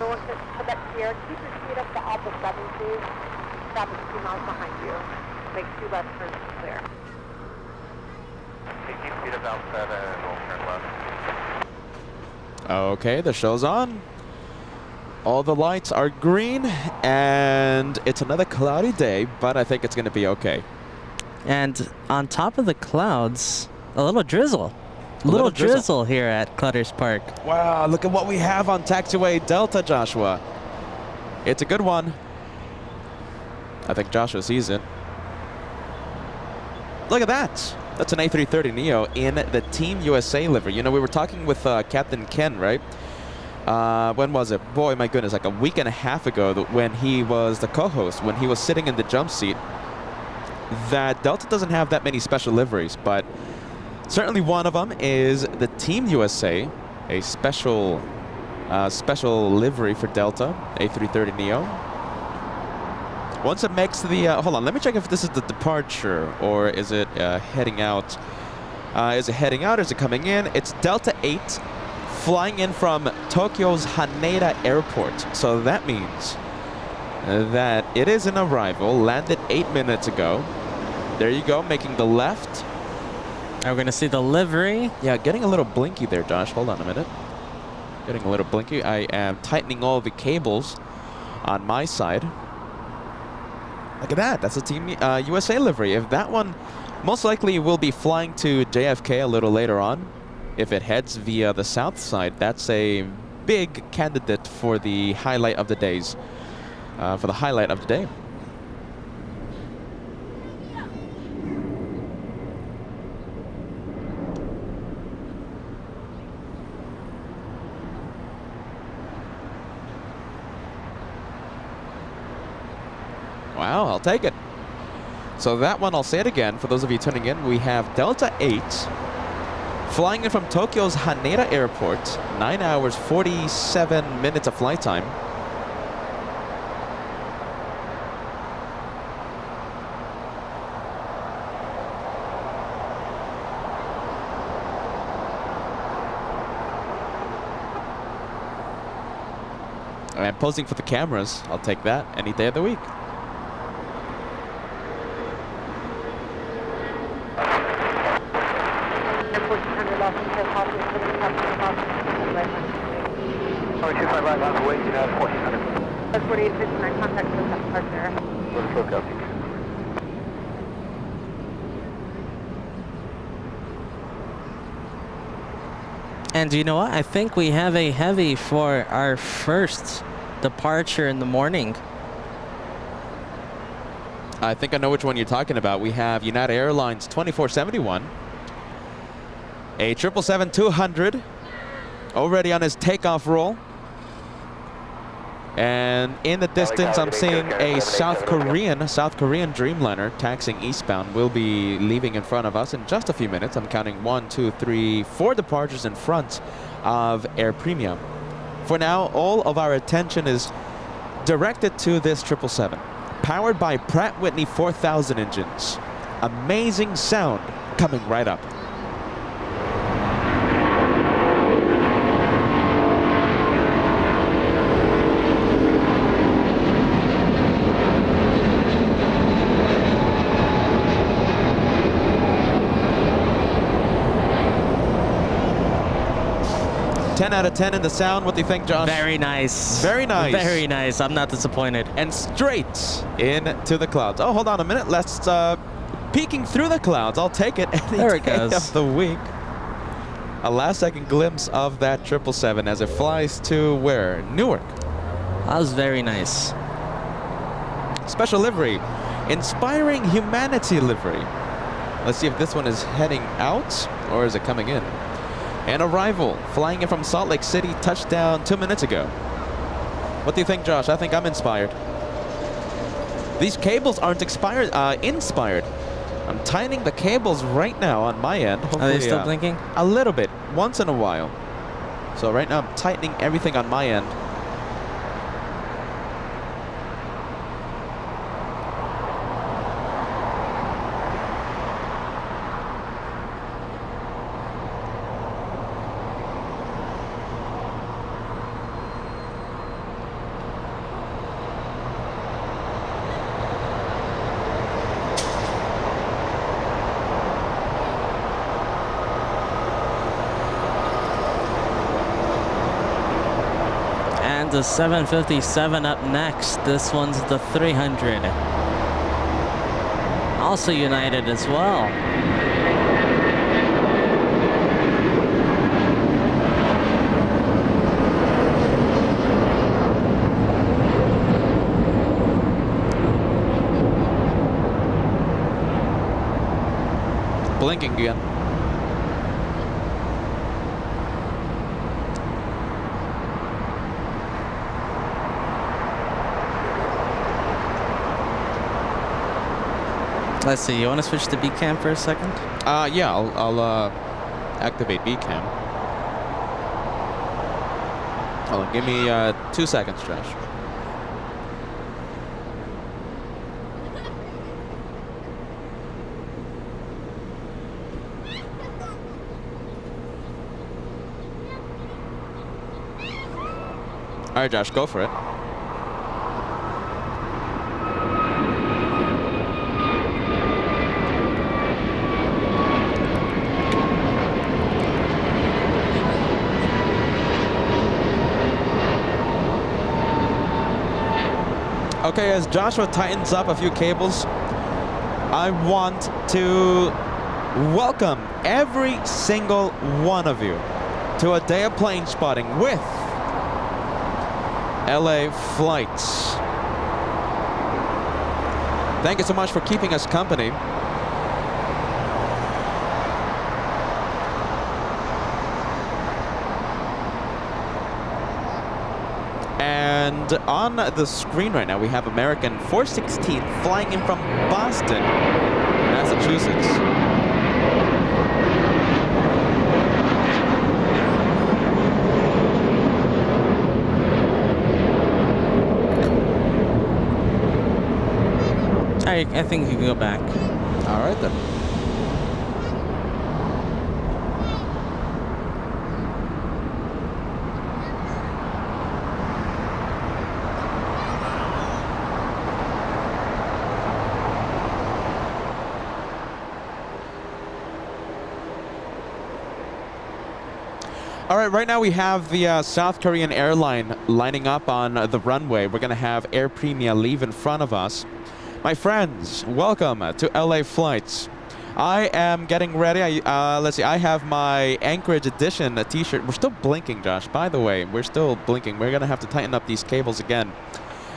North at Quebec here. Keep your speed up to Alpha 7, please. Traffic 2 miles behind you. Make 2 left turns to clear. Keep speed up Alpha 7, we'll turn left. Okay, the show's on. All the lights are green, and it's another cloudy day, but I think it's going to be okay. And on top of the clouds, a little drizzle. A little drizzle here at Clutters Park. Wow, look at what we have on taxiway Delta, Joshua. It's a good one. I think Joshua sees it. Look at that. That's an A330neo in the Team USA livery. You know, we were talking with Captain Ken, right? When was it? Boy, my goodness, like a week and a half ago when he was the co-host, when he was sitting in the jump seat, that Delta doesn't have that many special liveries, but certainly one of them is the Team USA, a special livery for Delta, A330neo. Once it makes the, hold on, let me check if this is the departure or is it heading out. Is it heading out or is it coming in? It's Delta 8 flying in from Tokyo's Haneda Airport. So that means that it is an arrival, landed 8 minutes ago. There you go, making the left. Are we going to see the livery? Yeah, getting a little blinky there, Josh. Hold on a minute. Getting a little blinky. I am tightening all the cables on my side. Look at that. That's a Team USA livery. If that one most likely will be flying to JFK a little later on, if it heads via the south side, that's a big candidate for the highlight of the days. For the highlight of the day. Wow, I'll take it. So that one, I'll say it again, for those of you tuning in, we have Delta 8 flying in from Tokyo's Haneda Airport, 9 hours, 47 minutes of flight time. And posing for the cameras, I'll take that any day of the week. And you know what? I think we have a heavy for our first departure in the morning. I think I know which one you're talking about. We have United Airlines 2471. A 777-200 already on his takeoff roll. And in the distance, I'm seeing a South Korean Dreamliner taxiing eastbound. Will be leaving in front of us in just a few minutes. I'm counting 1, 2, 3, 4 departures in front of Air Premium. For now, all of our attention is directed to this 777, powered by Pratt & Whitney 4000 engines. Amazing sound coming right up. Ten out of 10 in the sound. What do you think, Josh? Very nice. Very nice. Very nice. I'm not disappointed. And straight into the clouds. Oh, hold on a minute. Let's peeking through the clouds. I'll take it any there it day goes. of the week. A last-second glimpse of that 777 as it flies to where? Newark. That was very nice. Special livery. Inspiring Humanity livery. Let's see if this one is heading out or is it coming in? An arrival, flying in from Salt Lake City, touchdown 2 minutes ago. What do you think, Josh? I think I'm inspired. These cables aren't inspired. I'm tightening the cables right now on my end. Hopefully, are they still blinking? A little bit, once in a while. So right now I'm tightening everything on my end. the 757 up next. This one's the 300. Also United as well. Blinking again. Let's see, you want to switch to B cam for a second? Yeah, I'll activate B cam. Hold on, give me 2 seconds, Josh. All right, Josh, go for it. Okay, as Joshua tightens up a few cables, I want to welcome every single one of you to a day of plane spotting with LA Flights. Thank you so much for keeping us company. And on the screen right now, we have American 416 flying in from Boston, Massachusetts. I think you can go back. All right then. All right, right now we have the South Korean airline lining up on the runway. We're going to have Air Premia leave in front of us. My friends, welcome to LA Flights. I am getting ready. Let's see, I have my Anchorage Edition t-shirt. We're still blinking, Josh. By the way, we're still blinking. We're going to have to tighten up these cables again.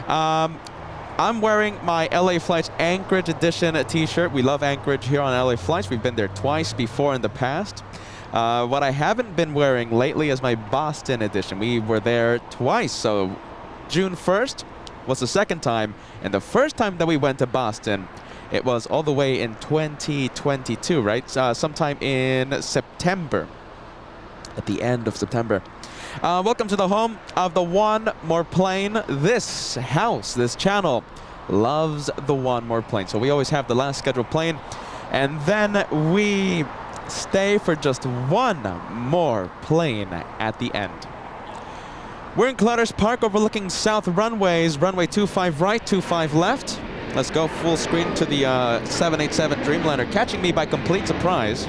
I'm wearing my LA Flights Anchorage Edition t-shirt. We love Anchorage here on LA Flights. We've been there twice before in the past. What I haven't been wearing lately is my Boston edition. We were there twice, so June 1st was the second time, and the first time that we went to Boston, it was all the way in 2022, right? Sometime in September, at the end of September. Welcome to the home of the One More Plane. This house, this channel, loves the One More Plane. So we always have the last scheduled plane, and then we stay for just one more plane at the end. We're in Clutters Park overlooking South Runways, runway 25 right, 25 left. Let's go full screen to the 787 Dreamliner, catching me by complete surprise.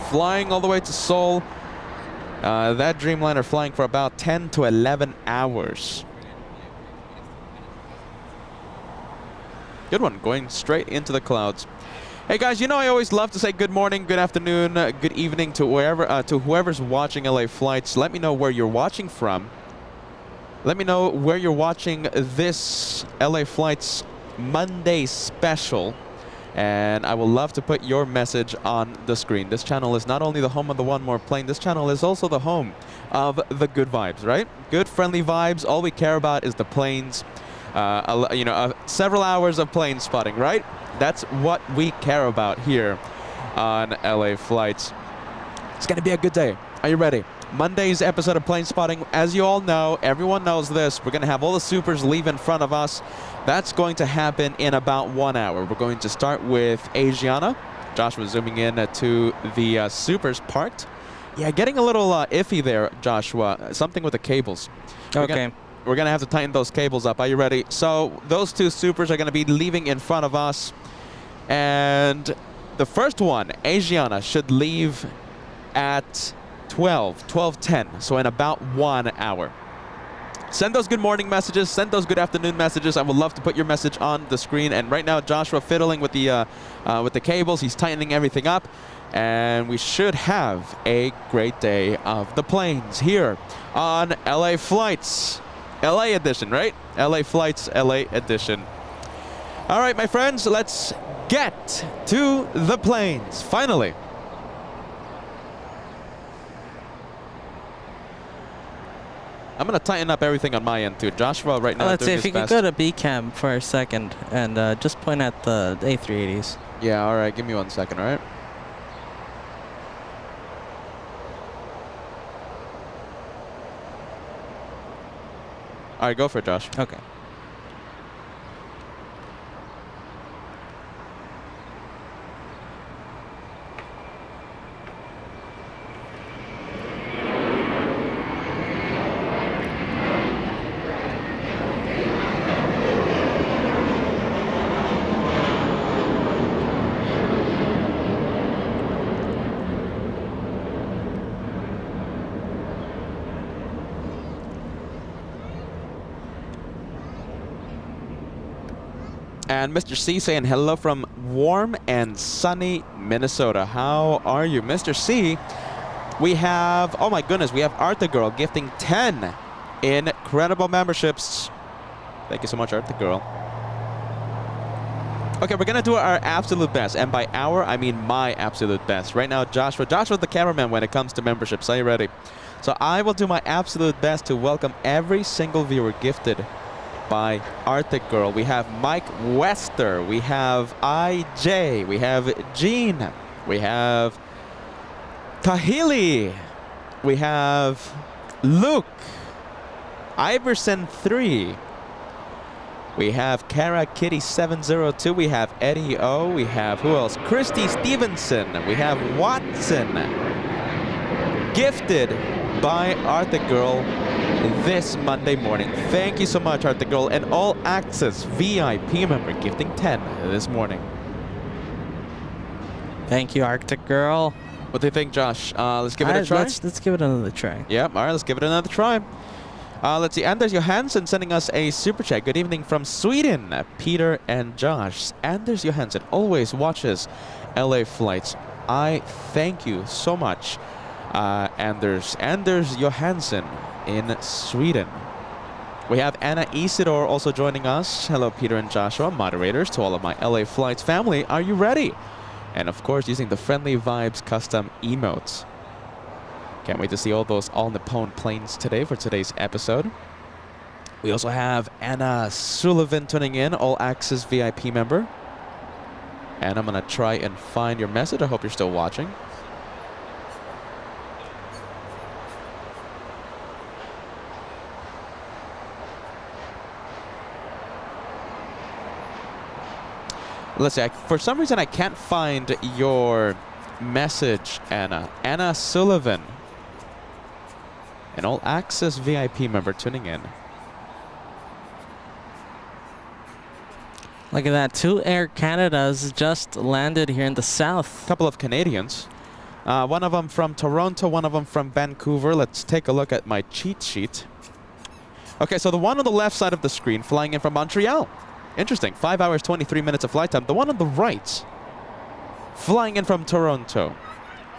Flying all the way to Seoul. That Dreamliner flying for about 10 to 11 hours. Good one, going straight into the clouds. Hey guys, you know I always love to say good morning, good afternoon, good evening to whoever's watching LA Flights. Let me know where you're watching from. Let me know where you're watching this LA Flights Monday special. And I will love to put your message on the screen. This channel is not only the home of the One More Plane, this channel is also the home of the good vibes, right? Good, friendly vibes. All we care about is the planes. Several hours of plane spotting, right? That's what we care about here on LA Flights. It's going to be a good day. Are you ready? Monday's episode of Plane Spotting, as you all know, everyone knows this, we're going to have all the supers leave in front of us. That's going to happen in about 1 hour. We're going to start with Asiana. Joshua zooming in to the supers parked. Yeah, getting a little iffy there, Joshua. Something with the cables. Okay. We're going to have to tighten those cables up. Are you ready? So those two supers are going to be leaving in front of us. And the first one, Asiana, should leave at 12:10, so in about 1 hour. Send those good morning messages, send those good afternoon messages. I would love to put your message on the screen. And right now, Joshua fiddling with the cables. He's tightening everything up. And we should have a great day of the planes here on LA Flights. LA edition, right? LA Flights, LA edition. All right, my friends, let's get to the planes, finally. I'm going to tighten up everything on my end, too. Joshua right now Let's see doing if his you could best. go to B cam for a second and just point at the A380s. Yeah, all right. Give me 1 second, all right? All right, go for it, Josh. Okay. And Mr. C saying hello from warm and sunny Minnesota. How are you, Mr. C? We have, oh my goodness, we have Arthur Girl gifting 10 incredible memberships. Thank you so much, Arthur Girl. Okay, we're gonna do our absolute best, and by our, I mean my absolute best. Right now, Joshua's the cameraman when it comes to memberships. Are you ready? So I will do my absolute best to welcome every single viewer gifted by Arctic Girl. We have Mike Wester, we have IJ, we have Gene, we have Tahili, we have Luke, Iverson 3, we have Kara Kitty 702, we have Eddie O, we have who else? Christy Stevenson, we have Watson, gifted by Arctic Girl this Monday morning. Thank you so much, Arctic Girl, and All Access VIP member gifting 10 this morning. Thank you, Arctic Girl. What do you think, Josh? Let's give it a try. Let's give it another try. Yep, all right, let's give it another try. Let's see, Anders Johansson sending us a super chat. Good evening from Sweden, Peter and Josh. Anders Johansson always watches LA Flights. I thank you so much, Anders Johansson in Sweden. We have Anna Isidore also joining us. Hello, Peter and Joshua, moderators to all of my LA Flights family. Are you ready? And of course, using the Friendly Vibes custom emotes. Can't wait to see all those all-Nippon planes today for today's episode. We also have Anna Sullivan tuning in, All Access VIP member. And I'm gonna try and find your message. I hope you're still watching. Let's see, for some reason I can't find your message, Anna. Anna Sullivan, an All Access VIP member tuning in. Look at that. 2 Air Canadas just landed here in the south. A couple of Canadians. One of them from Toronto, one of them from Vancouver. Let's take a look at my cheat sheet. Okay, so the one on the left side of the screen flying in from Montreal. Interesting. 5 hours, 23 minutes of flight time. The one on the right, flying in from Toronto.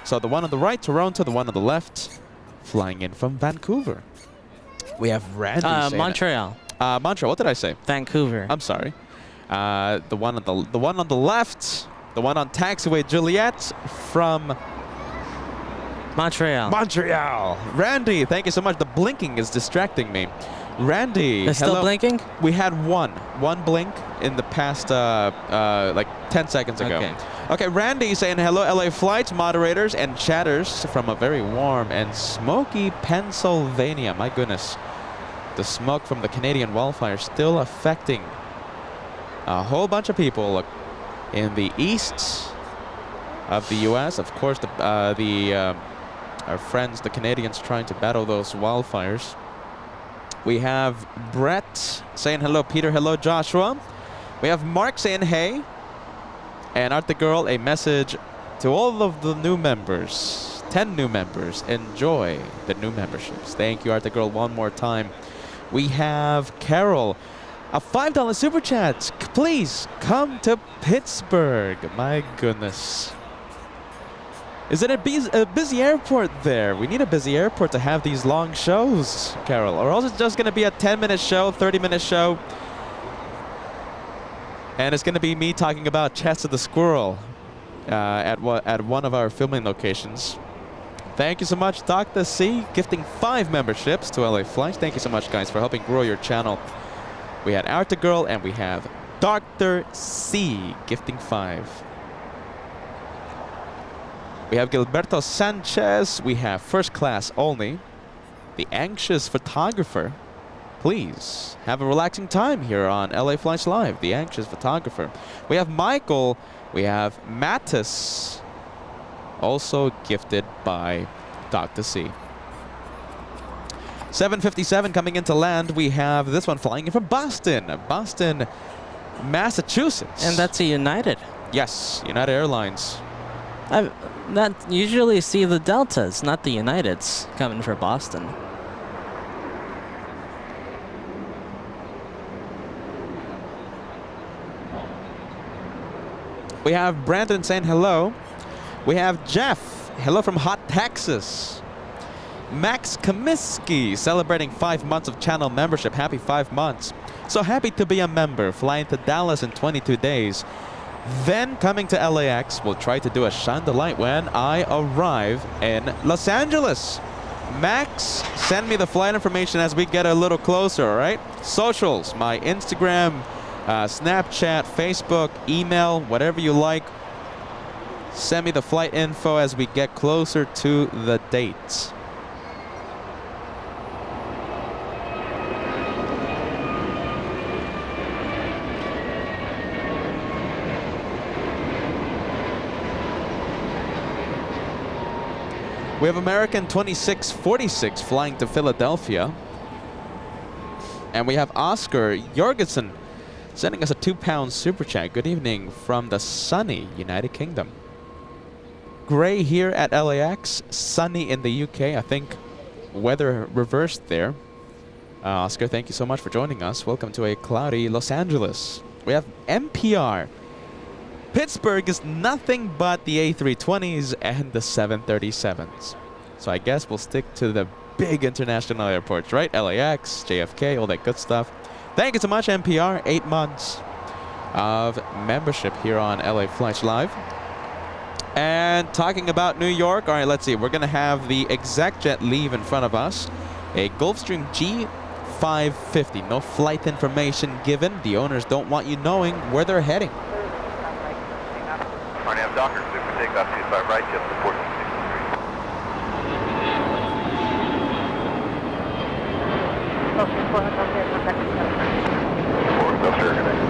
So the one on the right, Toronto. The one on the left, flying in from Vancouver. We have Randy saying Montreal. Montreal. What did I say? Vancouver. I'm sorry. The one on the left, the one on taxiway Juliet from Montreal. Montreal. Randy, thank you so much. The blinking is distracting me. Randy, It's still blinking? We had one blink in the past like 10 seconds ago. Okay, Randy saying hello LA Flights moderators and chatters from a very warm and smoky Pennsylvania. My goodness, the smoke from the Canadian wildfire still affecting a whole bunch of people in the east of the U.S. Of course, our friends, the Canadians, trying to battle those wildfires. We have Brett saying hello, Peter. Hello, Joshua. We have Mark saying hey. And Arctic Girl, a message to all of the new members. 10 new members. Enjoy the new memberships. Thank you, Arctic Girl, one more time. We have Carol. A $5 super chat. Please come to Pittsburgh. My goodness. Is it a busy airport there? We need a busy airport to have these long shows, Carol. Or else it's just going to be a 10-minute show, 30-minute show. And it's going to be me talking about Chest of the Squirrel at one of our filming locations. Thank you so much, Dr. C, gifting 5 memberships to LA Flights. Thank you so much, guys, for helping grow your channel. We had Arctic Girl, and we have Dr. C gifting 5. We have Gilberto Sanchez. We have First Class Only. The Anxious Photographer. Please have a relaxing time here on LA Flights Live. The Anxious Photographer. We have Michael. We have Mattis. Also gifted by Dr. C. 7:57 coming into land. We have this one flying in from Boston. Boston, Massachusetts. And that's a United. Yes, United Airlines. I not usually see the Deltas, not the Uniteds, coming for Boston. We have Brandon saying hello. We have Jeff. Hello from Hot Texas. Max Comiskey celebrating 5 months of channel membership. Happy 5 months. So happy to be a member. Flying to Dallas in 22 days. Then coming to LAX. We'll try to do a shine the light when I arrive in Los Angeles. Max, send me the flight information as we get a little closer, all right? Socials, my Instagram, Snapchat, Facebook, email, whatever you like. Send me the flight info as we get closer to the dates. We have American 2646 flying to Philadelphia. And we have Oscar Jorgensen sending us a £2 super chat. Good evening from the sunny United Kingdom. Gray here at LAX, sunny in the UK. I think weather reversed there. Oscar, thank you so much for joining us. Welcome to a cloudy Los Angeles. We have NPR. Pittsburgh is nothing but the A320s and the 737s. So I guess we'll stick to the big international airports, right? LAX, JFK, all that good stuff. Thank you so much, NPR. 8 months of membership here on LA Flights Live. And talking about New York, all right, let's see. We're going to have the ExecJet leave in front of us. A Gulfstream G550. No flight information given. The owners don't want you knowing where they're heading. Morning, I'm Dr. Super takeoff 25 right, just to 1463. Okay, 400, okay, contact you. 4, no sir, good night.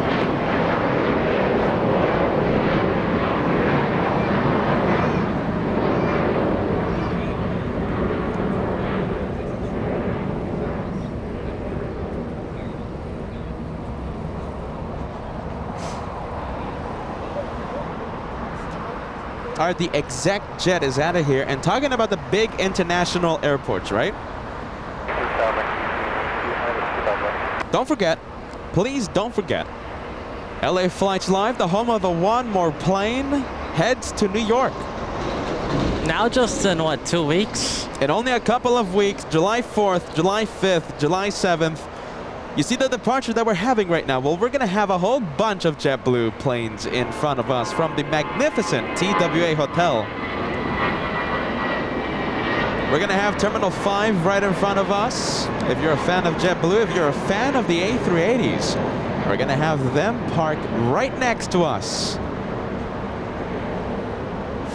All right, the ExecJet is out of here. And talking about the big international airports, right? Don't forget, please don't forget, LA Flights Live, the home of the one more plane, heads to New York. Now just in, what, 2 weeks? In only a couple of weeks, July 4th, July 5th, July 7th. You see the departure that we're having right now? Well, we're going to have a whole bunch of JetBlue planes in front of us from the magnificent TWA Hotel. We're going to have Terminal 5 right in front of us. If you're a fan of JetBlue, if you're a fan of the A380s, we're going to have them parked right next to us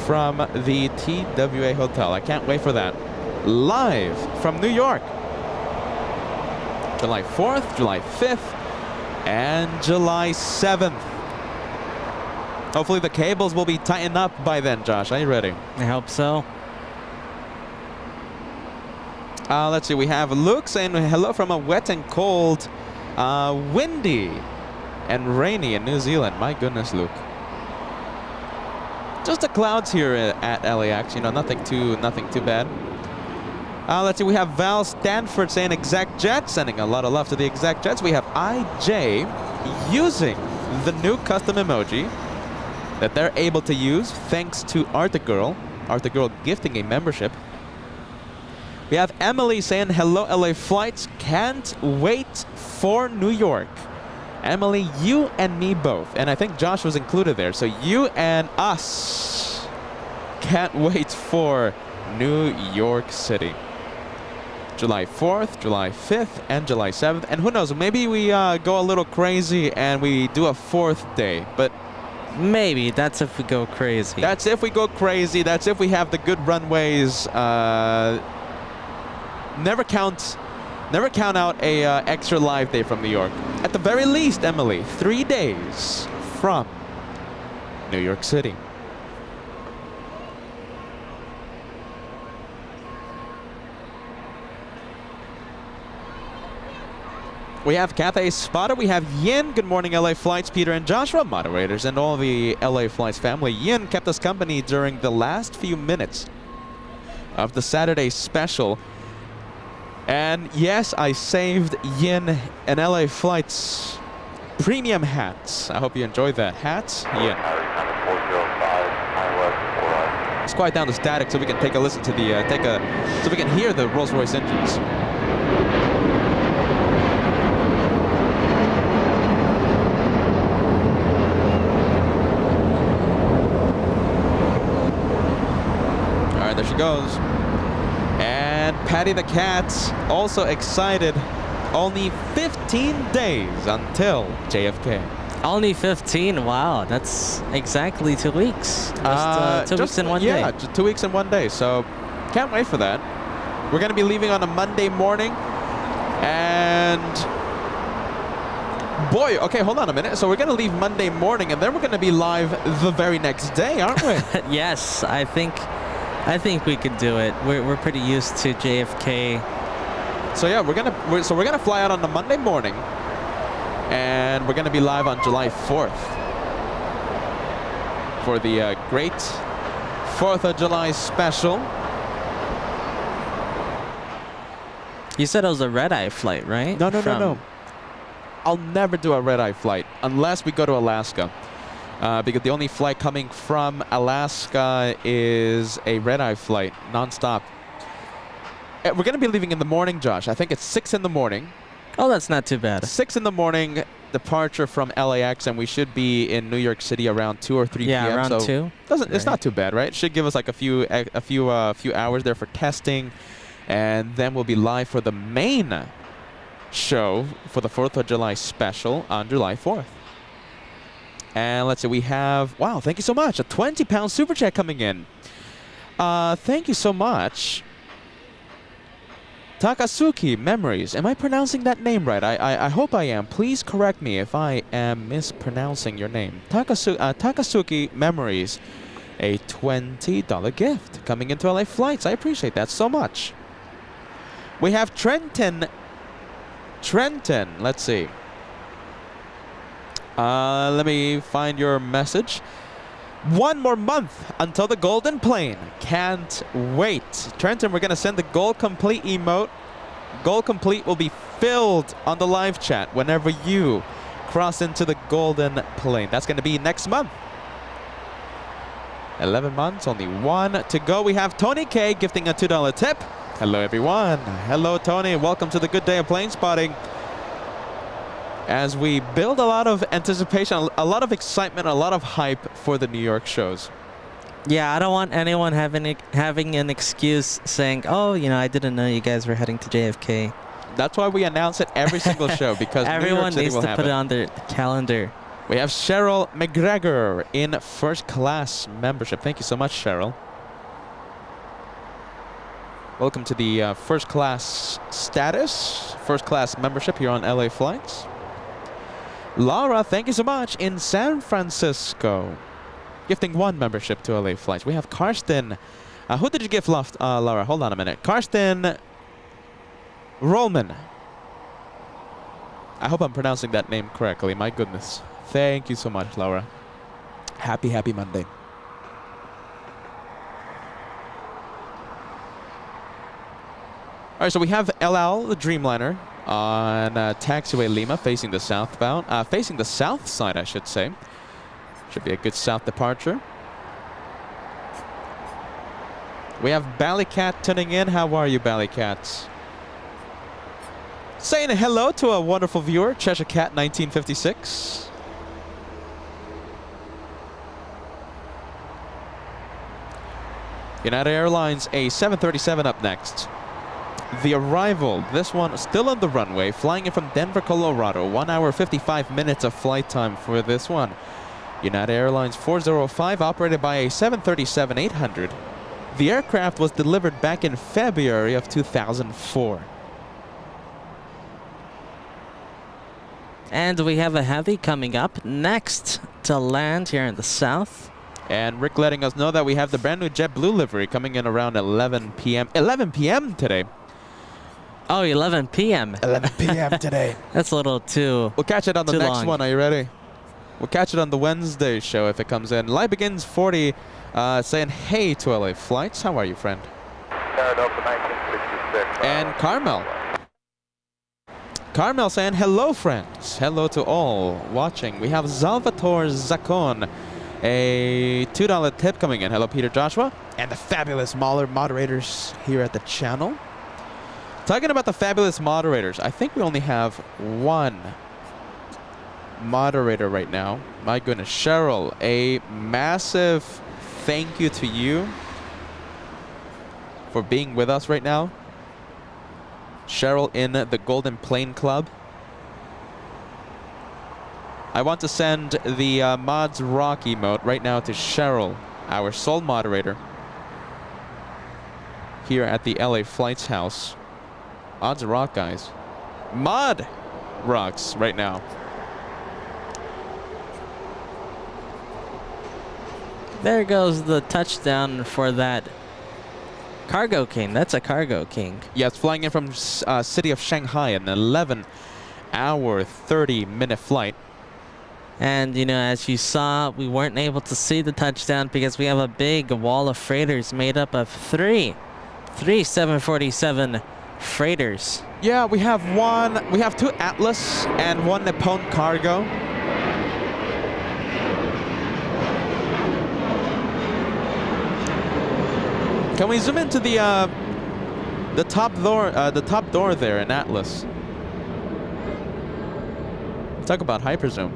from the TWA Hotel. I can't wait for that. Live from New York. July 4th, July 5th, and July 7th. Hopefully the cables will be tightened up by then, Josh. Are you ready? I hope so. Let's see. We have Luke saying hello from a wet and cold, windy and rainy in New Zealand. My goodness, Luke. just the clouds here at LAX. You know, nothing too bad. Let's see. We have Val Stanford saying Exact Jet, sending a lot of love to the Exact Jets. We have IJ using the new custom emoji that they're able to use thanks to Arthur Girl gifting a membership. We have Emily saying, hello LA flights, can't wait for New York. Emily, you and me both. And I think Josh was included there. So you and us can't wait for New York City. July 4th, July 5th, and July 7th. And who knows, maybe we go a little crazy and we do a 4th day. But maybe, that's if we go crazy. that's if we go crazy. That's if we have the good runways. Never count out a extra live day from New York. At the very least, Emily, 3 days from New York City. We have Cathay Spotter. We have Yin. Good morning, LA Flights. Peter and Joshua, moderators, and all the LA Flights family. Yin kept us company during the last few minutes of the Saturday special. And yes, I saved Yin and LA Flights premium hats. I hope you enjoyed that. Hats, Yin. Let's quiet down the static so we can take a listen to the so we can hear the Rolls-Royce engines. All right, there she goes. And Patty the Cat's also excited. Only 15 days until JFK. Only 15? Wow, that's exactly 2 weeks. Just 2 weeks in one day. Yeah, 2 weeks in one day. So can't wait for that. We're going to be leaving on a Monday morning. And boy, okay, hold on a minute. So we're going to leave Monday morning and then we're going to be live the very next day, aren't we? Yes, I think we could do it. We're pretty used to JFK. So yeah, we're gonna fly out on the Monday morning, and we're gonna be live on July 4th for the great 4th of July special. You said it was a red-eye flight, right? No. I'll never do a red-eye flight unless we go to Alaska. Because the only flight coming from Alaska is a red-eye flight, non-stop. We're going to be leaving in the morning, Josh. I think it's 6 in the morning. Oh, that's not too bad. 6 in the morning, departure from LAX, and we should be in New York City around 2 or 3 p.m. Yeah, around 2. It's not too bad, right? It should give us like a few hours there for testing, and then we'll be live for the main show for the 4th of July special on July 4th. And let's see, we have, wow, thank you so much. A 20-pound super chat coming in. Thank you so much. Takasuki Memories. Am I pronouncing that name right? I hope I am. Please correct me if I am mispronouncing your name. Takasuki Memories. A $20 gift coming into LA Flights. I appreciate that so much. We have Trenton. Let's see. Let me find your message. 1 more month until the golden plane. Can't wait. Trenton, we're going to send the gold complete emote. Gold complete will be filled on the live chat whenever you cross into the golden plane. That's going to be next month. 11 months, only 1 to go. We have Tony K gifting a $2 tip. Hello, everyone. Hello, Tony. Welcome to the Good Day of Plane Spotting. As we build a lot of anticipation, a lot of excitement, a lot of hype for the New York shows. Yeah, I don't want anyone having an excuse saying, oh, you know, I didn't know you guys were heading to JFK. That's why we announce it every single show, because everyone needs to put it on their calendar. We have Cheryl McGregor in first class membership. Thank you so much, Cheryl. Welcome to the first class status, first class membership here on LA Flights. Laura, thank you so much in San Francisco, gifting 1 membership to LA Flights. We have Karsten. Who did you gift, Laura? Hold on a minute. Karsten Rollman. I hope I'm pronouncing that name correctly. My goodness. Thank you so much, Laura. Happy Monday. All right, so we have LL, the Dreamliner, on taxiway Lima, facing the southbound, facing the south side, I should say. Should be a good south departure. We have Ballycat tuning in. How are you, Ballycats? Saying hello to a wonderful viewer, Cheshire Cat 1956. United Airlines, a 737 up next. The arrival, this one still on the runway, flying in from Denver, Colorado. 1 hour, 55 minutes of flight time for this one. United Airlines 405, operated by a 737-800. The aircraft was delivered back in February of 2004. And we have a heavy coming up next to land here in the south. And Rick letting us know that we have the brand new JetBlue livery coming in around 11 p.m. 11 p.m. today. Oh, 11 p.m. 11 p.m. today. That's a little too. We'll catch it on the too next long. one. Are you ready? We'll catch it on the Wednesday show if it comes in. Live Begins 40 saying hey to LA Flights. How are you, friend? Philadelphia 1966. And Carmel. Carmel saying hello, friends. Hello to all watching. We have Salvatore Zacon. A $2 tip coming in. Hello, Peter Joshua. And the fabulous moderators here at the channel. Talking about the fabulous moderators, I think we only have one moderator right now. My goodness, Cheryl, a massive thank you to you for being with us right now. Cheryl in the Golden Plane Club. I want to send the Mods Rock emote right now to Cheryl, our sole moderator, here at the LA Flights house. Mods Rock, guys. Mod rocks right now. There goes the touchdown for that Cargo King. That's a Cargo King. Yes, flying in from city of Shanghai, an 11-hour, 30-minute flight. And, you know, as you saw, we weren't able to see the touchdown because we have a big wall of freighters made up of three 747 freighters. Yeah, we have two Atlas and one Nippon Cargo. Can we zoom into the top door there in Atlas? Talk about hyperzoom.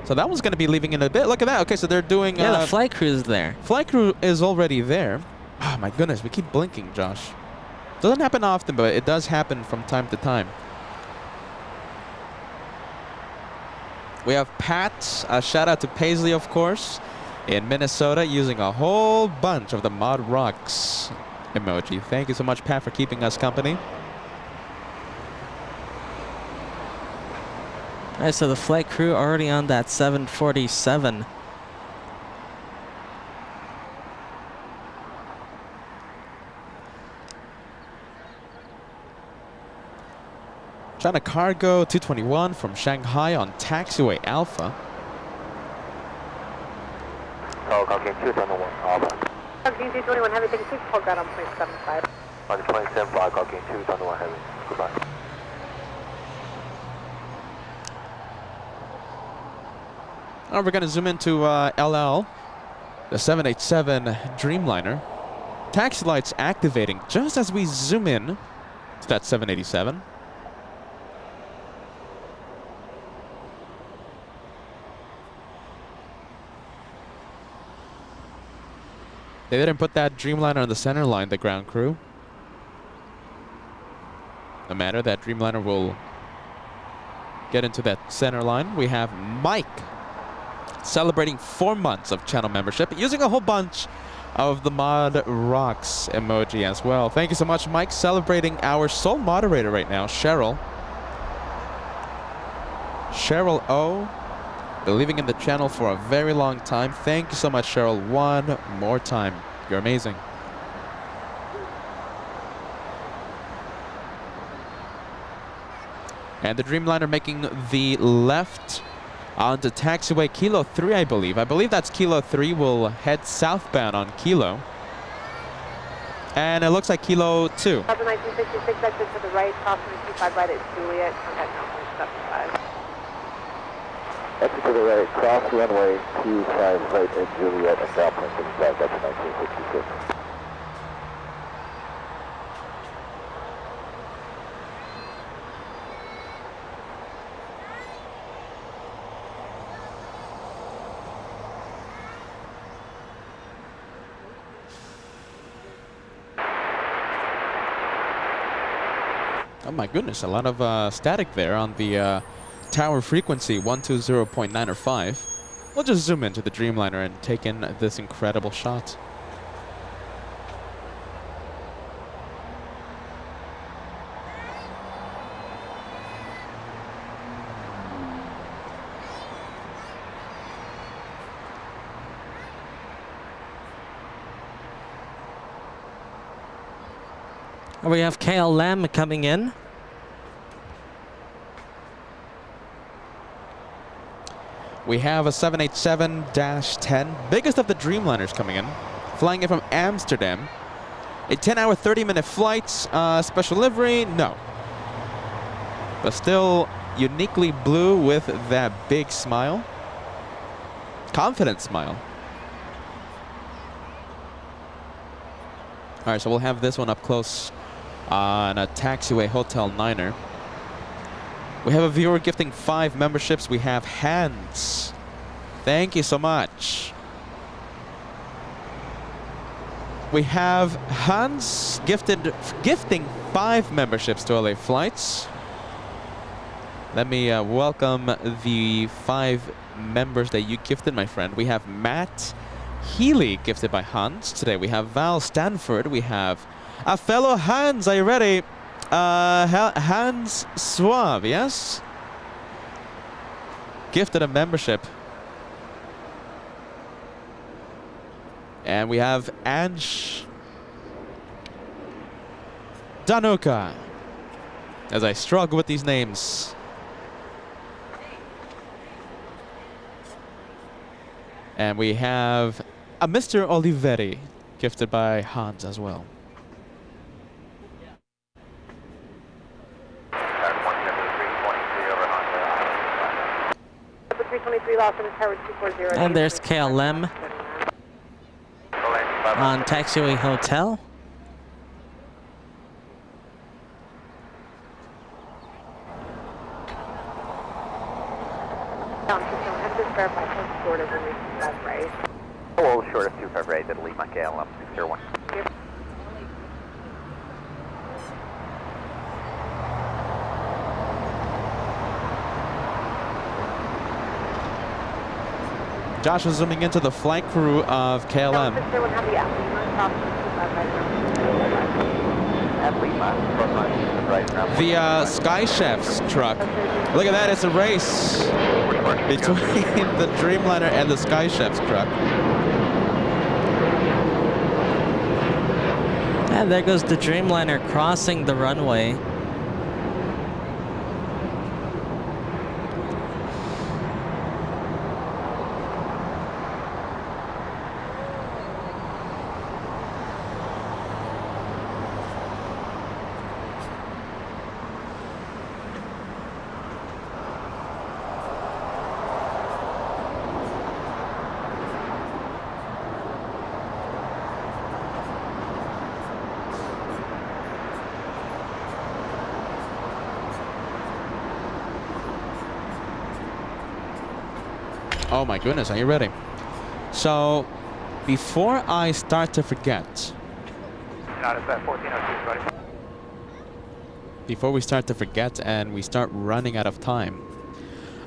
So that one's going to be leaving in a bit. Look at that. Okay, so they're doing... Yeah, the flight crew is there. Flight crew is already there. Oh, my goodness. We keep blinking, Josh. Doesn't happen often, but it does happen from time to time. We have Pat. Shout out to Paisley, of course, in Minnesota, using a whole bunch of the Mod Rocks emoji. Thank you so much, Pat, for keeping us company. All right, so the flight crew already on that 747. China Cargo 221 from Shanghai on taxiway Alpha. Cargo King 221 Alpha. Cargo King 221 Heavy, take a quick hold down on 0.75. On the 27 flight, Cargo King 221 Heavy. Goodbye. Now we're going to zoom into LL, the 787 Dreamliner. Taxi lights activating just as we zoom in to that 787. They didn't put that Dreamliner on the center line, the ground crew. No matter, that Dreamliner will get into that center line. We have Mike celebrating 4 months of channel membership, using a whole bunch of the Mod Rocks emoji as well. Thank you so much, Mike, celebrating our sole moderator right now, Cheryl. Cheryl O, believing in the channel for a very long time. Thank you so much, Cheryl, one more time. You're amazing. And the Dreamliner making the left onto taxiway Kilo 3, I believe. I believe that's Kilo 3 will head southbound on Kilo. And it looks like Kilo 2. 1966, exit to the right, crossing 25 right at Juliet, contact Mountain 75. Exit to the right, cross runway 25 right at Juliet and downwind 65, that's 1966. Oh my goodness, a lot of static there on the tower frequency 120.9 or 5. We'll just zoom into the Dreamliner and take in this incredible shot. We have KLM coming in. We have a 787-10, biggest of the Dreamliners coming in, flying in from Amsterdam. A 10-hour, 30-minute flight, special livery, no. But still uniquely blue with that big smile. Confident smile. All right, so we'll have this one up close on a taxiway Hotel Niner. We have a viewer gifting 5 memberships. We have Hans. Thank you so much. We have Hans gifting 5 memberships to LA Flights. Let me welcome the 5 members that you gifted, my friend. We have Matt Healy gifted by Hans. Today we have Val Stanford. We have a fellow Hans. Are you ready? Hans Suave, yes? Gifted a membership. And we have Ansh Danuka. As I struggle with these names. And we have a Mr. Oliveri, gifted by Hans as well. 323 Los Angeles Tower 240. And there's KLM on Taxiway Hotel. A little short of 25 right, that'll leave my KLM 601. Josh is zooming into the flight crew of KLM. The Sky Chef's truck. Look at that, it's a race between the Dreamliner and the Sky Chef's truck. And there goes the Dreamliner crossing the runway. Oh my goodness, are you ready? So, before I start to forget, before we start to forget and we start running out of time,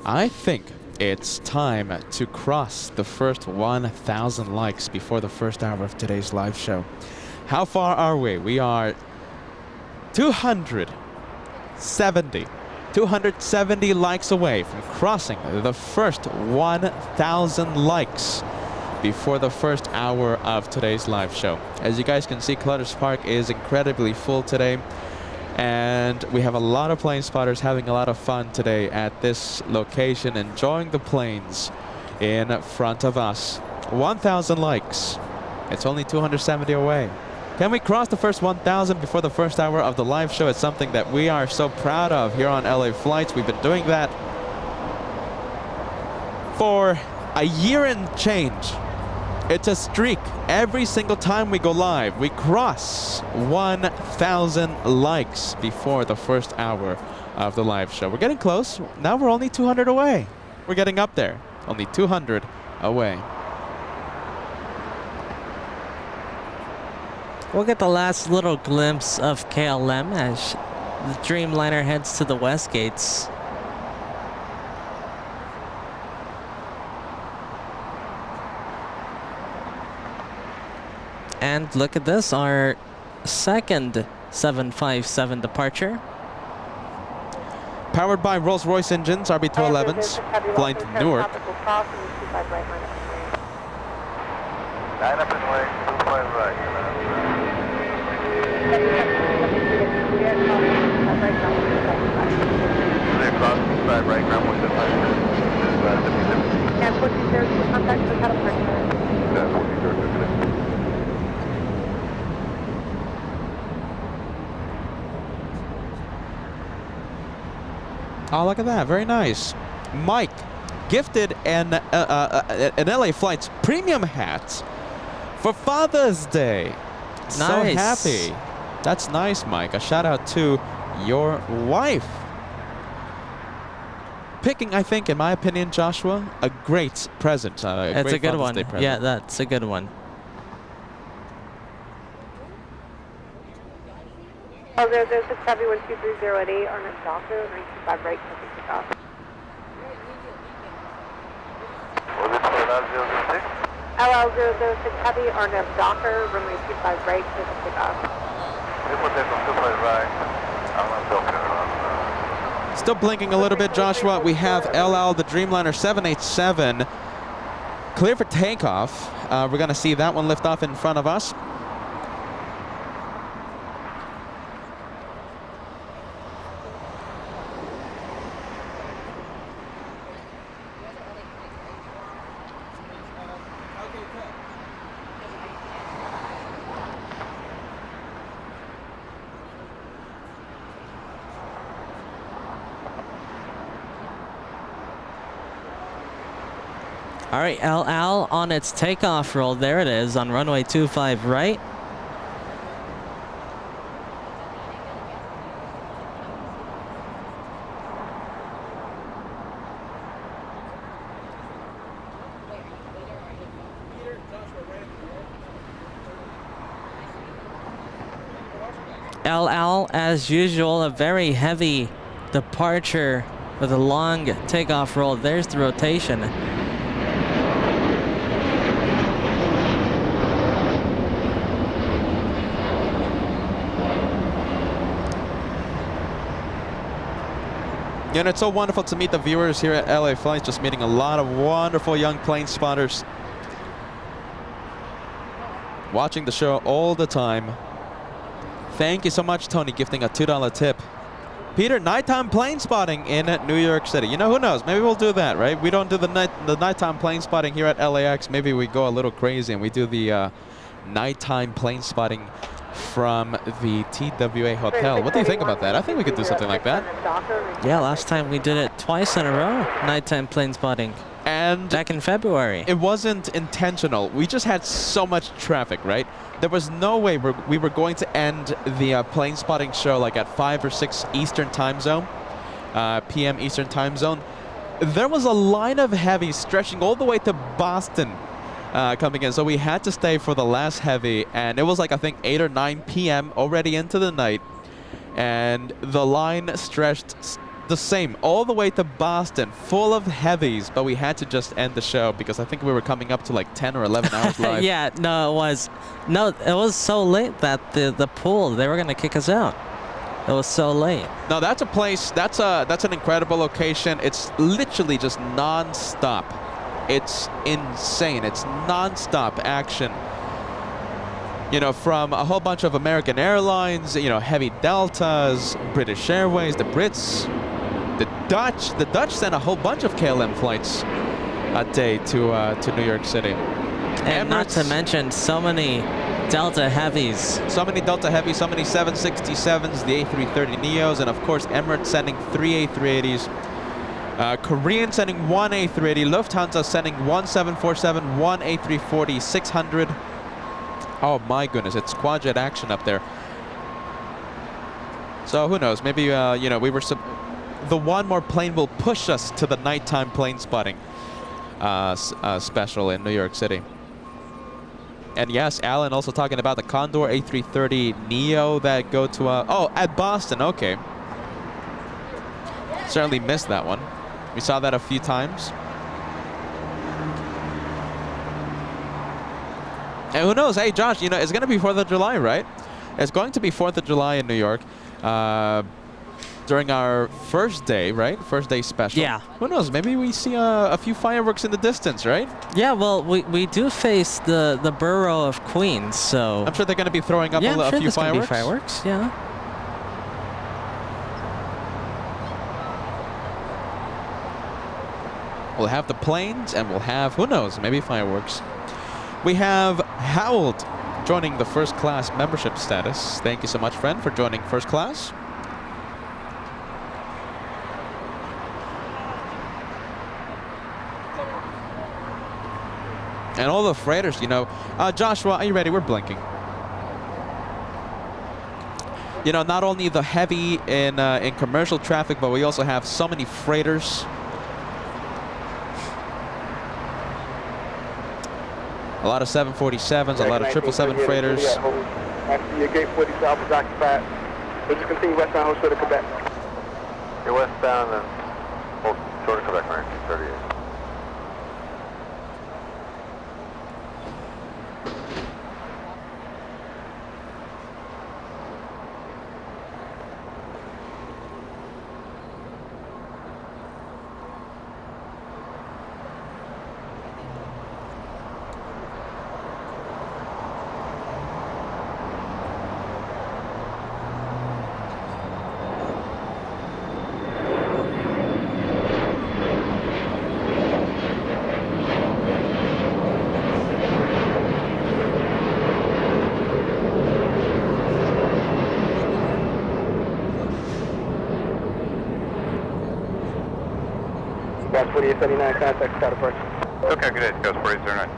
I think it's time to cross the first 1,000 likes before the first hour of today's live show. How far are we? We are 270 likes away from crossing the first 1,000 likes before the first hour of today's live show. As you guys can see, Clutters Park is incredibly full today, and we have a lot of plane spotters having a lot of fun today at this location, enjoying the planes in front of us. 1,000 likes. It's only 270 away. Can we cross the first 1,000 before the first hour of the live show? It's something that we are so proud of here on LA Flights. We've been doing that for a year and change. It's a streak. Every single time we go live, we cross 1,000 likes before the first hour of the live show. We're getting close. Now we're only 200 away. We're getting up there. Only 200 away. We'll get the last little glimpse of KLM as the Dreamliner heads to the West Gates. And look at this, our second 757 departure. Powered by Rolls-Royce engines, RB211s, flying to Newark. 9 up and away, 2.5 right. Clear cross, 5 right, ground 175. And 1402, contact the cattle park. 1402, Oh, look at that. Very nice. Mike gifted an LA Flights premium hat for Father's Day. So Nice. happy. That's nice, Mike. A shout out to your wife. Picking, I think, in my opinion, Joshua, a great present. It's a great good Father's one. Day present. Yeah, that's a good one. Oh, there's a 6712308 on a doctor, 925 right, taking off. Was it 006? LL006 Heavy, RNF Docker, runway 25 right, taking off. It was there from 2.5 right. I'm on Docker on... Still blinking a little bit, Joshua. We have LL, the Dreamliner 787, clear for takeoff. We're going to see that one lift off in front of us. All right, LL on its takeoff roll. There it is on runway 25 right. LL, as usual, a very heavy departure with a long takeoff roll. There's the rotation. And it's so wonderful to meet the viewers here at LA Flights, just meeting a lot of wonderful young plane spotters. Watching the show all the time. Thank you so much, Tony, gifting a $2 tip. Peter, nighttime plane spotting in New York City. You know, who knows? Maybe we'll do that, right? We don't do the nighttime plane spotting here at LAX. Maybe we go a little crazy and we do the nighttime plane spotting from the TWA Hotel. What do you think about that? I think we could do something like that. Yeah, last time we did it twice in a row, nighttime plane spotting. And Back in February. it wasn't intentional. We just had so much traffic, right? There was no way we were going to end the plane spotting show like at 5 or 6 Eastern time zone, PM Eastern time zone. There was a line of heavy stretching all the way to Boston coming in. So we had to stay for the last heavy. And it was like, I think, 8 or 9 PM already into the night. And the line stretched the same all the way to Boston, full of heavies, but we had to just end the show because I think we were coming up to like 10 or 11 hours live. Yeah, no, it was so late that the pool, they were gonna kick us out. It was so late. No, that's a place, that's an incredible location. It's literally just non-stop. It's insane. It's non-stop action. You know, from a whole bunch of American Airlines, you know, heavy Deltas, British Airways, the Brits, the Dutch. The Dutch sent a whole bunch of KLM flights a day to New York City. And not to mention so many Delta Heavies. So many Delta Heavies, so many 767s, the A330neos, and of course Emirates sending 3 A380s. Korean sending 1 A380, Lufthansa sending 1 747, 1 A340, 600. Oh my goodness, it's quadjet action up there. So who knows, maybe, you know, we were the one more plane will push us to the nighttime plane spotting special in New York City. And yes, Alan also talking about the Condor A330neo that go to, oh, at Boston, okay. Certainly missed that one. We saw that a few times. And who knows, hey Josh, you know, it's going to be 4th of July, right? It's going to be 4th of July in New York during our first day, right? First day special. Yeah. Who knows, maybe we see a few fireworks in the distance, right? Yeah, well, we do face the borough of Queens, so... I'm sure they're going to be throwing up yeah, a few there's gonna be fireworks. fireworks, yeah. We'll have the planes, and we'll have, who knows, maybe fireworks. We have Howled joining the first class membership status. Thank you so much, friend, for joining first class. And all the freighters, you know. Joshua, are you ready? We're blinking. You know, not only the heavy in commercial traffic, but we also have so many freighters. A lot of 747s, a lot of 777 freighters. After your gate 40 south is occupied, we'll just continue westbound, hold short of Quebec. You're westbound and hold short of Quebec, 1938. Gas 4879, contact start approach. Okay, good day. Gas 4879.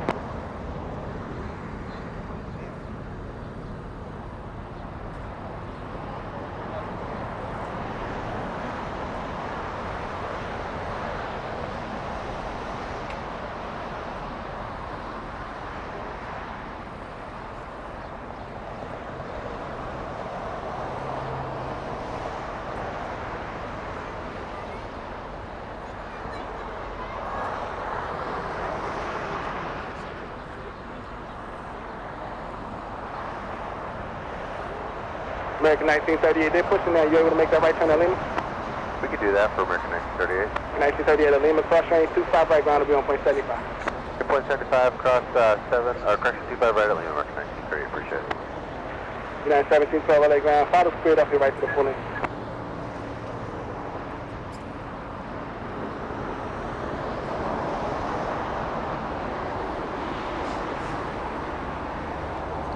American 1938, they're pushing now. You able to make that right turn at Lima? We could do that for American 1938. 1938 at Lima, cross range 25 right ground will be on point 75. Good point 75, cross 7, or correction 25 right at Lima, American 1938. Appreciate it. United 1712 LA ground, follow the spirit up here right to the full length.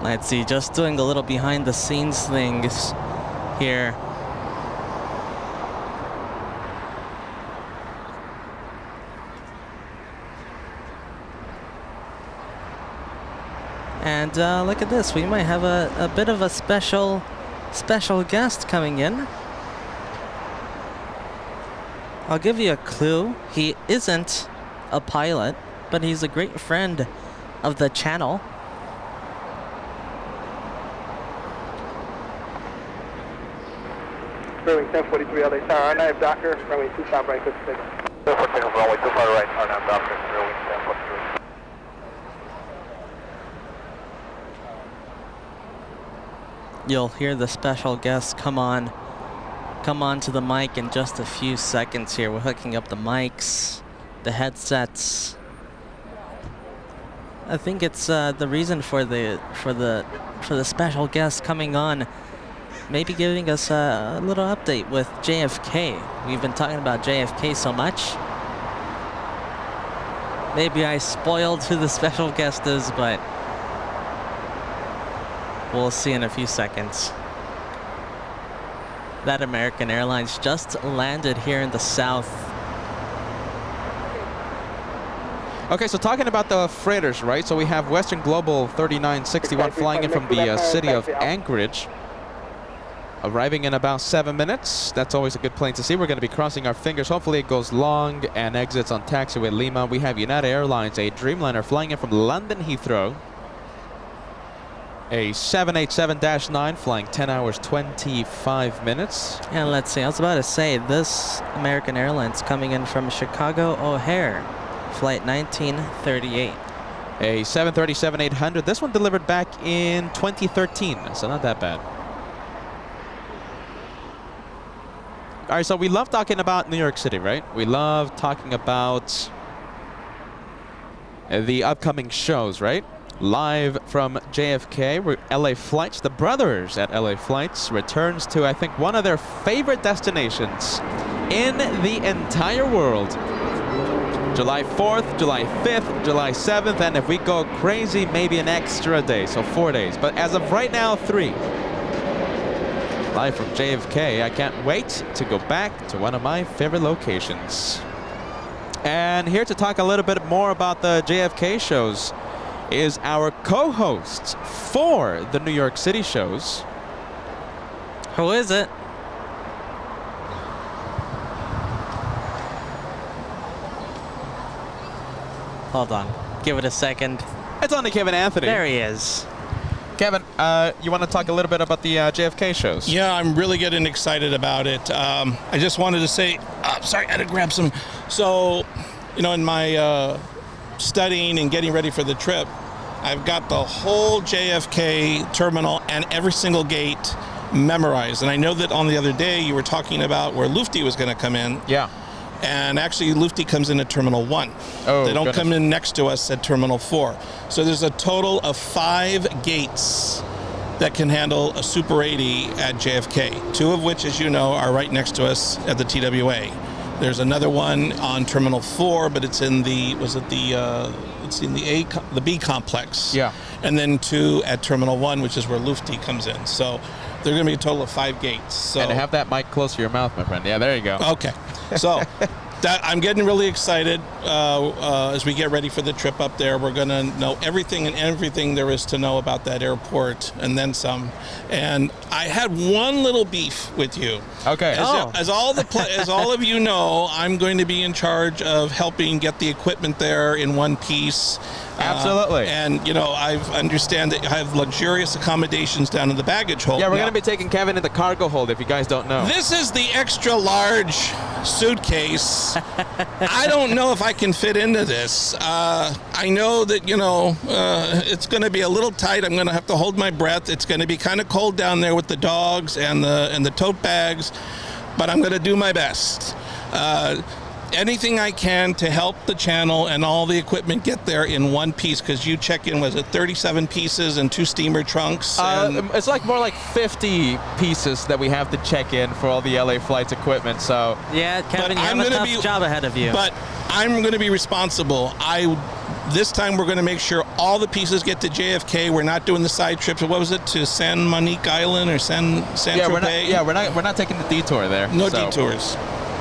Let's see, just doing a little behind the scenes things here. And look at this, we might have a bit of a special guest coming in. I'll give you a clue. He isn't a pilot, but he's a great friend of the channel. Runway 1043 LA Tower, R9 Docker, runway 25 right, 56. 1043, runway 25 right, R9 Docker, runway 1043. You'll hear the special guest come on to the mic in just a few seconds here. We're hooking up the mics, the headsets. I think it's the reason for the special guest coming on, maybe giving us a little update with JFK. We've been talking about JFK so much. Maybe I spoiled who the special guest is, but We'll see in a few seconds. That American Airlines just landed here in the south. Okay, so talking about the freighters, right? So we have Western Global 3961 flying in from the city of Anchorage. Arriving in about 7 minutes. That's always a good plane to see. We're going to be crossing our fingers. Hopefully it goes long and exits on taxiway Lima. We have United Airlines, a Dreamliner flying in from London Heathrow. A 787-9 flying 10 hours 25 minutes. And let's see, I was about to say, this American Airlines coming in from Chicago O'Hare, flight 1938. A 737-800. This one delivered back in 2013, so not that bad. All right, so we love talking about New York City, right? We love talking about the upcoming shows, right? Live from JFK, we're LA Flights, the brothers at LA Flights returns to, I think, one of their favorite destinations in the entire world. July 4th, July 5th, July 7th, and if we go crazy, maybe an extra day, so 4 days. But as of right now, 3. Live from JFK, I can't wait to go back to one of my favorite locations. And here to talk a little bit more about the JFK shows is our co-host for the New York City shows. Who is it? Hold on. Give it a second. It's only Kevin Anthony. There he is. Kevin, you want to talk a little bit about the JFK shows? Yeah, I'm really getting excited about it. I just wanted to say, sorry, I had to grab some. So, you know, in my studying and getting ready for the trip, I've got the whole JFK terminal and every single gate memorized. And I know that on the other day you were talking about where Lufty was going to come in. Yeah. And actually, Lufty comes in at Terminal 1. Oh, they don't goodness. come in next to us at Terminal 4. So there's a total of 5 gates that can handle a Super 80 at JFK. 2 of which, as you know, are right next to us at the TWA. There's another one on Terminal 4, but it's in the, it's in the B complex. Yeah. And then 2 at Terminal 1, which is where Lufty comes in. So they're going to be a total of 5 gates. So. And have that mic close to your mouth, my friend. Yeah, there you go. Okay. So I'm getting really excited as we get ready for the trip up there. We're going to know everything there is to know about that airport and then some. And I had one little beef with you. Okay. As all of you know, I'm going to be in charge of helping get the equipment there in one piece. Absolutely. And, you know, I understand that you have luxurious accommodations down in the baggage hold. Yeah, we're Now, going to be taking Kevin in the cargo hold if you guys don't know. this is the extra large suitcase. I don't know if I can fit into this. I know that, you know, it's going to be a little tight. I'm going to have to hold my breath. It's going to be kind of cold down there with the dogs and the tote bags, but I'm going to do my best. Anything I can to help the channel and all the equipment get there in one piece, because you check in, was it 37 pieces and 2 steamer trunks? And It's like more like 50 pieces that we have to check in for all the LA Flights equipment, so... Yeah, Kevin, But you I'm have a gonna tough be- job ahead of you. But I'm going to be responsible. This time we're going to make sure all the pieces get to JFK. We're not doing the side trips. What was it, to San Monique Island or San Tropez? We're not taking the detour there. No so. detours.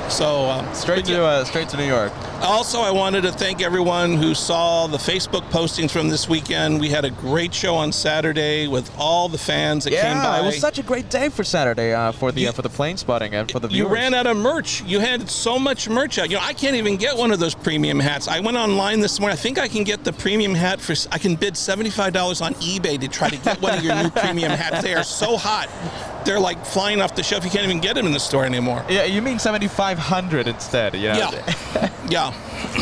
So Straight to New York. Also, I wanted to thank everyone who saw the Facebook postings from this weekend. We had a great show on Saturday with all the fans that came by. Yeah, it was such a great day for Saturday for the plane spotting and for the viewers. You ran out of merch. You had so much merch out. You know, I can't even get one of those premium hats. I went online this morning. I think I can get the premium hat for. I can bid $75 on eBay to try to get one of your new premium hats. They are so hot. They're like flying off the shelf. You can't even get them in the store anymore. Yeah, you mean 7,500 instead? You know? Yeah. Yeah.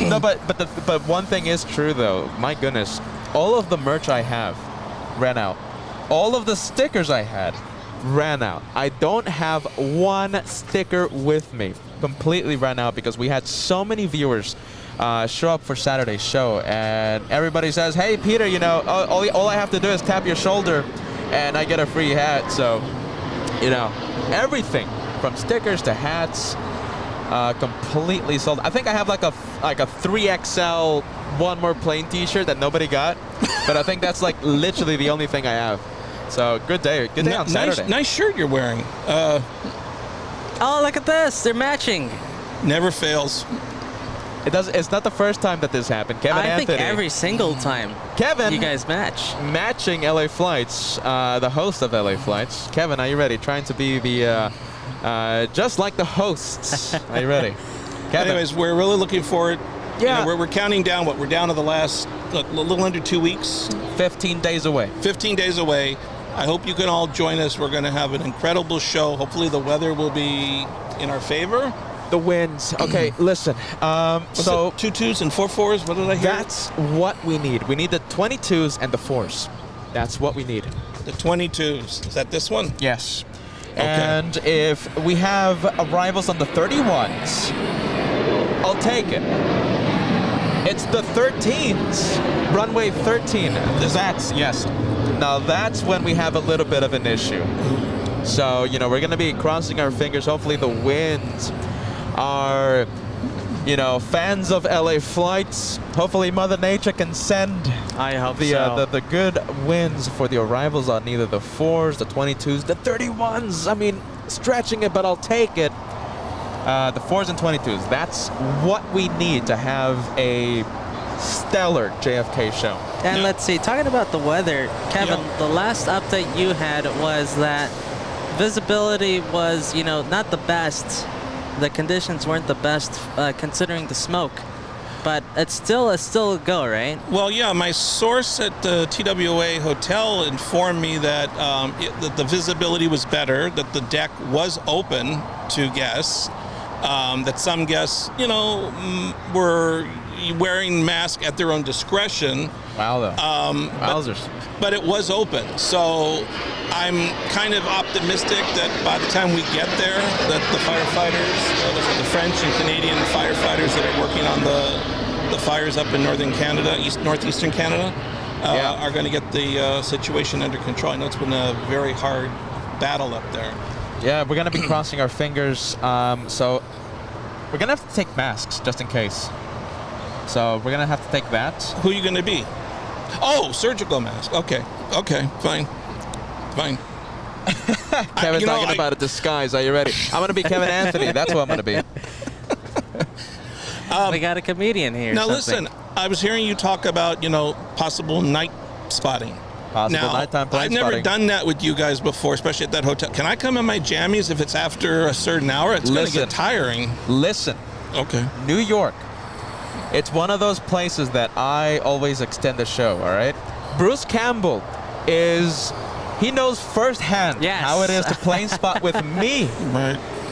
No, but one thing is true though. My goodness, all of the merch I have ran out. All of the stickers I had ran out. I don't have one sticker with me. Completely ran out because we had so many viewers show up for Saturday's show, and everybody says, "Hey, Peter, you know, all I have to do is tap your shoulder, and I get a free hat." So, you know, everything from stickers to hats. Completely sold. I think I have like a 3XL one more plane T-shirt that nobody got, but I think that's like literally the only thing I have. So good day on Saturday. Nice shirt you're wearing. Oh, look at this. They're matching. Never fails. It's not the first time that this happened. Kevin I Anthony. think every single time Kevin, you guys match. matching LA Flights, the host of LA Flights. Kevin, are you ready? Trying to be the just like the hosts. Are you ready? Kevin. Anyways, we're really looking forward. Yeah. You know, we're counting down. We're down to the last a little under 2 weeks. 15 days away. 15 days away. I hope you can all join us. We're going to have an incredible show. Hopefully the weather will be in our favor. The winds. Okay, listen. So 2 2s and 4 4s. What did I hear? that's what we need. We need the 22s and the 4s. That's what we need. The 22s. Is that this one? Yes. And if we have arrivals on the 31s, I'll take it. It's the 13s. Runway 13. Yes. Now that's when we have a little bit of an issue. So, you know, we're going to be crossing our fingers. Hopefully the winds are, you know, fans of LA Flights. Hopefully Mother Nature can send I hope the good winds for the arrivals on either the 4s, the 22s, the 31s. I mean, stretching it, but I'll take it. The 4s and 22s. That's what we need to have a stellar JFK show. And let's see, talking about the weather, Kevin, the last update you had was that visibility was, you know, not the best. The conditions weren't the best considering the smoke. But it's still a go, right? Well, yeah, my source at the TWA hotel informed me that, that the visibility was better, that the deck was open to guests, that some guests, you know, were wearing masks at their own discretion. Wow, though. Wowzers. But it was open, so I'm kind of optimistic that by the time we get there, that the firefighters, the French and Canadian firefighters that are working on the fires up in northern Canada, northeastern Canada, are going to get the situation under control. I know it's been a very hard battle up there. Yeah, we're going to be crossing our fingers. So we're going to have to take masks just in case. So we're going to have to take that. Who are you going to be? Oh, surgical mask. Okay, fine. Kevin's talking about a disguise. Are you ready? I'm going to be Kevin Anthony. That's what I'm going to be. We got a comedian here. Now listen, I was hearing you talk about, you know, possible night spotting. Possible now, nighttime plane I've never spotting. done that with you guys before, especially at that hotel. Can I come in my jammies if it's after a certain hour? It's going to get tiring. Listen. Okay. New York. It's one of those places that I always extend the show, all right? Bruce Campbell he knows firsthand how it is to plane spot with me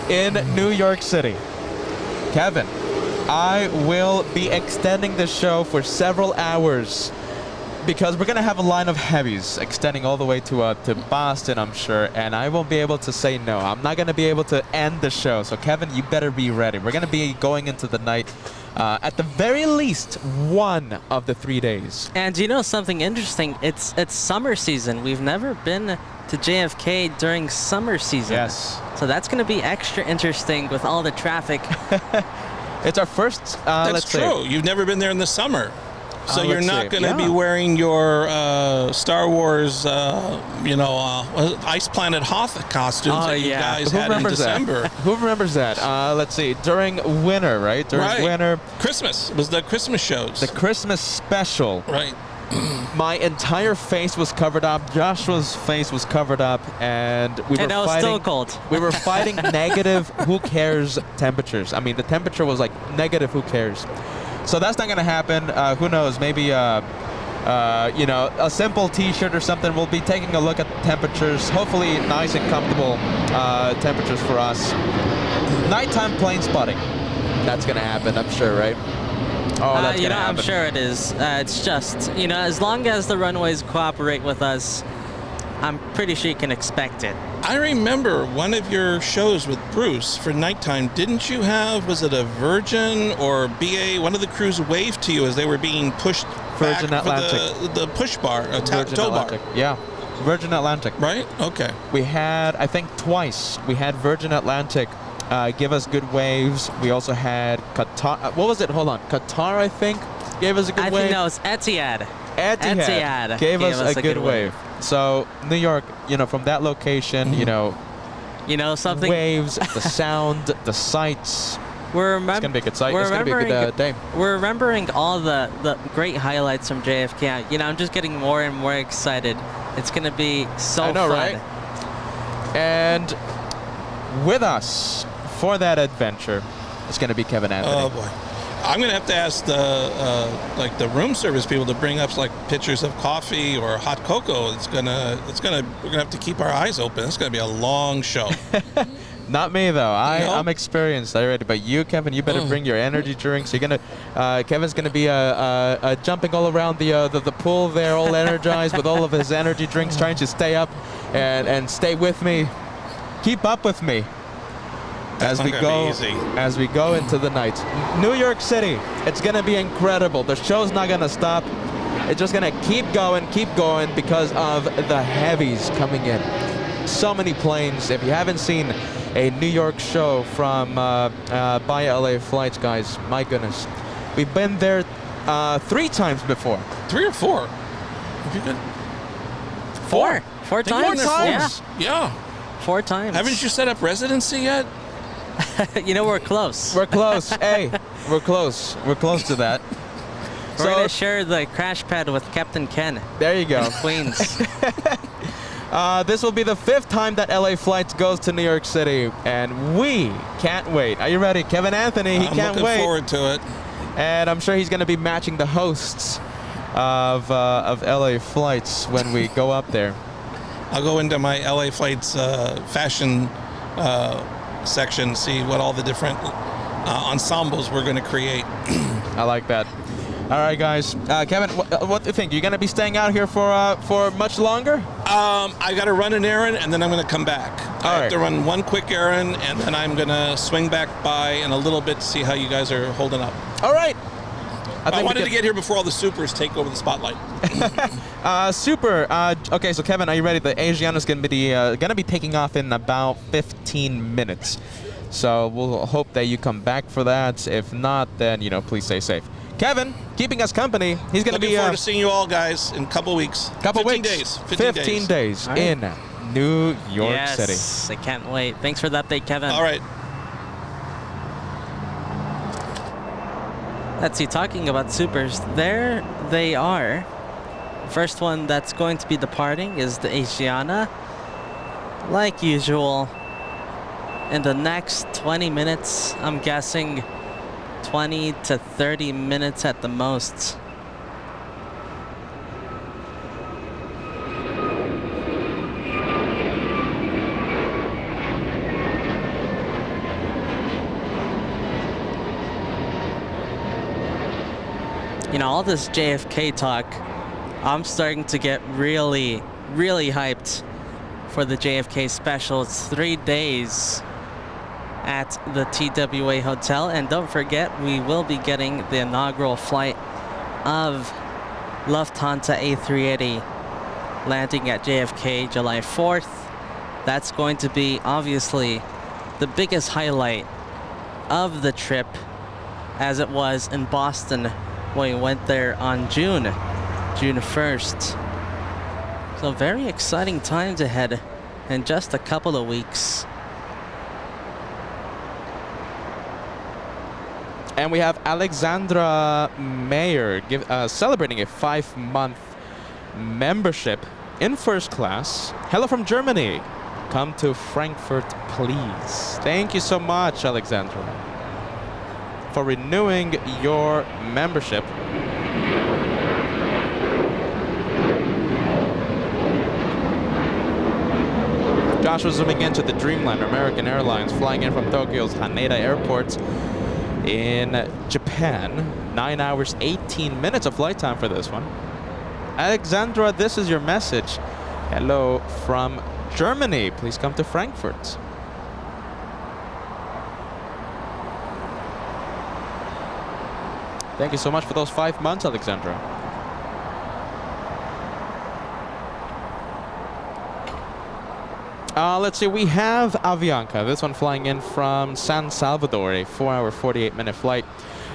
in New York City. Kevin, I will be extending the show for several hours because we're going to have a line of heavies extending all the way to Boston, I'm sure, and I won't be able to say no. I'm not going to be able to end the show, so Kevin, you better be ready. We're going to be going into the night at the very least one of the 3 days. And you know something interesting? It's summer season. We've never been to JFK during summer season. Yes. So that's going to be extra interesting with all the traffic. It's our first, That's true. You've never been there in the summer. So you're not going to be Yeah. wearing your Star Wars, Ice Planet Hoth costumes that you guys Who had in remembers December. that? Who remembers that? Let's see. During winter, right? During winter. Christmas. It was the Christmas shows. The Christmas special. Right. My entire face was covered up. Joshua's face was covered up, and we were And I was fighting. still cold. We were fighting negative who cares temperatures. I mean, the temperature was like negative who cares. So that's not going to happen. Who knows? Maybe a simple T-shirt or something. We'll be taking a look at the temperatures. Hopefully, nice and comfortable temperatures for us. Nighttime plane spotting. That's going to happen, I'm sure, right? Oh, that's going to happen. I'm sure it is. It's just, as long as the runways cooperate with us, I'm pretty sure you can expect it. I remember one of your shows with Bruce for nighttime. Didn't you have, was it a Virgin or BA? One of the crews waved to you as they were being pushed Virgin back Atlantic. for the push bar, Virgin tow bar. Atlantic. Yeah. Virgin Atlantic. Right? Okay. We had, I think twice, we had Virgin Atlantic give us good waves. We also had Qatar. What was it? Hold on. Qatar, I think, gave us a good wave. No, it's Etihad. Etihad gave us a good wave. So New York, you know, from that location, you know, something. waves, the sound, the sights. It's gonna be a good sight. It's gonna be a good day. We're remembering all the great highlights from JFK. You know, I'm just getting more and more excited. It's gonna be so I know, fun. right? And with us for that adventure, it's gonna be Kevin Anthony. Oh boy, I'm gonna have to ask the room service people to bring up like pitchers of coffee or hot cocoa. We're gonna have to keep our eyes open. It's gonna be a long show. Not me though. No? I'm experienced already. But you, Kevin, you better bring your energy drinks. You're gonna, Kevin's gonna be jumping all around the pool there, all energized with all of his energy drinks, trying to stay up and stay with me, keep up with me as we go into the night. New York City, it's gonna be incredible. The show's not gonna stop. It's just gonna keep going because of the heavies coming in. So many planes. If you haven't seen a New York show from by LA flights, guys, my goodness. We've been there 3 times before. 3 or 4? If you could. 4 times. 4 times. Yeah. 4 times. Haven't you set up residency yet? You know, we're close. We're close. Hey, we're close. We're close to that. We're gonna share the crash pad with Captain Ken. There you go. Queens. This will be the 5th time that LA Flights goes to New York City, and we can't wait. Are you ready? Kevin Anthony, he can't wait. I'm looking forward to it. And I'm sure he's going to be matching the hosts of LA Flights when we go up there. I'll go into my LA Flights fashion section, see what all the different ensembles we're going to create. I like that. All right, guys. Kevin, what do you think? You're going to be staying out here for much longer? I got to run an errand, and then I'm going to come back. I have to run one quick errand, and then I'm going to swing back by in a little bit to see how you guys are holding up. All right. I wanted to get here before all the supers take over the spotlight. Super. Okay, so Kevin, are you ready? The Asiana is going to be taking off in about 15 minutes. So we'll hope that you come back for that. If not, then, please stay safe. Kevin, keeping us company. He's going to be... Looking forward to seeing you all, guys, in a couple weeks. 15 days. 15 days right. In New York City. Yes, I can't wait. Thanks for the update, Kevin. All right. Let's see, talking about supers, there they are. First one that's going to be departing is the Asiana. Like usual, in the next 20 minutes, I'm guessing 20 to 30 minutes at the most. All this JFK talk, I'm starting to get really, really hyped for the JFK special. It's 3 days at the TWA Hotel. And don't forget, we will be getting the inaugural flight of Lufthansa A380 landing at JFK July 4th. That's going to be obviously the biggest highlight of the trip, as it was in Boston when we went there on June 1st. So very exciting times ahead in just a couple of weeks. And we have Alexandra Mayer celebrating a 5-month membership in first class. Hello from Germany. Come to Frankfurt, please. Thank you so much, Alexandra, for renewing your membership. Josh was zooming into the Dreamliner, American Airlines, flying in from Tokyo's Haneda Airport in Japan. 9 hours, 18 minutes of flight time for this one. Alexandra, this is your message. Hello from Germany. Please come to Frankfurt. Thank you so much for those 5 months, Alexandra. Let's see, we have Avianca. This one flying in from San Salvador, a 4-hour, 48-minute flight.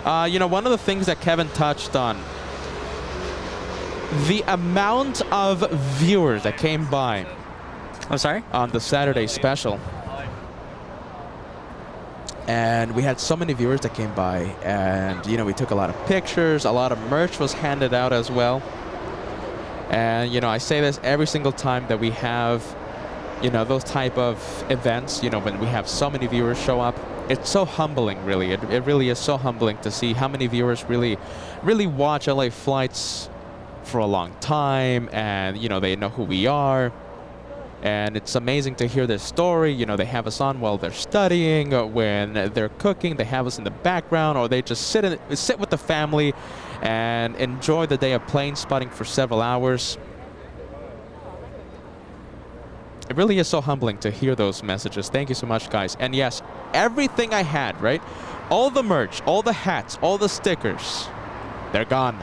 One of the things that Kevin touched on the amount of viewers that came by I'm sorry? on the Saturday special. And we had so many viewers that came by, and you know, we took a lot of pictures, a lot of merch was handed out as well. And you know, I say this every single time that we have, you know, those type of events, you know, when we have so many viewers show up. It's so humbling, really. It really is so humbling to see how many viewers really watch LA Flights for a long time, and you know, they know who we are. And it's amazing to hear their story. You know, they have us on while they're studying, or when they're cooking, they have us in the background, or they just sit with the family and enjoy the day of plane spotting for several hours. It really is so humbling to hear those messages. Thank you so much, guys. And yes, everything I had, right? All the merch, all the hats, all the stickers, they're gone.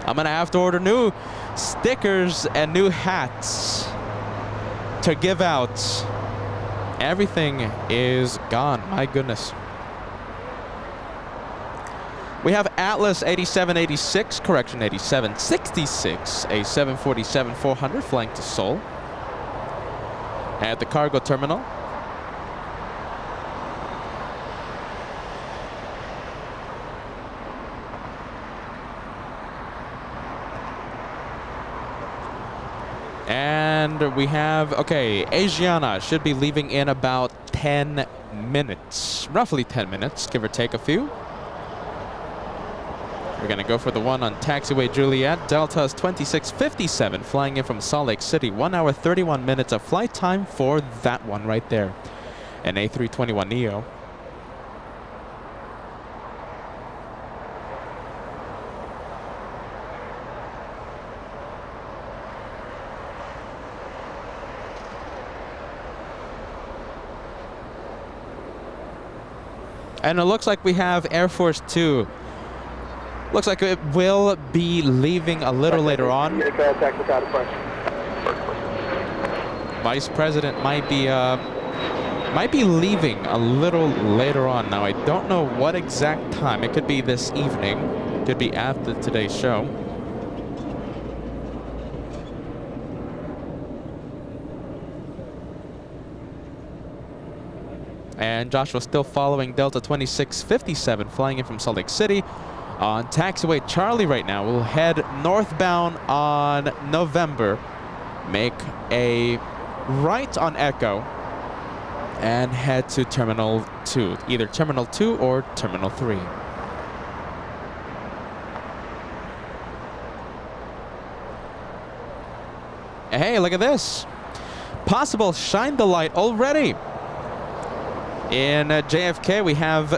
I'm gonna have to order new stickers and new hats to give out. Everything is gone. My goodness. We have Atlas 8786, correction 8766, a 747-400 flying to Seoul at the cargo terminal. And we have, okay, Asiana should be leaving in about 10 minutes. Roughly 10 minutes, give or take a few. We're going to go for the one on taxiway Juliet. Delta is 2657, flying in from Salt Lake City. 1 hour, 31 minutes of flight time for that one right there. An A321neo. And it looks like we have Air Force 2. Looks like it will be leaving a little later on. Vice President might be leaving a little later on. Now I don't know what exact time. It could be this evening. It could be after today's show. And Joshua's still following Delta 2657, flying in from Salt Lake City. On taxiway Charlie right now, we'll head northbound on November, make a right on Echo, and head to Terminal 2, either Terminal 2 or Terminal 3. Hey, look at this. Possible shine the light already. In JFK, we have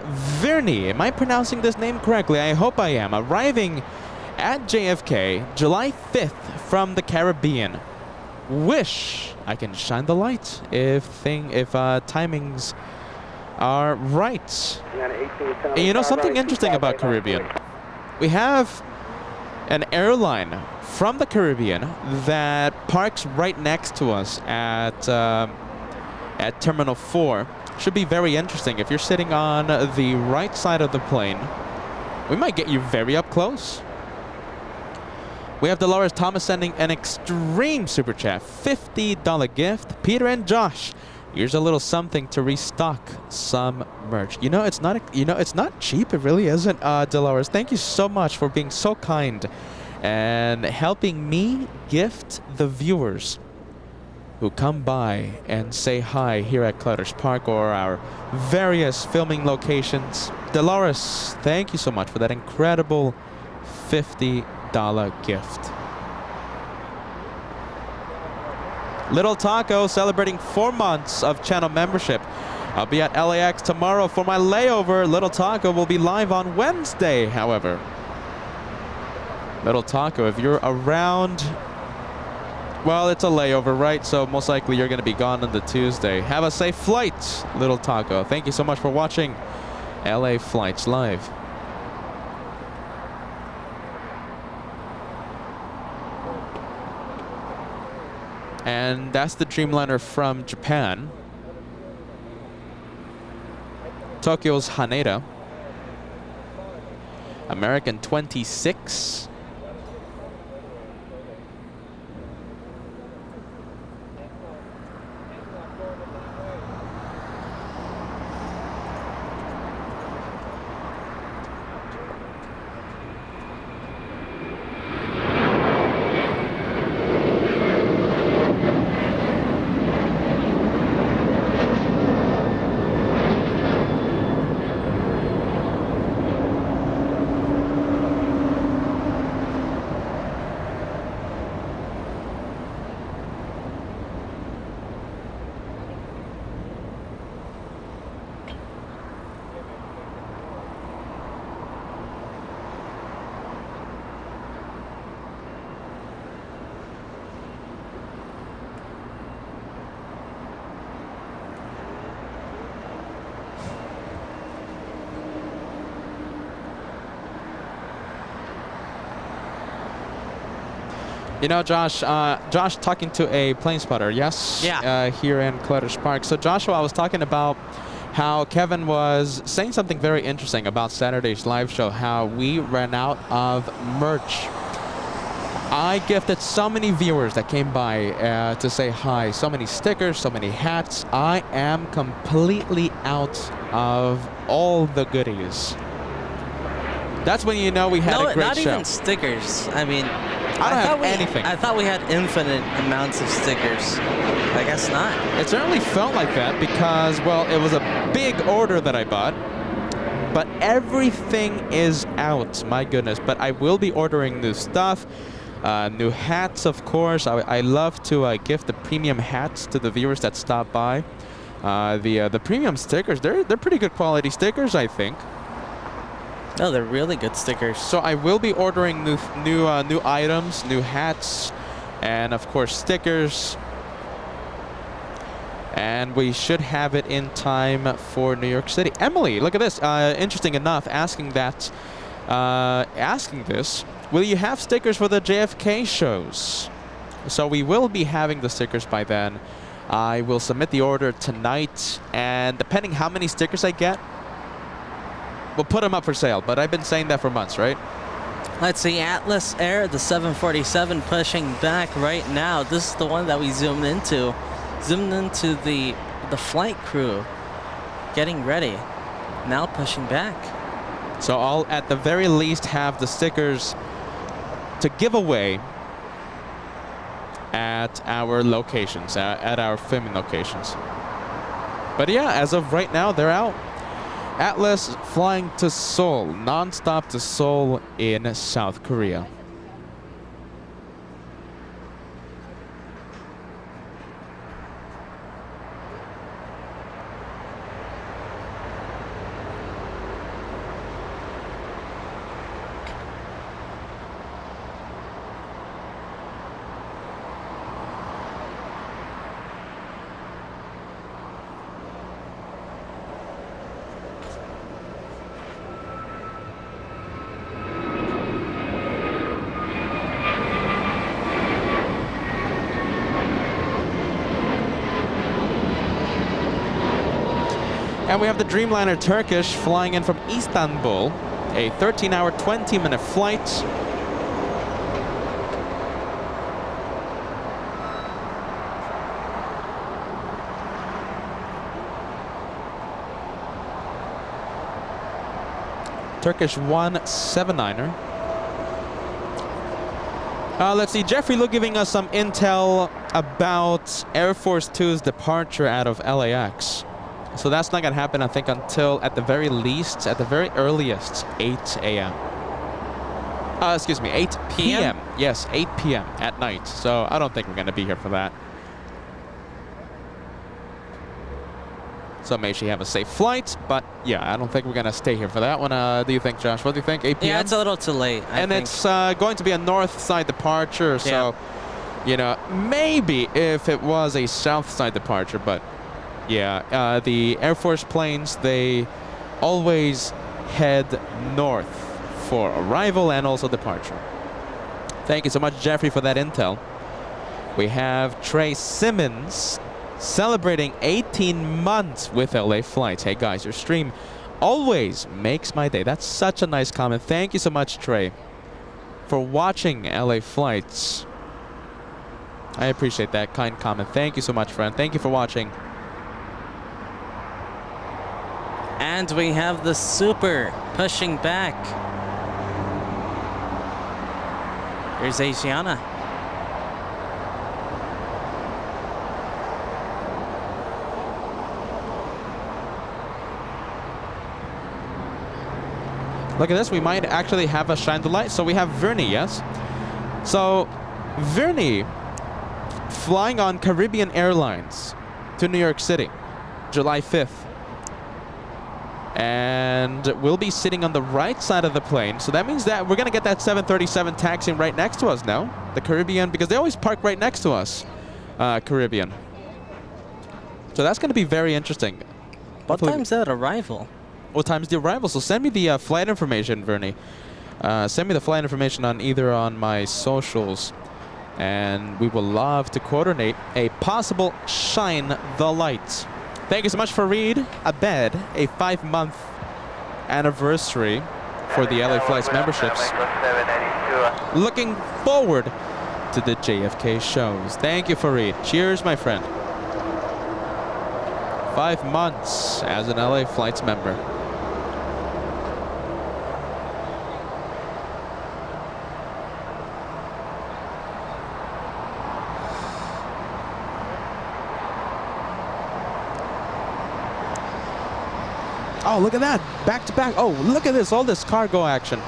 Vernie. Am I pronouncing this name correctly? I hope I am. Arriving at JFK, July 5th from the Caribbean. Wish I can shine the light if timings are right. And you know something interesting about Caribbean? We have an airline from the Caribbean that parks right next to us at Terminal 4. Should be very interesting. If you're sitting on the right side of the plane, we might get you very up close. We have Dolores Thomas sending an extreme super chat, $50 gift. Peter and Josh, here's a little something to restock some merch. You know, it's not cheap. It really isn't. Dolores, thank you so much for being so kind and helping me gift the viewers who come by and say hi here at Clutter's Park or our various filming locations. Dolores, thank you so much for that incredible $50 gift. Little Taco celebrating 4 months of channel membership. I'll be at LAX tomorrow for my layover. Little Taco will be live on Wednesday, however. Little Taco, if you're around, well, it's a layover, right? So most likely you're going to be gone on the Tuesday. Have a safe flight, Little Taco. Thank you so much for watching LA Flights Live. And that's the Dreamliner from Japan. Tokyo's Haneda. American 26. You know, Josh, Josh talking to a plane spotter, yes? Yeah. Here in Clutter's Park. So, Joshua, I was talking about how Kevin was saying something very interesting about Saturday's live show, how we ran out of merch. I gifted so many viewers that came by to say hi, so many stickers, so many hats. I am completely out of all the goodies. That's when you know we had a great not show. even stickers. I mean, I don't have anything. I thought we had infinite amounts of stickers. I guess not. It certainly felt like that because, well, it was a big order that I bought. But everything is out, my goodness. But I will be ordering new stuff. New hats, of course. I love to gift the premium hats to the viewers that stop by. The premium stickers, they're pretty good quality stickers, I think. Oh, they're really good stickers. So I will be ordering new items, new hats, and of course stickers. And we should have it in time for New York City. Emily, look at this. Interesting enough, asking this. Will you have stickers for the JFK shows? So we will be having the stickers by then. I will submit the order tonight, and depending how many stickers I get, we'll put them up for sale. But I've been saying that for months, right? Let's see, Atlas Air, the 747 pushing back right now. This is the one that we zoomed into. Zoomed into the flight crew getting ready. Now pushing back. So I'll at the very least have the stickers to give away at our locations, at our filming locations. But yeah, as of right now, they're out. Atlas flying to Seoul, non-stop to Seoul in South Korea. And we have the Dreamliner Turkish flying in from Istanbul, a 13-hour, 20-minute flight. Turkish 179er. Let's see, Jeffrey Lu giving us some intel about Air Force 2's departure out of LAX. So that's not going to happen, I think, until at the very least, at the very earliest, 8 a.m. Excuse me, 8 p.m. Yes, 8 p.m. at night. So I don't think we're going to be here for that. So make sure you have a safe flight. But yeah, I don't think we're going to stay here for that one. Do you think, Josh? What do you think? 8 p.m.? Yeah, it's a little too late. I think. It's going to be a north side departure. So, you know, maybe if it was a south side departure, but yeah, the Air Force planes, they always head north for arrival and also departure. Thank you so much, Jeffrey, for that intel. We have Trey Simmons celebrating 18 months with LA Flights. Hey guys, your stream always makes my day. That's such a nice comment. Thank you so much, Trey, for watching LA Flights. I appreciate that kind comment. Thank you so much, friend. Thank you for watching. And we have the Super pushing back. Here's Asiana. Look at this. We might actually have a shine the light. So we have Vernie, yes? So Vernie flying on Caribbean Airlines to New York City, July 5th. And we'll be sitting on the right side of the plane. So that means that we're going to get that 737 taxiing right next to us now. The Caribbean, because they always park right next to us, Caribbean. So that's going to be very interesting. What time's that arrival? What time's the arrival? So send me the flight information, Vernie. Send me the flight information on either on my socials. And we will love to coordinate a possible shine the lights. Thank you so much for Reed Abed, a 5-month anniversary for the LA Flights memberships. Looking forward to the JFK shows. Thank you, Fareed. Cheers, my friend. 5 months as an LA Flights member. Oh, look at that. Back to back. Oh, look at this. All this cargo action.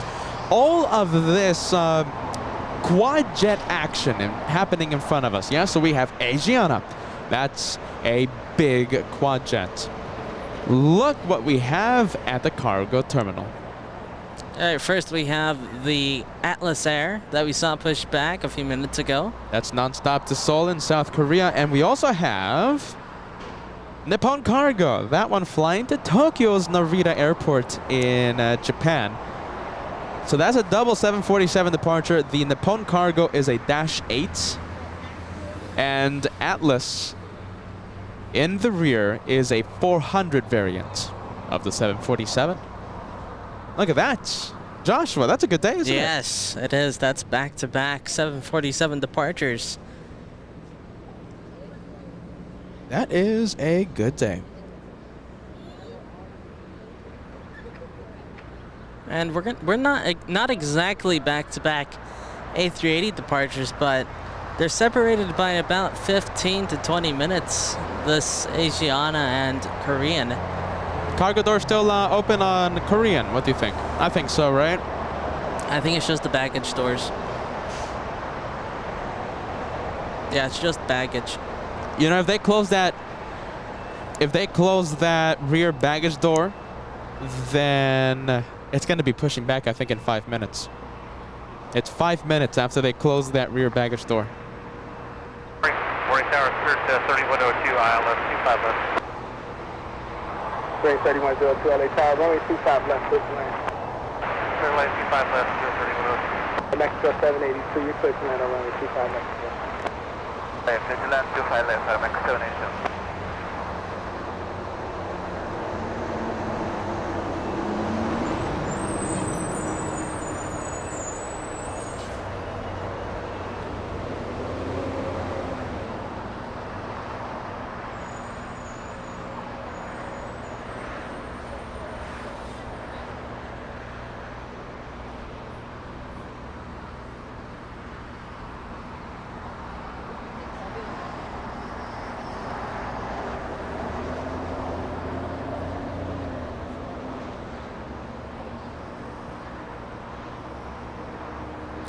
All of this quad jet action happening in front of us. Yeah, so we have Asiana. That's a big quad jet. Look what we have at the cargo terminal. All right, first we have the Atlas Air that we saw push back a few minutes ago. That's nonstop to Seoul in South Korea. And we also have Nippon Cargo. That one flying to Tokyo's Narita Airport in Japan. So that's a double 747 departure. The Nippon Cargo is a -8. And Atlas in the rear is a 400 variant of the 747. Look at that. Joshua, that's a good day, isn't it? Yes, it is. That's back-to-back 747 departures. That is a good day. And we're not exactly back-to-back A380 departures, but they're separated by about 15 to 20 minutes, this Asiana and Korean. Cargo door still open on Korean. What do you think? I think so, right? I think it's just the baggage doors. Yeah, it's just baggage. You know, if they close that rear baggage door, then it's going to be pushing back, I think, in 5 minutes. It's 5 minutes after they close that rear baggage door. Morning Tower, Spirit 3102, ILS 25 left. Spirit 3102, LA Tower, runway 25 left, clear to land. Spirit Light 25 left, Spirit 3102. Mexico 782, you're clear to land on runway 25 left. Vigilant 25 left, Mexico Nation.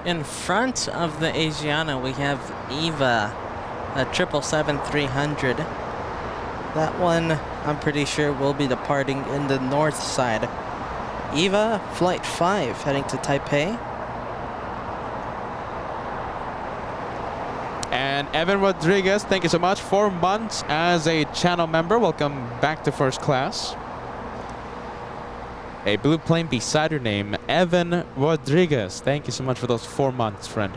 In front of the Asiana, we have Eva, a 777-300. That one, I'm pretty sure, will be departing in the north side. Eva, Flight 5, heading to Taipei. And Evan Rodriguez, thank you so much. 4 months as a channel member. Welcome back to first class. A blue plane beside your name, Evan Rodriguez. Thank you so much for those 4 months, friend.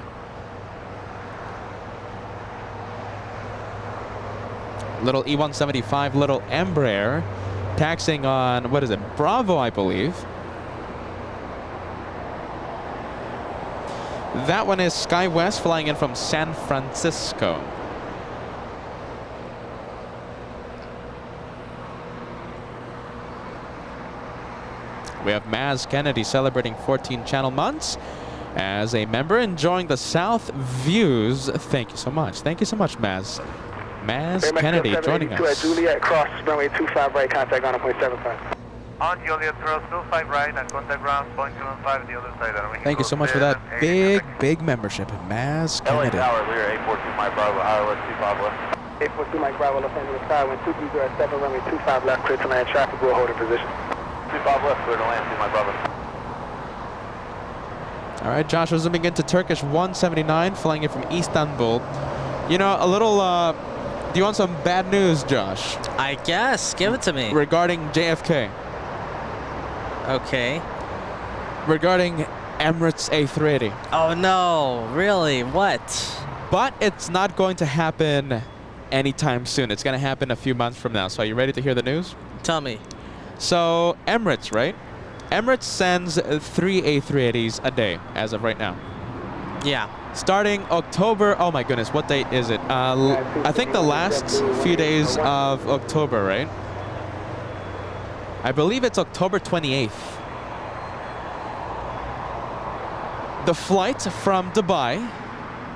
Little E175, little Embraer, taxiing on, what is it, Bravo, I believe. That one is SkyWest flying in from San Francisco. We have Maz Kennedy celebrating 14 channel months as a member, enjoying the south views. Thank you so much. Thank you so much, Maz. Maz Kennedy joining us. At Juliet, cross runway 25 right, contact ground on point 75. On Juliet, cross 25 right and contact ground, point 75 the other side. Thank you so much for that big membership, Maz LA Kennedy. Tower, Lear 842 Mike Bravo, ILS 25 left. 842 Mike Bravo, Los Angeles Tower, when 230 at 7, runway 25 left, clear to land, traffic will hold in position. 25 left, clear to land, see my brother. All right, Joshua zooming into Turkish 179, flying in from Istanbul. You know, a little, do you want some bad news, Josh? I guess. Give it to me. Regarding JFK. Okay. Regarding Emirates A380. Oh, no. Really? What? But it's not going to happen anytime soon. It's going to happen a few months from now. So are you ready to hear the news? Tell me. So Emirates, right? Emirates sends 3 A380s a day as of right now. Yeah. Starting October, oh my goodness, what date is it? I think the last few days of October, right? I believe it's October 28th. The flight from Dubai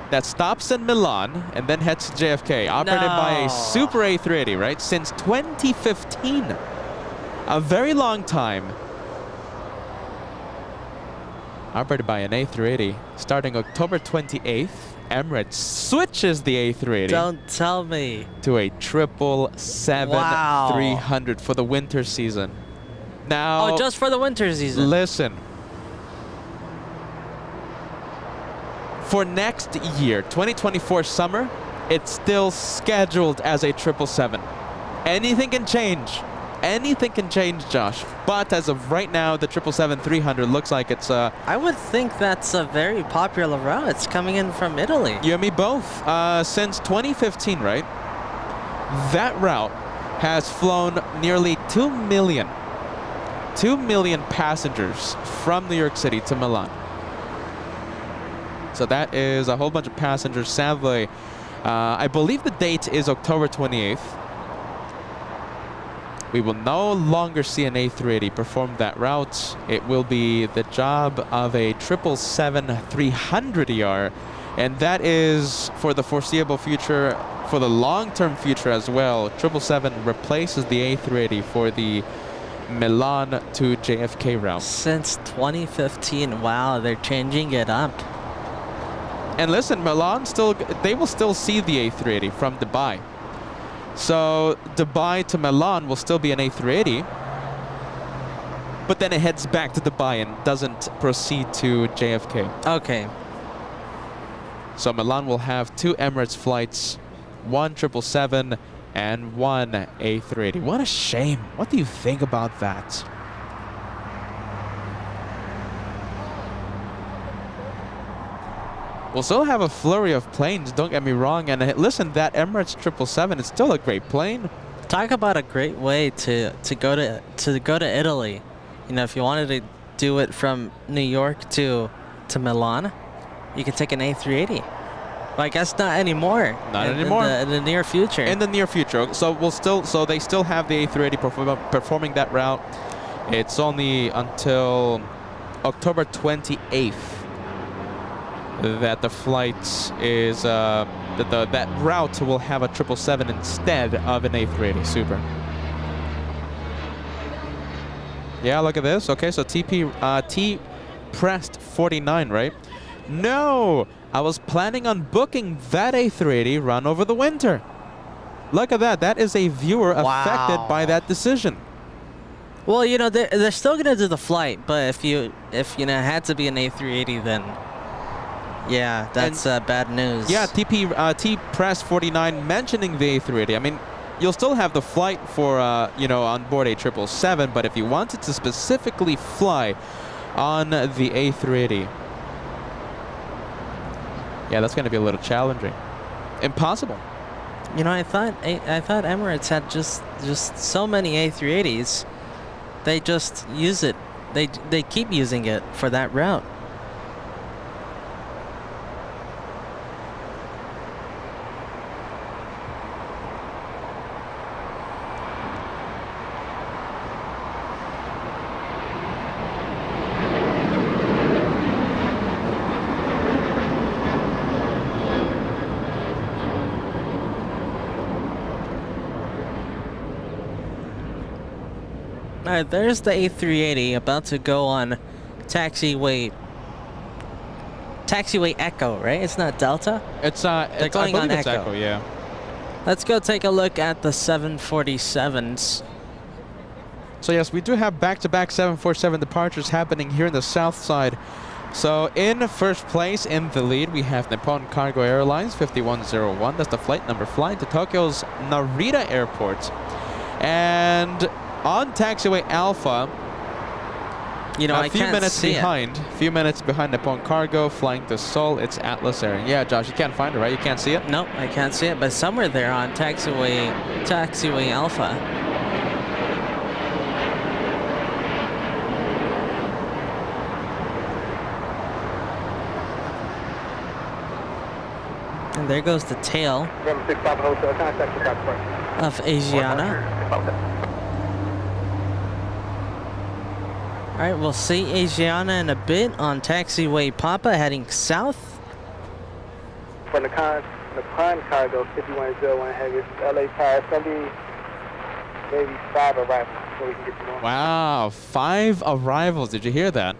that stops in Milan and then heads to JFK, operated by a Super A380, right? Since 2015. A very long time. Operated by an A380. Starting October 28th, Emirates switches the A380. Don't tell me. To a 777-300 for the winter season. Now, Oh, just for the winter season. listen. For next year, 2024 summer, it's still scheduled as a 777. Anything can change. Anything can change, Josh. But as of right now, the 777-300 looks like it's I would think that's a very popular route. It's coming in from Italy. you and me both. Since 2015, right? That route has flown nearly 2 million passengers from New York City to Milan. So that is a whole bunch of passengers. Sadly, I believe the date is October 28th. We will no longer see an A380 perform that route. It will be the job of a 777-300ER, and that is for the foreseeable future, for the long-term future as well. 777 replaces the A380 for the Milan to JFK route. Since 2015, wow, they're changing it up. And listen, Milan they will still see the A380 from Dubai. So Dubai to Milan will still be an A380, but then it heads back to Dubai and doesn't proceed to JFK. Okay. So Milan will have 2 Emirates flights, 1 777 and 1 A380. What a shame. What do you think about that? We'll still have a flurry of planes, don't get me wrong. And listen, that Emirates 777 is still a great plane. Talk about a great way to go to Italy. You know, if you wanted to do it from New York to Milan, you can take an A380. But I guess not anymore. Not anymore. In the near future. In the near future. So they still have the A380 performing that route. It's only until October 28th that the flight is that route will have a 777 instead of an A380 Super. Yeah, look at this. Okay, so T pressed 49, right? No, I was planning on booking that A380 run over the winter. Look at that. That is a viewer affected by that decision. Well, you know, they're still gonna do the flight, but if you know it had to be an A380, then yeah, that's bad news. Yeah, T press 49 mentioning the A380. I mean, you'll still have the flight for on board a 777, but if you wanted to specifically fly on the A380, yeah, that's going to be a little challenging. Impossible. You know, I thought Emirates had just so many A380s. They just use it. They keep using it for that route. Alright, there's the A380 about to go on taxiway Echo, right? It's not Delta? They're going on Echo, yeah. Let's go take a look at the 747s. So yes, we do have back-to-back 747 departures happening here in the south side. So in first place, in the lead, we have Nippon Cargo Airlines 5101. That's the flight number flying to Tokyo's Narita Airport. And on taxiway Alpha, You know, I can't see it. A few minutes behind Nippon Cargo, flying to Seoul. It's Atlas Air. Yeah, Josh, you can't find it, right? You can't see it? Nope, I can't see it, but somewhere there on taxiway Alpha. And there goes the tail of Asiana. All right, we'll see Asiana in a bit on taxiway Papa heading south. For Nippon Cargo 5101 heavy, LA Tower, it's going to be maybe 5 arrivals so we can get you more. Wow, 5 arrivals. Did you hear that?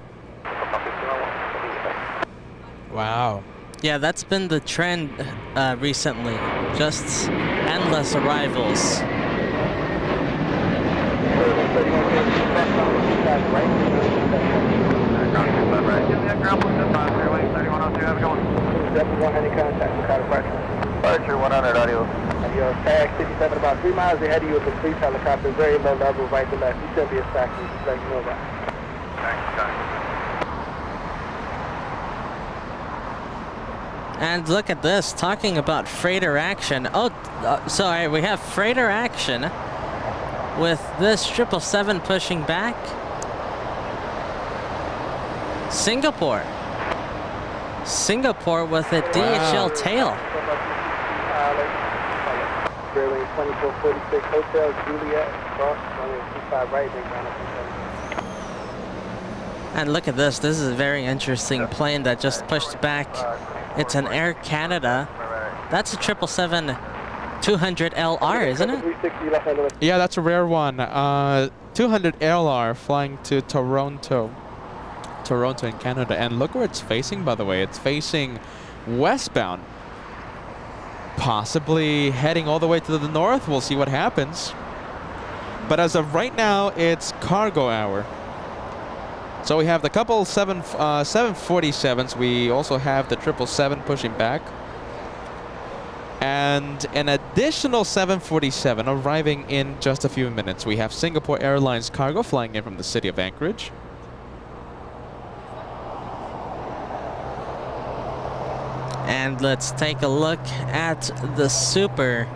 Wow. Yeah, that's been the trend recently. Just endless arrivals. Departure 100 audio. Your tag 67 about 3 miles ahead of you with a police helicopter, very low level, right to left. You should be a factory, just let you know about it. And look at this, talking about freighter action. Oh, sorry, we have freighter action with this 777 pushing back. Singapore with a DHL tail. Airline 2446 Hotel Juliet, cross 125 right, And look at this. This is a very interesting plane that just pushed back. It's an Air Canada. That's a 777-200LR, isn't it? Yeah, that's a rare one. 200 LR flying to Toronto in Canada. And look where it's facing, by the way. It's facing westbound. Possibly heading all the way to the north. We'll see what happens. But as of right now, it's cargo hour. So we have the couple 747s. We also have the 777 pushing back. And an additional 747 arriving in just a few minutes. We have Singapore Airlines cargo flying in from the city of Anchorage. And let's take a look at the Super.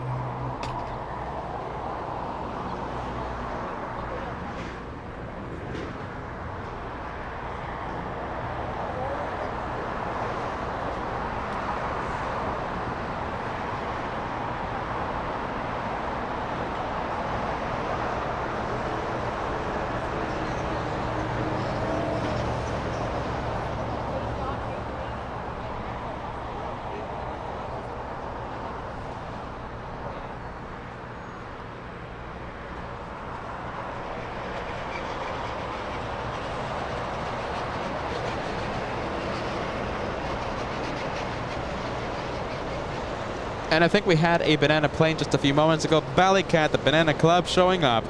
And I think we had a banana plane just a few moments ago. Ballycat, the Banana Club, showing up.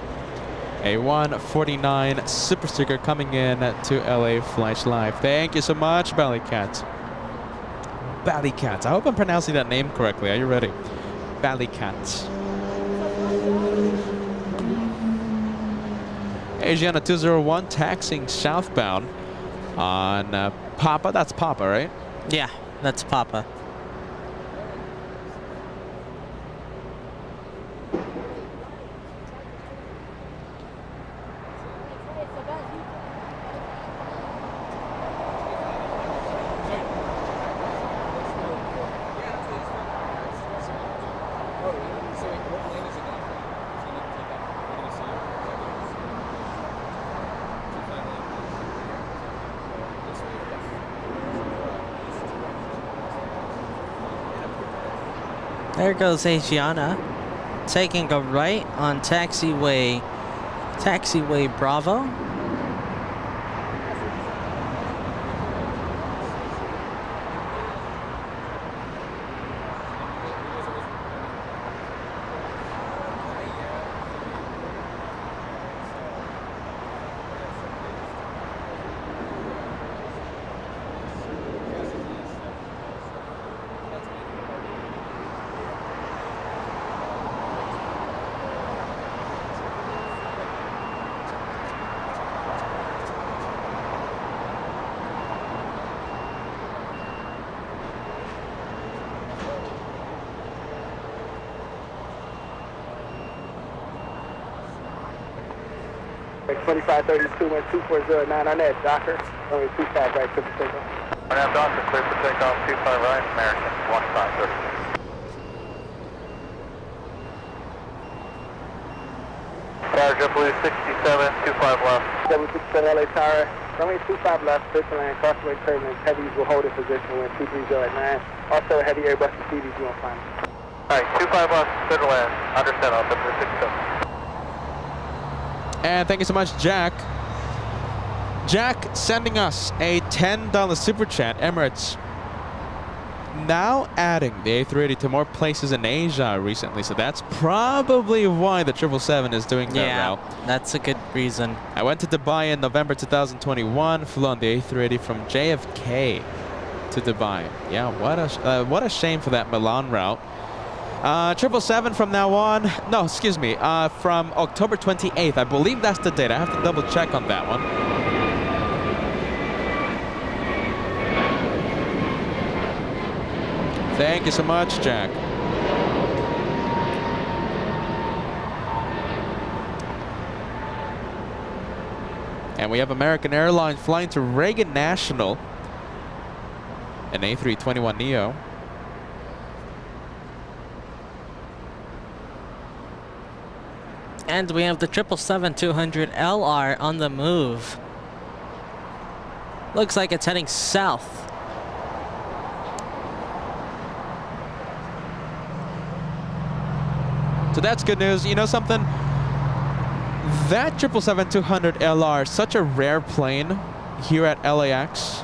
A 149 super sticker coming in to LA Flash Live. Thank you so much, Ballycat. Ballycat. I hope I'm pronouncing that name correctly. Are you ready? Ballycat. Asiana 201 taxiing southbound on Papa. That's Papa, right? Yeah, that's Papa. There goes Asiana, taking a right on taxiway Bravo. Make 2532, went 2409 on that, Docker. Only 25 right, supersticker. Right now, Doctor, clear for takeoff, 25 right, American, 1530. Tower JetBlue 67, 25 left. 767 LA Tower, runway 25 left, clear to land, crossway turbulence, heavies will hold in position, wind 230 at 9. Also heavy Airbus and CVs, you won't find. Alright, 25 left, clear to land, understand, I'll put 67. And thank you so much, Jack. Jack sending us a $10 super chat. Emirates now adding the A380 to more places in Asia recently, so that's probably why the 777 is doing that route. That's a good reason. I went to Dubai in November 2021, flew on the A380 from JFK to Dubai. Yeah, what a shame for that Milan route. 777 from now on. No, excuse me. From October 28th. I believe that's the date. I have to double check on that one. Thank you so much, Jack. And we have American Airlines flying to Reagan National, an A321neo. And we have the 777-200LR on the move. Looks like it's heading south. So that's good news. You know something? That 777-200LR, such a rare plane here at LAX.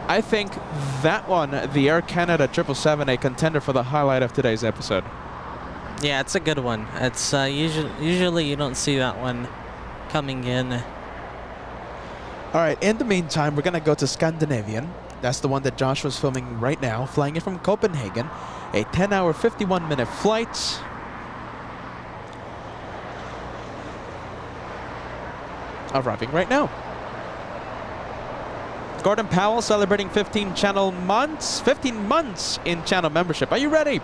I think that one, the Air Canada 777, a contender for the highlight of today's episode. Yeah, it's a good one. It's usually you don't see that one coming in. All right, in the meantime, we're going to go to Scandinavian. That's the one that Josh was filming right now, flying in from Copenhagen. A 10-hour, 51-minute flight. Arriving right now. Gordon Powell celebrating 15 months in channel membership. Are you ready?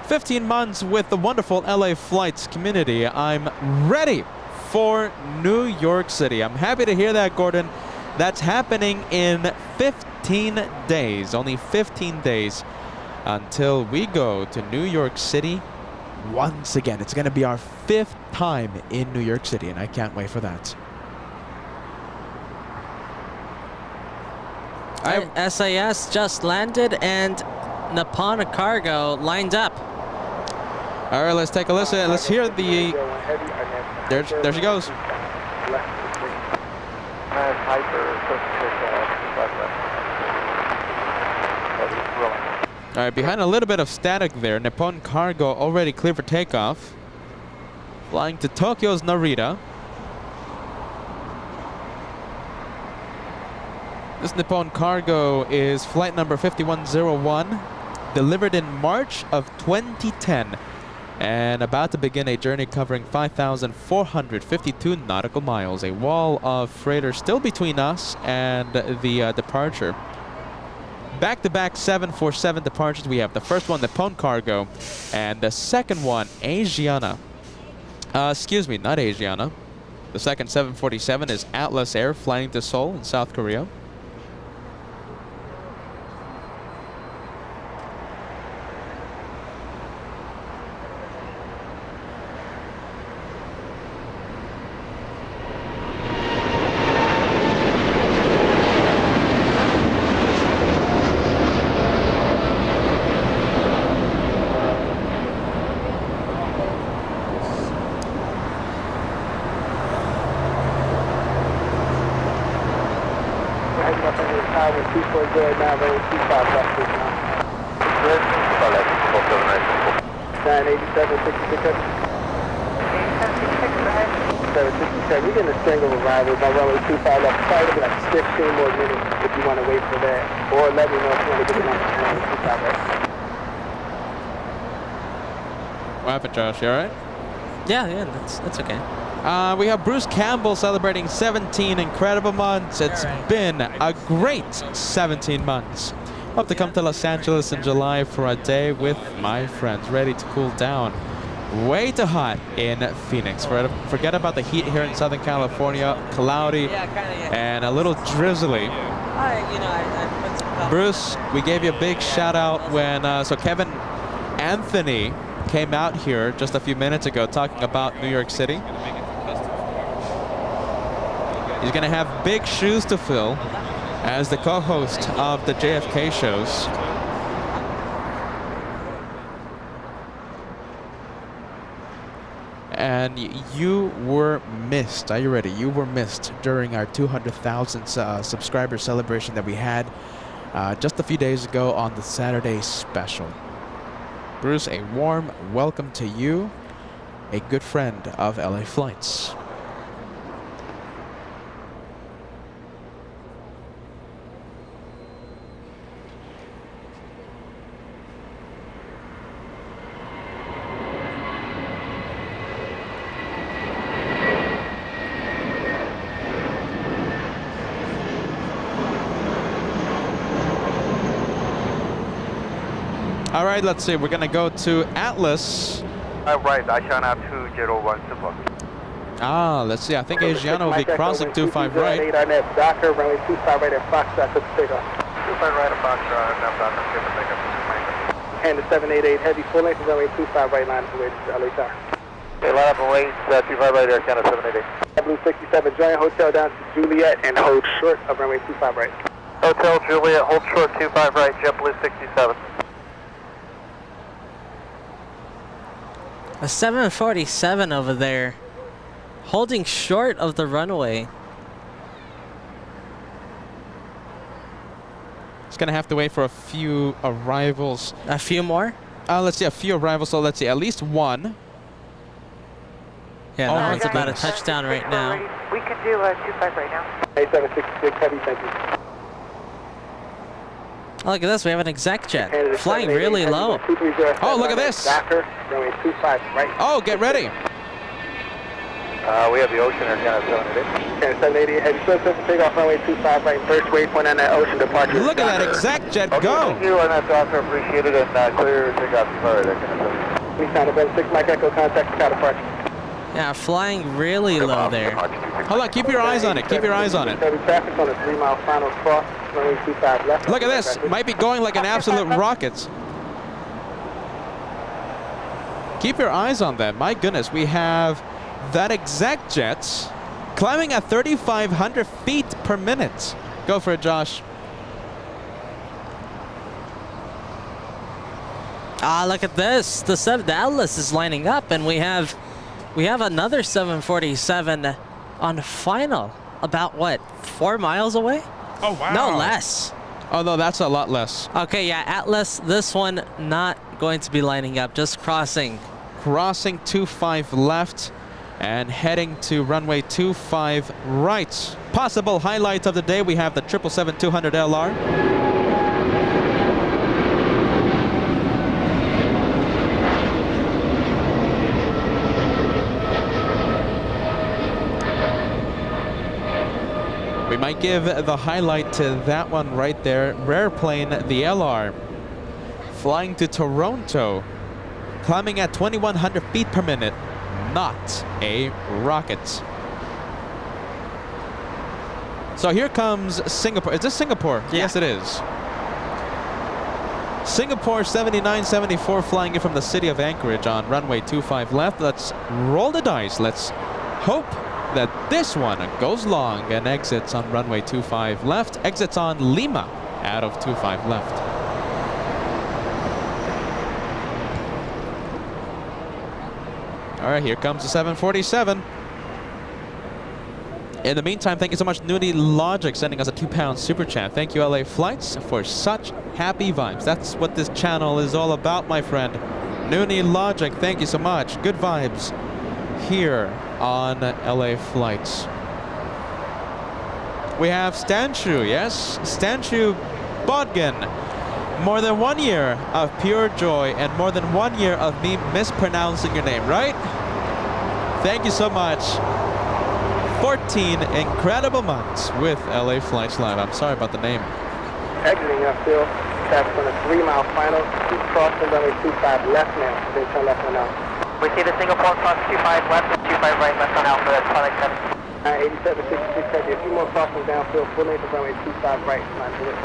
15 months with the wonderful LA Flights community. I'm ready for New York City. I'm happy to hear that, Gordon. That's happening in 15 days. Only 15 days until we go to New York City once again. It's going to be our 5th time in New York City, and I can't wait for that. SAS just landed and Nippon Cargo lined up. All right, let's take a listen. Let's hear the... There she goes. All right, behind a little bit of static there, Nippon Cargo already clear for takeoff. Flying to Tokyo's Narita. This Nippon Cargo is flight number 5101, delivered in March of 2010, and about to begin a journey covering 5,452 nautical miles. A wall of freighter still between us and the departure. Back-to-back 747 departures. We have the first one, Nippon Cargo, and the second one, Asiana. Excuse me, not Asiana. The second 747 is Atlas Air flying to Seoul in South Korea. We're getting a string of arrivals on runway 25 left. Probably looking like 15 more minutes if you want to wait for that. Or let me know if you want to get on runway 25 left. What happened, Josh? You all right? Yeah, that's okay. We have Bruce Campbell celebrating 17 incredible months. It's been a great 17 months. Hope to come to Los Angeles in July for a day with my friends, ready to cool down way too hot in Phoenix. Forget about the heat here in Southern California. Cloudy and a little drizzly. I put some Bruce, we gave you a big shout out when so Kevin Anthony came out here just a few minutes ago talking about New York City. He's going to have big shoes to fill as the co-host of the JFK shows. And you were missed. Are you ready? You were missed during our 200,000 subscriber celebration that we had just a few days ago on the Saturday special. Bruce, a warm welcome to you, a good friend of LA Flights. All right, let's see. We're going to go to Atlas. Right, Ashana 201 Super. Let's see. I think Asiano will be crossing 25 right. 8 on that Docker, runway 25 right at Foxtrot, supersticker. 25 right at Foxtrot, and now Docker, supersticker. And the 788 heavy full length, runway 25 right line to LA Tower. Okay, line up and wait, 25 right Air Canada 788. Blue 67, join hotel down to Juliet and hold short of runway 25 right. Hotel Juliet, hold short 25 right, JetBlue 67. A 747 over there, holding short of the runway. It's going to have to wait for a few arrivals. A few more? Let's see, a few arrivals. So let's see, at least one. Yeah, Oh that my one's about a goodness. touchdown right now. We could do 25 right now. 8766 heavy, thank you. Oh, look at this, we have an exec jet And the flying 788 really heavy, low. 2307 Oh, look at on that this. Docker, runway 25 right. Oh, get ready. We have the Ocean Air Canada 788. And 788 heavy, so take off runway 25 right, first waypoint on that ocean departure. Look at that exec jet Okay, go. thank you, and that's Docker, appreciate it, and clear takeoff 25 right Air Canada 788. We sound about 6 Mike Echo, contact Sky departure. Yeah, flying really low there. Hold on, keep your eyes on it. Keep your eyes on it. Heavy traffic on a 3-mile final cross, runway 25 left. Look at this. Might be going like an absolute rocket. Keep your eyes on that. My goodness, we have that exec jet climbing at 3,500 feet per minute. Go for it, Josh. Ah, look at this. The Atlas is lining up, and we have another 747 on final. About what, 4 miles away? Oh, wow. No, less. Oh, no, that's a lot less. Okay, yeah, Atlas, this one not going to be lining up, just crossing. Crossing 25 left and heading to runway 25 right. Possible highlights of the day, we have the 777-200LR. We might give the highlight to that one right there. Rare plane, the LR, flying to Toronto, climbing at 2,100 feet per minute. Not a rocket. So here comes Singapore. Is this Singapore? Yeah. Yes, it is. Singapore 7974 flying in from the city of Anchorage on runway 25 left. Let's roll the dice. Let's hope that this one goes long and exits on runway 25 left, exits on Lima out of 25 left. All right, here comes the 747. In the meantime, thank you so much, Nudie Logic, sending us a £2 super chat. Thank you, LA Flights, for such happy vibes. That's what this channel is all about, my friend. Nudie Logic, thank you so much. Good vibes here on LA Flights. We have Stanshu, yes? Stanshu Bodgan. More than 1 year of pure joy and more than 1 year of me mispronouncing your name, right? Thank you so much. 14 incredible months with LA Flights Live. I'm sorry about the name. Exiting upfield, traffic on a 3-mile final, keep crossing runway 25 left now, then turn left one out. We see the Singapore cross 25 left and 25 right, left on Alpha, that's Sonic 7. 8766, Heavy, a few more crossings downfield, full length of runway 25 right, line to it.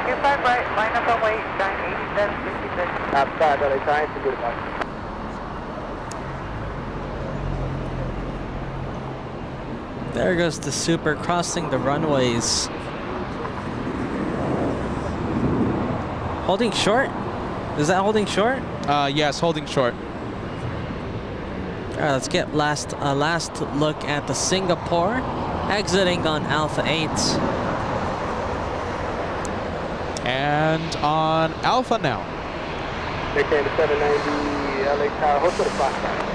25 right, line up runway 98766. Outside, LA Giants, forget about it. There goes the Super crossing the runways. Holding short? Is that holding short? Yes, holding short. All right, let's get last look at the Singapore exiting on Alpha 8. And on Alpha now. They came to 790, LA Tower, hold to the clock side.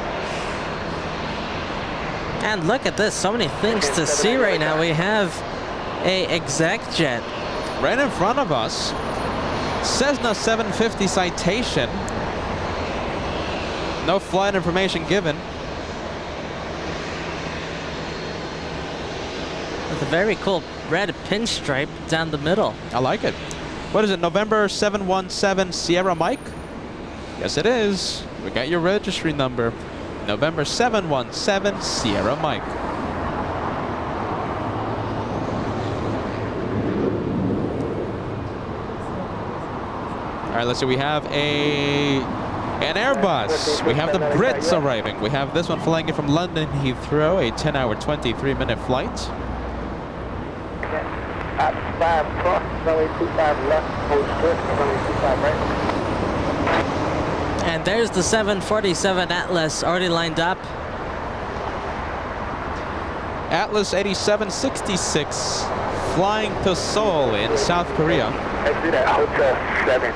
And look at this, so many things to see right now. We have a exec jet. Right in front of us. Cessna 750 citation. No flight information given. With a very cool red pinstripe down the middle. I like it. What is it, November 717 Sierra Mike? Yes, it is. We got your registry number. November 717 Sierra Mike. All right, let's see. We have an Airbus. We have the Brits arriving. We have this one flying in from London Heathrow, a 10-hour, 23-minute flight. 5 cross, runway 25 left, hold short, runway 25 right. And there's the 747 Atlas already lined up. Atlas 8766 flying to Seoul in South Korea. Exit at Hotel 7.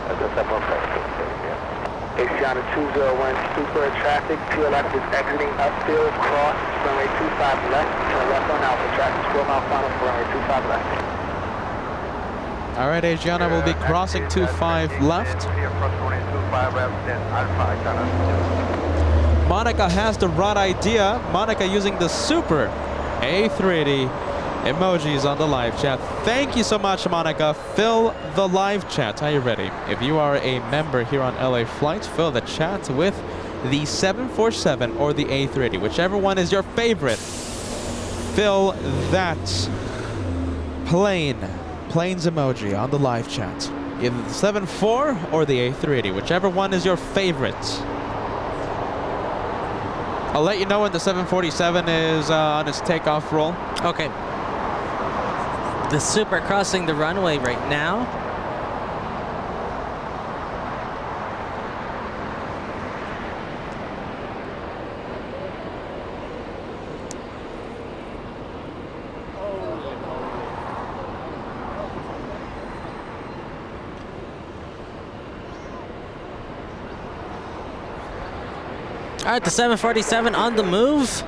That's a 717. Asiana 201 Super traffic, TLF is exiting upfield, cross, runway 25 left, turn left on Alpha, traffic 12 mile final for runway 25 left. All right, Asiana will be crossing 25 left. Monica has the right idea. Monica using the Super A380 emojis on the live chat. Thank you so much, Monica. Fill the live chat. Are you ready? If you are a member here on LA Flights, fill the chat with the 747 or the A380, whichever one is your favorite. Fill that planes emoji on the live chat. Either the 74 or the A380, whichever one is your favorite. I'll let you know when the 747 is on its takeoff roll. Okay. The Super crossing the runway right now. All right, the 747 on the move.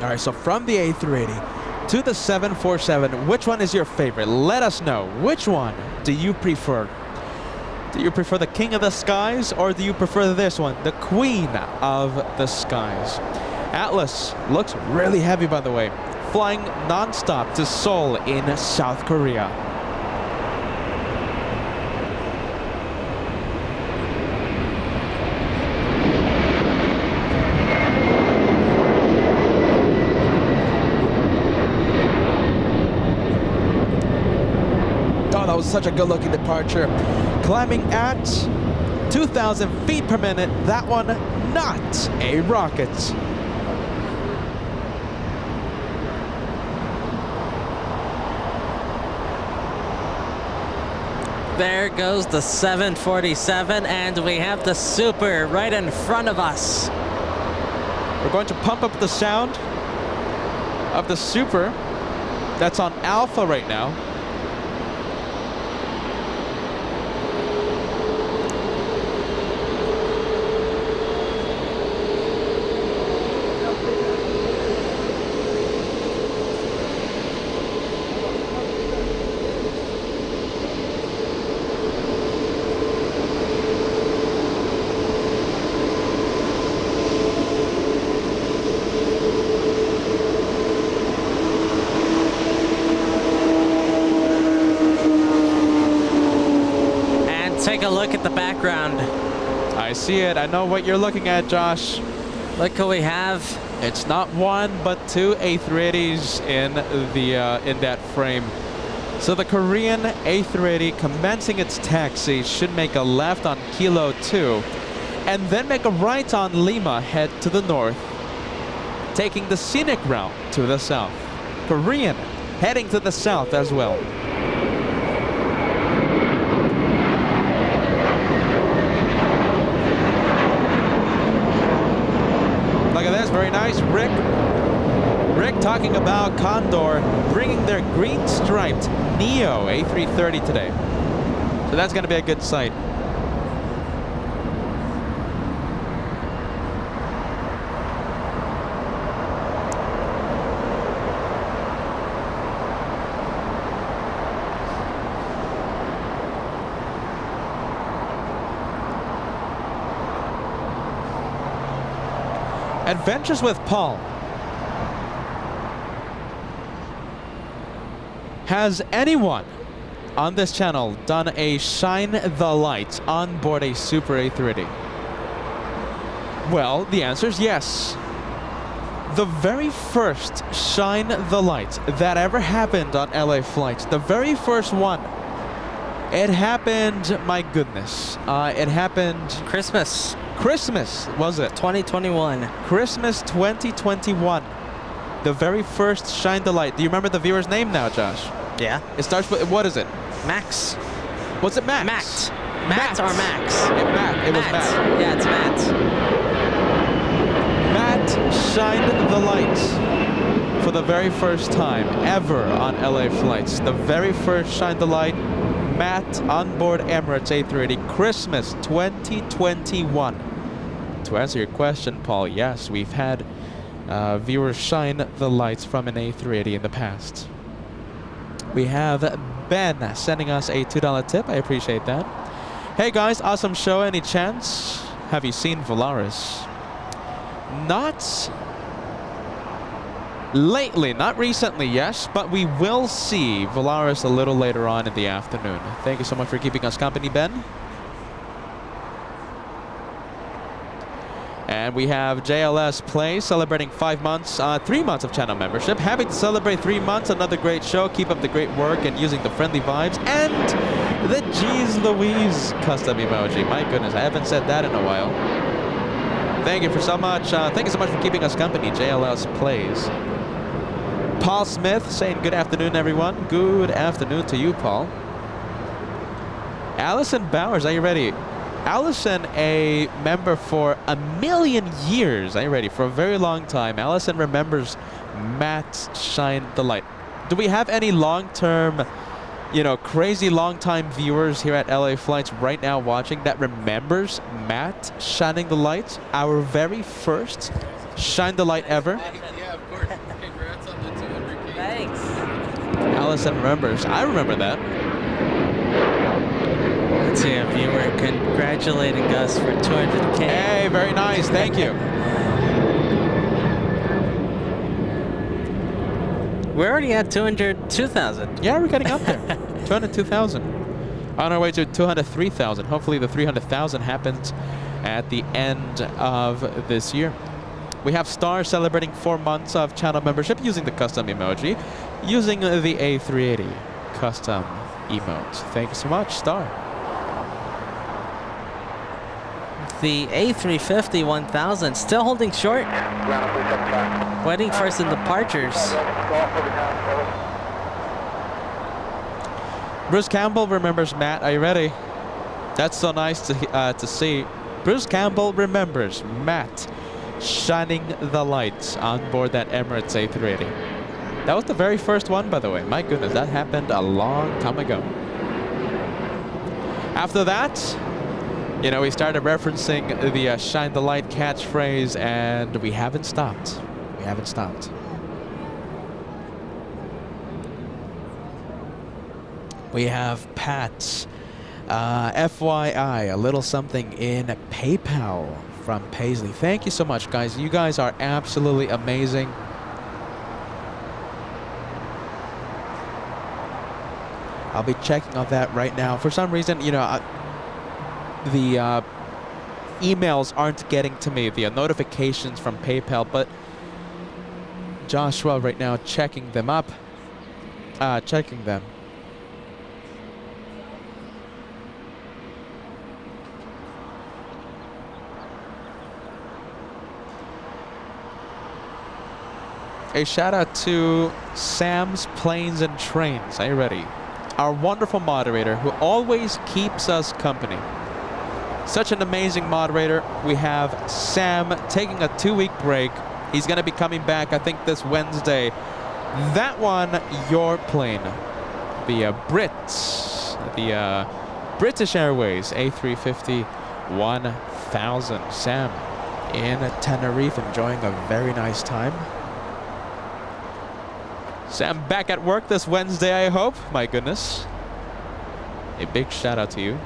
All right, so from the A380 to the 747, which one is your favorite? Let us know. Which one do you prefer? Do you prefer the King of the Skies, or do you prefer this one, the Queen of the Skies? Atlas looks really heavy, by the way, flying non-stop to Seoul in South Korea. That was such a good-looking departure. Climbing at 2,000 feet per minute. That one, not a rocket. There goes the 747, and we have the Super right in front of us. We're going to pump up the sound of the Super. That's on Alpha right now. Take a look at the background. I see it. I know what you're looking at, Josh. Look who we have. It's not one, but two A380s in that frame. So the Korean A380 commencing its taxi should make a left on Kilo 2 and then make a right on Lima, head to the north, taking the scenic route to the south. Korean heading to the south as well. Look at this, very nice. Rick talking about Condor bringing their green striped Neo A330 today. So that's going to be a good sight. Adventures with Paul. Has anyone on this channel done a shine the light on board a Super A380? Well, the answer is yes. The very first shine the light that ever happened on LA flights, the very first one, it happened, my goodness, it happened Christmas was it? 2021. Christmas 2021. The very first shine the light. Do you remember the viewer's name now, Josh? Yeah. It starts with, what is it? Max. What's it, Max? Matt or Max? It was Matt. Yeah, it's Matt. Matt shined the lights for the very first time ever on LA flights. The very first shine the light, Matt on board Emirates A380, Christmas 2021. To answer your question, Paul, yes, we've had viewers shine the lights from an A380 in the past. We have Ben sending us a $2 tip. I appreciate that. Hey guys, awesome show. Any chance? Have you seen Volaris? Not lately, not recently, yes, but we will see Volaris a little later on in the afternoon. Thank you so much for keeping us company, Ben. And we have JLS Play celebrating 5 months, 3 months of channel membership. Happy to celebrate 3 months. Another great show. Keep up the great work and using the friendly vibes. And the Jeez Louise custom emoji. My goodness, I haven't said that in a while. Thank you so much for keeping us company. JLS Plays. Paul Smith saying good afternoon, everyone. Good afternoon to you, Paul. Allison Bowers, are you ready? Allison, a member for a million years. Are you ready? For a very long time. Allison remembers Matt shine the light. Do we have any long-term, crazy long-time viewers here at LA Flights right now watching that remembers Matt shining the light? Our very first shine the light ever? Yeah, of course. Congrats on the 200K. Thanks. Allison remembers. I remember that. Let's see a viewer congratulating us for 200K. Hey, very nice. Thank you. We're already at 202,000. Yeah, we're getting up there. 202,000. On our way to 203,000. Hopefully the 300,000 happens at the end of this year. We have Star celebrating 4 months of channel membership using the custom emoji, using the A380 custom emote. Thank you so much, Star. The A350 1000 still holding short. Waiting for some departures. Bruce Campbell remembers Matt. Are you ready? That's so nice to see. Bruce Campbell remembers Matt shining the lights on board that Emirates A380. That was the very first one, by the way. My goodness, that happened a long time ago. After that, we started referencing the shine the light catchphrase, and we haven't stopped. We haven't stopped. We have Pat's FYI, a little something in PayPal from Paisley. Thank you so much, guys. You guys are absolutely amazing. I'll be checking on that right now. For some reason, the emails aren't getting to me via notifications from PayPal, but Joshua right now checking them up. Checking them. A shout out to Sam's Planes and Trains. Are you ready? Our wonderful moderator who always keeps us company. Such an amazing moderator. We have Sam taking a 2-week break. He's going to be coming back, I think, this Wednesday. That one, your plane. The British Airways A350 1000. Sam in Tenerife enjoying a very nice time. Sam back at work this Wednesday, I hope. My goodness. A big shout out to you.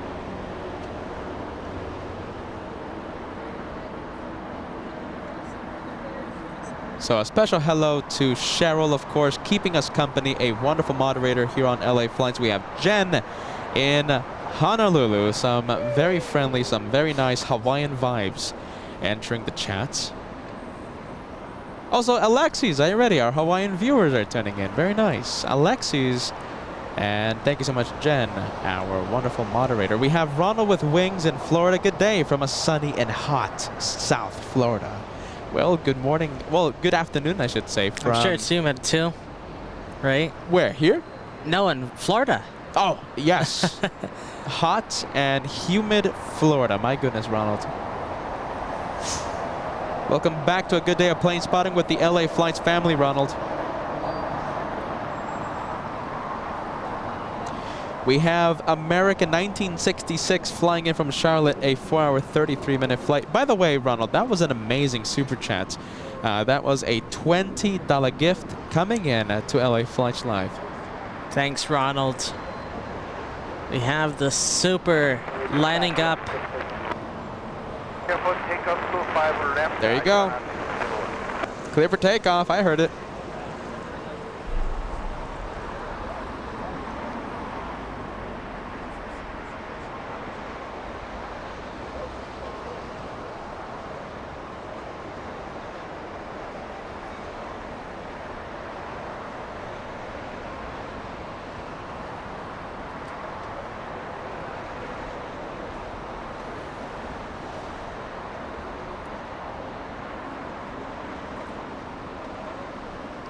So a special hello to Cheryl, of course, keeping us company, a wonderful moderator here on LA Flights. We have Jen in Honolulu, some very friendly, some very nice Hawaiian vibes entering the chats. Also, Alexis, are you ready? Our Hawaiian viewers are tuning in. Very nice. Alexis, and thank you so much, Jen, our wonderful moderator. We have Ronald with Wings in Florida. Good day from a sunny and hot South Florida. Well, good morning. Well, good afternoon, I should say. I'm sure it's humid too, right? Where? Here? No, in Florida. Oh, yes. Hot and humid Florida. My goodness, Ronald. Welcome back to a good day of plane spotting with the LA Flights family, Ronald. We have American 1966 flying in from Charlotte, a 4-hour, 33-minute flight. By the way, Ronald, that was an amazing super chat. That was a $20 gift coming in to LA Flights Live. Thanks, Ronald. We have the super lining up. There you go. Clear for takeoff. I heard it.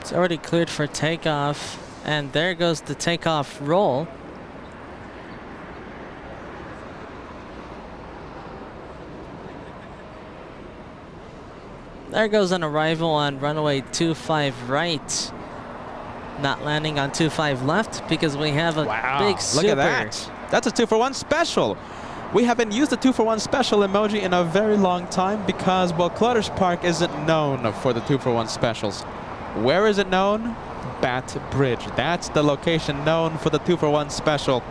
It's already cleared for takeoff, and there goes the takeoff roll. There goes an arrival on runway 25 right. Not landing on 25 left because we have a big super. Look at that. That's a 2-for-1 special. We haven't used the 2-for-1 special emoji in a very long time because, well, Clutter's Park isn't known for the 2-for-1 specials. Where is it known? Bat Bridge. That's the location known for the 2-for-1 special.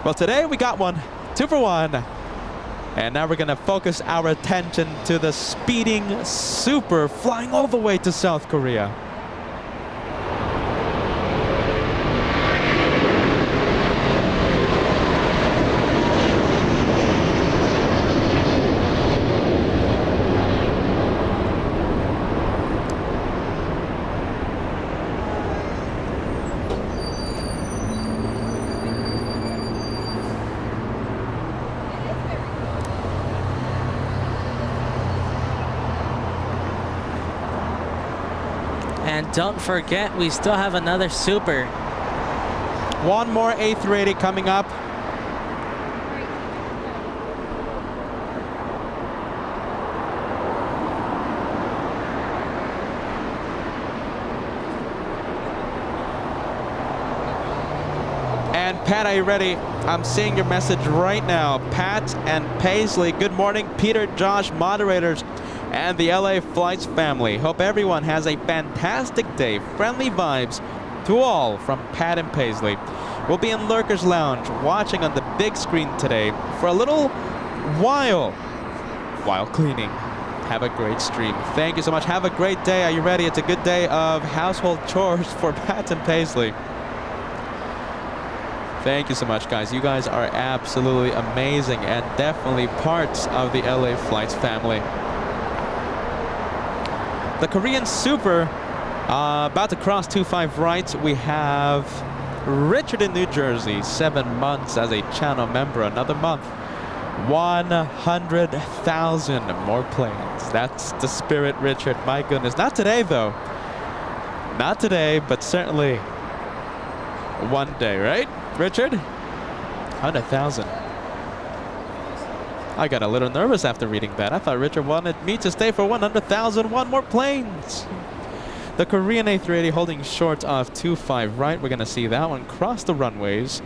Well, today we got one. 2-for-1. And now we're going to focus our attention to the speeding super flying all the way to South Korea. And don't forget, we still have another super. One more A380 coming up. And Pat, are you ready? I'm seeing your message right now. Pat and Paisley, good morning. Peter, Josh, moderators, and the LA Flights family. Hope everyone has a fantastic day. Friendly vibes to all from Pat and Paisley. We'll be in Lurker's Lounge watching on the big screen today for a little while cleaning. Have a great stream. Thank you so much. Have a great day. Are you ready? It's a good day of household chores for Pat and Paisley. Thank you so much, guys. You guys are absolutely amazing and definitely parts of the LA Flights family. The Korean Super about to cross 25 right. We have Richard in New Jersey, 7 months as a channel member, another month. 100,000 more planes. That's the spirit, Richard. My goodness. Not today, though. Not today, but certainly one day, right, Richard? 100,000. I got a little nervous after reading that. I thought Richard wanted me to stay for 100,000, one more planes. The Korean A380 holding short of 25 right. We're going to see that one cross the runways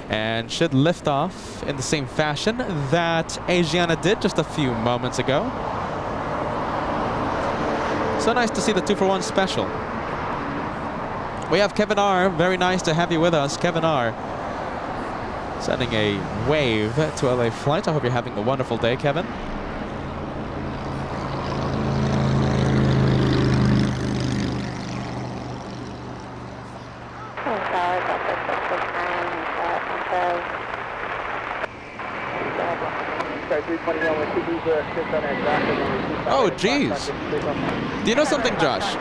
and should lift off in the same fashion that Asiana did just a few moments ago. So nice to see the 2-for-1 special. We have Kevin R. Very nice to have you with us, Kevin R. Sending a wave to LA Flight. I hope you're having a wonderful day, Kevin. Oh, geez. Do you know something, Josh?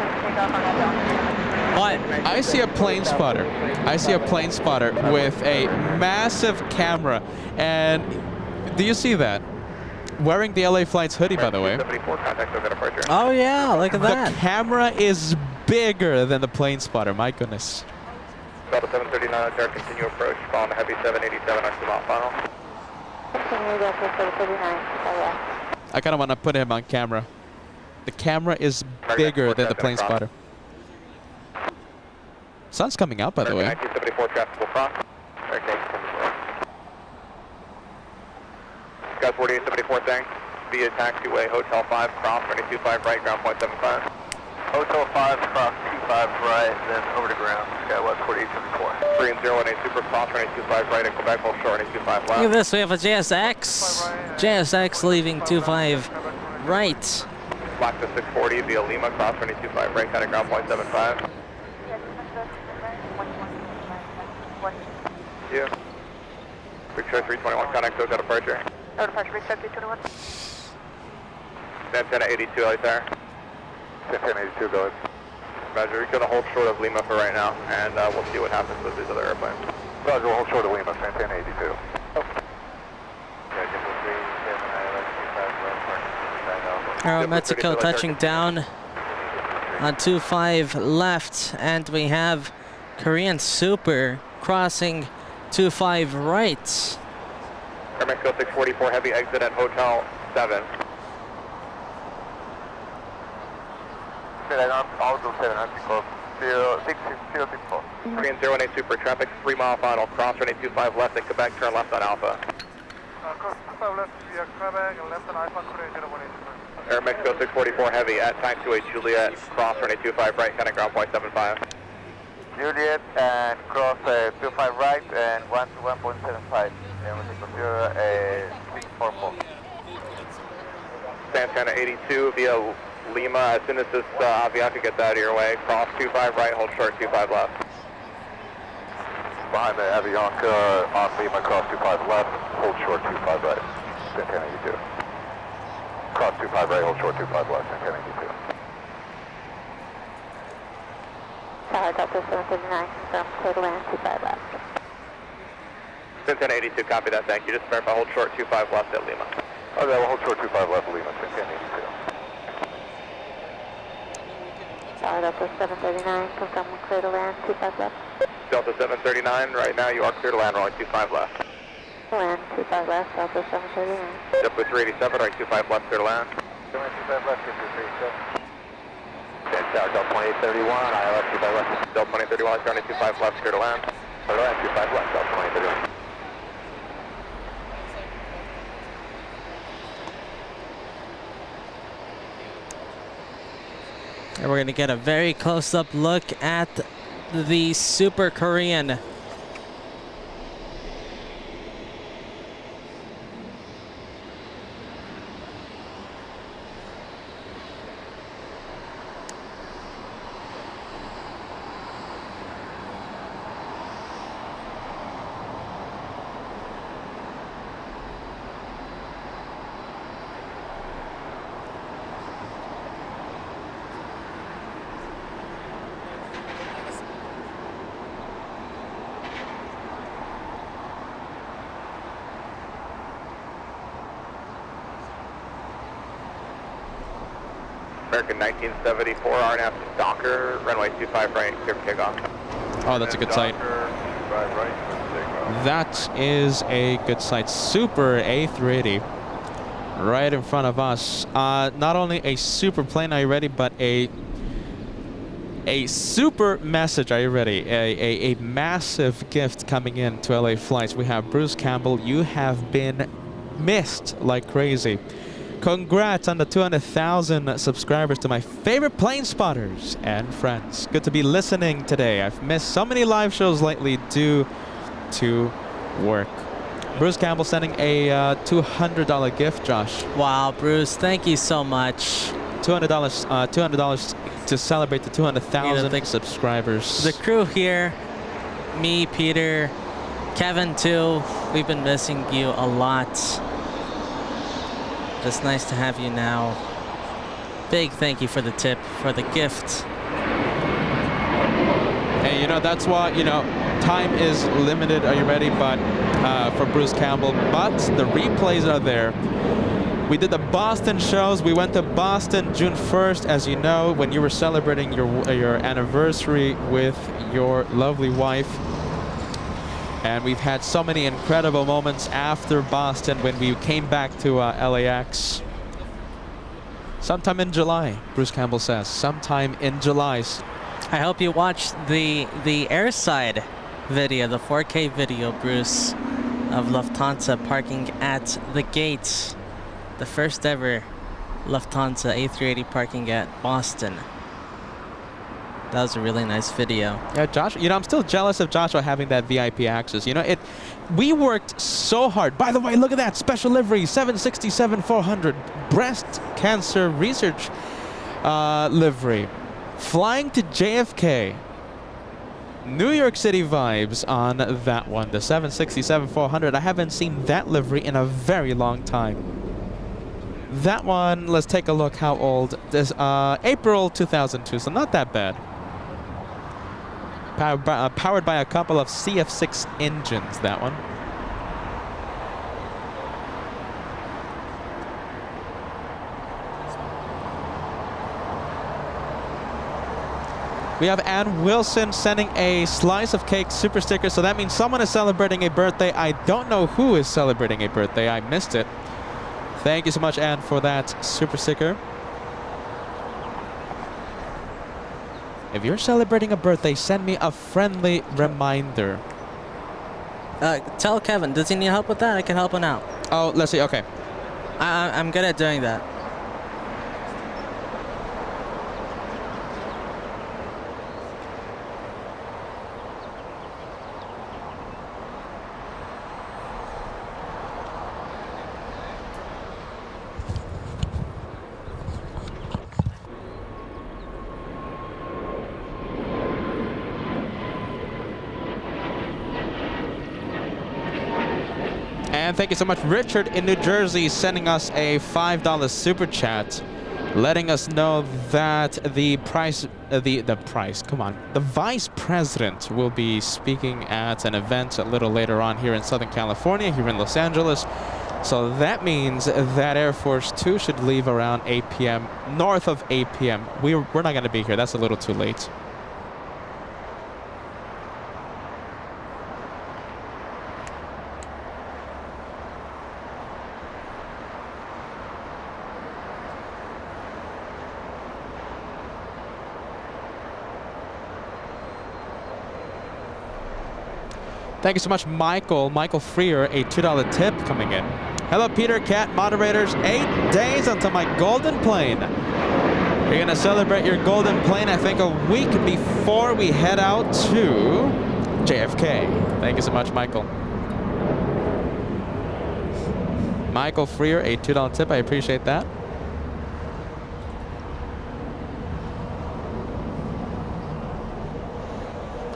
What? I see a plane spotter. I see a plane spotter with a massive camera. And do you see that? Wearing the LA Flights hoodie, by the way. Oh, yeah, look at The that. camera is bigger than the plane spotter. My goodness. Delta 739, continue approach, following the heavy 787 on 2-mile final. Continue Delta 739. I kind of want to put him on camera. The camera is bigger than the plane spotter. Sun's coming out, by the way. 1974 traffic will cross. Sky 4874, thanks. Via taxiway, Hotel 5, cross, 225 right, ground point 75. Hotel 5, cross 25 right, then over to ground. Skywest 4874. 3 and 0 18 super cross, 225 right, and Quebec, hold short, 225 left. Look at this, we have a JSX. JSX leaving 25 right. Black to 640 via Lima, cross, 225 right, kind of ground point 75. Yeah. Victoria 321, connect, go departure. No departure, Victoria 321. Santana 82 out there. Santana 82, go ahead. Roger, we're going to hold short of Lima for right now, and we'll see what happens with these other airplanes. Roger, we'll hold short of Lima, Santana 82. Aeromexico touching down on 25 left, and we have Korean Super crossing 25 right. Aeromexico 644 heavy exit at Hotel 7. Auto 7, Mexico 664. 3 and 0 18 super traffic, 3-mile final, cross, 25 left at Quebec, turn left on Alpha. Cross 25 left via Quebec and left on Alpha, Korea 0184. Aeromexico 644 heavy at taxiway Juliet, cross, 25 right, kind of ground point 75. Juliet and cross 25 right and 1 to 1.75. Mexico 644. Santana 82 via Lima, as soon as this Avianca gets out of your way, cross 25 right, hold short 25 left. Behind the Avianca on Lima, cross 25 left, hold short 25 right. Santana 82. Cross 25 right, hold short 25 left, Santana 82. Tower Delta 739, confirm clear to land 25 left. Santana 82, copy that, thank you. Just verify, hold short 25 left at Lima. Okay, we'll hold short 25 left, Lima, Santana 82. Tower Delta 739, confirm clear to land 25 left. Delta 739, right now you are clear to land, runway 25 left. Land 25 left, Delta 739. Delta 387, right 25 left, clear to land. 25 left, 337. Tower Delta 2831, ILS 25 left. Delta 2031, turn 25 left, clear to land. Clear to land, 25 left, Delta 2031. And we're going to get a very close-up look at the Super Korean. American 1974, RNAV Stalker, runway 25 right, clear for takeoff. Oh, that's a good sight. Stalker, 25 right, clear for takeoff. That is a good sight. Super A380 right in front of us. Not only a super plane, are you ready, but a super message, are you ready? A massive gift coming in to LA Flights. We have Bruce Campbell. You have been missed like crazy. Congrats on the 200,000 subscribers to my favorite plane spotters and friends. Good to be listening today. I've missed so many live shows lately due to work. Bruce Campbell sending a $200 gift, Josh. Wow, Bruce, thank you so much. $200 to celebrate the 200,000 subscribers. The crew here, me, Peter, Kevin too, we've been missing you a lot. It's nice to have you now. Big thank you for the tip, for the gift. Hey, you know, that's why, you know, time is limited, are you ready? But for Bruce Campbell, but the replays are there. We did the Boston shows. We went to Boston June 1st, as you know, when you were celebrating your anniversary with your lovely wife. And we've had so many incredible moments after Boston when we came back to LAX. Sometime in July, Bruce Campbell says. Sometime in July. I hope you watched the airside video, the 4K video, Bruce, of Lufthansa parking at the gates. The first ever Lufthansa A380 parking at Boston. That was a really nice video. Yeah, Josh, you know, I'm still jealous of Joshua having that VIP access. You know, we worked so hard. By the way, look at that special livery, 767-400 breast cancer research livery. Flying to JFK. New York City vibes on that one, the 767-400. I haven't seen that livery in a very long time. That one, let's take a look how old. This April 2002, so not that bad. Powered by a couple of CF6 engines, that one. We have Ann Wilson sending a slice of cake super sticker, so that means someone is celebrating a birthday. I don't know who is celebrating a birthday. I missed it. Thank you so much, Ann, for that super sticker. If you're celebrating a birthday, send me a friendly reminder. Tell Kevin, does he need help with that? I can help him out. Oh, let's see. Okay. I'm good at doing that. And thank you so much, Richard in New Jersey, sending us a $5 super chat, letting us know that the vice president will be speaking at an event a little later on here in Southern California, here in Los Angeles. So that means that Air Force 2 should leave around 8 p.m., north of 8 p.m. We're not going to be here. That's a little too late. Thank you so much, Michael. Michael Freer, a $2 tip coming in. Hello, Peter, Cat, moderators. 8 days until my golden plane. You're going to celebrate your golden plane, I think, a week before we head out to JFK. Thank you so much, Michael. Michael Freer, a $2 tip. I appreciate that.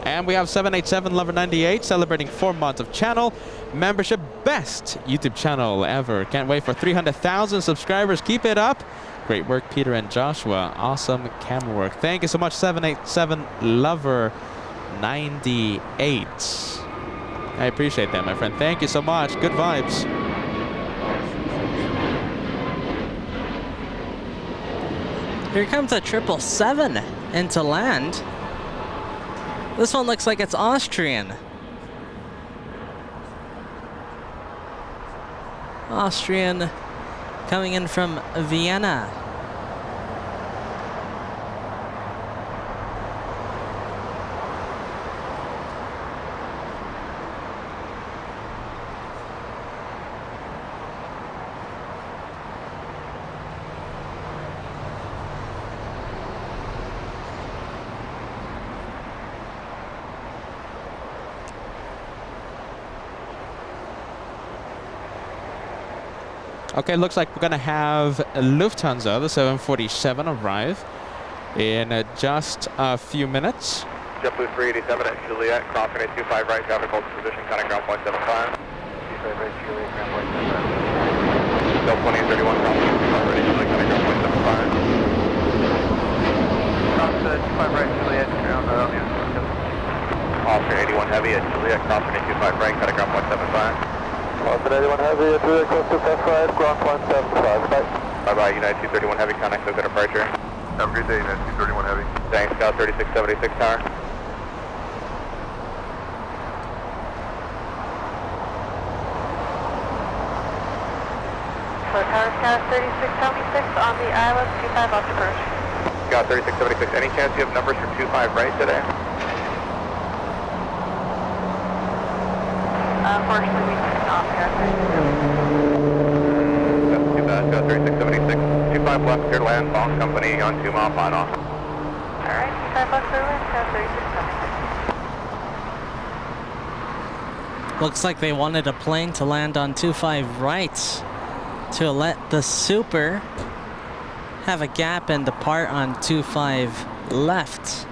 And we have 787 Lover 98 celebrating 4 months of channel membership. Best YouTube channel ever. Can't wait for 300,000 subscribers. Keep it up. Great work, Peter and Joshua. Awesome camera work. Thank you so much, 787 Lover 98. I appreciate that, my friend. Thank you so much. Good vibes. Here comes a 777 into land. This one looks like it's Austrian. Austrian coming in from Vienna. Okay, looks like we're going to have Lufthansa, the 747, arrive in just a few minutes. JetBlue 387 at Juliet, crossing 825 right, traffic holds position, counting ground point 75. 25 right, Juliet, ground point 75. Delta 2031, crossing 825 right, Juliet, counting ground point 75. Cross 25 right, Juliet, ground Oscar 81 heavy at Juliet, crossing 825 right, counting ground point 75. Austin 81 Heavy, at Juliet, close to left side, ground point 75, bye. Bye-bye, United 231 Heavy, contact so good departure. Have a good day, United 231 Heavy. Thanks, Scout 3676 tower. So tower Scout 3676 on the island, 25 off approach. Scout 3676, any chance you have numbers for 25 right today? Unfortunately, we do not have That's too bad. Scout 3676, 25 left, clear to land, phone company on 2 mile final. Alright, 25 left clear land, Scout 3676. Looks like they wanted a plane to land on 25 right to let the Super have a gap and depart on 25 left.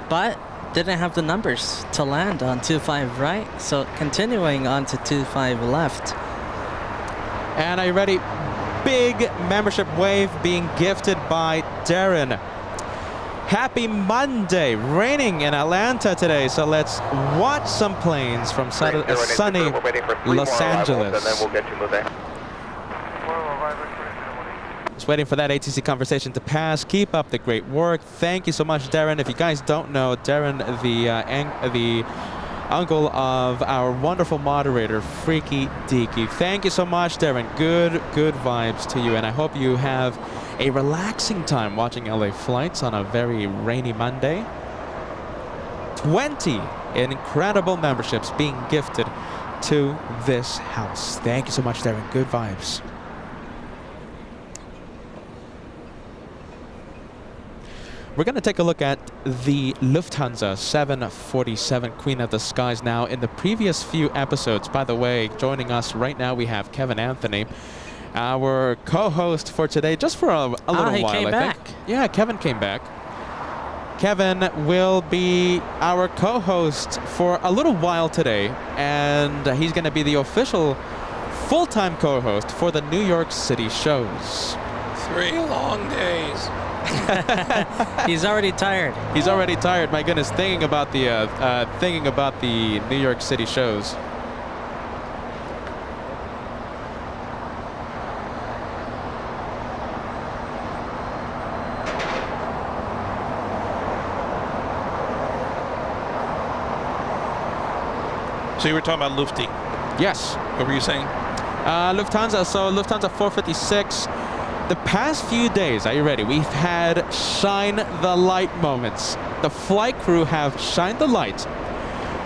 But didn't have the numbers to land on 25 right, so continuing on to 25 left. And are you ready? Big membership wave being gifted by Darren. Happy Monday, raining in Atlanta today, so let's watch some planes from sunny Los Angeles. And then we'll get you moving. Just waiting for that ATC conversation to pass. Keep up the great work. Thank you so much, Darren. If you guys don't know, Darren, the uncle of our wonderful moderator, Freaky Deaky. Thank you so much, Darren. Good vibes to you, and I hope you have a relaxing time watching LA flights on a very rainy Monday. 20 incredible memberships being gifted to this house. Thank you so much, Darren. Good vibes. We're going to take a look at the Lufthansa 747 Queen of the Skies now. In the previous few episodes, by the way, joining us right now, we have Kevin Anthony, our co-host for today, just for a little while, came I back. think. Yeah, Kevin came back. Kevin will be our co-host for a little while today, and he's going to be the official full-time co-host for the New York City shows. 3 long days. He's already tired. He's already tired. My goodness, thinking about the New York City shows. So you were talking about Lufty. Yes. What were you saying? Lufthansa. So Lufthansa 456. The past few days, are you ready? We've had shine the light moments. The flight crew have shined the light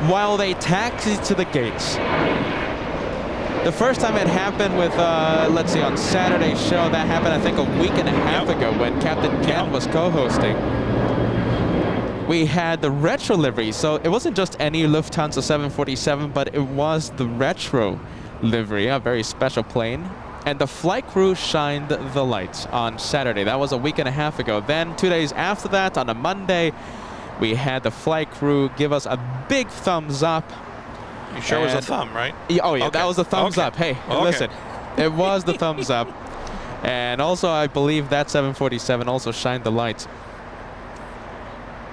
while they taxi to the gates. The first time it happened with, let's see, on Saturday's show, that happened I think a week and a half ago when Captain Ken was co-hosting. We had the retro livery, so it wasn't just any Lufthansa 747, but it was the retro livery, a very special plane. And the flight crew shined the lights on Saturday. That was a week and a half ago. Then 2 days after that, on a Monday, we had the flight crew give us a big thumbs up. You sure it was a thumb, right? Yeah, oh yeah, Okay. that was the thumbs up. Hey, listen, it was the thumbs up. And also, I believe that 747 also shined the lights.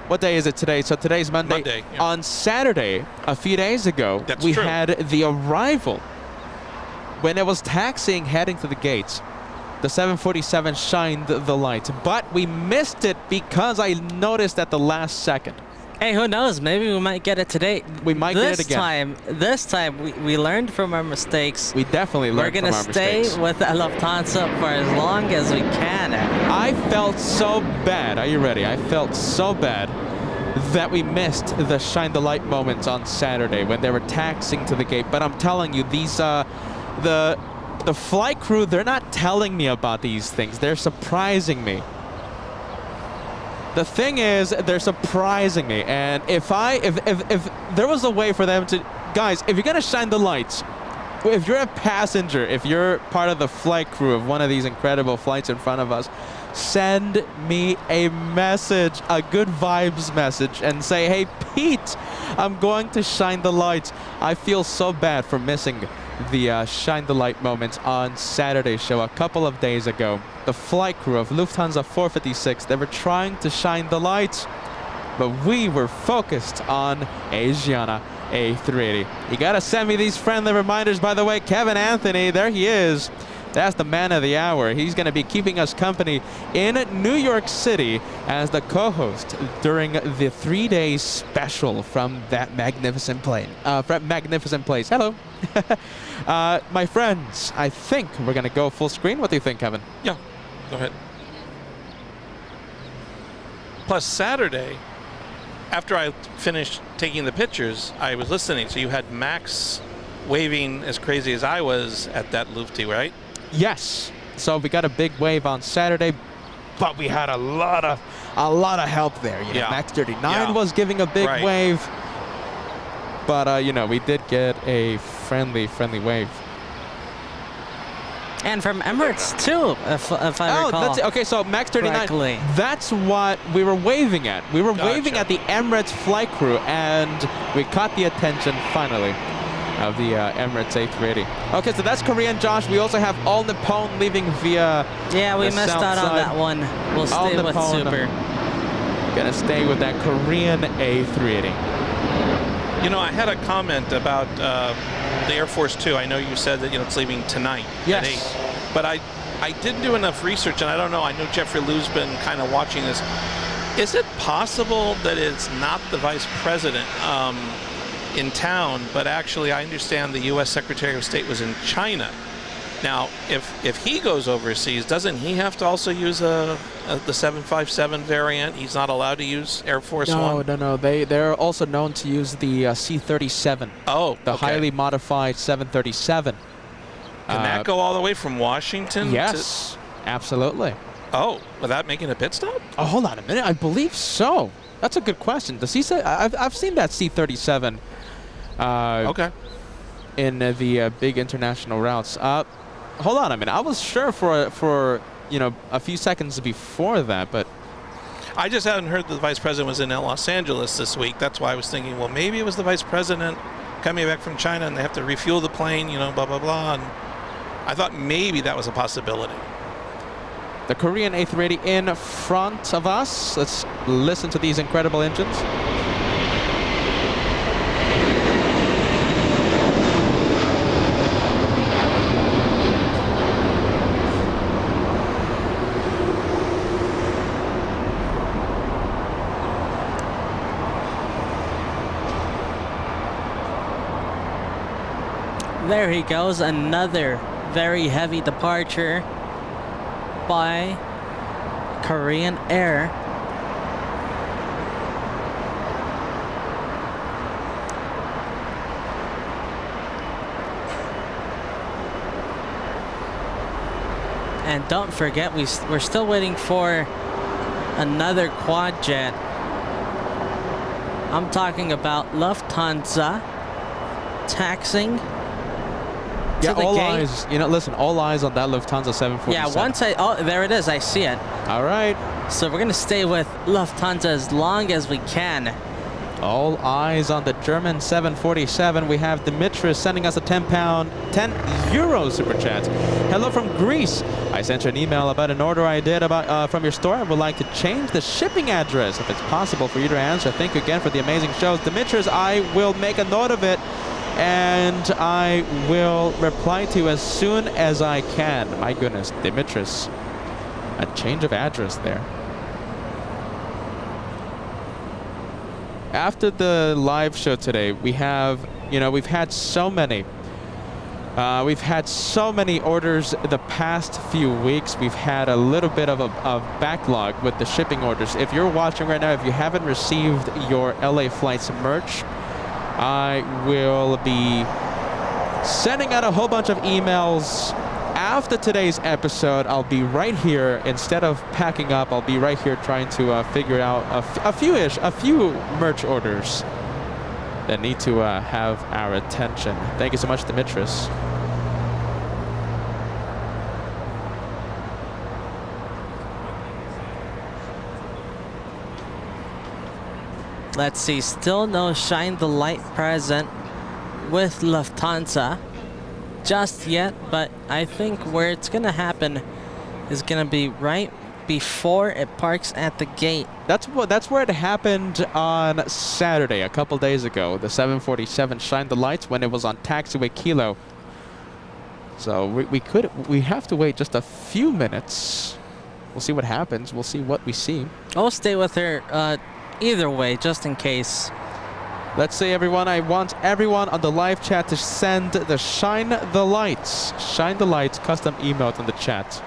What day is it today? So today's Monday. Monday, yeah. On Saturday, a few days ago, That's we true. had the arrival. When it was taxiing, heading to the gates, the 747 shined the light, but we missed it because I noticed at the last second. Hey, who knows? Maybe we might get it today. We might get it again. This time, we learned from our mistakes. We definitely learned from our mistakes. We're going to stay with Lufthansa for as long as we can. I felt so bad. Are you ready? I felt so bad that we missed the shine the light moments on Saturday when they were taxiing to the gate. But I'm telling you, these the flight crew, they're not telling me about these things. They're surprising me. The thing is, they're surprising me. And if there was a way for them to, guys, if you're gonna shine the lights, if you're a passenger, if you're part of the flight crew of one of these incredible flights in front of us, send me a message, a good vibes message, and say, hey, Pete, I'm going to shine the lights. I feel so bad for missing the shine the light moments on Saturday's show a couple of days ago. The flight crew of Lufthansa 456, they were trying to shine the lights, but we were focused on Asiana A380. You gotta send me these friendly reminders. By the way, Kevin Anthony, there he is. That's the man of the hour. He's going to be keeping us company in New York City as the co-host during the 3-day special from that magnificent plane. Magnificent place. Hello. My friends, I think we're going to go full screen. What do you think, Kevin? Yeah, go ahead. Plus Saturday, after I finished taking the pictures, I was listening. So you had Max waving as crazy as I was at that Lufty, right? Yes. So we got a big wave on Saturday, but we had a lot of help there. You know, Max 39 was giving a big wave, but you know, we did get a friendly wave. And from Emirates too, if I recall. That's it. Okay, so Max 39. Correctly. That's what we were waving at. We were waving at the Emirates flight crew, and we caught the attention finally of the Emirates A380. Okay, so that's Korean, Josh. We also have All Nippon leaving via Yeah, we missed out on that one. We'll stay with Super. Gonna stay with that Korean A380. You know, I had a comment about the Air Force 2. I know you said that, you know, it's leaving tonight at 8. But I didn't do enough research, and I don't know. I know Jeffrey Liu's been kind of watching this. Is it possible that it's not the vice president in town, but actually I understand the U.S. Secretary of State was in China? Now, if he goes overseas, doesn't he have to also use the 757 variant? He's not allowed to use Air Force One? No. They're also known to use the C-37. Oh, the highly modified 737. Can that go all the way from Washington? Yes, absolutely. Oh, without making a pit stop? Oh, hold on a minute. I believe so. That's a good question. I've seen that C-37. Okay. In the big international routes. Hold on a minute. I was sure for you know, a few seconds before that, but I just hadn't heard the vice president was in Los Angeles this week. That's why I was thinking, well, maybe it was the vice president coming back from China and they have to refuel the plane, you know, blah, blah, blah. And I thought maybe that was a possibility. The Korean A380 in front of us. Let's listen to these incredible engines. There he goes, another very heavy departure by Korean Air. And don't forget, we're still waiting for another quad jet. I'm talking about Lufthansa taxing. Yeah, all eyes. You know, listen, all eyes on that Lufthansa 747. Yeah, there it is. I see it. All right. So we're gonna stay with Lufthansa as long as we can. All eyes on the German 747. We have Dimitris sending us a 10 euro super chat. Hello from Greece. I sent you an email about an order I did from your store. I would like to change the shipping address if it's possible for you to answer. Thank you again for the amazing shows. Dimitris, I will make a note of it. and I will reply to you as soon as I can. My goodness, Dimitris, a change of address there. After the live show today, we have, we've had so many. We've had so many orders the past few weeks. We've had a little bit of a backlog with the shipping orders. If you're watching right now, if you haven't received your LA Flights merch, I will be sending out a whole bunch of emails after today's episode. I'll be right here. Instead of packing up, I'll be right here trying to figure out a few merch orders that need to have our attention. Thank you so much, Dimitris. Let's see, still no Shine the Light present with Lufthansa just yet, but I think where it's gonna happen is gonna be right before it parks at the gate. That's where it happened on Saturday, a couple days ago. The 747 shined the lights when it was on taxiway Kilo. So we have to wait just a few minutes. We'll see what happens. We'll see what we see. I'll stay with her either way, just in case. Let's see, everyone. I want everyone on the live chat to send the Shine the Lights custom emote in the chat.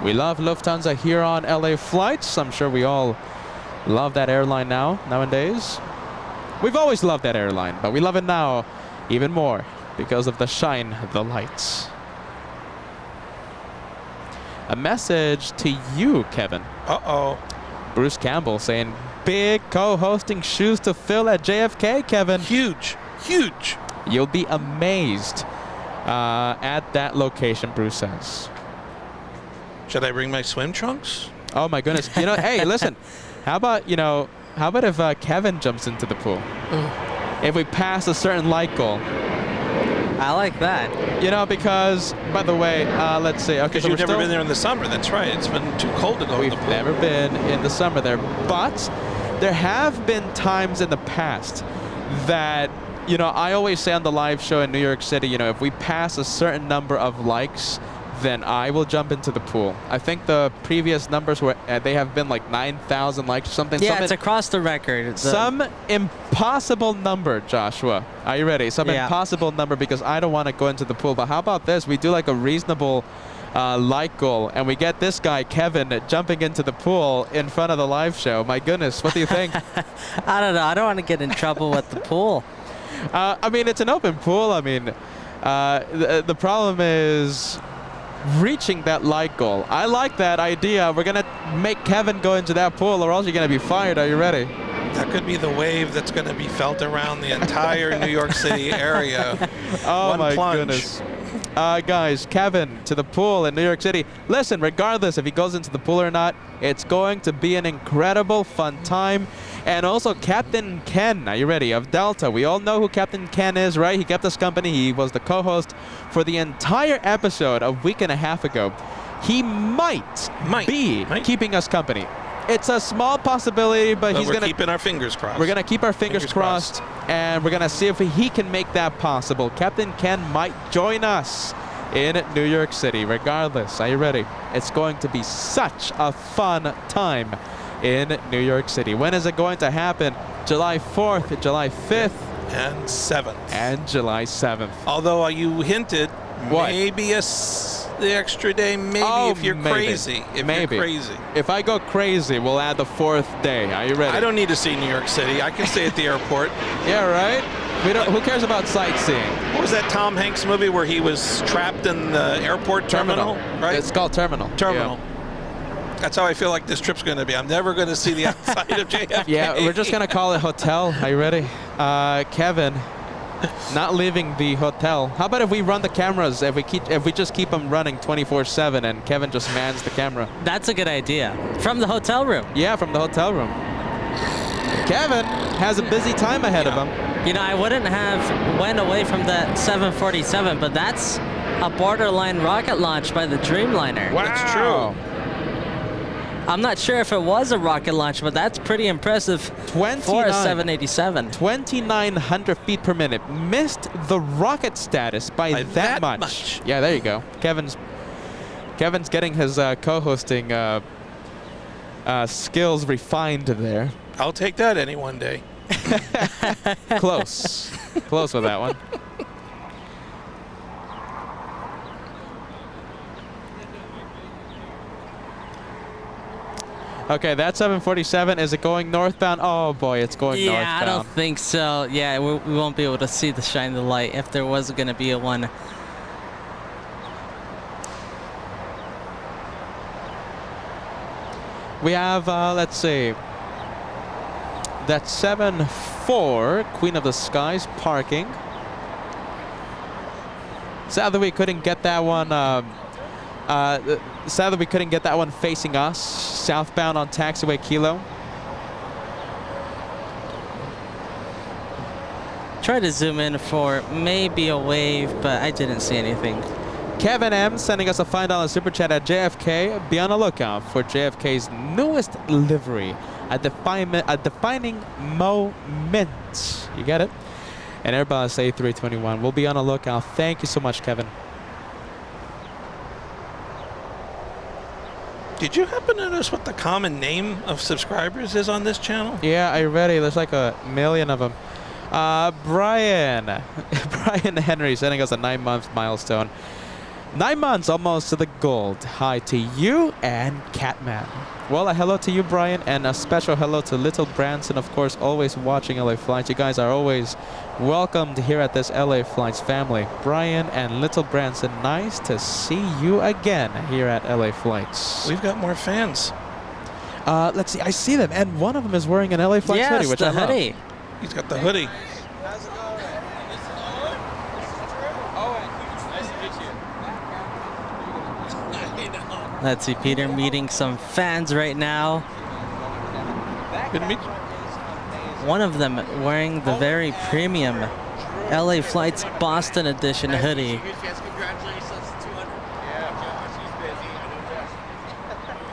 We love Lufthansa here on LA Flights. I'm sure we all love that airline nowadays. We've always loved that airline, but we love it now even more because of the Shine the Lights. A message to you, Kevin. Uh-oh. Bruce Campbell saying, big co-hosting shoes to fill at JFK, Kevin. Huge. Huge. You'll be amazed at that location, Bruce says. Should I bring my swim trunks? Oh my goodness. Hey, listen. How about if Kevin jumps into the pool? If we pass a certain light goal. I like that. Because, by the way, let's see. Okay, Because so you've never been there in the summer. That's right. It's been too cold to go in the pool. We've never been in the summer there. But there have been times in the past that, I always say on the live show in New York City, if we pass a certain number of likes, then I will jump into the pool. I think the previous numbers were, they have been like 9,000 likes or something. Yeah, it's across the record. Some impossible number, Joshua. Are you ready? Some impossible number, because I don't want to go into the pool. But how about this? We do like a reasonable like goal, and we get this guy, Kevin, jumping into the pool in front of the live show. My goodness, what do you think? I don't know. I don't want to get in trouble with the pool. I mean, it's an open pool. I mean, the problem is reaching that light goal. I like that idea. We're going to make Kevin go into that pool, or else you're going to be fired. Are you ready? That could be the wave that's going to be felt around the entire New York City area. Oh, One my plunge. goodness. Guys, Kevin to the pool in New York City. Listen, regardless if he goes into the pool or not, it's going to be an incredible fun time. And also Captain Ken, are you ready, of Delta. We all know who Captain Ken is, right? He kept us company. He was the co-host for the entire episode a week and a half ago. He might be keeping us company. It's a small possibility, but he's going to... We're keeping our fingers crossed. We're going to keep our fingers crossed, and we're going to see if he can make that possible. Captain Ken might join us in New York City. Regardless, are you ready? It's going to be such a fun time in New York City. When is it going to happen? July 4th, July 5th, and 7th. And July 7th. Although you hinted what? Maybe the extra day, maybe if you're crazy. If you're crazy. If I go crazy, we'll add the 4th day. Are you ready? I don't need to see New York City. I can stay at the airport. Yeah, right? Who cares about sightseeing? What was that Tom Hanks movie where he was trapped in the airport terminal? Right? It's called Terminal. Terminal. Yeah. That's how I feel like this trip's going to be. I'm never going to see the outside of JFK. Yeah, we're just going to call it hotel. Are you ready? Kevin, not leaving the hotel. How about if we run the cameras? If we just keep them running 24/7, and Kevin just mans the camera. That's a good idea. From the hotel room. Yeah, from the hotel room. Kevin has a busy time ahead of him. I wouldn't have went away from that 747, but that's a borderline rocket launch by the Dreamliner. Wow. That's true. I'm not sure if it was a rocket launch, but that's pretty impressive for a 787. 2,900 feet per minute. Missed the rocket status by that much. Yeah, there you go. Kevin's getting his co-hosting skills refined there. I'll take that any one day. Close. Close with that one. Okay, that 747, is it going northbound? Oh boy, it's going northbound. Yeah, I don't think so. Yeah, we won't be able to see the shine of the light if there was going to be a one. We have, let's see, that 7-4, Queen of the Skies, parking. Sadly, we couldn't get that one. Sadly, we couldn't get that one facing us, southbound on taxiway Kilo. Try to zoom in for maybe a wave, but I didn't see anything. Kevin M sending us a $5 super chat at JFK. Be on the lookout for JFK's newest livery, a defining moment. You get it? And Airbus A321. We'll be on the lookout. Thank you so much, Kevin. Did you happen to notice what the common name of subscribers is on this channel? Yeah, I read it. There's like a million of them. Brian Henry sending us a 9-month milestone. 9 months almost to the gold. Hi to you and Catman. Well, a hello to you, Brian, and a special hello to Little Branson, of course, always watching LA Flights. You guys are always welcomed here at this LA Flights family. Brian and Little Branson, nice to see you again here at LA Flights. We've got more fans. Let's see, I see them, and one of them is wearing an LA Flights hoodie, which I love. Hoodie. He's got the hoodie. How's it going? This is Owen. This is Drew. Owen, nice to meet you. Let's see, Peter meeting some fans right now. Good to meet you. One of them wearing the very premium LA Flights Boston edition hoodie. Congratulations, 200. Yeah, she's busy.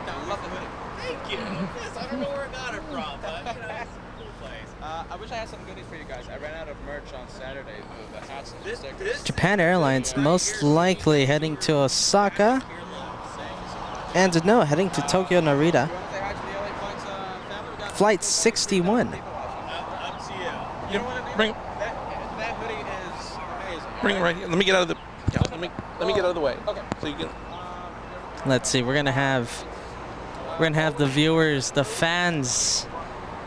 I love the hoodie. Thank you. Yes, I don't know where I got it from, but it's a cool place. I wish I had some goodies for you guys. I ran out of merch on Saturday. The hats and the stickers. Japan Airlines most likely heading to Osaka. And no, heading to Tokyo Narita. Flight 61. Up to you. Bring That hoodie is amazing. it right here. Let me get out of the. Yeah, let me get out of the way. Okay. So you can. Let's see, we're gonna have the viewers, the fans,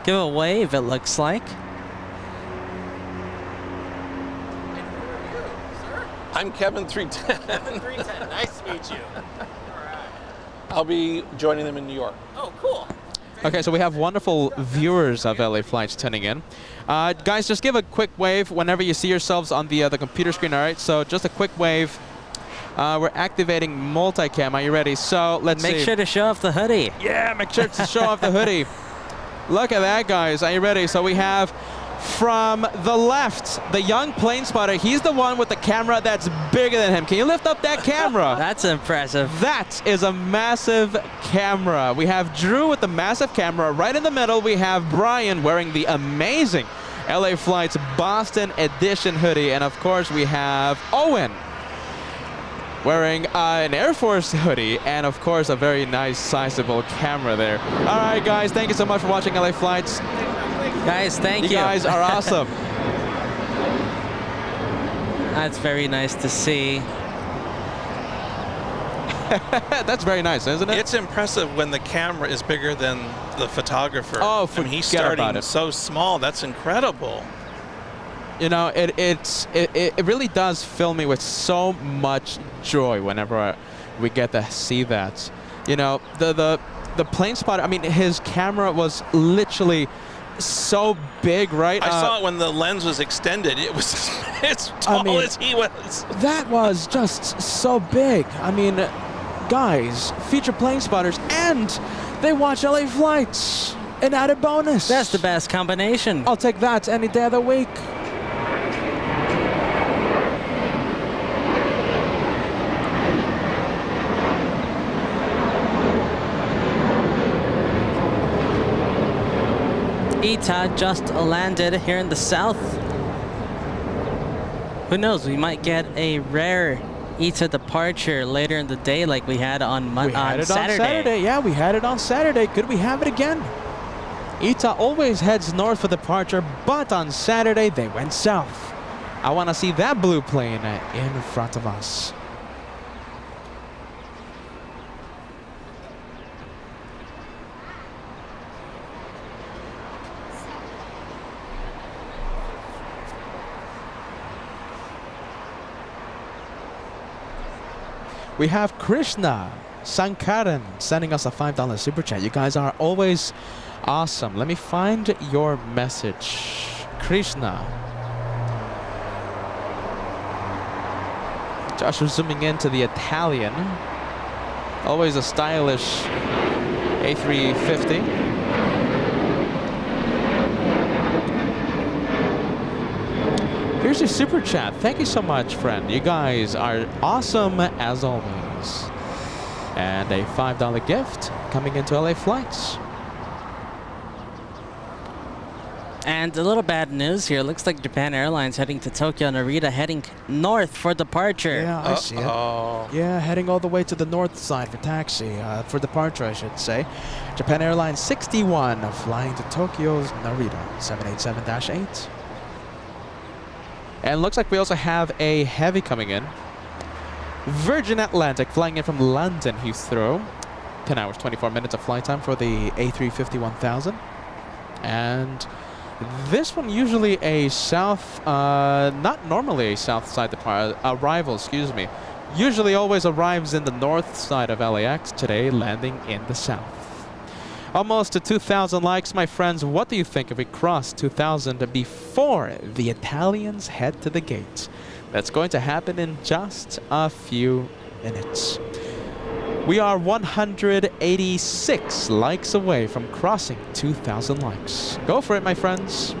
give a wave. It looks like. I'm Kevin 310. 310. Nice to meet you. I'll be joining them in New York. Oh, cool. Okay, so we have wonderful viewers of LA Flights tuning in. Guys, just give a quick wave whenever you see yourselves on the computer screen, all right? So just a quick wave. We're activating multicam. Are you ready? So let's see. Make sure to show off the hoodie. Yeah, make sure to show off the hoodie. Look at that, guys. Are you ready? So we have from the left, the young plane spotter. He's the one with the camera that's bigger than him. Can you lift up that camera? That's impressive. That is a massive camera. We have Drew with the massive camera. Right in the middle, we have Brian wearing the amazing LA Flights Boston edition hoodie. And of course, we have Owen wearing an Air Force hoodie, and of course a very nice sizable camera there. All right, guys, thank you so much for watching LA Flights. Guys, thank you. You guys are awesome. That's very nice to see. That's very nice, isn't it? It's impressive when the camera is bigger than the photographer. Oh, he's forget about starting it. so small. That's incredible. You know, it really does fill me with so much joy whenever we get to see that. You know, the plane spotter, I mean, his camera was literally so big, right? I saw it when the lens was extended. It was as tall as he was. That was just so big. I mean, guys, feature plane spotters, and they watch LA Flights. An added bonus. That's the best combination. I'll take that any day of the week. ETA just landed here in the south. Who knows? We might get a rare ETA departure later in the day, like we had on We had it on Saturday. Yeah, we had it on Saturday. Could we have it again? ETA always heads north for departure, but on Saturday they went south. I want to see that blue plane in front of us. We have Krishna Sankaran sending us a $5 super chat. You guys are always awesome. Let me find your message. Krishna. Josh is zooming into the Italian. Always a stylish A350. Here's your super chat. Thank you so much, friend. You guys are awesome as always. And a $5 gift coming into LA flights. And a little bad news here. Looks like Japan Airlines heading to Tokyo, Narita, heading north for departure. Yeah, I see it. Yeah, heading all the way to the north side for taxi, for departure, I should say. Japan Airlines 61 flying to Tokyo's Narita, 787-8. And looks like we also have a heavy coming in. Virgin Atlantic flying in from London Heathrow. 10 hours, 24 minutes of flight time for the A350-1000. And this one usually a south, not normally a south side arrival, excuse me. Usually always arrives in the north side of LAX, today landing in the south. Almost to 2,000 likes, my friends. What do you think if we cross 2,000 before the Italians head to the gate? That's going to happen in just a few minutes. We are 186 likes away from crossing 2,000 likes. Go for it, my friends.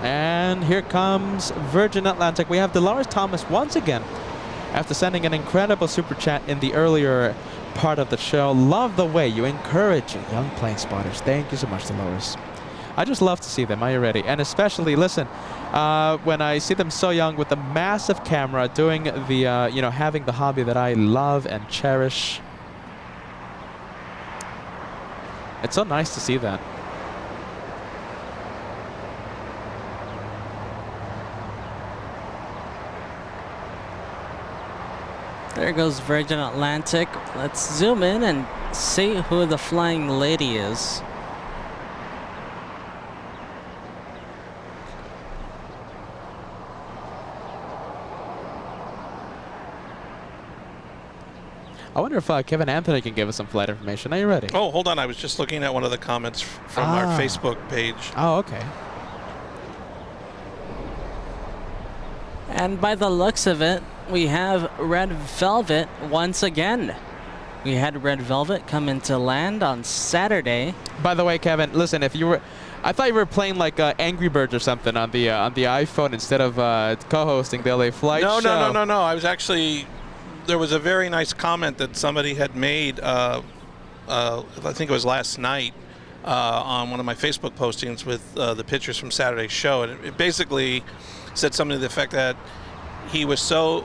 And here comes Virgin Atlantic. We have Dolores Thomas once again after sending an incredible super chat in the earlier part of the show. Love the way you encourage young plane spotters. Thank you so much, Dolores. I just love to see them. Are you ready? And especially, listen, when I see them so young with a massive camera doing the, you know, having the hobby that I love and cherish. It's so nice to see that. There goes Virgin Atlantic. Let's zoom in and see who the flying lady is. I wonder if Kevin Anthony can give us some flight information. Are you ready? Oh, hold on. I was just looking at one of the comments from our Facebook page. Oh, okay. And by the looks of it, we have Red Velvet once again. We had Red Velvet come into land on Saturday. By the way, Kevin, listen, if you were, I thought you were playing like Angry Birds or something on the iPhone instead of co-hosting the LA flight show. No. I was actually, there was a very nice comment that somebody had made, I think it was last night, on one of my Facebook postings with the pictures from Saturday's show. And it basically said something to the effect that he was so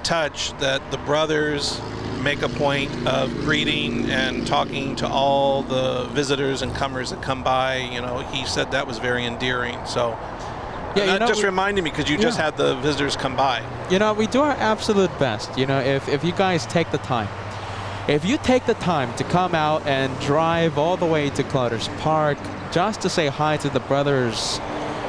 touched that the brothers make a point of greeting and talking to all the visitors and comers that come by. You know, he said that was very endearing. So yeah, that just reminded me, because you just had the visitors come by. You know, we do our absolute best. You know, if you guys take the time. If you take the time to come out and drive all the way to Clutters Park just to say hi to the brothers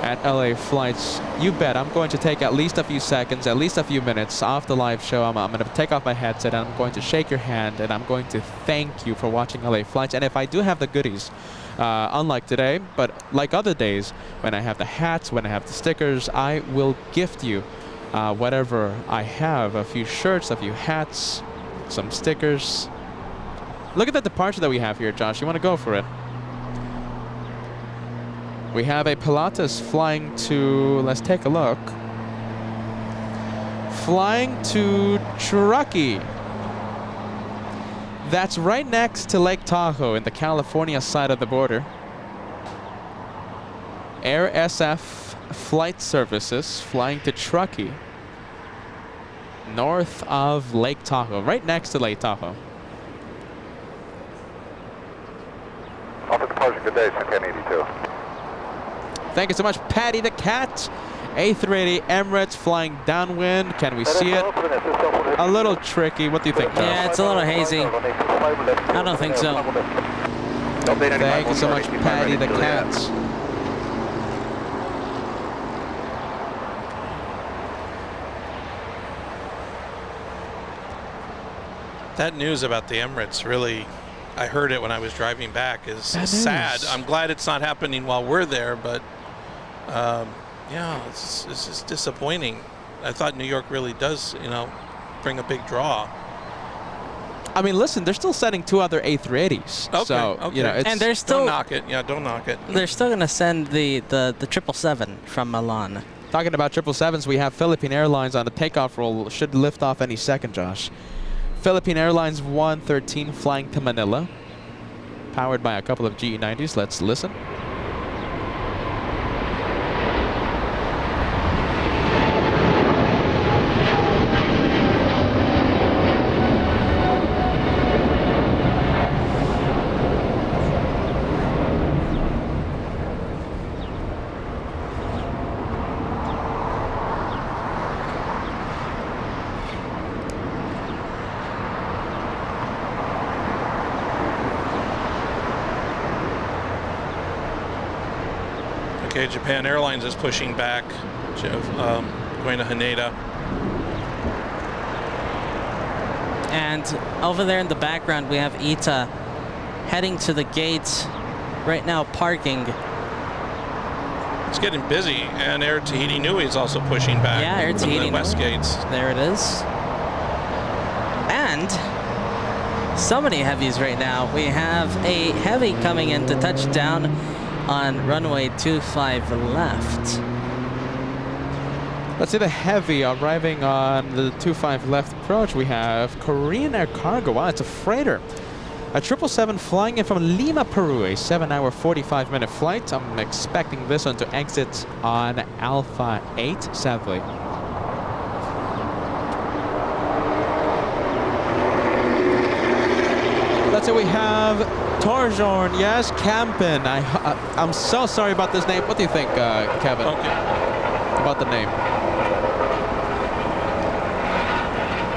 at LA Flights, you bet I'm going to take at least a few seconds, at least a few minutes off the live show. I'm going to take off my headset and I'm going to shake your hand and I'm going to thank you for watching LA Flights. And if I do have the goodies, unlike today, but like other days, when I have the hats, when I have the stickers, I will gift you whatever I have. A few shirts, a few hats, some stickers. Look at the departure that we have here, Josh. You want to go for it? We have a Pilatus flying to, let's take a look. flying to Truckee. That's right next to Lake Tahoe in the California side of the border. Air SF Flight Services flying to Truckee, north of Lake Tahoe, right next to Lake Tahoe. Office departure, good day, Sunken 82. Thank you so much, Patty the Cat. A380 Emirates flying downwind. Can we see it? A little tricky. What do you think, Josh? Yeah, it's a little hazy. I don't think so. Thank you so much, Patty the Cat. That news about the Emirates really, I heard it when I was driving back, is sad. I'm glad it's not happening while we're there, but yeah, it's just disappointing. I thought New York really does, you know, bring a big draw. I mean, listen, they're still sending 2 other A380s. Okay, so, okay. you know, it's, And they're still Don't knock it. Yeah, don't knock it. they're still gonna send the 777 from Milan. talking about 777s, we have Philippine Airlines on the takeoff roll. Should lift off any second, Josh. Philippine Airlines 113 flying to Manila, powered by a couple of GE90s. Let's listen. Okay, Japan Airlines is pushing back, going to Haneda. And over there in the background, we have ITA heading to the gates right now, parking. It's getting busy, and Air Tahiti Nui is also pushing back. Yeah, Air from Tahiti the west Nui. gates. There it is. And so many heavies right now. We have a heavy coming in to touch down on runway 25 left. Let's see the heavy arriving on the 25 left approach. We have Korean Air Cargo. Wow, it's a freighter. A 777 flying in from Lima, Peru, a 7-hour, 45-minute flight. I'm expecting this one to exit on Alpha 8, sadly. Let's say we have Torbjorn, yes, Kampen. I'm so sorry about this name. What do you think, Kevin, Okay. about the name?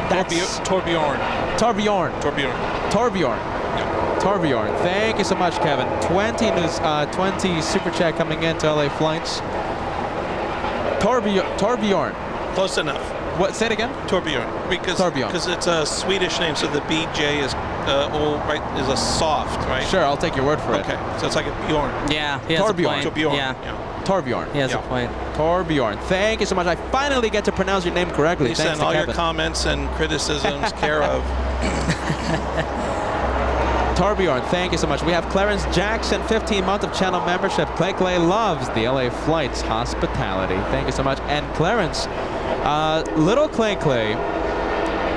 That's Torbjorn. Torbjorn. Torbjorn. Torbjorn. Yeah. Torbjorn. Thank you so much, Kevin. 20 super chat coming in to LA flights. Torbjorn. Close enough. What? Say it again. Torbjorn. Torbjorn. Because it's a Swedish name, so the BJ is is a soft, right? Sure, I'll take your word for it. Okay, so it's like a Bjorn. Yeah, he has Torbjorn. a point. Torbjorn. Yeah, Torbjorn. he has Yeah. a point. Torbjorn. Thank you so much. I finally get to pronounce your name correctly. You Thanks send to all Kevin. your comments and criticisms care of. Torbjorn, thank you so much. We have Clarence Jackson, 15 months of channel membership. Clay loves the LA Flights hospitality. Thank you so much. And Clarence, little Clay,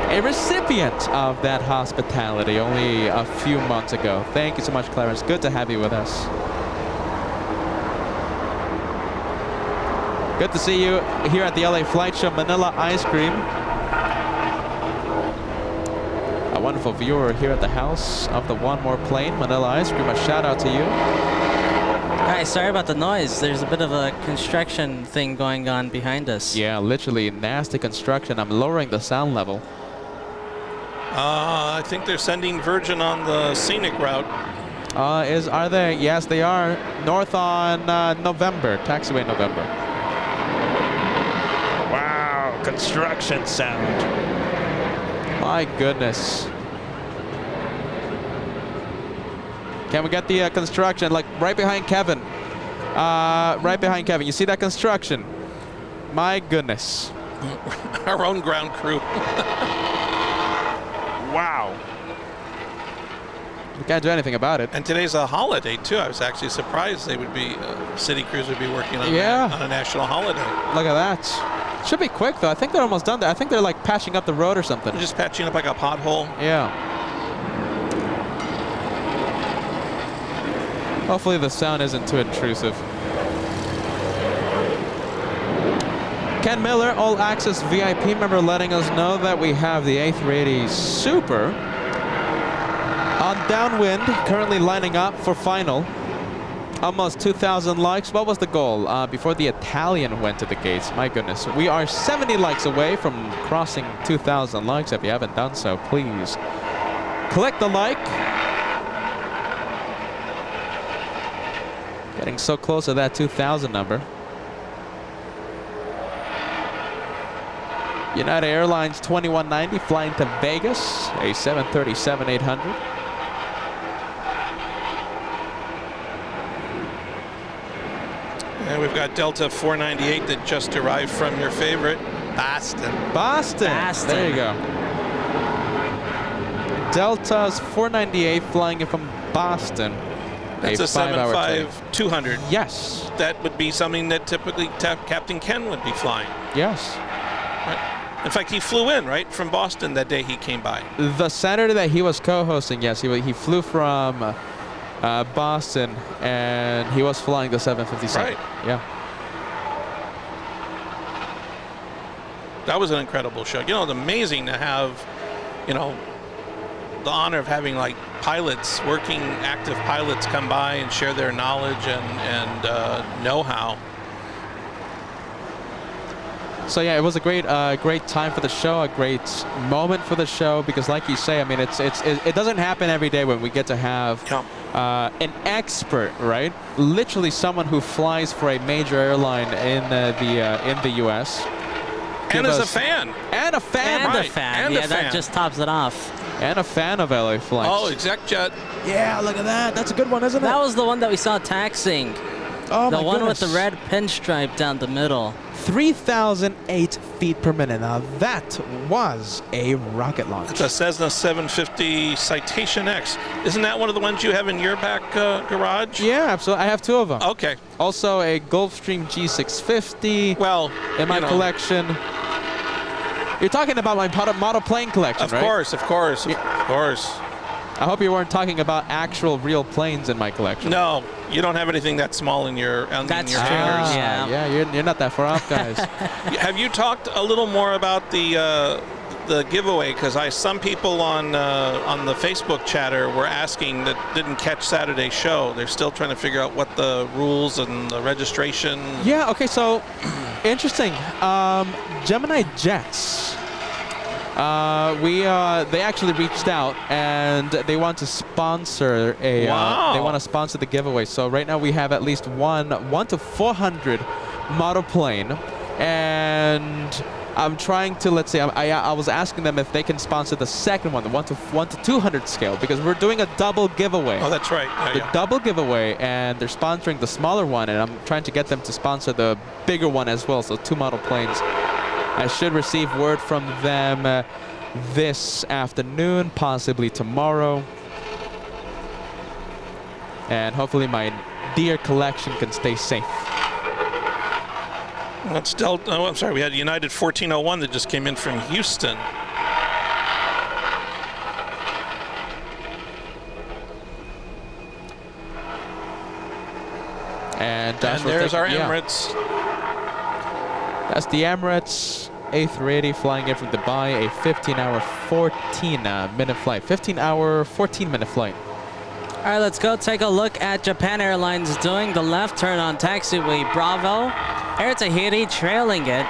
a recipient of that hospitality only a few months ago. Thank you so much, Clarence. Good to have you with us. Good to see you here at the LA Flight Show. Manila Ice Cream. A wonderful viewer here at the house of the One More Plane, Manila Ice Cream. A shout out to you. Hi, sorry about the noise. There's a bit of a construction thing going on behind us. Yeah, literally nasty construction. I'm lowering the sound level. I think they're sending Virgin on the scenic route. Are they? Yes, they are. North on November, taxiway November. Wow, construction sound. My goodness. Can we get the construction, like right behind Kevin? Right behind Kevin. You see that construction? My goodness. Our own ground crew. Wow. We can't do anything about it. And today's a holiday too. I was actually surprised they would be city crews would be working on Yeah. that on a national holiday. Look at that. Should be quick though. I think they're almost done there. I think they're like patching up the road or something. They're just patching up like a pothole. Yeah. Hopefully the sound isn't too intrusive. Ken Miller, All Access VIP member, letting us know that we have the A380 Super on downwind, currently lining up for final. Almost 2,000 likes. What was the goal before the Italian went to the gates? My goodness. We are 70 likes away from crossing 2,000 likes. If you haven't done so, please click the like. Getting so close to that 2,000 number. United Airlines 2190 flying to Vegas, a 737-800. And we've got Delta 498 that just arrived from your favorite, Boston. Boston. There you go. Delta's 498 flying in from Boston. That's a 75200. Yes. That would be something that typically Captain Ken would be flying. Yes. Right. In fact, he flew in, right, from Boston that day he came by. The Saturday that he was co-hosting, yes, he flew from Boston, and he was flying the 757. Right. Yeah. That was an incredible show. You know, it's amazing to have, you know, the honor of having like pilots, working active pilots, come by and share their knowledge and know-how. So yeah, it was a great time for the show, a great moment for the show, because like you say, I mean, it doesn't happen every day when we get to have an expert, right? Literally someone who flies for a major airline in the U.S. And as a fan. And a fan. And right. a fan. And yeah, a that fan. just tops it off. And a fan of LA flights. Oh, exec jet. Yeah, look at that. That's a good one, isn't it? That was the one that we saw taxiing. Oh the my one goodness. with the red pinstripe down the middle. 3,008 feet per minute. Now that was a rocket launch. It's a Cessna 750 Citation X. Isn't that one of the ones you have in your back garage? Yeah, absolutely. I have two of them. Okay. Also a Gulfstream G650 Well, in my you know, collection. You're talking about my model plane collection, Of right? course, of course, of course. I hope you weren't talking about actual real planes in my collection. No, you don't have anything that small in your That's your true. hangars. Yeah. You're not that far off, guys. Have you talked a little more about the giveaway? Because some people on the Facebook chatter were asking that didn't catch Saturday's show. They're still trying to figure out what the rules and the registration. Yeah. Okay. So interesting. Gemini Jets. They actually reached out and they want to sponsor a. Wow. They want to sponsor the giveaway. So right now we have at least one to 400 model plane, and I'm trying to, let's say, I was asking them if they can sponsor the second one, the 1 to 200 scale, because we're doing a double giveaway. Oh, that's right. Yeah, The double giveaway, and they're sponsoring the smaller one, and I'm trying to get them to sponsor the bigger one as well. So 2 model planes. I should receive word from them this afternoon, possibly tomorrow. And hopefully my dear collection can stay safe. That's Delta. Oh, I'm sorry. We had United 1401 that just came in from Houston. And there's our Emirates. That's the Emirates A380 flying in from Dubai, a 15-hour, 14-minute flight. 15-hour, 14-minute flight. All right, let's go take a look at Japan Airlines doing the left turn on taxiway Bravo. Air Tahiti trailing it.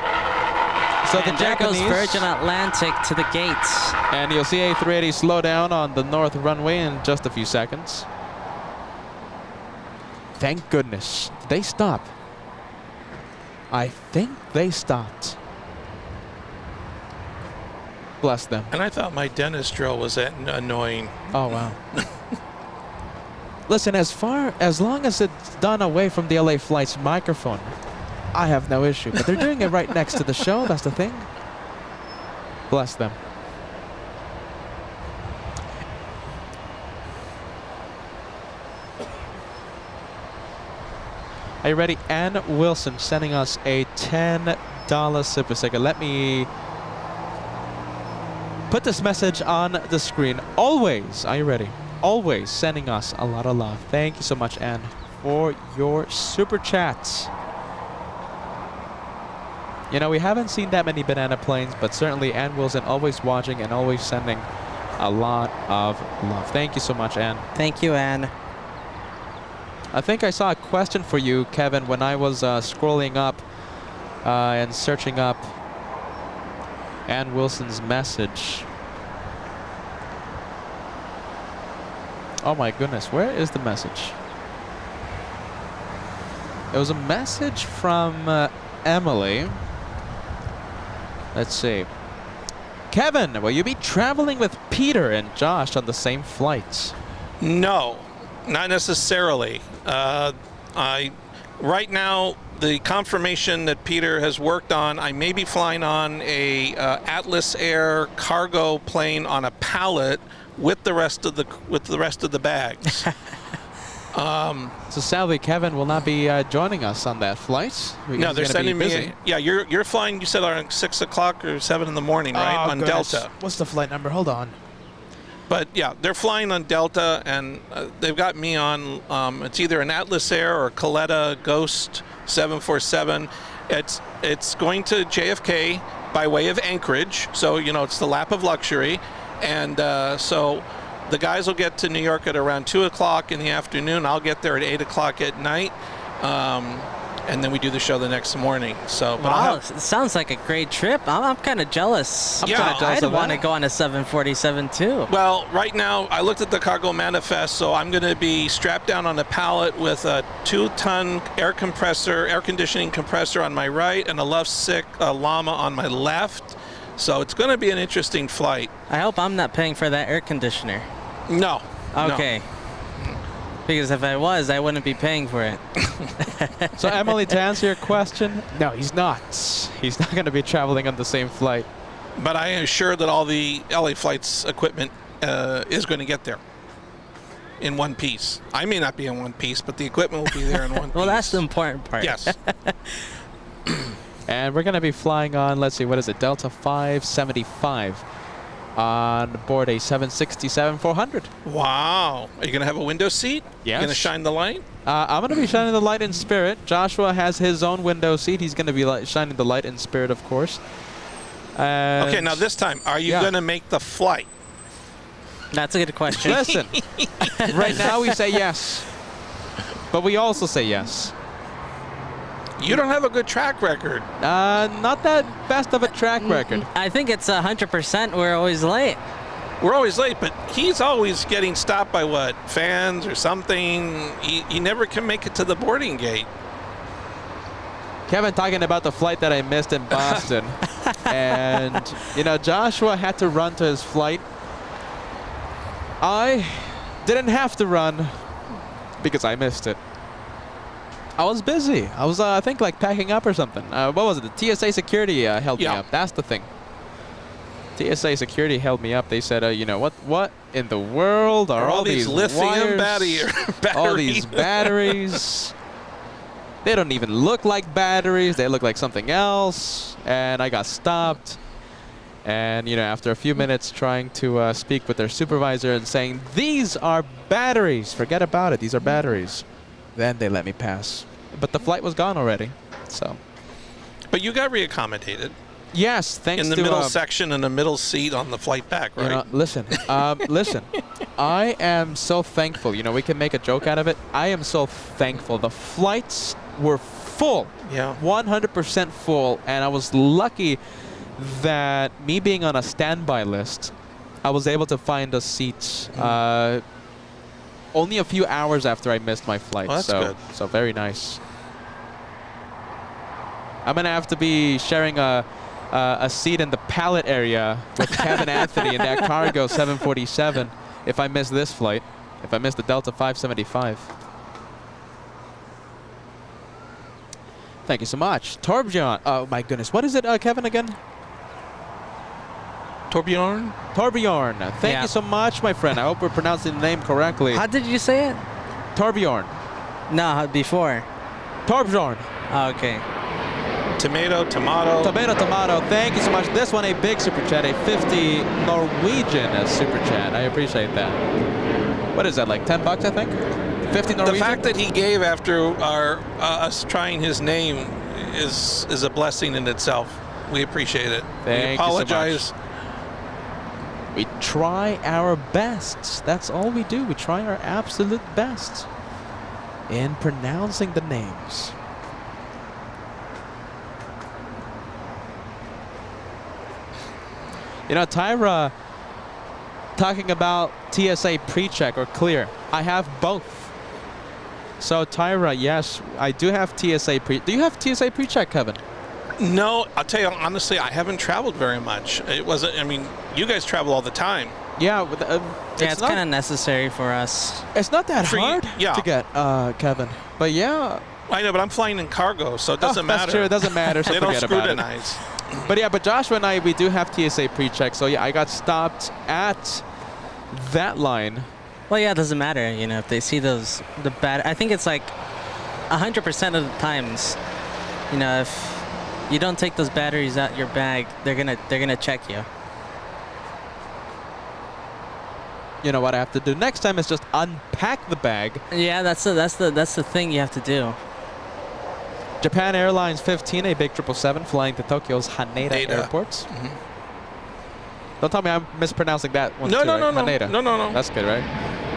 So And the there goes Japanese, Virgin Atlantic to the gates. and you'll see A380 slow down on the north runway in just a few seconds. Thank goodness. Did they stop? I think they stopped. Bless them. And I thought my dentist drill was annoying. Oh, wow. Listen, as long as it's done away from the LA Flight's microphone, I have no issue. But they're doing it right next to the show. That's the thing. Bless them. Are you ready? Ann Wilson sending us a $10 super sticker. Let me put this message on the screen. Always, are you ready? Always sending us a lot of love. Thank you so much, Anne, for your super chats. You know, we haven't seen that many banana planes, but certainly Ann Wilson always watching and always sending a lot of love. Thank you so much, Ann. Thank you, Anne. I think I saw a question for you, Kevin, when I was scrolling up and searching up Ann Wilson's message. Oh my goodness, where is the message? It was a message from Emily. Let's see. Kevin, will you be traveling with Peter and Josh on the same flights? No, not necessarily. Right now, the confirmation that Peter has worked on, I may be flying on a Atlas Air cargo plane on a pallet with the rest of the bags. So sadly, Kevin will not be joining us on that flight. No, they're sending me. Yeah, you're flying. You said around 6 o'clock or 7 in the morning, right? On goodness. Delta. What's the flight number? Hold on. But yeah, they're flying on Delta, and they've got me on. It's either an Atlas Air or Coletta Ghost 747. It's going to JFK by way of Anchorage, so you know it's the lap of luxury, and so. The guys will get to New York at around 2 o'clock in the afternoon. I'll get there at 8 o'clock at night, and then we do the show the next morning. So, but wow, it sounds like a great trip. I'm kind of jealous. I'd want to go on a 747 too. Well, right now I looked at the cargo manifest, so I'm going to be strapped down on a pallet with a 2-ton air conditioning compressor on my right, and a lovesick llama on my left. So it's going to be an interesting flight. I hope I'm not paying for that air conditioner. No. Okay. No. Because if I was, I wouldn't be paying for it. So Emily, to answer your question, no, he's not. He's not going to be traveling on the same flight. But I am sure that all the LA Flights equipment is going to get there in one piece. I may not be in one piece, but the equipment will be there in one piece. Well, that's the important part. Yes. And we're going to be flying on, let's see, what is it, Delta 575 on board a 767-400. Wow. Are you going to have a window seat? Yes. You're going to shine the light? I'm going to be shining the light in spirit. Joshua has his own window seat. He's going to be shining the light in spirit, of course. And okay, now this time, are you going to make the flight? That's a good question. Listen, right now we say yes, but we also say yes. You don't have a good track record. Not that best of a track record. I think it's 100% we're always late. We're always late, but he's always getting stopped by, what, fans or something. He never can make it to the boarding gate. Kevin talking about the flight that I missed in Boston. And, you know, Joshua had to run to his flight. I didn't have to run because I missed it. I was busy. I was, I think, like packing up or something. What was it? The TSA security held me up. That's the thing. TSA security held me up. They said, you know, what in the world are all these lithium batteries? All these batteries. They don't even look like batteries. They look like something else. And I got stopped. And, you know, after a few minutes trying to speak with their supervisor and saying, these are batteries. Forget about it. These are batteries. Then they let me pass. But the flight was gone already, so. But you got reaccommodated. Yes, thanks to... In the middle section and the middle seat on the flight back, right? You know, listen, listen. I am so thankful. You know, we can make a joke out of it. I am so thankful. The flights were full. Yeah. 100% full. And I was lucky that me being on a standby list, I was able to find a seat only a few hours after I missed my flight. Well, that's good. So very nice. I'm going to have to be sharing a seat in the pallet area with Kevin Anthony in that cargo 747 if I miss this flight, if I miss the Delta 575. Thank you so much. Torbjorn. Oh, my goodness. What is it, Kevin, again? Torbjorn? Torbjorn. Thank you so much, my friend. I hope we're pronouncing the name correctly. How did you say it? Torbjorn. No, before. Torbjorn. Oh, okay. Tomato. Tomato. Thank you so much. This one, a big super chat, a 50 Norwegian super chat. I appreciate that. What is that, like 10 bucks, I think? 50 Norwegian? The fact that he gave after us trying his name is a blessing in itself. We appreciate it. Thank we apologize. you so much. We try our best. That's all we do. We try our absolute best in pronouncing the names. You know, Tyra talking about TSA pre-check or clear. I have both. So Tyra, yes, I do have TSA pre. Do you have TSA pre-check, Kevin? No, I'll tell you honestly, I haven't traveled very much. It wasn't. I mean, you guys travel all the time. Yeah, it's kind of necessary for us. It's not that hard to get, Kevin. But yeah. I know, but I'm flying in cargo, so it doesn't matter. That's true. It doesn't matter. So they don't forget about it. scrutinize. But yeah, but Joshua and I, we do have TSA pre-check. So yeah, I got stopped at that line. Well, yeah, it doesn't matter. You know, if they see the bad, I think it's like 100% of the times, you know, if you don't take those batteries out your bag, they're gonna check you. You know what I have to do next time is just unpack the bag. Yeah, that's the thing you have to do. Japan Airlines 15, a big 777 flying to Tokyo's Haneda Airport. Mm-hmm. Don't tell me I'm mispronouncing that one. No. Haneda. No. That's good, right?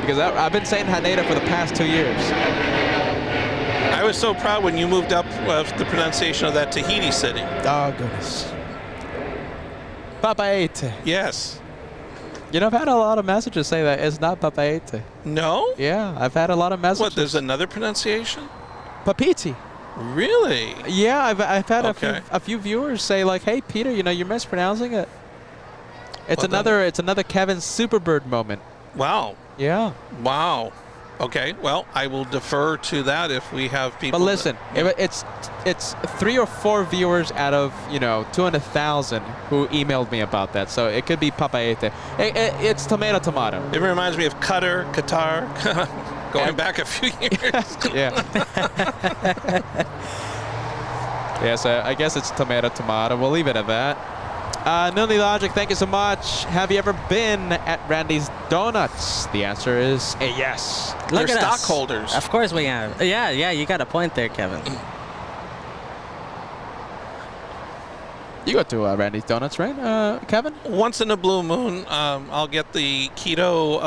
Because I've been saying Haneda for the past 2 years. I was so proud when you moved up with the pronunciation of that Tahiti city. Oh, goodness. Papaete. Yes. You know, I've had a lot of messages say that it's not Papaete. No? Yeah, I've had a lot of messages. What, there's another pronunciation? Papiti. Really? Yeah, I've had a few viewers say like, "Hey, Peter, you know, you're mispronouncing it." It's another Kevin Superbird moment. Wow. Yeah. Wow. Okay. Well, I will defer to that if we have people. But listen, it's 3 or 4 viewers out of 200,000 who emailed me about that. So it could be Papaete. It's tomato. It reminds me of Qatar, going back a few years. Yeah. Yeah. So I guess it's tomato. We'll leave it at that. Nilly Logic, thank you so much. Have you ever been at Randy's Donuts? The answer is a yes. Look They're at us. stockholders. Of course we have. Yeah, you got a point there, Kevin. You go to Randy's Donuts, right, Kevin? Once in a blue moon, I'll get the keto,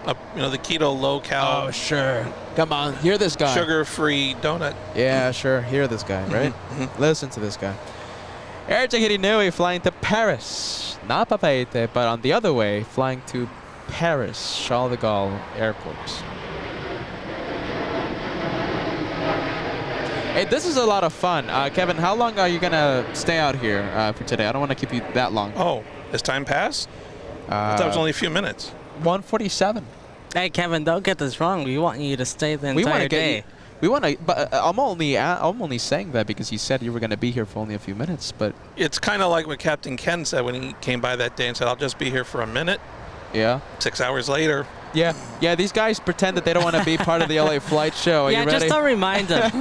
the keto low-cal. Oh, sure. Come on, hear this guy. Sugar-free donut. Yeah, sure. Hear this guy, right? Listen to this guy. Eric Hirinui flying to Paris. Not Papaete, but on the other way, flying to Paris, Charles de Gaulle Airport. Hey, this is a lot of fun. Kevin, how long are you going to stay out here for today? I don't want to keep you that long. Oh, has time passed? I thought it was only a few minutes. 1:47. Hey, Kevin, don't get this wrong. We want you to stay the entire day. We want to, but I'm only saying that because you said you were going to be here for only a few minutes. But it's kind of like what Captain Ken said when he came by that day and said, "I'll just be here for a minute." Yeah. 6 hours later. Yeah. These guys pretend that they don't want to be part of the LA flight show. Are you ready? Just don't remind them.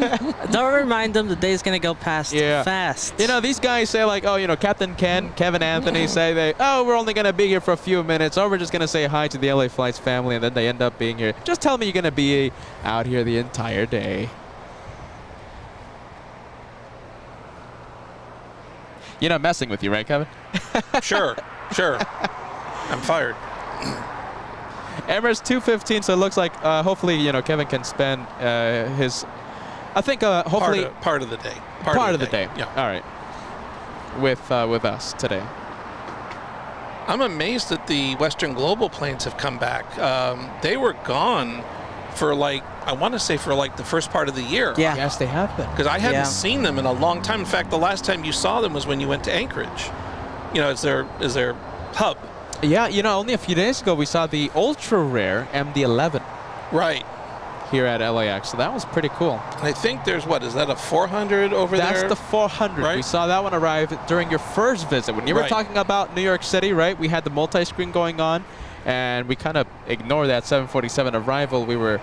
Don't remind them the day's gonna go past fast. You know, these guys say like, oh, Captain Ken, Kevin Anthony say we're only gonna be here for a few minutes, or we're just gonna say hi to the LA Flights family, and then they end up being here. Just tell me you're gonna be out here the entire day. You're not messing with you, right, Kevin? Sure. I'm fired. Emirates 2:15, so it looks like hopefully Kevin can spend his, I think hopefully part of the day. Part of the day. Yeah. All right. With us today. I'm amazed that the Western Global planes have come back. They were gone for I want to say for the first part of the year. Yeah. Yes, they have been. Because I hadn't seen them in a long time. In fact, the last time you saw them was when you went to Anchorage. As their hub. Yeah, only a few days ago we saw the ultra rare MD-11. Right. Here at LAX, so that was pretty cool. And I think there's is that a 400 over there? That's the 400. Right? We saw that one arrive during your first visit. When you were talking about New York City, right? We had the multi-screen going on, and we kind of ignored that 747 arrival. We were...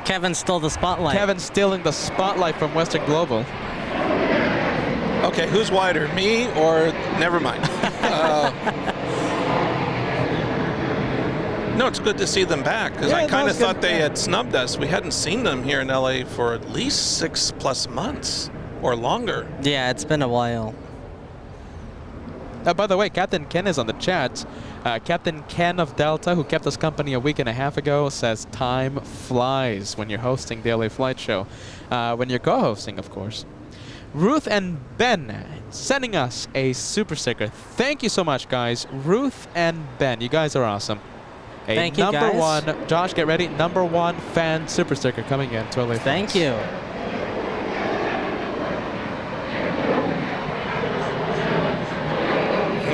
Kevin stole the spotlight. Kevin stealing the spotlight from Western Global. Okay, who's wider, me or never mind? No, it's good to see them back because I kind of thought they had snubbed us. We hadn't seen them here in LA for at least 6+ months or longer. Yeah, it's been a while. By the way, Captain Ken is on the chat. Captain Ken of Delta, who kept us company a week and a half ago, says time flies when you're hosting the LA Flight Show. When you're co-hosting, of course. Ruth and Ben sending us a super sticker. Thank you so much, guys. Ruth and Ben, you guys are awesome. Thank you, number guys. one, Josh, get ready. Number one fan super sticker coming in to LA. Thank you.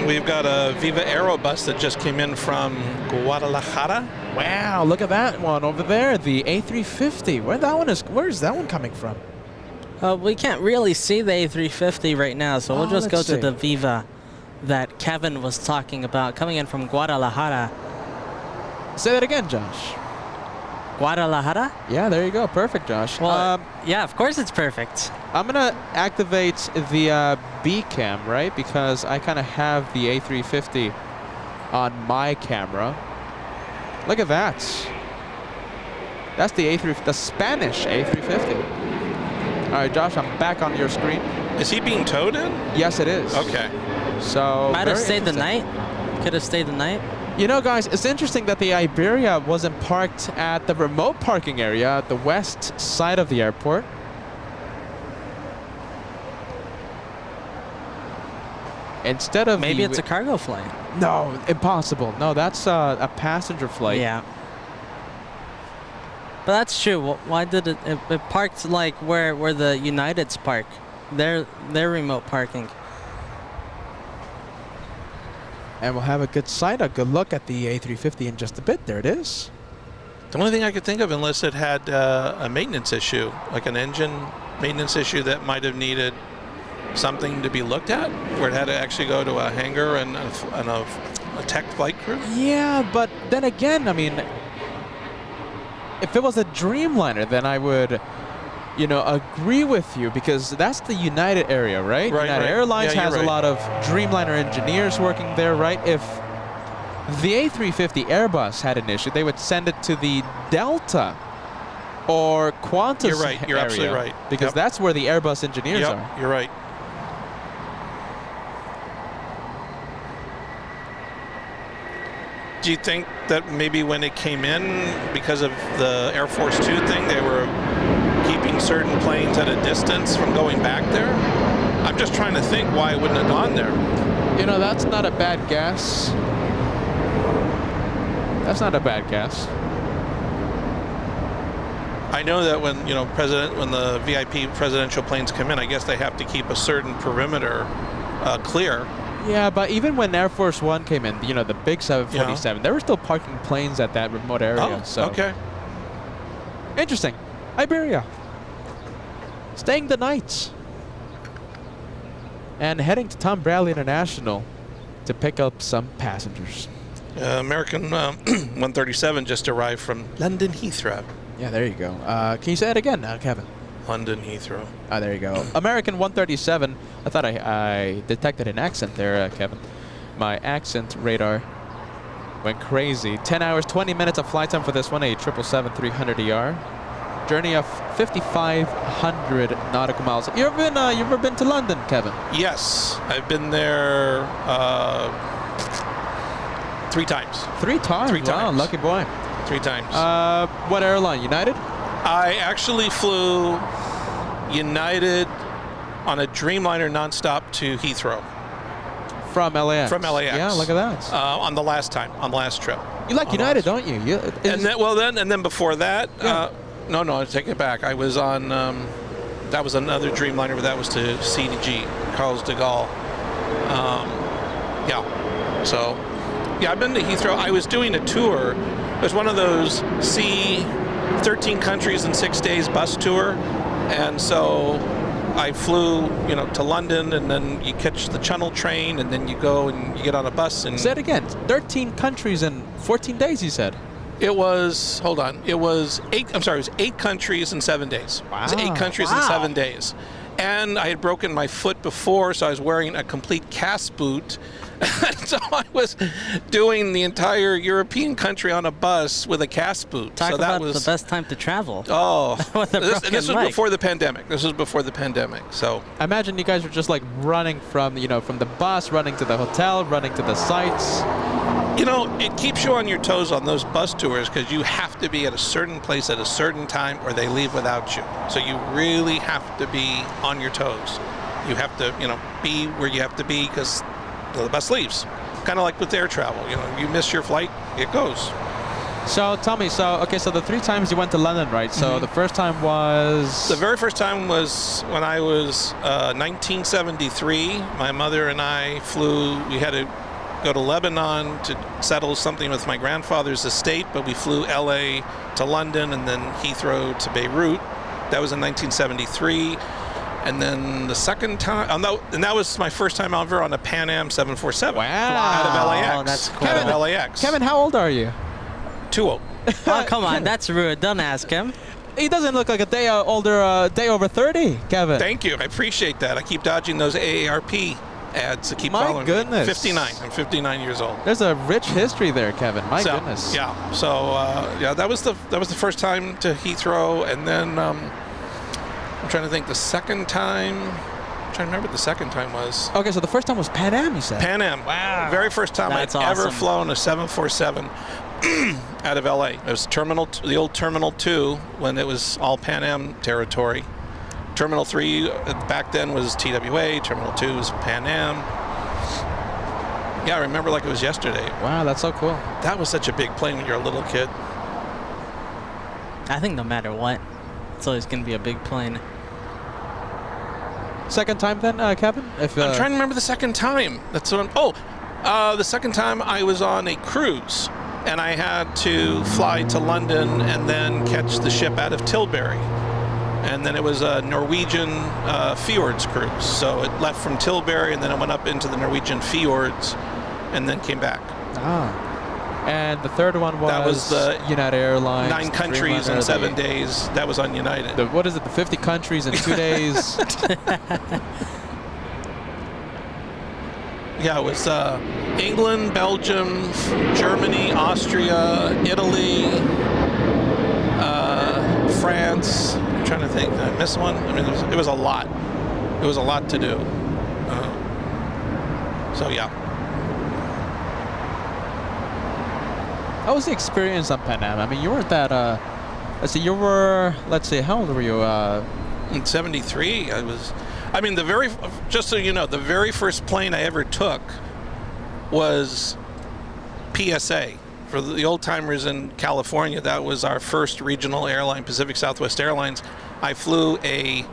We've got a Viva Aero bus that just came in from Guadalajara. Wow, look at that one over there, the A350. Where's that one coming from? We can't really see the A350 right now, so we'll just go to the Viva that Kevin was talking about, coming in from Guadalajara. Say that again, Josh. Guadalajara? Yeah, there you go. Perfect, Josh. Well, yeah, of course it's perfect. I'm going to activate the B cam, right? Because I kind of have the A350 on my camera. Look at that. That's the the Spanish A350. All right, Josh, I'm back on your screen. Is he being towed in? Yes, it is. Okay. So Might have very stayed the interesting. night. Could have stayed the night. You know, guys, it's interesting that the Iberia wasn't parked at the remote parking area at the west side of the airport. Instead of Maybe it's a cargo flight. No, impossible. No, that's a passenger flight. Yeah. But that's true. Why did it parked like where the United's park? Their remote parking. And we'll have a good sight, a good look at the A350 in just a bit. There it is. The only thing I could think of, unless it had a maintenance issue, like an engine maintenance issue that might have needed something to be looked at, where it had to actually go to a hangar and a tech flight crew. Yeah, but then again, I mean, if it was a Dreamliner, then I would, agree with you, because that's the United area, right? Right, United right. Airlines Yeah, has you're a right. lot of Dreamliner engineers working there, right? If the A350 Airbus had an issue, they would send it to the Delta or Qantas You're right. You're area, absolutely right. because Yep. that's where the Airbus engineers Yep, are. you're right. Do you think that maybe when it came in, because of the Air Force 2 thing, they were keeping certain planes at a distance from going back there? I'm just trying to think why it wouldn't have gone there. That's not a bad guess. That's not a bad guess. I know that when when the VIP presidential planes come in, I guess they have to keep a certain perimeter clear. Yeah, but even when Air Force One came in, the big 747, they were still parking planes at that remote area. Oh, so okay. Interesting. Iberia. Staying the night. And heading to Tom Bradley International to pick up some passengers. American 137 just arrived from London Heathrow. Yeah, there you go. Can you say it again, Kevin? London Heathrow. Ah, there you go. American 137. I thought I detected an accent there, Kevin. My accent radar went crazy. 10 hours, 20 minutes of flight time for this one, a 777-300ER. Journey of 5,500 nautical miles. You ever been to London, Kevin? Yes, I've been there 3 times. 3 times? 3 Wow, times. lucky boy. 3 times. What airline? United? I actually flew United on a Dreamliner nonstop to Heathrow. From LAX. From LAX. Yeah, look at that. On the last trip. You like United, don't you? And then before that, Yeah. no, I take it back. I was on, that was another Dreamliner, but that was to CDG, Charles de Gaulle. Yeah. So, yeah, I've been to Heathrow. I was doing a tour. It was one of those 13 countries in 6 days bus tour. And so I flew, to London, and then you catch the Channel train, and then you go and you get on a bus. And say it again. 13 countries in 14 days, you said. it was, it was 8 countries in 7 days. Wow. It was 8 countries in 7 days. And I had broken my foot before, so I was wearing a complete cast boot. So I was doing the entire European country on a bus with a cast boot. Talk so that about was the best time to travel. Oh, With a this broken was leg. before the pandemic. This was before the pandemic. So I imagine you guys were just like running from, from the bus, running to the hotel, running to the sites. it keeps you on your toes on those bus tours because you have to be at a certain place at a certain time or they leave without you. So you really have to be on your toes. You have to, be where you have to be because the bus leaves. Kind of like with air travel. You miss your flight, it goes. So tell me, so the 3 times you went to London, right? So the first time was... The very first time was when I was 1973. My mother and I flew, we had to go to Lebanon to settle something with my grandfather's estate, but we flew LA to London and then Heathrow to Beirut. That was in 1973. And then the second time, and that was my first time ever on a Pan Am 747. Wow. Out of LAX. Oh, that's cool. Out of LAX. Kevin, how old are you? Too old. Oh, come on, that's rude. Don't ask him. He doesn't look like a day older, day over 30, Kevin. Thank you. I appreciate that. I keep dodging those AARP ads to keep My following goodness. me. 59. I'm 59 years old. There's a rich history there, Kevin. My So, goodness. Yeah. So that was the first time to Heathrow, and then I'm trying to think the second time. I'm trying to remember what the second time was. Okay, so the first time was Pan Am, you said? Pan Am. Wow. Very first time That's I'd ever awesome. flown a 747 out of LA. It was the old Terminal 2 when it was all Pan Am territory. Terminal 3 back then was TWA. Terminal 2 was Pan Am. Yeah, I remember like it was yesterday. Wow, that's so cool. That was such a big plane when you're a little kid. I think no matter what, it's always going to be a big plane. Second time then, Kevin? I'm trying to remember the second time. That's what the second time I was on a cruise, and I had to fly to London and then catch the ship out of Tilbury. And then it was a Norwegian fjords cruise. So it left from Tilbury, and then it went up into the Norwegian fjords, and then came back. Ah. And the third one was, That was the United Airlines. 9 countries in 7 days. That was on United. What is it, the 50 countries in 2 days? Yeah, it was England, Belgium, Germany, Austria, Italy, France. I'm trying to think. Did I miss one? I mean, it was a lot. It was a lot to do. So yeah. How was the experience on Pan Am? I mean, you weren't that, how old were you? In 73, just so you know, the very first plane I ever took was PSA. For the old timers in California, that was our first regional airline, Pacific Southwest Airlines. I flew a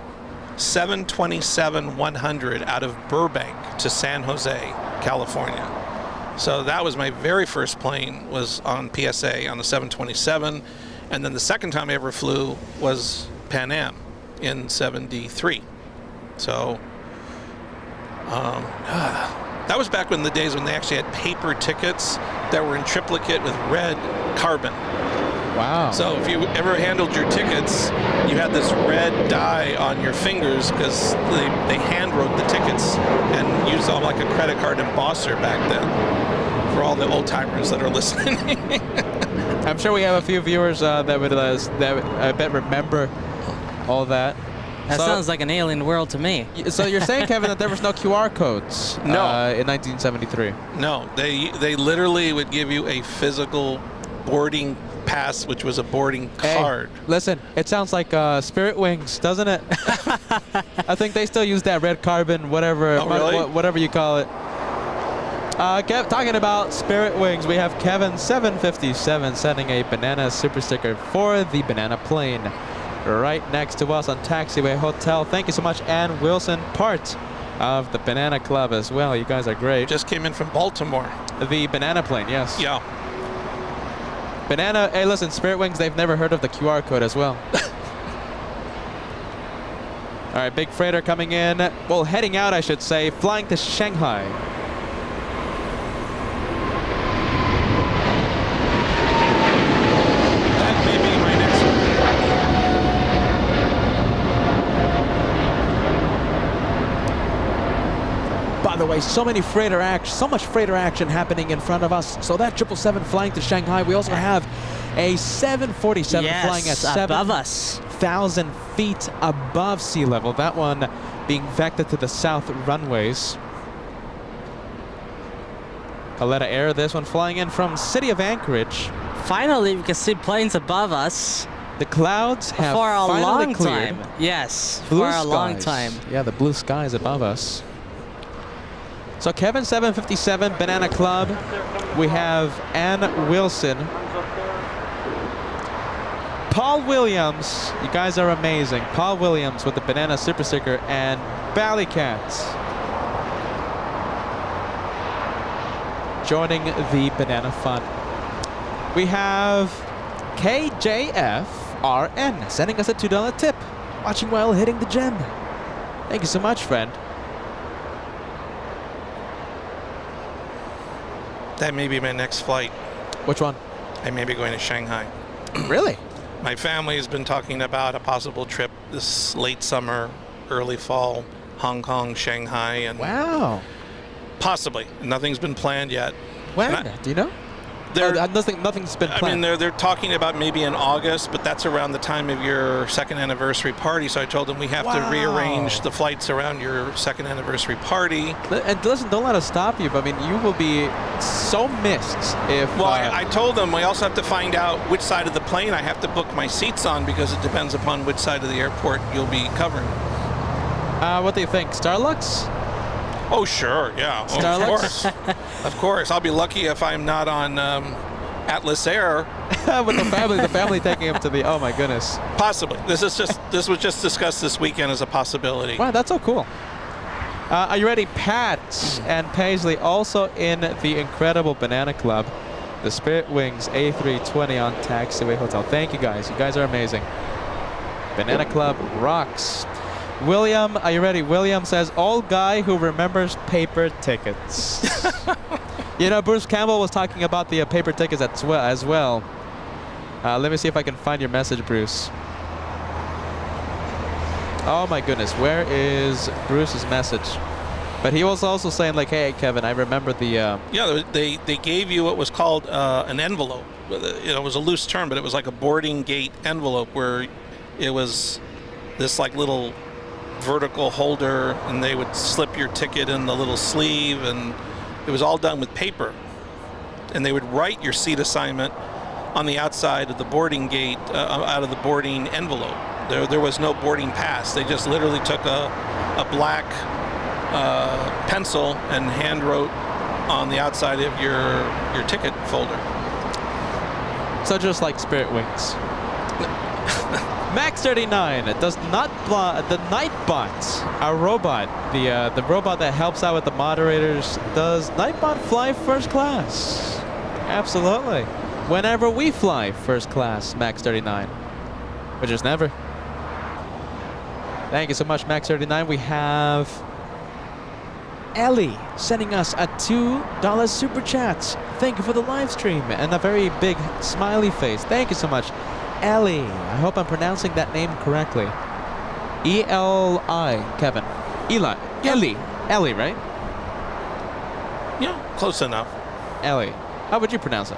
727-100 out of Burbank to San Jose, California. So that was my very first plane, was on PSA on the 727. And then the second time I ever flew was Pan Am in 73. So that was back in the days when they actually had paper tickets that were in triplicate with red carbon. Wow. So if you ever handled your tickets, you had this red dye on your fingers because they hand wrote the tickets and used them like a credit card embosser back then. For all the old timers that are listening. I'm sure we have a few viewers that I bet remember all that. That sounds like an alien world to me. So you're saying, Kevin, that there was no QR codes No. In 1973? No, they literally would give you a physical boarding pass, which was a boarding card. Hey, listen, it sounds like Spirit Wings, doesn't it? I think they still use that red carbon, whatever, Oh, really? whatever you call it. Talking about Spirit Wings, we have Kevin757 sending a banana super sticker for the banana plane right next to us on Taxiway Hotel. Thank you so much, Ann Wilson, part of the Banana Club as well. You guys are great. Just came in from Baltimore. The banana plane, yes. Yeah. Banana, hey listen, Spirit Wings, they've never heard of the QR code as well. All right, big freighter coming in. Well, heading out, I should say, flying to Shanghai. That may be my next one. way, so much freighter action happening in front of us. So that 777 flying to Shanghai. We also have a 747 flying at above us. 7,000 feet above sea level. That one being vectored to the south runways. Paletta Air, this one flying in from city of Anchorage. Finally, we can see planes above us. The clouds have for a finally long cleared. time. Yes, Blue for a skies. long time. Yeah, the blue skies above us. So Kevin 757, Banana Club. We have Ann Wilson. Paul Williams. You guys are amazing. Paul Williams with the Banana Super Sticker and Ballycats joining the Banana Fun. We have KJFRN sending us a $2 tip. Watching while hitting the gym. Thank you so much, friend. That may be my next flight. Which one? I may be going to Shanghai. Really? My family has been talking about a possible trip this late summer, early fall, Hong Kong, Shanghai, and Wow. possibly. Nothing's been planned yet. When? Do you know? Nothing's been planned. I mean, they're talking about maybe in August, but that's around the time of your second anniversary party. So I told them we have to rearrange the flights around your second anniversary party. And listen, don't let us stop you, but I mean, you will be so missed if... Well, I told them we also have to find out which side of the plane I have to book my seats on because it depends upon which side of the airport you'll be covering. What do you think? Starlux? Oh, sure, yeah. Starlux? Of course. Of course. I'll be lucky if I'm not on Atlas Air. With the family taking him to the... Oh, my goodness. Possibly. This was just discussed this weekend as a possibility. Wow, that's so cool. Are you ready? Pat and Paisley also in the incredible Banana Club. The Spirit Wings A320 on Taxiway Hotel. Thank you, guys. You guys are amazing. Banana Club rocks. William, are you ready? William says, old guy who remembers paper tickets. You know, Bruce Campbell was talking about the paper tickets as well. Let me see if I can find your message, Bruce. Oh my goodness, where is Bruce's message? But he was also saying like, hey, Kevin, I remember the... Yeah, they gave you what was called an envelope. It was a loose term, but it was like a boarding gate envelope where it was this like little vertical holder, and they would slip your ticket in the little sleeve, and it was all done with paper. And they would write your seat assignment on the outside of the boarding gate, out of the boarding envelope. There was no boarding pass. They just literally took a black pencil and hand wrote on the outside of your ticket folder. So just like Spirit Wings. Max 39 does not the Nightbot, our robot, the robot that helps out with the moderators. Does Nightbot fly first class? Absolutely. Whenever we fly first class, Max 39, which is never. Thank you so much, Max 39. We have Ellie sending us a $2 super chat. Thank you for the live stream and a very big smiley face. Thank you so much. Ellie, I hope I'm pronouncing that name correctly. E-L-I, Kevin. Eli. Yeah. Ellie, right? Yeah, close enough. Ellie. How would you pronounce it?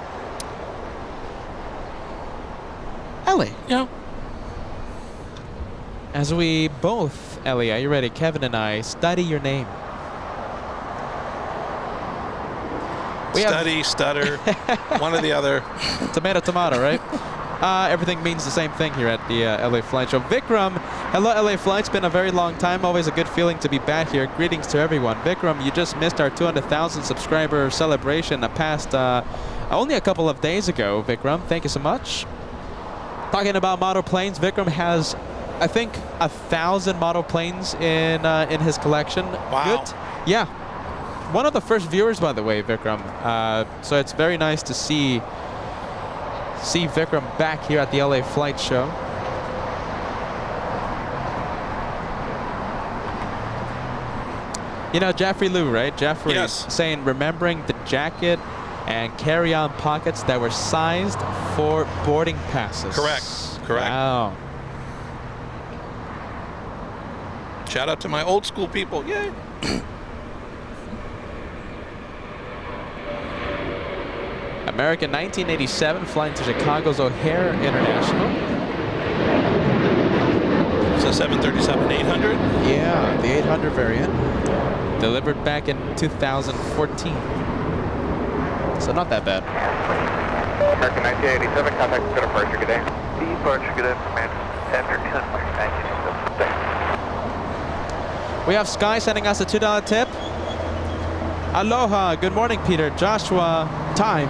Ellie. Yeah. As we both, Ellie, are you ready? Kevin and I study your name. Stutter, one or the other. Tomato, right? Everything means the same thing here at the LA Flight Show. Vikram, hello LA Flight. It's been a very long time. Always a good feeling to be back here. Greetings to everyone. Vikram, you just missed our 200,000 subscriber celebration passed only a couple of days ago, Vikram. Thank you so much. Talking about model planes, Vikram has, I think, 1,000 model planes in his collection. Wow. Good. Yeah. One of the first viewers, by the way, Vikram. So it's very nice to see Vikram back here at the LA Flight Show. You know, Jeffrey Lou, right? Jeffrey Yes. saying, remembering the jacket and carry-on pockets that were sized for boarding passes. Correct. Wow. Shout out to my old school people. Yay. American 1987, flying to Chicago's O'Hare International. It's a 737-800. Yeah, the 800 variant. Delivered back in 2014. So not that bad. American 1987, contact to departure, good day. Departure, good afternoon. After 10, 1987. We have Sky sending us a $2 tip. Aloha, good morning, Peter. Joshua, time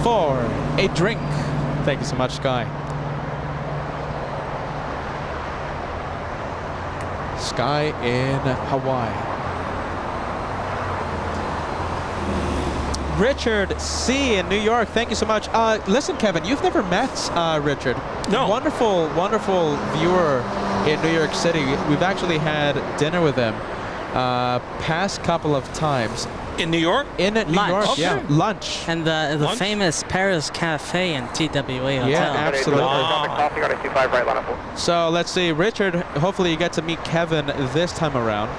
for a drink. Thank you so much, Sky. Sky in Hawaii. Richard C. in New York, thank you so much. Listen, Kevin, you've never met Richard. No. Wonderful, wonderful viewer in New York City. We've actually had dinner with him past couple of times. In New York? In New Lunch. York, yeah. Okay. Lunch. And the Lunch? famous Paris Cafe and TWA Hotel. Yeah, absolutely. Crossing on a 25 right, line up. So let's see, Richard, hopefully you get to meet Kevin this time around.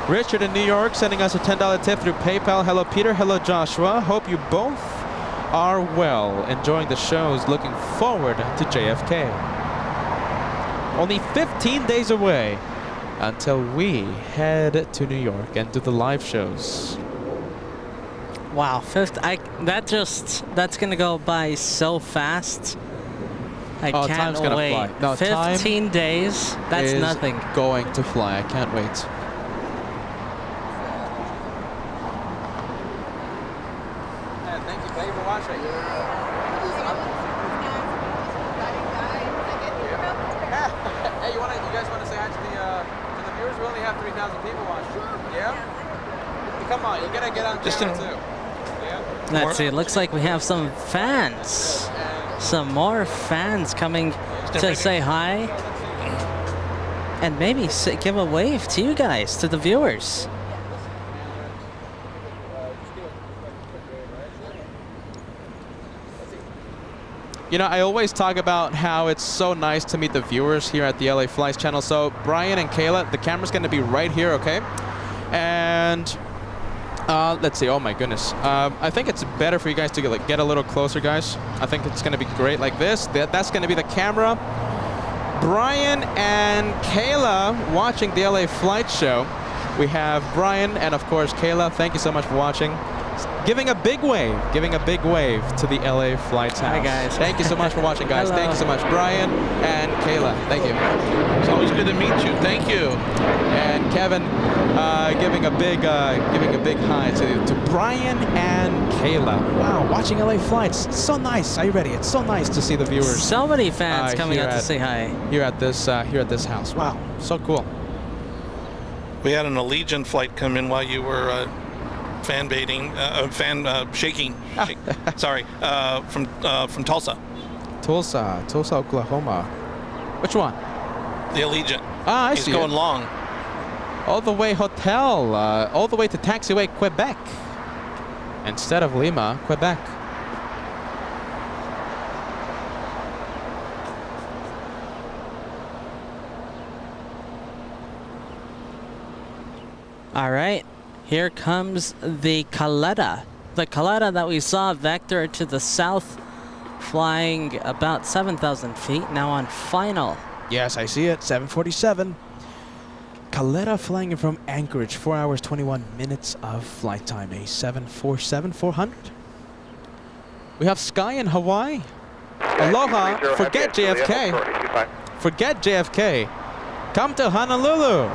Richard in New York sending us a $10 tip through PayPal. Hello, Peter. Hello, Joshua. Hope you both are well. Enjoying the shows. Looking forward to JFK. Only 15 days away until we head to New York and do the live shows. Wow, that's gonna go by so fast. I Oh, can't time's gonna wait. fly. No, 15 days. That's is nothing. going to fly. I can't wait. Thank you for watching. Hey, you guys want to say hi to the viewers? We only have 3,000 people watching. Yeah? Come on, you gotta get on camera too. Yeah? Let's see. It looks like we have some fans. Some more fans coming to say hi. And maybe give a wave to you guys, to the viewers. You know, I always talk about how it's so nice to meet the viewers here at the LA Flights channel. So Brian and Kayla, the camera's going to be right here, okay? And let's see. Oh my goodness. I think it's better for you guys to get a little closer, guys. I think it's going to be great like this. That's going to be the camera. Brian and Kayla watching the LA Flight Show. We have Brian and of course Kayla. Thank you so much for watching. Giving a big wave to the LA Flights house. Hi guys. Thank you so much for watching, guys. Hello. Thank you so much, Brian and Kayla. Thank you. It's always good to meet you. Thank you. And Kevin giving a big hi to Brian and Kayla. Wow, watching LA Flights. It's so nice. Are you ready? It's so nice to see the viewers. So many fans coming here out to say hi. Here at this house. Wow, so cool. We had an Allegiant flight come in while you were fan baiting, shaking. Sorry, from Tulsa. Tulsa, Oklahoma. Which one? The Allegiant. Ah, I He's see. going long. All the way hotel, all the way to taxiway Quebec, instead of Lima, Quebec. All right, here comes the Caleta. The Caleta that we saw vector to the south, flying about 7,000 feet, now on final. Yes, I see it. 747. Caleta flying from Anchorage, 4 hours, 21 minutes of flight time. A 747-400. We have Sky in Hawaii. Aloha. Forget JFK. Forget JFK. Come to Honolulu.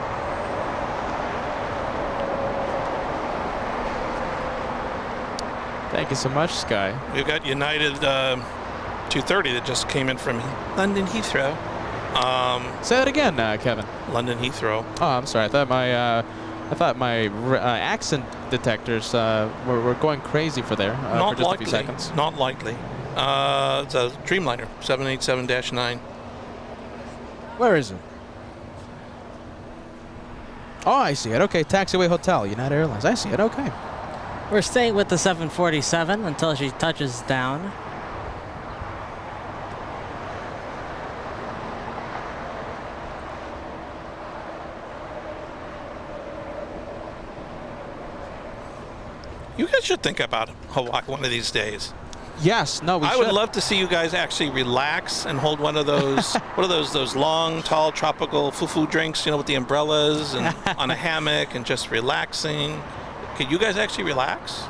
Thank you so much, Sky. We've got United 230 that just came in from London Heathrow. Say that again, Kevin. London Heathrow. Oh, I'm sorry. I thought my accent detectors were going crazy for there for just a few seconds. Not likely. It's a Dreamliner 787-9. Where is it? Oh, I see it. Okay, taxiway hotel, United Airlines. I see it. Okay. We're staying with the 747 until she touches down. You guys should think about Hawaii one of these days. Yes, no, we I should. would love to see you guys actually relax and hold one of those, what are those long, tall, tropical fufu drinks, you know, with the umbrellas and on a hammock and just relaxing. Could you guys actually relax?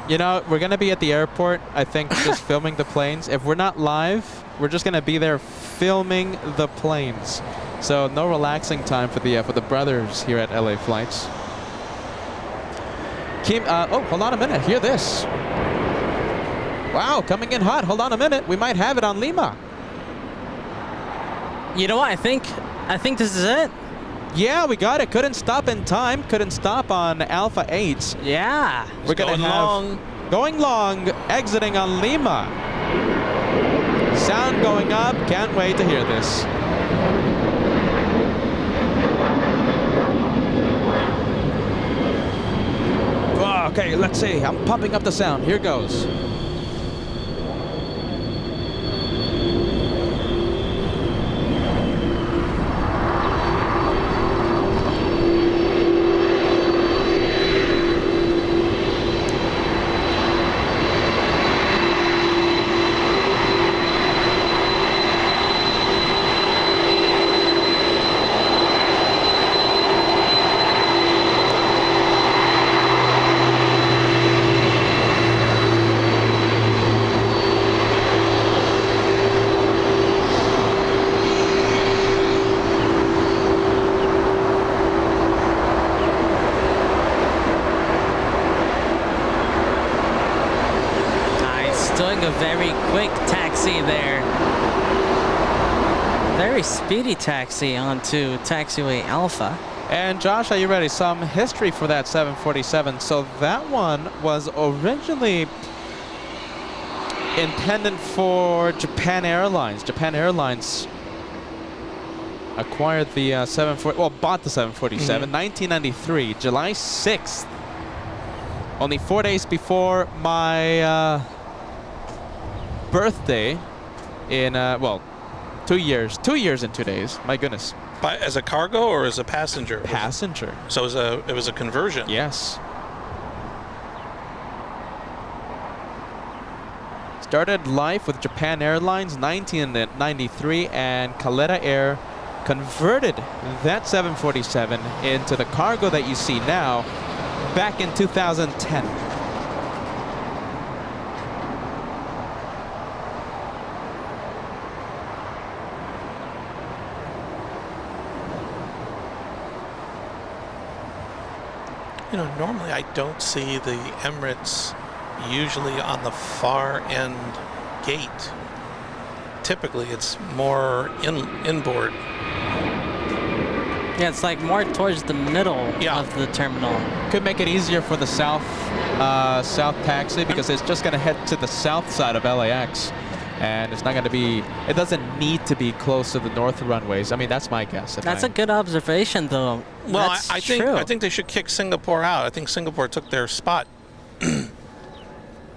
You know, we're going to be at the airport, I think, just filming the planes. If we're not live, we're just going to be there filming the planes. So no relaxing time for the brothers here at LA Flights. Oh, hold on a minute. Hear this. Wow, coming in hot. Hold on a minute. We might have it on Lima. You know what? I think this is it. Yeah, we got it. Couldn't stop in time. Couldn't stop on Alpha 8. Yeah. We're going to have going long, exiting on Lima. Sound going up. Can't wait to hear this. Oh, okay, let's see. I'm pumping up the sound. Here goes. Doing a very quick taxi there. Very speedy taxi onto taxiway Alpha. And Josh, are you ready? Some history for that 747. So that one was originally intended for Japan Airlines. Japan Airlines acquired the bought the 747, 1993, July 6th. Only 4 days before my birthday in 2 years and 2 days. My goodness. As a cargo or as a passenger? Passenger. So it was a conversion. Yes. Started life with Japan Airlines 1993, and Kaleta Air converted that 747 into the cargo that you see now back in 2010. You know, normally I don't see the Emirates usually on the far end gate. Typically it's more inboard. Yeah, it's like more towards the middle of the terminal. Could make it easier for the south taxi, because it's just going to head to the south side of LAX. And it's not going to be, it doesn't need to be close to the north runways. I mean, that's my guess. That's a good observation, though. Well, that's I think they should kick Singapore out. I think Singapore took their spot. Because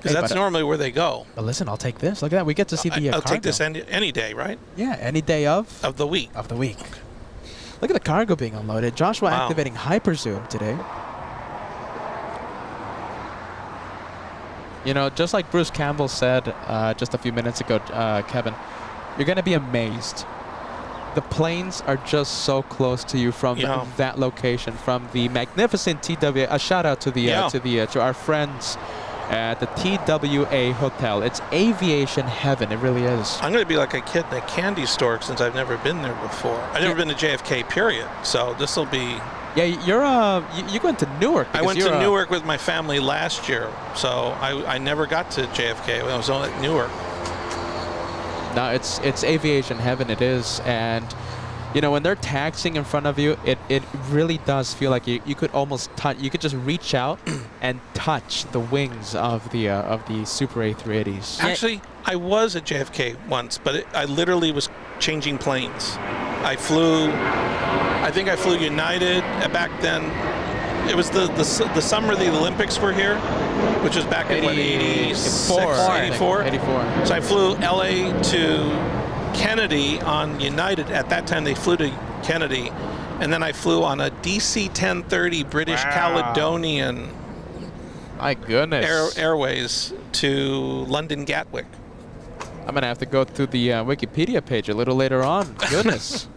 that's normally where they go. But listen, I'll take this. Look at that. We get to see the I'll cargo. take this any day, right? Yeah, any day of the week. Of the week. Look at the cargo being unloaded. Joshua activating hyperzoom today. You know, just like Bruce Campbell said just a few minutes ago, Kevin, you're going to be amazed. The planes are just so close to you from that location, from the magnificent TWA. A shout out to to our friends at the TWA Hotel. It's aviation heaven. It really is. I'm going to be like a kid in a candy store since I've never been there before. I've never been to JFK, period. So this will be... Yeah, you went to Newark. I went to Newark with my family last year, so I never got to JFK. I was only at Newark. No, it's aviation heaven. It is, and you know when they're taxiing in front of you, it really does feel like you could almost touch. You could just reach out and touch the wings of the Super A380s. Actually, I was at JFK once, but I literally was changing planes. I think I flew United back then. It was the summer the Olympics were here, which was back in 84. 84. So I flew LA to Kennedy on United. At that time they flew to Kennedy, and then I flew on a DC 1030 British Caledonian My goodness. Airways to London Gatwick. I'm going to have to go through the Wikipedia page a little later on. Goodness.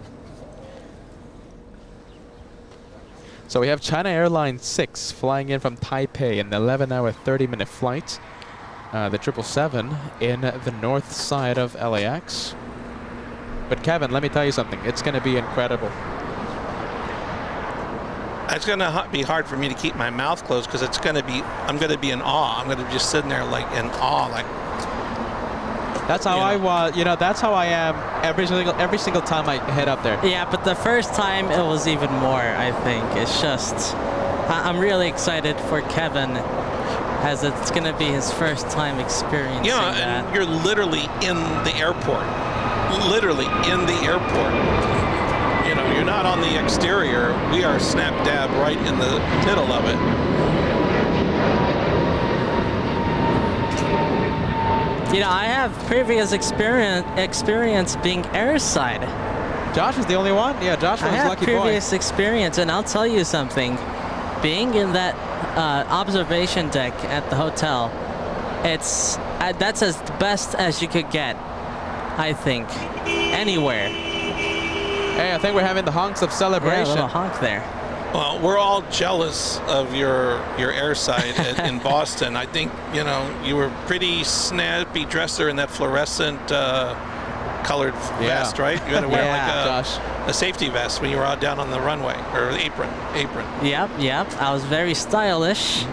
So we have China Airline 6 flying in from Taipei, an 11-hour, 30-minute flight. The 777 in the north side of LAX. But Kevin, let me tell you something. It's going to be incredible. It's going to be hard for me to keep my mouth closed because I'm going to be in awe. I'm going to be just sitting there like in awe, like. That's how I was. You know, that's how I am every single time I head up there. Yeah, but the first time it was even more, I think. It's just, I'm really excited for Kevin, as it's going to be his first time experiencing that. And you're literally in the airport. Literally in the airport. You know, you're not on the exterior. We are snap dab right in the middle of it. You know, I have previous experience being airside. Josh is the only one? Yeah, Josh was I have lucky previous boy. experience, and I'll tell you something. Being in that observation deck at the hotel, that's as best as you could get, I think, anywhere. Hey, I think we're having the honks of celebration. Yeah, a little honk there. Well, we're all jealous of your airside in Boston. I think, you know, you were pretty snappy dresser in that fluorescent colored vest, right? You had to wear like a safety vest when you were out down on the runway, or apron. Yep. I was very stylish.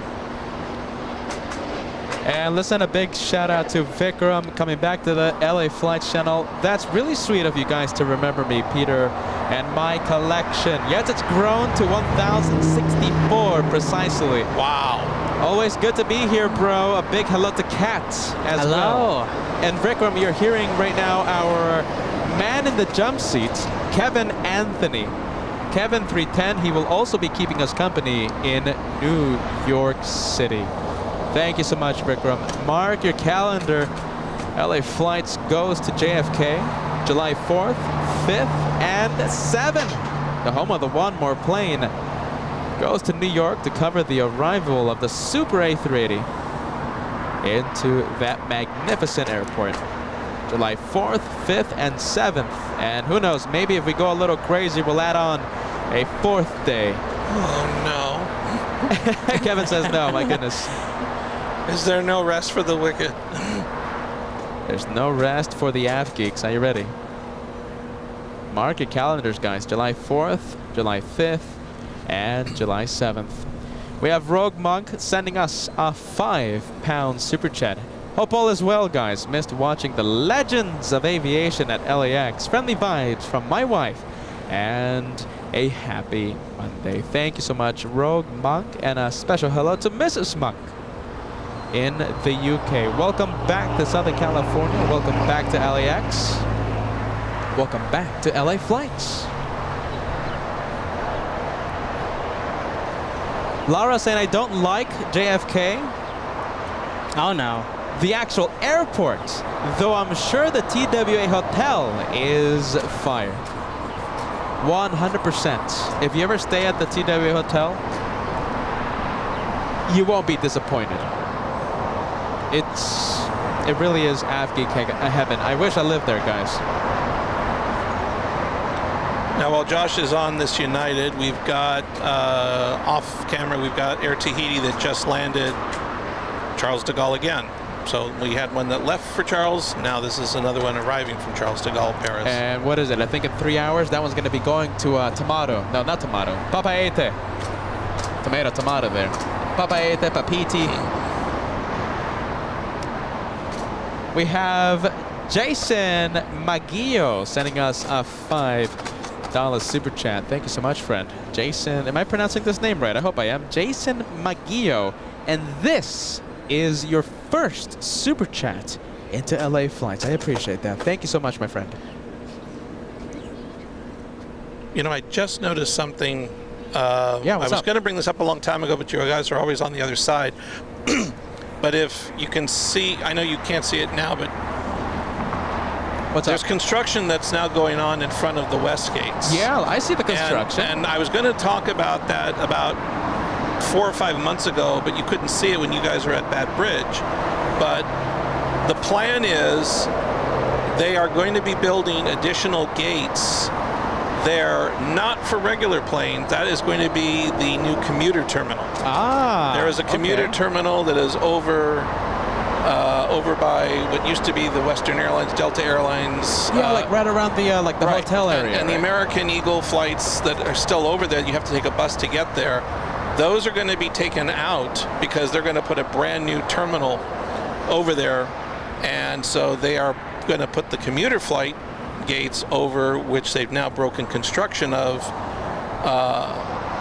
And listen, a big shout out to Vikram coming back to the LA Flight Channel. That's really sweet of you guys to remember me, Peter, and my collection. Yes, it's grown to 1,064 precisely. Wow. Always good to be here, bro. A big hello to Kat as well. And Vikram, you're hearing right now our man in the jump seat, Kevin Anthony. Kevin 310, he will also be keeping us company in New York City. Thank you so much, Vikram. Mark your calendar. LA Flights goes to JFK, July 4th, 5th, and 7th. The home of the one more plane goes to New York to cover the arrival of the Super A380 into that magnificent airport. July 4th, 5th, and 7th. And who knows, maybe if we go a little crazy, we'll add on a 4th day. Oh, no. Kevin says no, my goodness. Is there no rest for the wicked? There's no rest for the AF geeks. Are you ready? Mark your calendars, guys. July 4th, July 5th, and July 7th. We have Rogue Monk sending us a £5 super chat. Hope all is well, guys. Missed watching the legends of aviation at LAX. Friendly vibes from my wife. And a happy Monday. Thank you so much, Rogue Monk. And a special hello to Mrs. Monk in the UK. Welcome back to Southern California. Welcome back to LAX. Welcome back to LA Flights. Laura saying I don't like JFK. Oh no. The actual airport, though I'm sure the TWA hotel is fire. 100%. If you ever stay at the TWA hotel, you won't be disappointed. It really is AFGeek heaven. I wish I lived there, guys. Now, while Josh is on this United, we've got off camera, we've got Air Tahiti that just landed Charles de Gaulle again. So we had one that left for Charles. Now this is another one arriving from Charles de Gaulle, Paris. And what is it? I think in 3 hours, that one's going to be going to Tomato. No, not Tomato. Papaete. Tomato there. Papaete, Papiti. We have Jason Maguio sending us a $5 super chat. Thank you so much, friend. Jason, am I pronouncing this name right? I hope I am. Jason Maguio. And this is your first super chat into LA Flights. I appreciate that. Thank you so much, my friend. You know, I just noticed something. Yeah, I was going to bring this up a long time ago, but you guys are always on the other side. But if you can see, I know you can't see it now, but there's construction that's now going on in front of the West Gates. Yeah, I see the construction. And I was going to talk about that about 4 or 5 months ago, but you couldn't see it when you guys were at Bad Bridge. But the plan is they are going to be building additional gates there, not for regular planes. That is going to be the new commuter terminal. There is a commuter terminal that is over by what used to be the Western Airlines, Delta Airlines. Yeah, like right around the like the hotel area. And the American Eagle flights that are still over there, you have to take a bus to get there. Those are going to be taken out because they're going to put a brand new terminal over there. And so they are going to put the commuter flight gates over, which they've now broken construction of,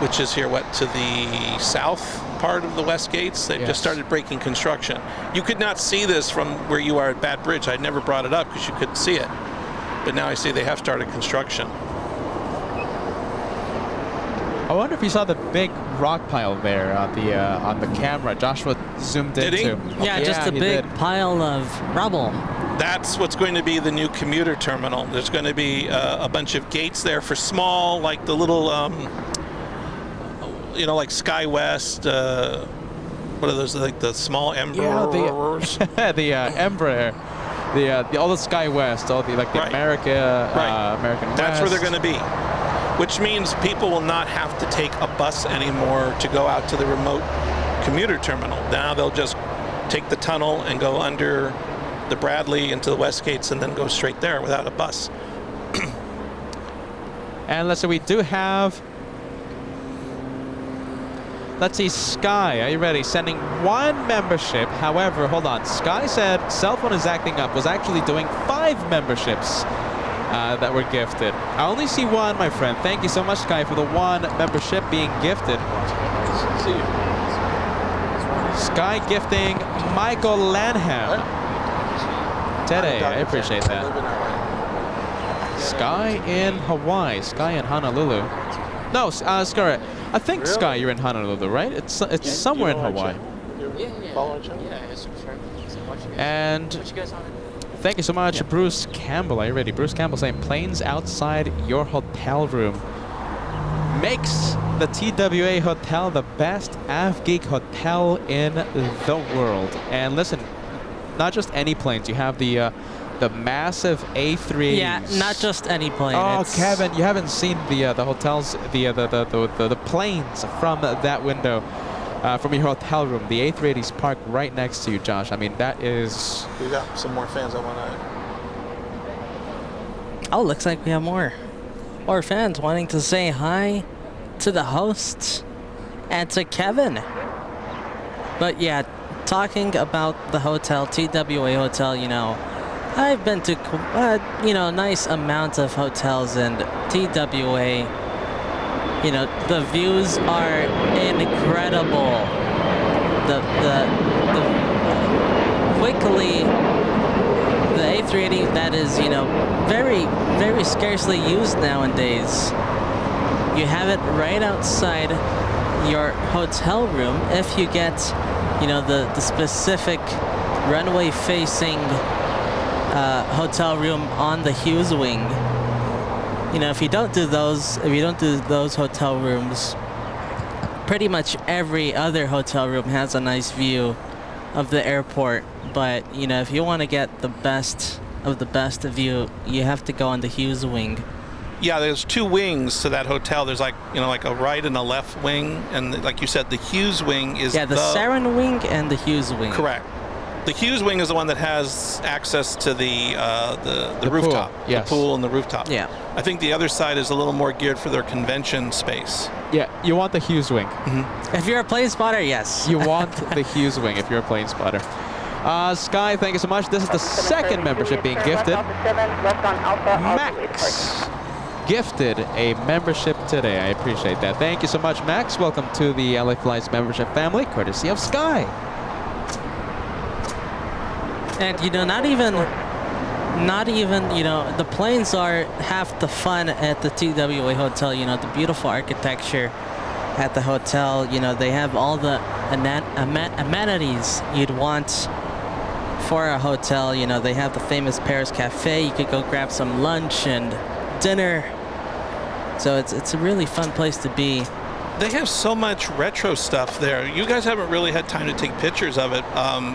which is here, to the south part of the west gates. They've just started breaking construction. You could not see this from where you are at Bad Bridge. I never brought it up because you couldn't see it. But now I see they have started construction. I wonder if you saw the big rock pile there on the camera. Joshua zoomed Did into. he? Yeah, just a big pile of rubble. That's what's going to be the new commuter terminal. There's going to be a bunch of gates there for small, like the little, like SkyWest. What are those? Like the small Embraers? Yeah, the Embraer. All the SkyWest, all the the American West. That's where they're going to be. Which means people will not have to take a bus anymore to go out to the remote commuter terminal. Now they'll just take the tunnel and go under the Bradley into the West Gates and then go straight there without a bus. And let's see, we do have, let's see, Sky, are you ready? Sending 1 membership. However, hold on, Sky said cell phone is acting up, was actually doing 5 memberships that were gifted. I only see 1, my friend. Thank you so much, Sky, for the 1 membership being gifted. Sky gifting Michael Lanham today. I appreciate that. Sky in Hawaii. Sky in Honolulu. No, Sky. I think Sky, you're in Honolulu, right? It's somewhere in Hawaii. And thank you so much, Bruce Campbell. Are you ready? Bruce Campbell saying planes outside your hotel room makes the TWA Hotel the best AvGeek hotel in the world. And listen, not just any planes. You have the massive A380s. Yeah, not just any plane. Oh, Kevin, you haven't seen the hotels, the planes from that window, from your hotel room. The A380s parked right next to you, Josh. I mean, that is. We got some more fans that want to. Oh, looks like we have more fans wanting to say hi to the hosts and to Kevin. But yeah, talking about the hotel, TWA Hotel, I've been to, nice amount of hotels, and TWA, the views are incredible. The quickly, the A380 that is, very, very scarcely used nowadays. You have it right outside your hotel room if you get, the specific runway facing hotel room on the Hughes wing. If you don't do those hotel rooms, pretty much every other hotel room has a nice view of the airport. But if you want to get the best of the best view, you have to go on the Hughes wing. Yeah, there's 2 wings to that hotel. There's like a right and a left wing, and like you said, the Hughes wing is the Sarin wing and the Hughes wing. Correct. The Hughes wing is the one that has access to the rooftop, yes. The pool and the rooftop. Yeah. I think the other side is a little more geared for their convention space. Yeah, you want the Hughes wing. Mm-hmm. If you're a plane spotter, yes. You want the Hughes wing if you're a plane spotter. Sky, thank you so much. This is the 2nd membership being gifted. Max gifted a membership today. I appreciate that. Thank you so much, Max. Welcome to the LA Flights membership family, courtesy of Sky. And not even, the planes are half the fun at the TWA Hotel. The beautiful architecture at the hotel. They have all the amenities you'd want for a hotel. They have the famous Paris Cafe. You could go grab some lunch and dinner. So it's a really fun place to be. They have so much retro stuff there. You guys haven't really had time to take pictures of it,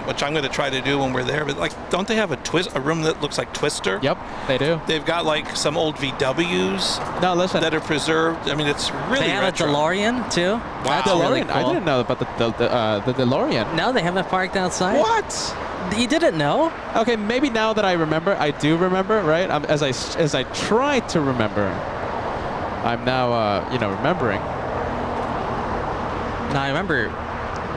which I'm going to try to do when we're there. But like, don't they have a room that looks like Twister? Yep, they do. They've got like some old VWs No, listen. that are preserved. I mean, it's really They have retro. a DeLorean too. Wow. That's really DeLorean. cool. I didn't know about the DeLorean. No, they have it parked outside. What? You didn't know? Okay, maybe now that I remember, I do remember, right? As I try to remember, I'm now remembering. No, I remember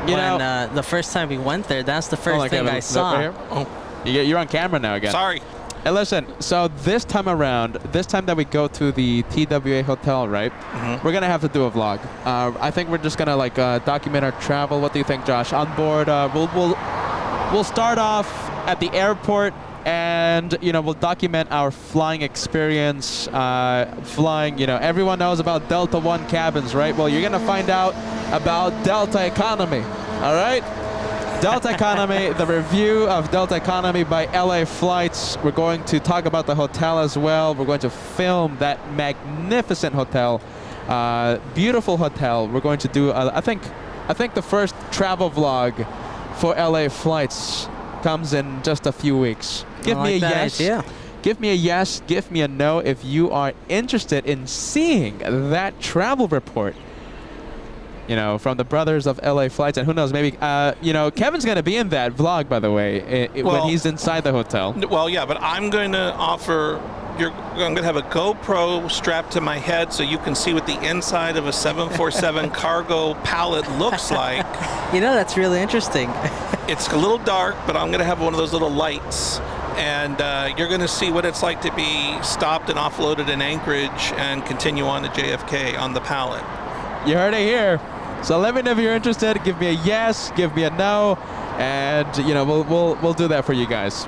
when the first time we went there. That's the first thing I saw. Right here. Oh, you're on camera now again. Sorry. Hey, listen. So this time around, this time that we go to the TWA hotel, right? Mm-hmm. We're gonna have to do a vlog. I think we're just gonna document our travel. What do you think, Josh? On board, we'll start off at the airport, and we'll document our flying experience. Flying, everyone knows about Delta One cabins, right? Well, you're gonna find out about Delta Economy. All right. Delta Economy, the review of Delta Economy by LA Flights. We're going to talk about the hotel as well. We're going to film that magnificent hotel, beautiful hotel. We're going to do, I think the first travel vlog for LA Flights comes in just a few weeks. Give me a yes. Idea. Give me a yes. Give me a no if you are interested in seeing that travel report. From the brothers of LA Flights, and who knows, maybe, Kevin's going to be in that vlog, by the way, when he's inside the hotel. Well, yeah, but I'm going to offer, I'm going to have a GoPro strapped to my head so you can see what the inside of a 747 cargo pallet looks like. That's really interesting. It's a little dark, but I'm going to have one of those little lights. And you're going to see what it's like to be stopped and offloaded in Anchorage and continue on to JFK on the pallet. You heard it here. So let me know if you're interested. Give me a yes, give me a no, and we'll do that for you guys.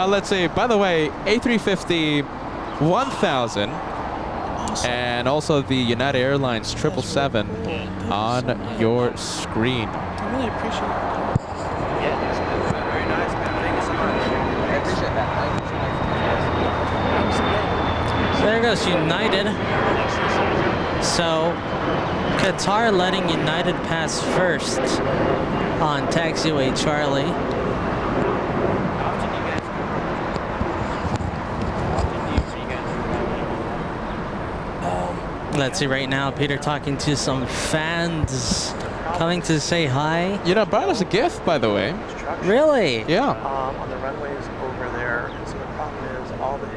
Let's see. By the way, A350 1000 and also the United Airlines 777 on your screen. I really appreciate it. Yeah, it's been very nice, man. Thank you so much. I appreciate that. So there goes United. So Qatar letting United pass first on taxiway Charlie. Let's see right now, Peter talking to some fans coming to say hi. Brought us a gift, by the way. Really? Yeah. On the runways over there, and so the problem is all the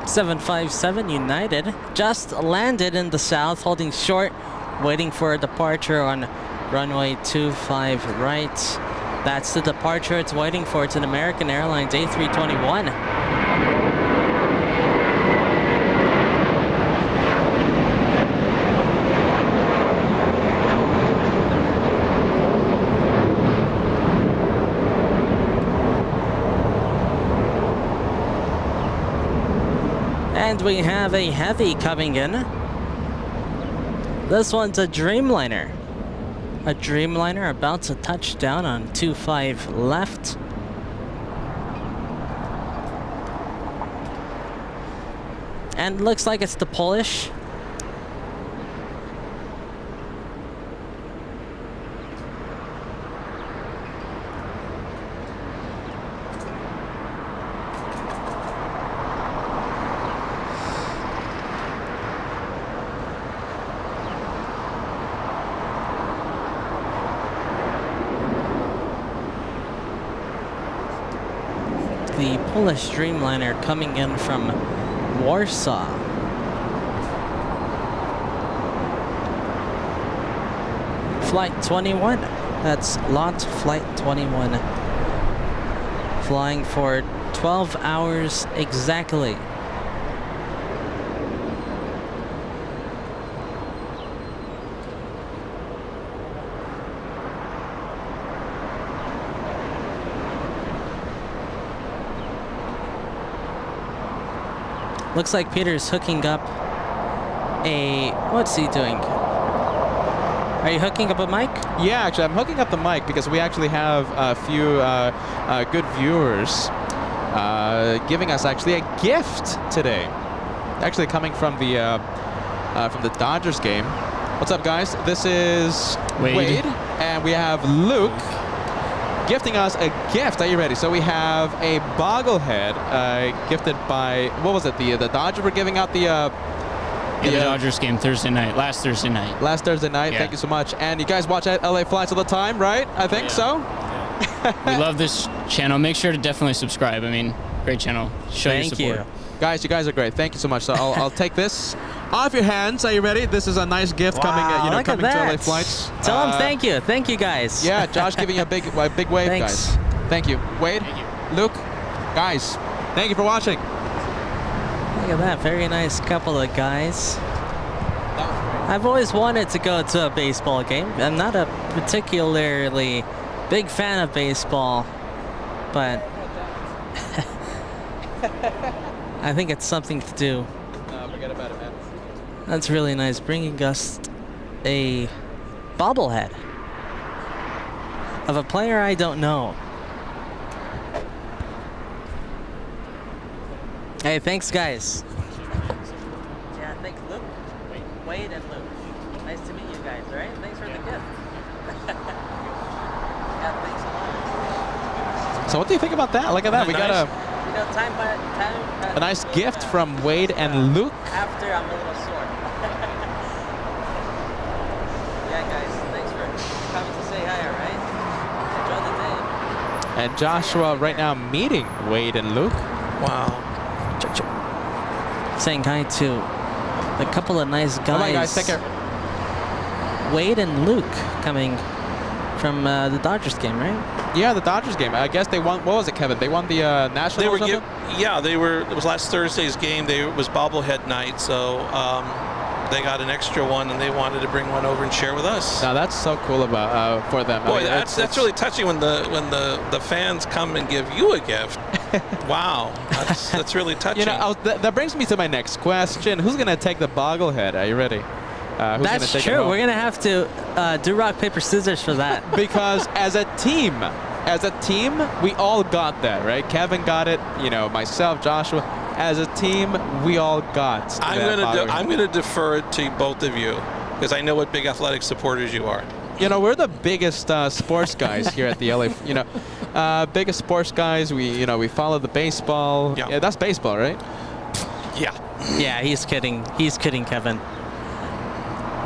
.757 United just landed in the south, holding short, waiting for a departure on runway 25 right. That's the departure it's waiting for. It's an American Airlines A321. And we have a heavy coming in. This one's a Dreamliner. A Dreamliner about to touch down on 25 left. And looks like it's the Polish. The Polish Dreamliner coming in from Warsaw. Flight 21. That's lot flight 21. Flying for 12 hours exactly. Looks like Peter's hooking up a... What's he doing? Are you hooking up a mic? Yeah, actually, I'm hooking up the mic because we actually have a few good viewers giving us actually a gift today. Actually, coming from the Dodgers game. What's up, guys? This is Wade, and we have Luke gifting us a gift. Are you ready? So we have a bogglehead gifted by, what was it? The Dodgers were giving out the Dodgers game Thursday night, last Thursday night. Last Thursday night. Yeah. Thank you so much. And you guys watch LA Flights all the time, right? I think so. We love this channel. Make sure to definitely subscribe. I mean, great channel. Show your Thank support. you. Guys, you guys are great. Thank you so much. So I'll take this off your hands. Are you ready? This is a nice gift coming, Look coming at to LA that. Flights. Tell him thank you. Thank you, guys. Yeah, Josh giving you a big wave, Thanks. guys. Thank you. Wade, Thank you. Luke, guys, thank you for watching. Look at that. Very nice couple of guys. I've always wanted to go to a baseball game. I'm not a particularly big fan of baseball, but I think it's something to do. No, forget about it, man. That's really nice. Bringing us a bobblehead of a player I don't know. Hey, thanks, guys. Yeah, thanks, Luke. Wade and Luke. Nice to meet you guys, all right? Thanks for the gift. Yeah, thanks a lot. So what do you think about that? Look at that. We got You know, time a nice gift from Wade and Luke. after I'm a little sore. Yeah, guys, thanks for coming to say hi, all right? Enjoy the day. And Joshua right now meeting Wade and Luke. Wow. Saying hi to a couple of nice guys. Bye-bye, guys. Take care. Wade and Luke coming from the Dodgers game, right? Yeah, the Dodgers game. I guess they won. What was it, Kevin? They won the national. They were or something? they were. It was last Thursday's game. It was bobblehead night, so they got an extra one, and they wanted to bring one over and share with us. Now that's so cool about for them. Boy, I mean, that's really touching when the fans come and give you a gift. Wow, that's really touching. You know, that brings me to my next question. Who's gonna take the bogglehead? Are you ready? Who's gonna That's take it true. home? We're gonna have to do rock paper scissors for that. Because as a team, we all got that, right? Kevin got it. You know, myself, Joshua. As a team, we all got. I'm gonna defer it to both of you because I know what big athletic supporters you are. You know, we're the biggest sports guys here at the LA. You know, biggest sports guys. We follow the baseball. Yeah. Yeah, that's baseball, right? Yeah. Yeah, he's kidding. He's kidding, Kevin.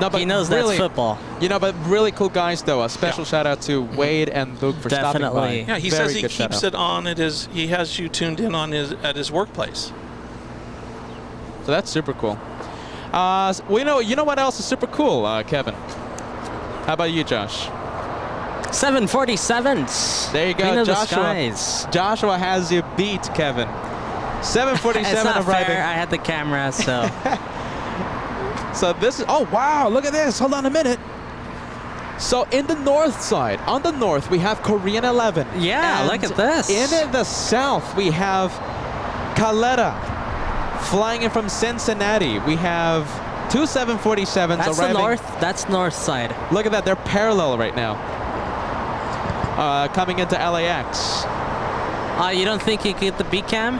No, but He knows really, that's football. You know, but really cool guys, though. A special shout out to Wade and Luke for stopping Definitely. by. Yeah, he Very says he good shout keeps out. it on at his. He has you tuned in on at his workplace. So that's super cool. Well, you know what else is super cool, Kevin? How about you, Josh? 747s. There you go, Queen of the Joshua. skies. Joshua has you beat, Kevin. 747 It's not arriving. fair. I had the camera, so. So this is, oh wow, look at this. Hold on a minute. So in the north side, on the north, we have Korean 11. Yeah, And look at this. In the south, we have Caleta flying in from Cincinnati. We have two 747s That's arriving. the north. That's north side. Look at that, they're parallel right now. Coming into LAX. You don't think you could get the B cam?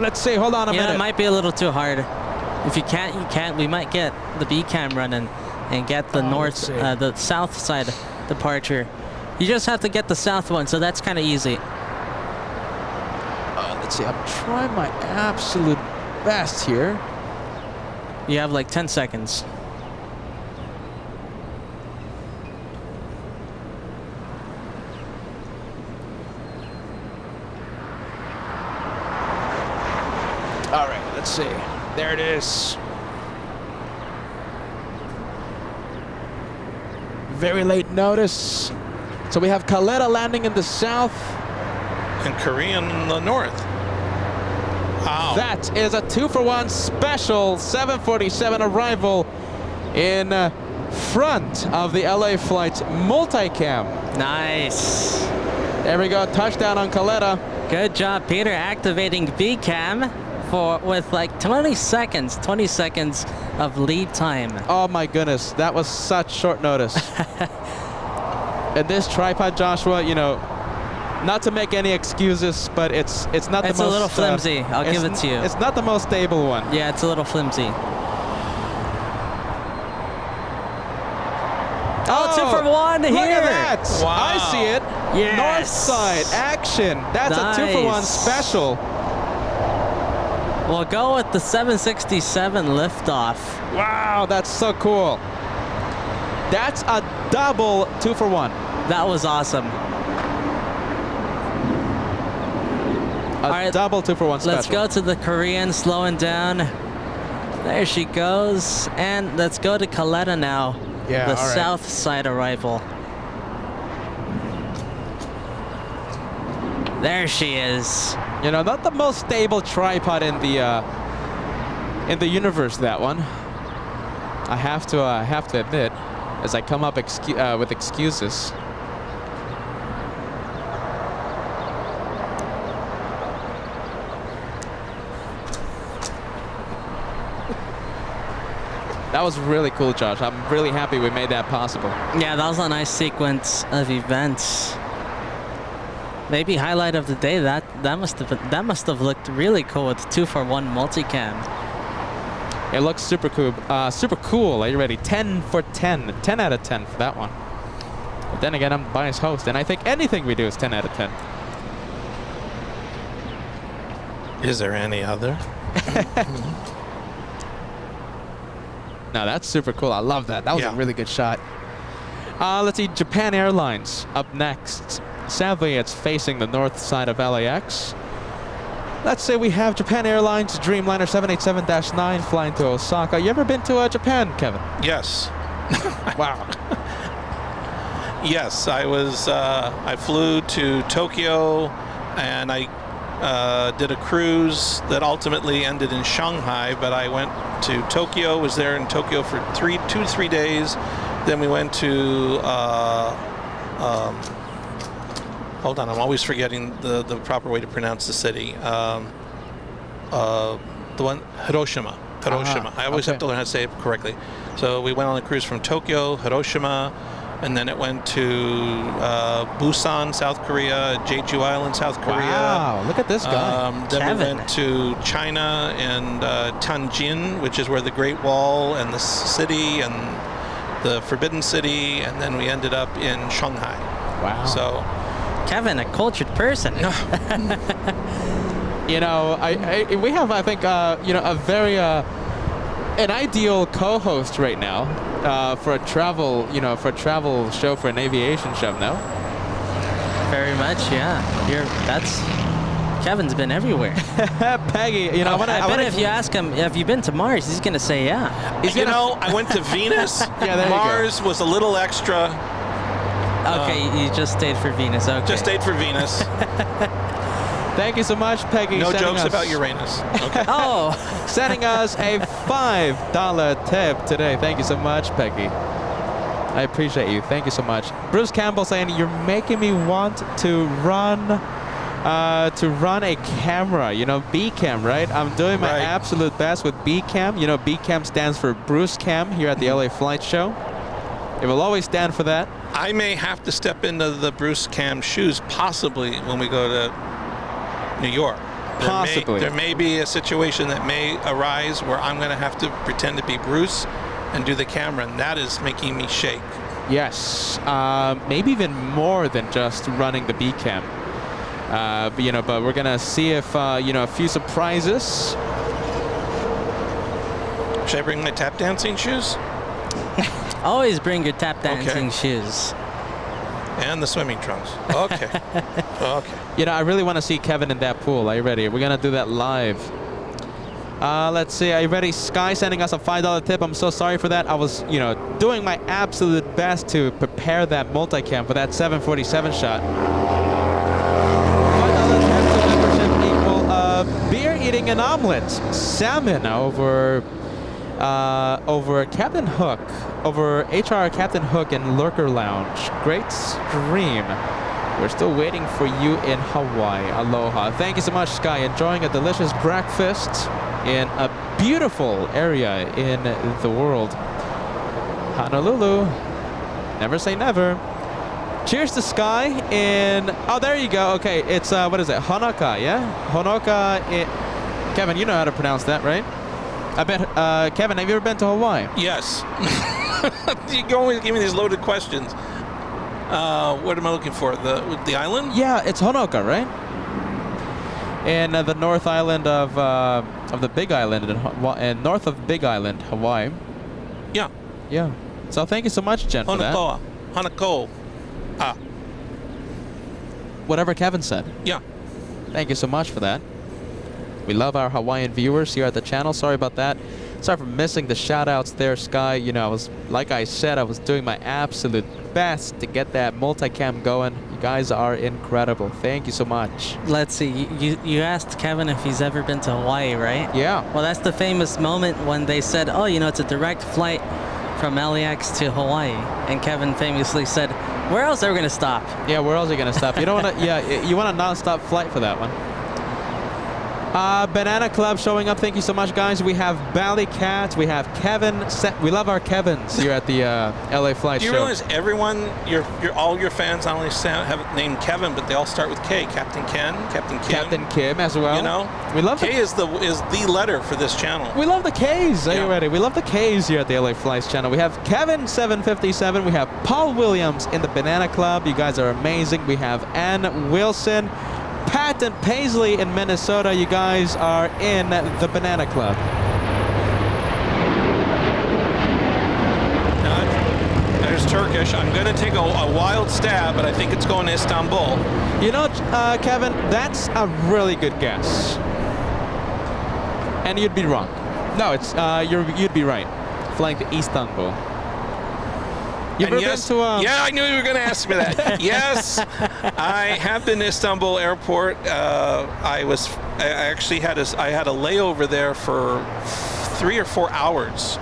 Let's see, hold on a Yeah, minute. it might be a little too hard. If you can't, you can't. We might get the B cam running and get the north, the south side departure. You just have to get the south one, so that's kind of easy. Let's see, I'm trying my absolute best here. You have like 10 seconds. All right, let's see. There it is. Very late notice. So we have Caleta landing in the south. And Korean in the north. Wow. That is a 2-for-1 special 747 arrival in front of the LA Flights multicam. Nice. There we go, touchdown on Caleta. Good job, Peter, activating B cam with like 20 seconds of lead time. Oh my goodness, that was such short notice. And this tripod, Joshua, you know, not to make any excuses, but it's not the most. It's a little flimsy. I'll give it to you. It's not the most stable one. Yeah, it's a little flimsy. Oh, 2 for 1 here. Look at that. Wow. I see it. Yes. North side action. That's a 2 for 1 special. We'll go with the 767 liftoff. Wow, that's so cool. That's a double 2 for 1. That was awesome. A double 2 for 1 special. Let's go to the Korean slowing down. There she goes. And let's go to Caleta now. Yeah, the all right. south side arrival. There she is. You know, not the most stable tripod in the universe, that one. I have to admit, as I come up with excuses. That was really cool, Josh. I'm really happy we made that possible. Yeah, that was a nice sequence of events. Maybe highlight of the day. That must have looked really cool with 2 for 1 multicam. It looks super cool. Super cool. Are you ready? 10 for 10. 10 out of 10 for that one. But then again, I'm the biased host, and I think anything we do is 10 out of 10. Is there any other? No, that's super cool. I love that. That was a really good shot. Let's see. Japan Airlines up next. Sadly, it's facing the north side of LAX. Let's say we have Japan Airlines Dreamliner 787-9 flying to Osaka. You ever been to Japan, Kevin? Yes. Wow. Yes, I was. I flew to Tokyo, and I did a cruise that ultimately ended in Shanghai. But I went to Tokyo. Was there in Tokyo for 2 to 3 days. Then we went to. Hold on, I'm always forgetting the proper way to pronounce the city. The one, Hiroshima. I always have to learn how to say it correctly. So we went on a cruise from Tokyo, Hiroshima, and then it went to Busan, South Korea, Jeju Island, South Korea. Wow, look at this guy. Then we went to China and Tianjin, which is where the Great Wall and the city and the Forbidden City, and then we ended up in Shanghai. Wow. So. Kevin, a cultured person. You know, we have, I think, you know, a very an ideal co-host right now for a travel, you know, for a travel show, for an aviation show. No. Very much, yeah. Kevin's been everywhere. Peggy, you know, I bet if you ask him, have you been to Mars? He's gonna say yeah. You know, I went to Venus. Yeah, there Mars you go. was a little extra. Okay, you just stayed for Venus. Okay. Just stayed for Venus. Thank you so much, Peggy. No jokes about Uranus. Okay. Oh, Sending us a $5 tip today. Thank you so much, Peggy. I appreciate you. Thank you so much. Bruce Campbell saying you're making me want to run a camera. You know, B-Cam, right? I'm doing my absolute best with B-Cam. You know, B-Cam stands for Bruce Cam here at the LA Flight Show. It will always stand for that. I may have to step into the Bruce Cam shoes possibly when we go to New York. There may be a situation that may arise where I'm going to have to pretend to be Bruce and do the camera, and that is making me shake. Yes, maybe even more than just running the B-Cam. You know, but we're going to see if, you know, a few surprises. Should I bring my tap dancing shoes? always bring your tap dancing shoes. And the swimming trunks. Okay. Okay. You know, I really want to see Kevin in that pool. Are you ready? We're going to do that live. Let's see. Are you ready? Sky sending us a $5 tip. I'm so sorry for that. I was, you know, doing my absolute best to prepare that multicam for that 747 shot. $5 tip to membership equal beer eating an omelet. Salmon over Captain Hook. Over HR Captain Hook and Lurker Lounge. Great stream. We're still waiting for you in Hawaii. Aloha. Thank you so much, Sky. Enjoying a delicious breakfast in a beautiful area in the world. Honolulu. Never say never. Cheers to Sky in... Oh, there you go. Okay, it's, what is it? Honoka, yeah? Honoka in... Kevin, you know how to pronounce that, right? I bet, Kevin, have you ever been to Hawaii? Yes. You can always give me these loaded questions. What am I looking for? The island? Yeah, it's Honoka, right? In the North Island of the Big Island, and north of Big Island, Hawaii. Yeah. Yeah. So thank you so much, Jen, for that. Honokoa. Hanako. Ah. Whatever Kevin said. Yeah. Thank you so much for that. We love our Hawaiian viewers here at the channel. Sorry about that. Sorry for missing the shout-outs there, Sky. You know, like I said, I was doing my absolute best to get that multicam going. You guys are incredible. Thank you so much. Let's see. You asked Kevin if he's ever been to Hawaii, right? Yeah. Well, that's the famous moment when they said, oh, you know, it's a direct flight from LAX to Hawaii. And Kevin famously said, where else are we going to stop? Yeah, where else are you going to stop? You don't want to, yeah, you want a non-stop flight for that one. Banana Club showing up. Thank you so much, guys. We have Bally Cat. We have Kevin. We love our Kevins here at the LA Flight Do you Show. realize everyone, all your fans not only have named Kevin, but they all start with K. Captain Ken, Captain Kim. Captain Kim as well. You know, we love K is the letter for this channel. We love the K's. Are Yeah. you ready? We love the K's here at the LA Flights channel. We have Kevin757. We have Paul Williams in the Banana Club. You guys are amazing. We have Ann Wilson. Pat and Paisley in Minnesota. You guys are in the Banana Club. There's Turkish. I'm going to take a wild stab, but I think it's going to Istanbul. You know, Kevin, that's a really good guess. And you'd be wrong. No, it's you'd be right. Flying to Istanbul. You ever been to yeah, I knew you were going to ask me that. Yes, I have been to Istanbul Airport. I actually had a layover there for 3 or 4 hours.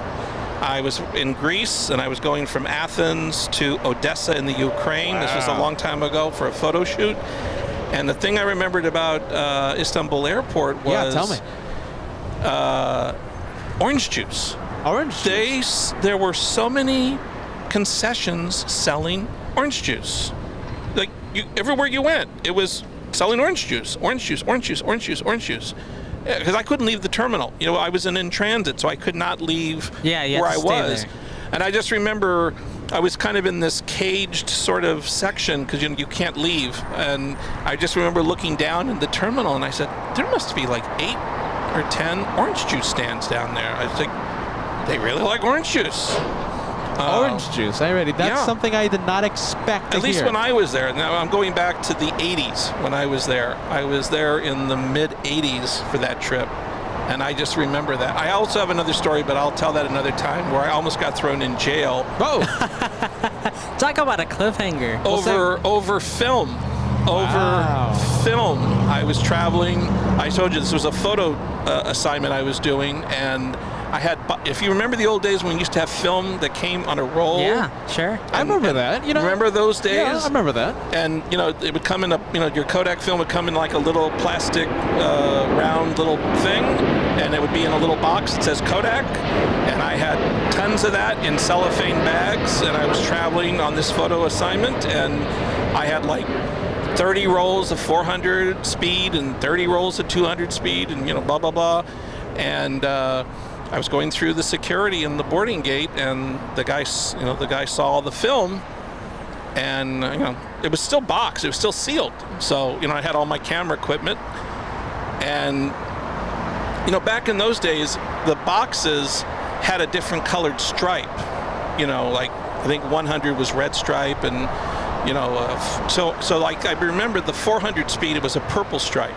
I was in Greece, and I was going from Athens to Odessa in the Ukraine. Wow. This was a long time ago for a photo shoot. And the thing I remembered about Istanbul Airport was orange juice. Orange juice? There were so many concessions selling orange juice. Like, everywhere you went, it was selling orange juice, orange juice, orange juice, orange juice, orange juice. Because I couldn't leave the terminal. You know, I was in transit, so I could not leave where I was. There. And I just remember I was kind of in this caged sort of section because you can't leave. And I just remember looking down in the terminal, and I said, there must be like 8 or 10 orange juice stands down there. I was like, they really like orange juice. Orange juice, already. That's something I did not expect to At least hear. when I was there. Now I'm going back to the 80s when I was there. I was there in the mid-80s for that trip, and I just remember that. I also have another story, but I'll tell that another time, where I almost got thrown in jail. Oh! Talk about a cliffhanger. Over film. Wow. Film. I was traveling. I told you this was a photo assignment I was doing, and I had, if you remember the old days when we used to have film that came on a roll. Yeah, sure. I remember that. You know, remember those days? Yeah, I remember that. And it would come in your Kodak film would come in like a little plastic round little thing, and it would be in a little box that says Kodak. And I had tons of that in cellophane bags, and I was traveling on this photo assignment, and I had like 30 rolls of 400 speed and 30 rolls of 200 speed, and blah blah blah, and I was going through the security in the boarding gate, and the guy saw the film, and it was still boxed, it was still sealed. So I had all my camera equipment, and back in those days, the boxes had a different colored stripe. Like I think 100 was red stripe, and so like I remember the 400 speed, it was a purple stripe,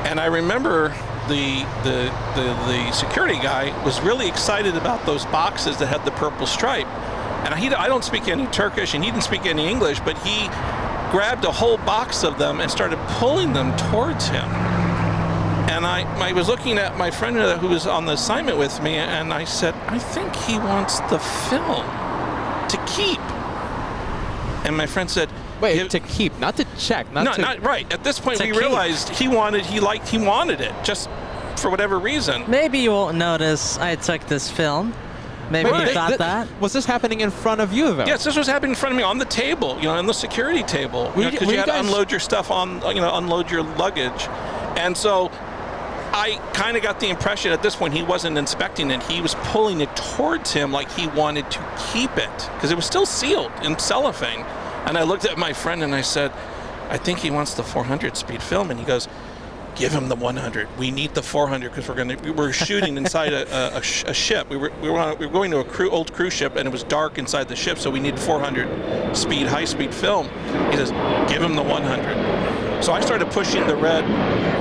and I remember the security guy was really excited about those boxes that had the purple stripe. And I don't speak any Turkish, and he didn't speak any English, but he grabbed a whole box of them and started pulling them towards him. And I was looking at my friend who was on the assignment with me, and I said, I think he wants the film to keep. And my friend said, Wait, to keep, not to check, Not right. At this point, To we keep. realized he wanted it, just for whatever reason. Maybe you won't notice I took this film. Maybe you thought that. Was this happening in front of you, though? Yes, this was happening in front of me on the table, on the security table, because you had to unload your stuff unload your luggage. And so I kind of got the impression at this point he wasn't inspecting it. He was pulling it towards him like he wanted to keep it because it was still sealed in cellophane. And I looked at my friend and I said, I think he wants the 400 speed film. And he goes, give him the 100. We need the 400 because we were shooting inside a ship. We were going to a old cruise ship, and it was dark inside the ship, so we needed 400 speed, high speed film. He says, give him the 100. So I started pushing the red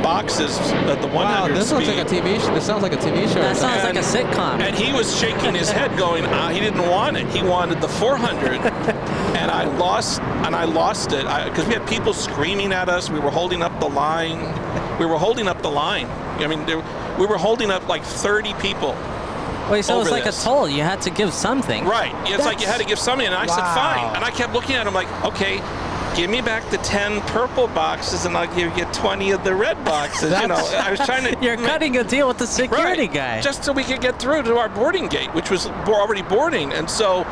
boxes at the 100 Wow, this speed. looks like a TV show. This sounds like a TV show. That sounds like a sitcom. And he was shaking his head going, he didn't want it. He wanted the 400. And I lost it because we had people screaming at us. We were holding up the line. I mean, we were holding up like 30 people. Wait, so it was over like this. a toll. You had to give something. Right. It's like you had to give something. And I said, Wow. fine. And I kept looking at him like, okay, give me back the 10 purple boxes and I'll give you 20 of the red boxes. I was trying to... You're cutting a deal with the security Right. guy. Just so we could get through to our boarding gate, which was already boarding. And so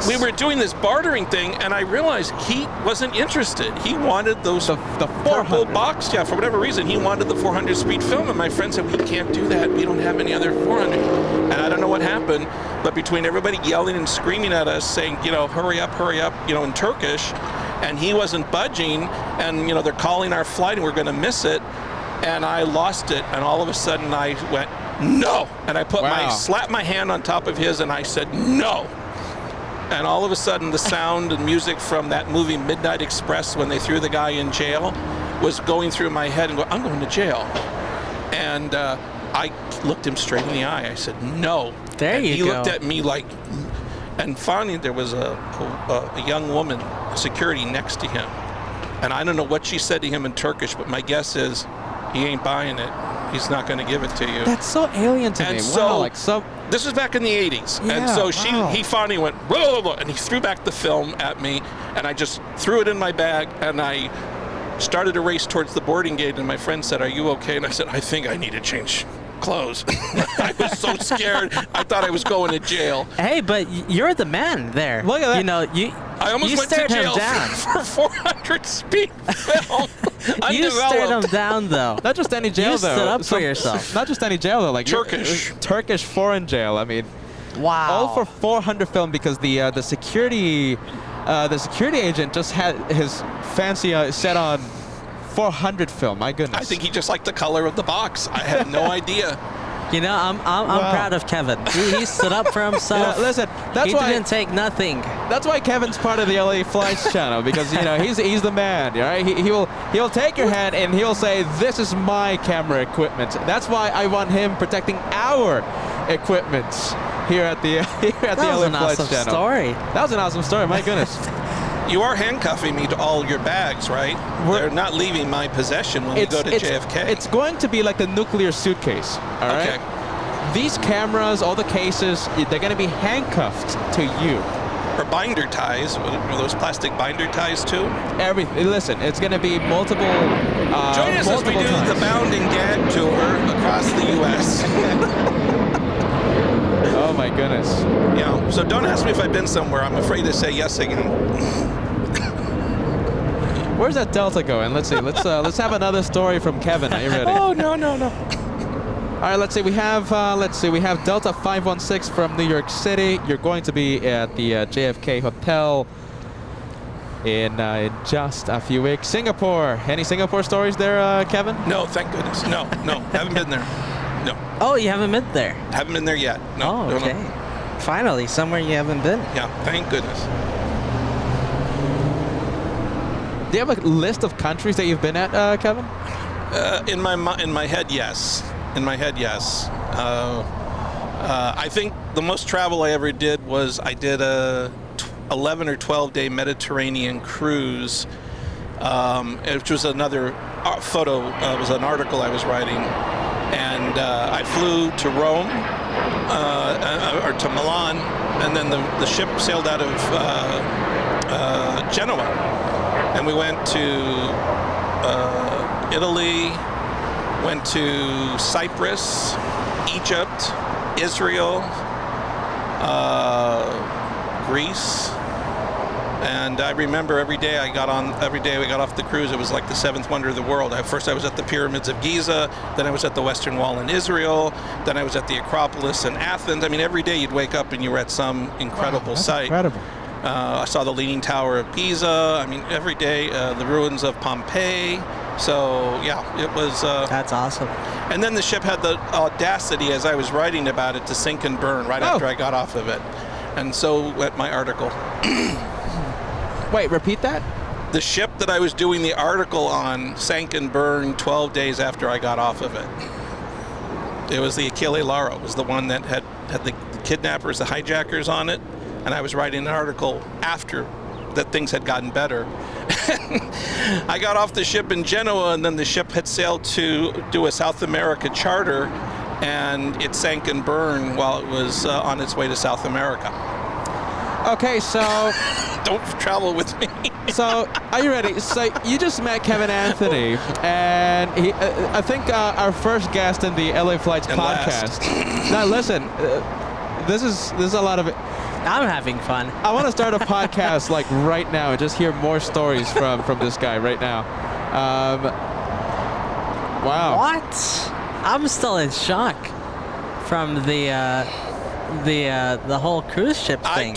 we were doing this bartering thing, and I realized he wasn't interested. He wanted those the purple 400. box. Yeah, for whatever reason, he wanted the 400 speed film. And my friend said, we can't do that. We don't have any other 400. And I don't know what happened, but between everybody yelling and screaming at us, saying, hurry up, in Turkish, and he wasn't budging, and they're calling our flight and we're going to miss it, and I lost it, and all of a sudden I went no, and I slapped my hand on top of his and I said no, and all of a sudden the sound and music from that movie Midnight Express when they threw the guy in jail was going through my head and I'm going to jail, and I looked him straight in the eye. I said no. There and you he go. looked at me like, and finally there was a young woman, security next to him, and I don't know what she said to him in Turkish, but my guess is he ain't buying it. He's not going to give it to you. That's so alien to me. So, Wow, this was back in the 80s, Yeah, and so wow. he finally went whoa, whoa, and he threw back the film at me, and I just threw it in my bag, and I started to race towards the boarding gate, and my friend said, "Are you okay?" And I said, "I think I need to change clothes." I was so scared. I thought I was going to jail. Hey, but you're the man there. Look at that. I almost you went to stared him jail down. for 400 speed film. You stared him down, though. Not just any jail, You though. stood up for yourself. Not just any jail, though. Like Turkish foreign jail. I mean, Wow. all for 400 film because the security agent just had his fancy set on 400 film. My goodness. I think he just liked the color of the box. I had no idea. I'm proud of Kevin. He stood up for himself. Yeah, listen, that's he why didn't take nothing. That's why Kevin's part of the LA Flights channel, because he's the man. Right? He'll take your hand and he'll say, "This is my camera equipment." That's why I want him protecting our equipment here at the That was LA an Flights awesome channel. story. That was an awesome story. My goodness. You are handcuffing me to all your bags, right? They're not leaving my possession when we go to JFK. It's going to be like the nuclear suitcase. All right. Okay. These cameras, all the cases, they're going to be handcuffed to you. Or binder ties. Are those plastic binder ties too? Everything. Listen, it's going to be multiple. Join us as we do times. the Bound and Gag tour across the U.S. Oh my goodness. So don't ask me if I've been somewhere. I'm afraid to say yes again. Where's that Delta going? Let's see. Let's have another story from Kevin. Are you ready? Oh no. All right. Let's see. We have Delta 516 from New York City. You're going to be at the JFK Hotel in just a few weeks. Singapore. Any Singapore stories there, Kevin? No, thank goodness. No. Haven't been there. No. Oh, you haven't been there? Haven't been there yet. No. Oh, okay. Finally, somewhere you haven't been. Yeah, thank goodness. Do you have a list of countries that you've been at, Kevin? In my head, yes. In my head, yes. I think the most travel I ever did was I did a 11 or 12-day Mediterranean cruise, which was another photo. It was an article I was writing, and I flew to Rome or to Milan, and then the ship sailed out of Genoa, and we went to Italy, went to Cyprus, Egypt, Israel, Greece. And I remember every day we got off the cruise, it was like the seventh wonder of the world. First I was at the pyramids of Giza, then I was at the Western Wall in Israel, then I was at the Acropolis in Athens. I mean, every day you'd wake up and you were at some incredible site. Incredible. I saw the Leaning Tower of Pisa. I mean, every day, the ruins of Pompeii. So, yeah, it was... That's awesome. And then the ship had the audacity, as I was writing about it, to sink and burn right after I got off of it. And so went my article. Wait, repeat that? The ship that I was doing the article on sank and burned 12 days after I got off of it. It was the Achille Lauro. It was the one that had the kidnappers, the hijackers on it. And I was writing an article after that things had gotten better. I got off the ship in Genoa, and then the ship had sailed to do a South America charter, and it sank and burned while it was on its way to South America. Okay, so... Don't travel with me. So, are you ready? So, you just met Kevin Anthony, and he, I think our first guest in the LA Flights And podcast. Now, listen, this is a lot of it. I'm having fun. I want to start a podcast like right now and just hear more stories from this guy right now. Wow. What? I'm still in shock from the whole cruise ship thing.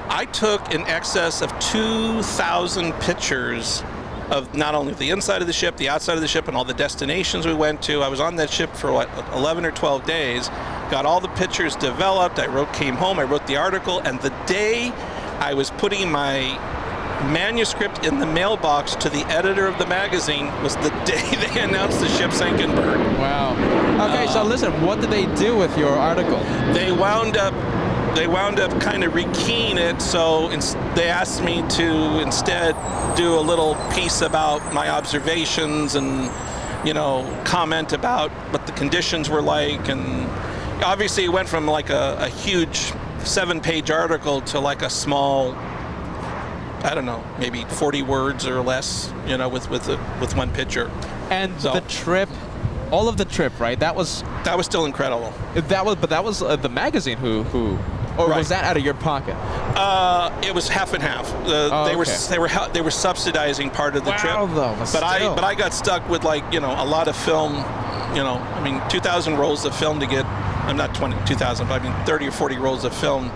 I took in excess of 2,000 pictures of not only the inside of the ship, the outside of the ship, and all the destinations we went to. I was on that ship for 11 or 12 days, got all the pictures developed. Came home, I wrote the article, and the day I was putting my manuscript in the mailbox to the editor of the magazine was the day they announced the ship sank and burned. Wow. Okay, so listen, what did they do with your article? They wound up kind of rekeying it, so they asked me to instead do a little piece about my observations and, comment about what the conditions were like. And obviously it went from like a huge 7-page article to like a small, I don't know, maybe 40 words or less, with one picture. And so, the trip, all of the trip, right? That was still incredible. That was the magazine who or right. Was that out of your pocket? It was half and half. Okay. They were subsidizing part of the trip. Though, but I got stuck with a lot of film. 2,000 rolls of film to get. I'm not 2,000, but 30 or 40 rolls of film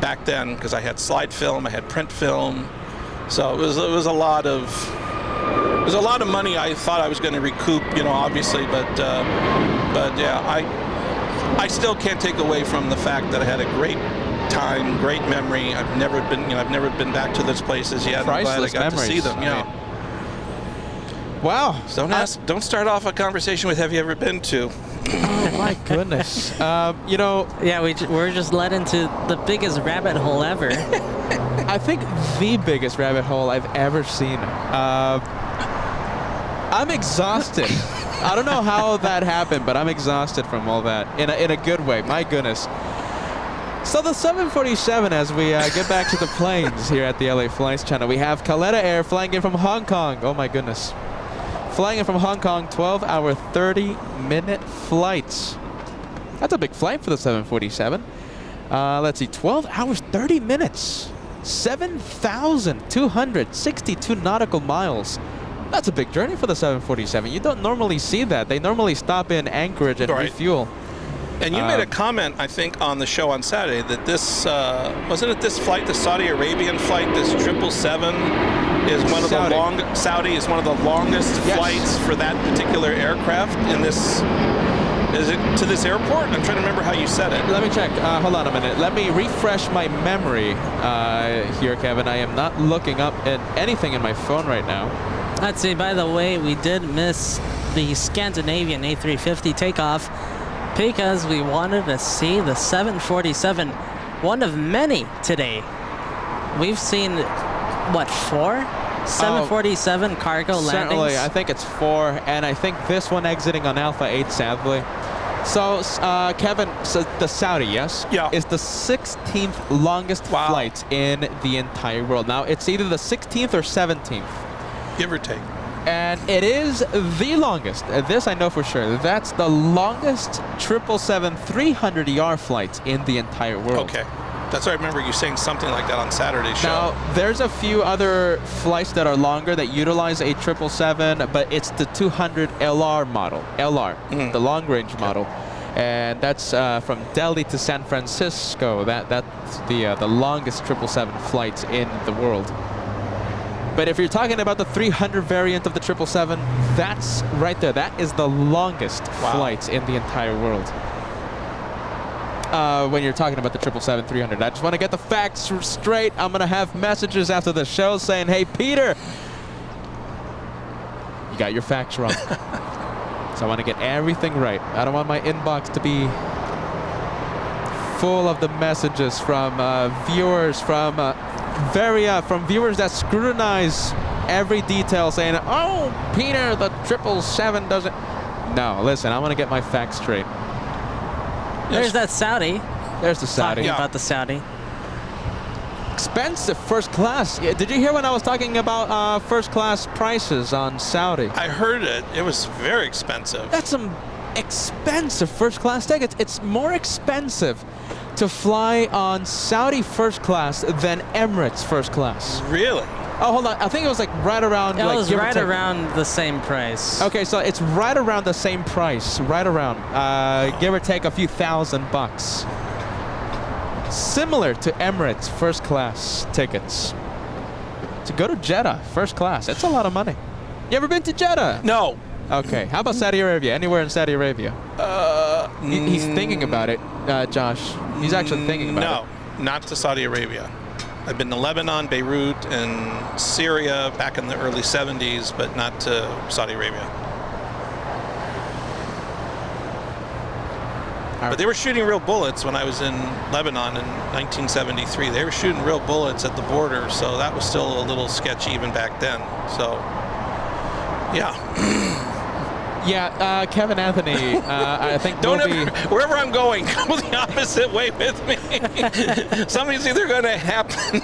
back then, because I had slide film, I had print film. So it was a lot of. It was a lot of money I thought I was going to recoup, obviously, but yeah, I still can't take away from the fact that I had a great time, great memory. I've never been back to those places yet. I'm glad I got to see them. Yeah. Wow. So don't start off a conversation with "Have you ever been to?" Oh my goodness. Yeah, we're just led into the biggest rabbit hole ever. I think the biggest rabbit hole I've ever seen. I'm exhausted. I don't know how that happened, but I'm exhausted from all that in a good way. My goodness. So the 747, as we get back to the planes here at the LA Flights channel, we have Caleta Air flying in from Hong Kong. Oh my goodness. Flying in from Hong Kong, 12-hour, 30-minute flights. That's a big flight for the 747. Let's see, 12 hours, 30 minutes. 7,262 nautical miles. That's a big journey for the 747. You don't normally see that. They normally stop in Anchorage and refuel. And you made a comment, I think, on the show on Saturday that this, wasn't it this flight, the Saudi Arabian flight, this 777 is one of Saudi is one of the longest flights for that particular aircraft in this, is it to this airport? I'm trying to remember how you said it. Let me check. Hold on a minute. Let me refresh my memory here, Kevin. I am not looking up at anything in my phone right now. Let's see, by the way, we did miss the Scandinavian A350 takeoff because we wanted to see the 747, one of many today. We've seen, what, 4? 747 cargo landings? Certainly, I think it's 4, and I think this one exiting on Alpha 8, sadly. So, Kevin, so the Saudi, yes? Yeah. Is the 16th longest flight in the entire world. Now, it's either the 16th or 17th. Give or take. And it is the longest. This I know for sure. That's the longest 777-300ER flight in the entire world. Okay. That's what I remember you saying something like that on Saturday's show. Now, there's a few other flights that are longer that utilize a 777, but it's the 200 LR model, the long-range model. And that's from Delhi to San Francisco. That's the longest 777 flight in the world. But if you're talking about the 300 variant of the 777, that's right there. That is the longest flight in the entire world. When you're talking about the 777-300. I just want to get the facts straight. I'm going to have messages after the show saying, hey, Peter, you got your facts wrong. So I want to get everything right. I don't want my inbox to be full of the messages from viewers, from viewers that scrutinize every detail saying, oh, Peter, the 777 doesn't. No, listen, I want to get my facts straight. There's that Saudi. There's the Saudi. Talking about the Saudi. Expensive first class. Yeah, did you hear when I was talking about first class prices on Saudi? I heard it. It was very expensive. That's some expensive first class tickets. It's more expensive to fly on Saudi first class than Emirates first class. Really? Oh, hold on. I think it was like right around. It like, was right around the same price. Okay, so it's right around the same price. Right around. Give or take a few $1,000. Similar to Emirates first class tickets. To go to Jeddah first class, that's a lot of money. You ever been to Jeddah? No. Okay. How about Saudi Arabia? Anywhere in Saudi Arabia? He's thinking about it, Josh. He's actually thinking about it. No, not to Saudi Arabia. I've been to Lebanon, Beirut, and Syria back in the early 70s, but not to Saudi Arabia. But they were shooting real bullets when I was in Lebanon in 1973. They were shooting real bullets at the border, so that was still a little sketchy even back then. So, yeah. Yeah, Kevin Anthony, I think wherever I'm going, go the opposite way with me. Something's either going to happen.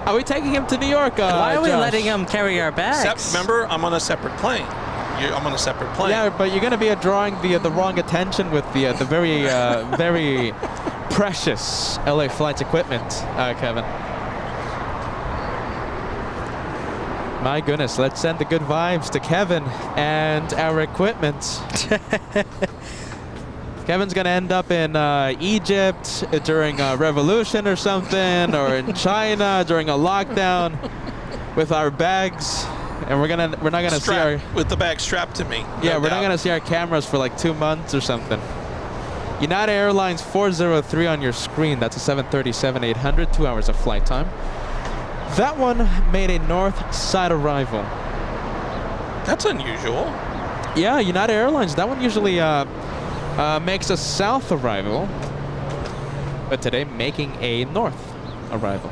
Are we taking him to New York, Why are we Josh? letting him carry our bags? Remember, I'm on a separate plane. I'm on a separate plane. Yeah, but you're going to be drawing the wrong attention with the very very precious LA Flights equipment, Kevin. My goodness, let's send the good vibes to Kevin and our equipment. Kevin's going to end up in Egypt during a revolution or something, or in China during a lockdown with our bags. And we're not gonna see our with the bag strapped to me. Yeah, we're not gonna see our cameras for like 2 months or something. United Airlines 403 on your screen. That's a 737-800, 2 hours of flight time. That one made a north side arrival. That's unusual. Yeah, United Airlines. That one usually makes a south arrival, but today making a north arrival.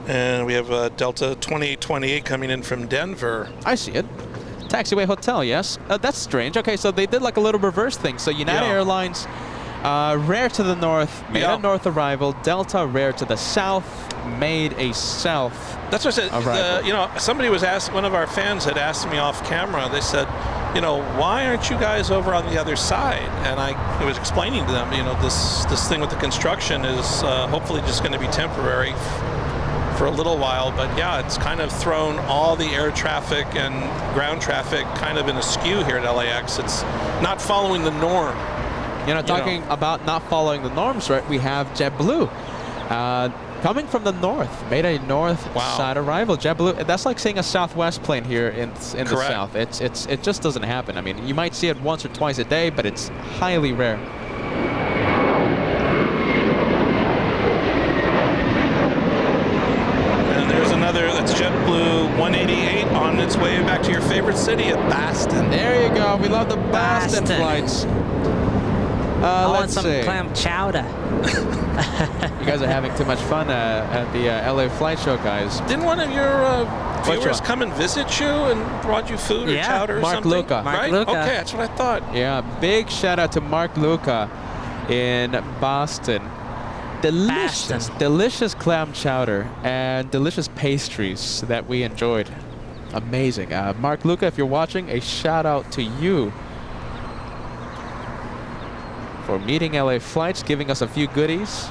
And we have Delta 2828 coming in from Denver. I see it. Taxiway Hotel, yes. That's strange. Okay, so they did like a little reverse thing. So United Airlines, rare to the north, made a north arrival. Delta, rare to the south, made a south That's what I said. arrival. Somebody was asked, one of our fans had asked me off camera, they said, why aren't you guys over on the other side? And I was explaining to them, this thing with the construction is hopefully just going to be temporary for a little while, but yeah, it's kind of thrown all the air traffic and ground traffic kind of in a skew here at LAX. It's not following the norm. Talking about not following the norms, right? We have JetBlue coming from the north, made a north side arrival. JetBlue, that's like seeing a Southwest plane here in the south. It just doesn't happen. I mean, you might see it once or twice a day, but it's highly rare. That's JetBlue 188 on its way back to your favorite city of Boston. There you go. We love the Boston flights. I want let's some see. clam chowder. You guys are having too much fun at the LA Flight Show, guys. Didn't one of your viewers come and visit you and brought you food or chowder or Mark something? Luca. Mark Right? Luca. Okay, that's what I thought. Yeah, big shout out to Mark Luca in Boston. Delicious clam chowder and delicious pastries that we enjoyed. Amazing. Mark Luca, if you're watching, a shout out to you for meeting LA Flights, giving us a few goodies.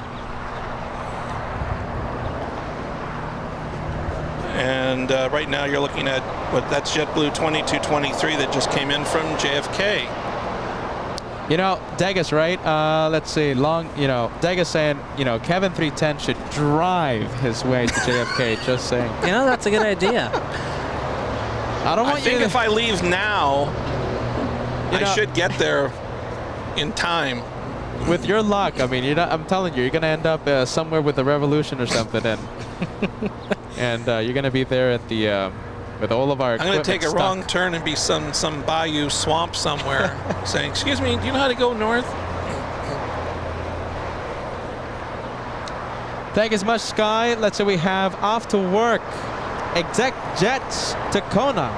And right now you're looking at that's JetBlue 2223 that just came in from JFK. You know, Degas, right? Let's see, Degas saying, Kevin 310 should drive his way to JFK, just saying. You know, that's a good idea. I think if I leave now, I should get there in time. With your luck, I mean, I'm telling you, you're going to end up somewhere with the Revolution or something, and you're going to be there at the with all of our I'm going to take a wrong turn and be some bayou swamp somewhere saying, excuse me, do you know how to go north? Thank you so much, Sky. Let's say we have off to work. Exec jets to Kona.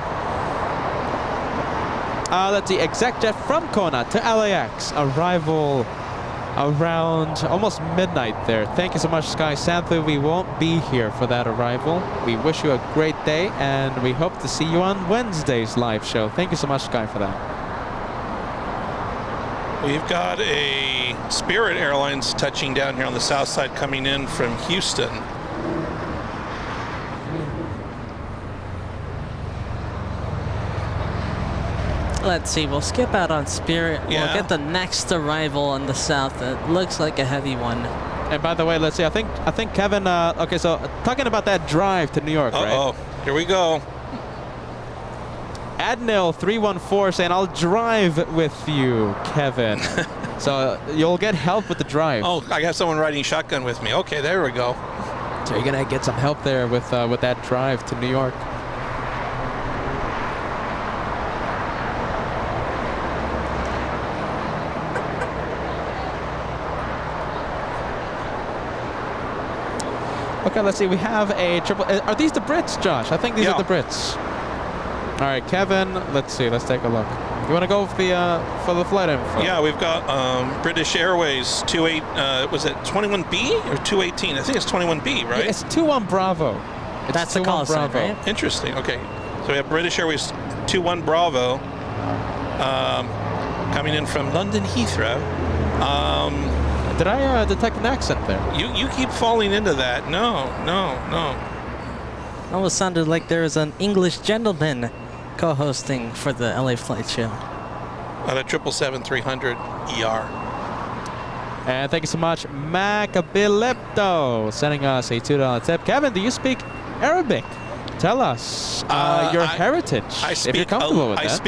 Let's see, exec jet from Kona to LAX. Arrival around almost midnight there. Thank you so much, Sky. Sadly, we won't be here for that arrival. We wish you a great day, and we hope to see you on Wednesday's live show. Thank you so much, Sky, for that. We've got a Spirit Airlines touching down here on the south side coming in from Houston. Let's see, we'll skip out on Spirit. Yeah. We'll get the next arrival on the south. It looks like a heavy one. And by the way, let's see, I think Kevin, okay, so talking about that drive to New York, right? Uh-oh, here we go. Adnil 314 saying, I'll drive with you, Kevin. So you'll get help with the drive. Oh, I got someone riding shotgun with me. Okay, there we go. So you're going to get some help there with that drive to New York. Okay, let's see. We have a triple. Are these the Brits, Josh? I think these are the Brits. All right, Kevin. Let's see. Let's take a look. You want to go for the flight info? Yeah, we've got British Airways 28. Was it 21B or 218? I think it's 21B, right? Yeah, it's 21 Bravo. That's the call sign, right? Interesting. Okay, so we have British Airways 21 Bravo coming in from London Heathrow. Did I detect an accent there? You keep falling into that. No. Almost sounded like there was an English gentleman co-hosting for the LA Flight Show. On a 777-300 ER. And thank you so much, Macabilipto, sending us a $2 tip. Kevin, do you speak Arabic? Tell us your heritage, if you're comfortable with that.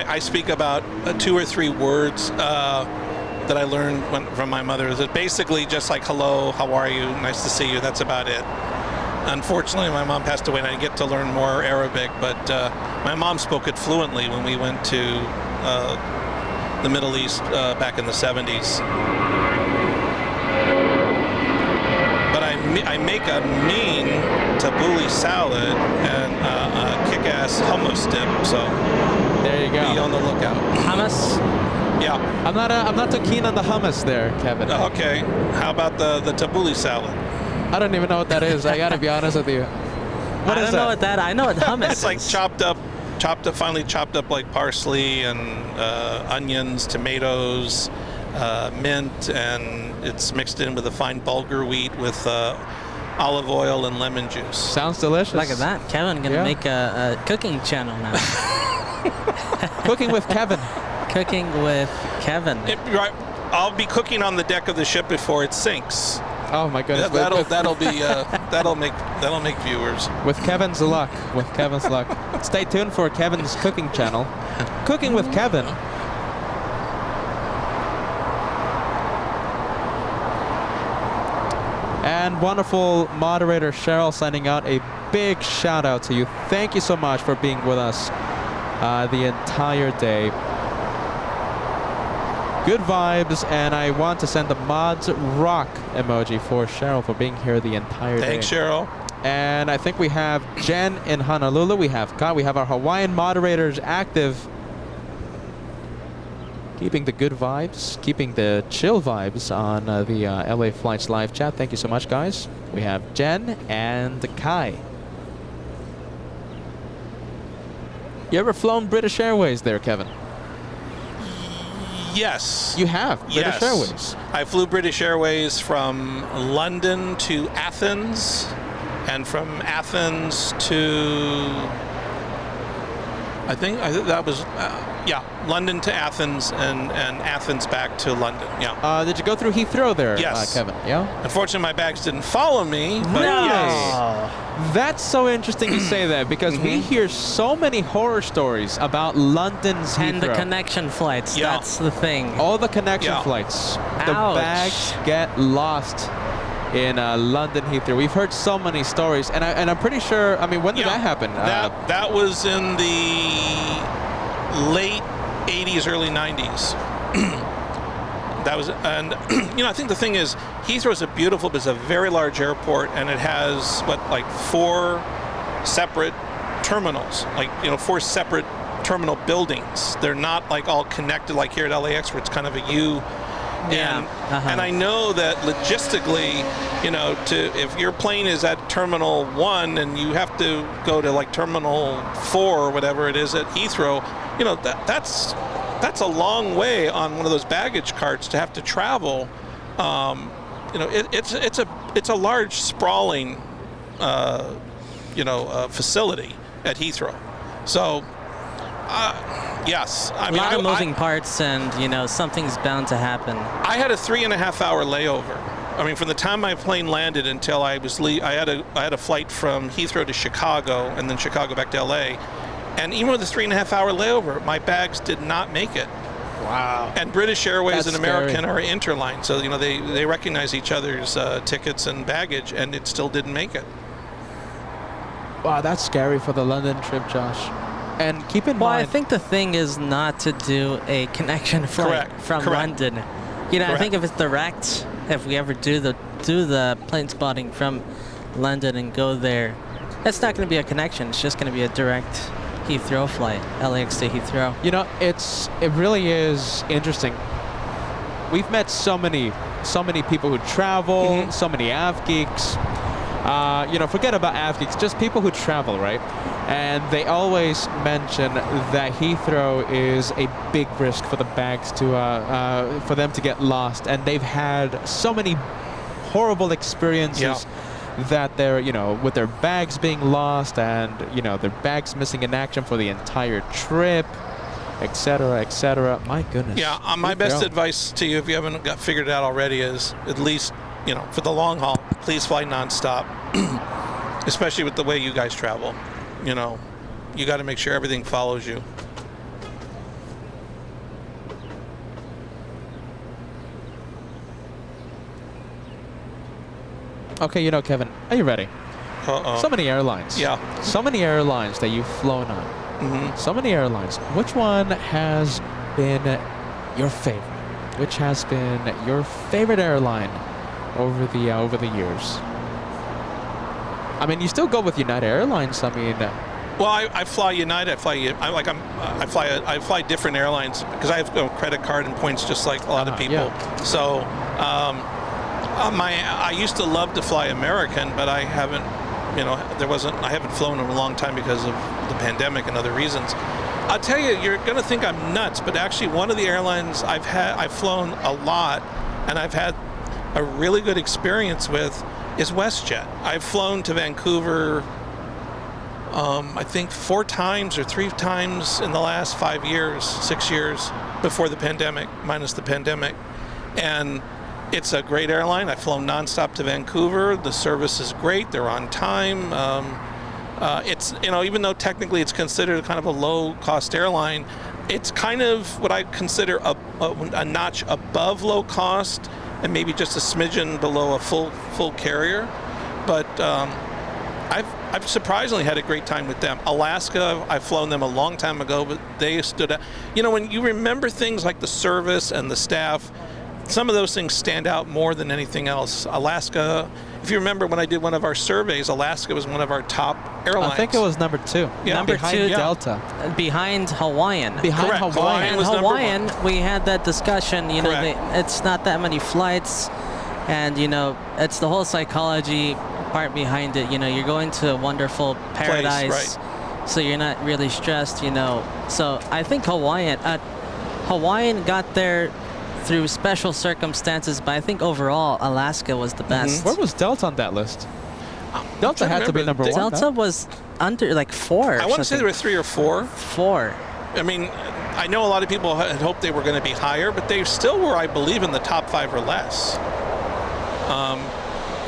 I speak about 2 or 3 words that I learned from my mother. It's basically just like hello, how are you, nice to see you. That's about it. Unfortunately, my mom passed away and I didn't get to learn more Arabic, but my mom spoke it fluently when we went to the Middle East back in the 70s. But I make a mean tabbouleh salad and a kick-ass hummus dip, so there you go. Be on the lookout. Hummus? Yeah. I'm not too keen on the hummus there, Kevin. Okay. How about the tabbouleh salad? I don't even know what that is. I gotta be honest with you. What is that? I know what hummus It's like finely chopped up like parsley and onions, tomatoes, mint, and it's mixed in with a fine bulgur wheat with olive oil and lemon juice. Sounds delicious. Look at that. Kevin gonna make a cooking channel now. Cooking with Kevin. Cooking with Kevin. I'll be cooking on the deck of the ship before it sinks. Oh my goodness. That'll make viewers. With Kevin's luck. Stay tuned for Kevin's cooking channel. Cooking with Kevin. And wonderful moderator Cheryl sending out a big shout out to you. Thank you so much for being with us the entire day. Good vibes, and I want to send the mods rock emoji for Cheryl for being here the entire day. Thanks, Cheryl. And I think we have Jen in Honolulu. We have Kai. We have our Hawaiian moderators active. Keeping the good vibes, keeping the chill vibes on the LA Flights live chat. Thank you so much, guys. We have Jen and Kai. You ever flown British Airways there, Kevin? Yes. You have British Airways. I flew British Airways from London to Athens, and from Athens to, I think that was, London to Athens, and Athens back to London. Yeah. Did you go through Heathrow there, Yes. Kevin? Yeah. Unfortunately, my bags didn't follow me, but No. yes. That's so interesting you say that, because we hear so many horror stories about London's Heathrow. And the connection flights, Yeah. that's the thing. All the connection Yeah. flights. The Ouch. bags get lost in London Heathrow. We've heard so many stories, and I'm pretty sure. I mean, when did that happen? That was in the late 80s, early 90s. That was, and I think the thing is, Heathrow is but it's a very large airport, and it has like 4 separate terminals, 4 separate terminal buildings. They're not like all connected like here at LAX, where it's kind of a U. Yeah. And I know that logistically, if your plane is at Terminal 1 and you have to go to like Terminal 4 or whatever it is at Heathrow, that's a long way on one of those baggage carts to have to travel. It's a large, sprawling, facility at Heathrow. So. Yes. A lot of moving parts, and something's bound to happen. I had a 3.5-hour layover. I mean, from the time my plane landed until I had a flight from Heathrow to Chicago, and then Chicago back to LA. And even with a 3.5-hour layover, my bags did not make it. Wow. And British Airways That's and American scary. are interline, so they recognize each other's tickets and baggage, and it still didn't make it. Wow, that's scary for the London trip, Josh. And keep in Well, mind, I think the thing is not to do a connection flight from London. I think if it's direct, if we ever do the plane spotting from London and go there, it's not going to be a connection. It's just going to be a direct Heathrow flight, LAX to Heathrow. it really is interesting. We've met so many people who travel, so many AV geeks. Forget about AV geeks, just people who travel, right? And they always mention that Heathrow is a big risk for the bags for them to get lost, and they've had so many horrible experiences that they're, with their bags being lost, and their bags missing in action for the entire trip, etc., etc. My goodness. Yeah, my best advice to you, if you haven't figured it out already, is at least, for the long haul, please fly nonstop, especially with the way you guys travel. You got to make sure everything follows you. Okay, Kevin, are you ready? Uh-oh. So many airlines. Yeah. So many airlines that you've flown on. So many airlines. Which one has been your favorite? Which has been your favorite airline over the years? I mean, you still go with United Airlines. I mean, well, I fly United. I fly different airlines because I have a credit card and points just like a lot of people. Yeah. So, I used to love to fly American, but I haven't. I haven't flown in a long time because of the pandemic and other reasons. I'll tell you, you're going to think I'm nuts, but actually, one of the airlines I've flown a lot, and I've had a really good experience with, is WestJet. I've flown to Vancouver, I think 4 times or 3 times in the last 5 years, 6 years before the pandemic, minus the pandemic. And it's a great airline. I've flown nonstop to Vancouver. The service is great. They're on time. It's, even though technically it's considered kind of a low-cost airline, it's kind of what I consider a notch above low cost, and maybe just a smidgen below a full carrier. But I've surprisingly had a great time with them. Alaska, I've flown them a long time ago, but they stood out. When you remember things like the service and the staff, some of those things stand out more than anything else. Alaska, if you remember when I did one of our surveys, Alaska was one of our top airlines. I think it was number 2. Yeah. Number behind 2, Delta. Behind Hawaiian. Behind Correct. Hawaiian. And was number Hawaiian, one. we had that discussion, you know, Correct. it's not that many flights, and, you know, it's the whole psychology part behind it. You know, you're going to a wonderful paradise, so you're not really stressed, you know. So I think Hawaiian got there through special circumstances, but I think overall Alaska was the best. Where was Delta on that list? Delta trying to had to be remember. number 1. Delta was under like 4. I want to say there were 3 or 4. 4. I mean, I know a lot of people had hoped they were going to be higher, but they still were, I believe, in the top 5 or less.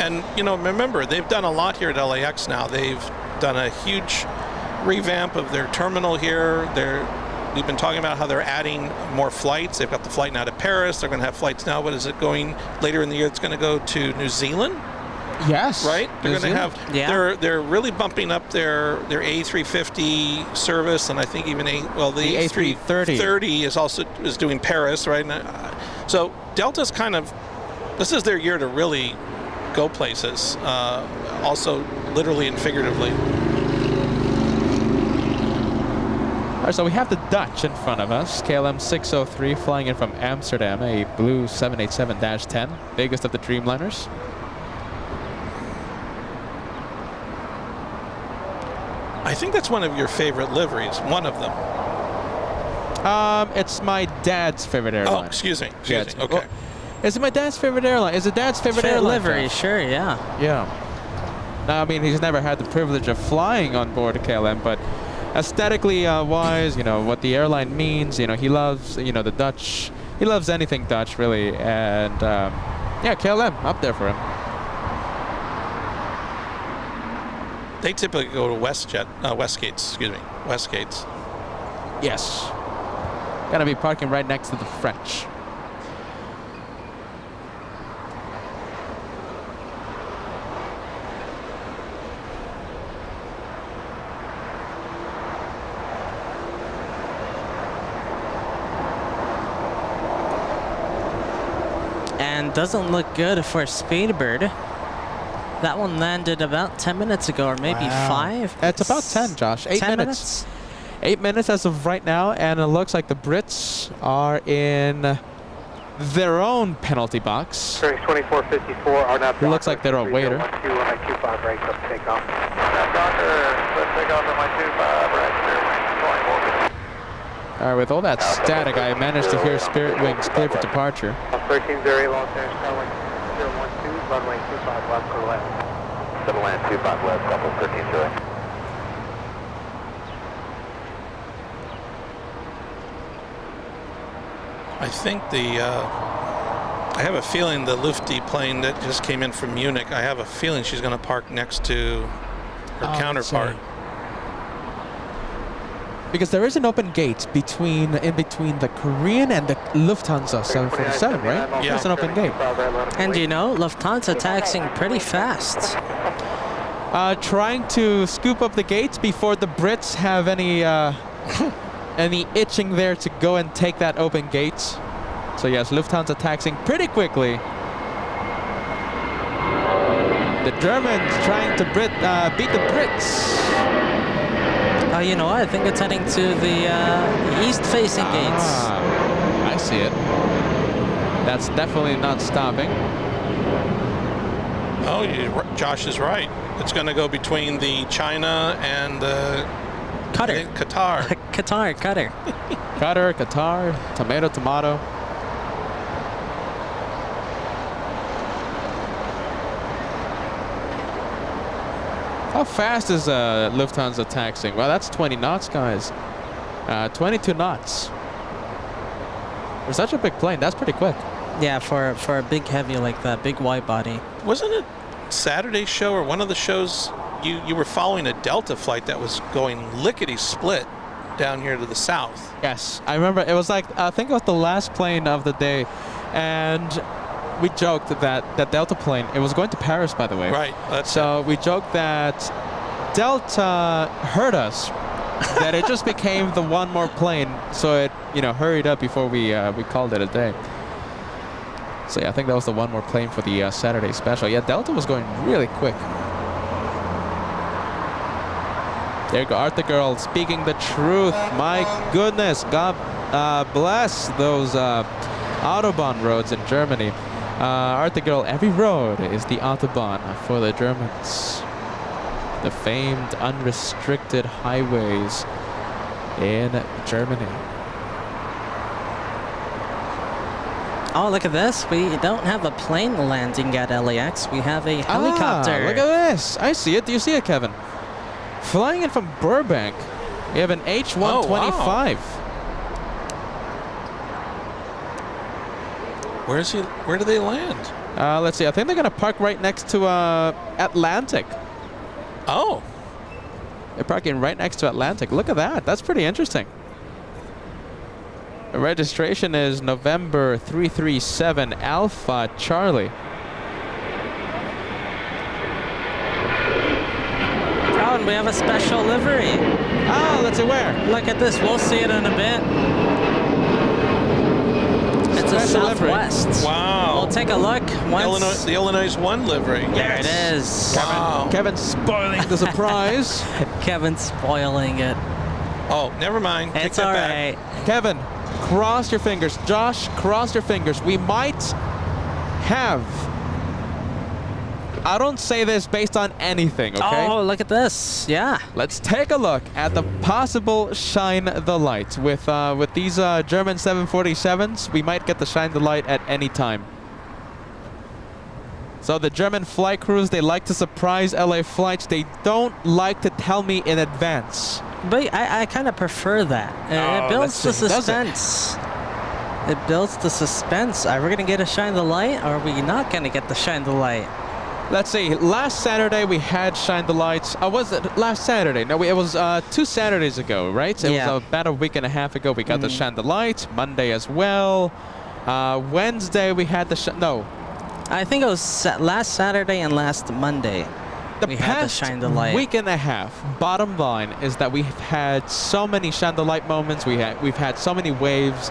And, you know, remember, they've done a lot here at LAX now. They've done a huge revamp of their terminal here. We've been talking about how they're adding more flights. They've got the flight now to Paris. They're going to have flights now. What is it going later in the year? It's going to go to New Zealand, Yes. right? They're going to have. Yeah. They're really bumping up their A350 service, and I think even the A330 is doing Paris, right? So Delta's kind of, this is their year to really go places, also literally and figuratively. All right, so we have the Dutch in front of us. KLM 603 flying in from Amsterdam, a blue 787-10, biggest of the Dreamliners. I think that's one of your favorite liveries, one of them. It's my dad's favorite airline. Oh, excuse me. Yeah, Excuse me. Okay. well, is it my dad's favorite airline? Is it dad's favorite airline? livery, Josh? sure, yeah. Yeah. Now, I mean, he's never had the privilege of flying on board a KLM, but aesthetically wise, you know, what the airline means, you know, he loves, you know, the Dutch. He loves anything Dutch, really. And, yeah, KLM, up there for him. They typically go to Westgates. Yes. Gonna be parking right next to the French. And doesn't look good for Speedbird. That one landed about 10 minutes ago, or maybe 5. It's about 10, Josh. 8 10 minutes. 8 minutes as of right now, and it looks like the Brits are in their own penalty box. Turning 2454, are not. It looks like they're a waiter. 25 right up takeoff. Let's take off on my 25 right there. All right, with all that static, I managed to hear Spirit Wings clear for departure. 1308 Los Angeles, Starlink 012, runway 25 left, clear left. Double land 25 left, couple 1308. I think I have a feeling the Lufty plane that just came in from Munich, I have a feeling she's going to park next to her counterpart. Because there is an open gate in between the Korean and the Lufthansa 747, right? Yeah. There's an open gate. And you know, Lufthansa taxiing pretty fast. Trying to scoop up the gates before the Brits have any itching there to go and take that open gate. So yes, Lufthansa taxiing pretty quickly. The Germans trying to beat the Brits. You know what? I think it's heading to the east-facing gates. I see it. That's definitely not stopping. Oh, Josh is right. It's going to go between the China and Qatar. Qatar. Qatar, tomato. How fast is Lufthansa taxiing? Well, that's 20 knots, guys. 22 knots. For such a big plane, that's pretty quick. Yeah, for a big heavy like that, big wide body. Wasn't it Saturday's show or one of the shows you were following a Delta flight that was going lickety-split down here to the south? Yes, I remember. It was like, I think it was the last plane of the day. And we joked that Delta plane, it was going to Paris, by the way. Right. So we joked that Delta heard us, that it just became the one more plane, so it hurried up before we called it a day. So yeah, I think that was the one we're playing for the Saturday special. Yeah, Delta was going really quick. There you go, Arthur Girl speaking the truth. My goodness, God bless those Autobahn roads in Germany. Arthur Girl, every road is the Autobahn for the Germans. The famed unrestricted highways in Germany. Oh, look at this. We don't have a plane landing at LAX. We have a helicopter. Ah, look at this. I see it. Do you see it, Kevin? Flying in from Burbank. We have an H-125. Oh, wow. Where do they land? Let's see. I think they're going to park right next to Atlantic. Oh. They're parking right next to Atlantic. Look at that. That's pretty interesting. The registration is November 337 Alpha Charlie. Oh, and we have a special livery. Ah, let's see where. Look at this. We'll see it in a bit. It's a Special livery. Southwest. Wow. We'll take a look. The Illinois 1 livery. There it is. Wow. Kevin spoiling the surprise. Kevin spoiling it. Oh, never mind. Take It's that all back. right. Kevin, cross your fingers. Josh, cross your fingers. We might have. I don't say this based on anything, okay? Oh, look at this. Yeah. Let's take a look at the possible shine the light. With these German 747s, we might get the shine the light at any time. So the German flight crews, they like to surprise LA flights. They don't like to tell me in advance. But I kind of prefer that. Oh, It builds the let's see. Does it? suspense. It builds the suspense. Are we going to get a shine the light, or are we not going to get the shine the light? Let's see. Last Saturday we had shine the lights. Was it last Saturday? No, it was 2 Saturdays ago, right? It Yeah. was about a week and a half ago. We got the shine the lights. Monday as well. Wednesday we had the no. I think it was last Saturday and last Monday. We had the shine the light. Week and a half. Bottom line is that we've had so many shine the light moments. We've had so many waves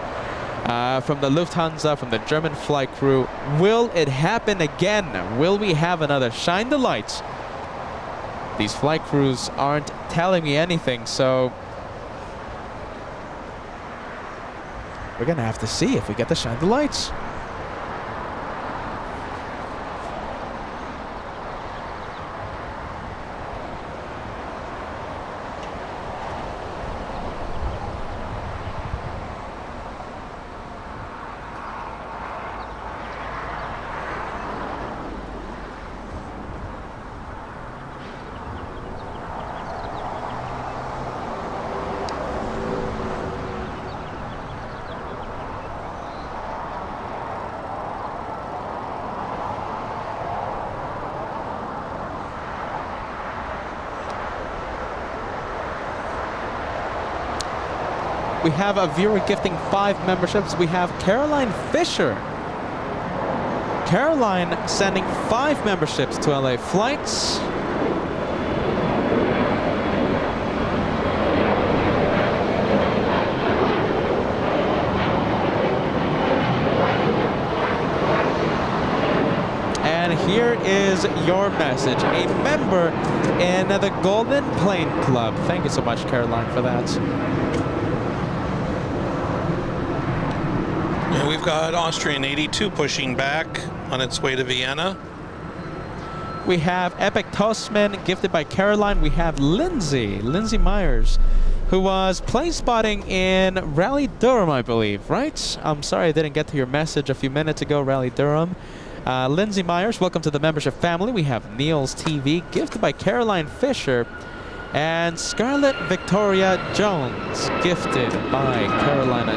from the Lufthansa, from the German flight crew. Will it happen again? Will we have another shine the lights? These flight crews aren't telling me anything, so we're gonna have to see if we get the shine the lights. We have a viewer gifting 5 memberships. We have Caroline Fisher. Caroline sending 5 memberships to LA Flights. And here is your message. A member in the Golden Plane Club. Thank you so much, Caroline, for that. And we've got Austrian 82 pushing back on its way to Vienna. We have Epic Toastman gifted by Caroline. We have Lindsay Myers, who was plane spotting in Raleigh, Durham, I believe, right? I'm sorry I didn't get to your message a few minutes ago, Raleigh, Durham. Lindsay Myers, welcome to the membership family. We have Neil's TV gifted by Caroline Fisher. And Scarlett Victoria Jones, gifted by Carolina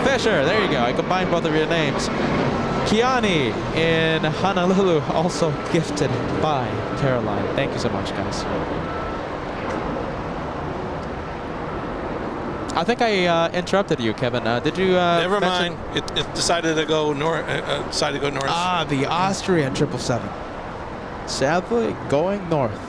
Fisher. There you go. I combined both of your names. Kiani in Honolulu, also gifted by Caroline. Thank you so much, guys. I think I interrupted you, Kevin. Did you? Never mention- mind. It decided to go north. Decided to go north. Ah, the Austrian 777. Sadly, going north.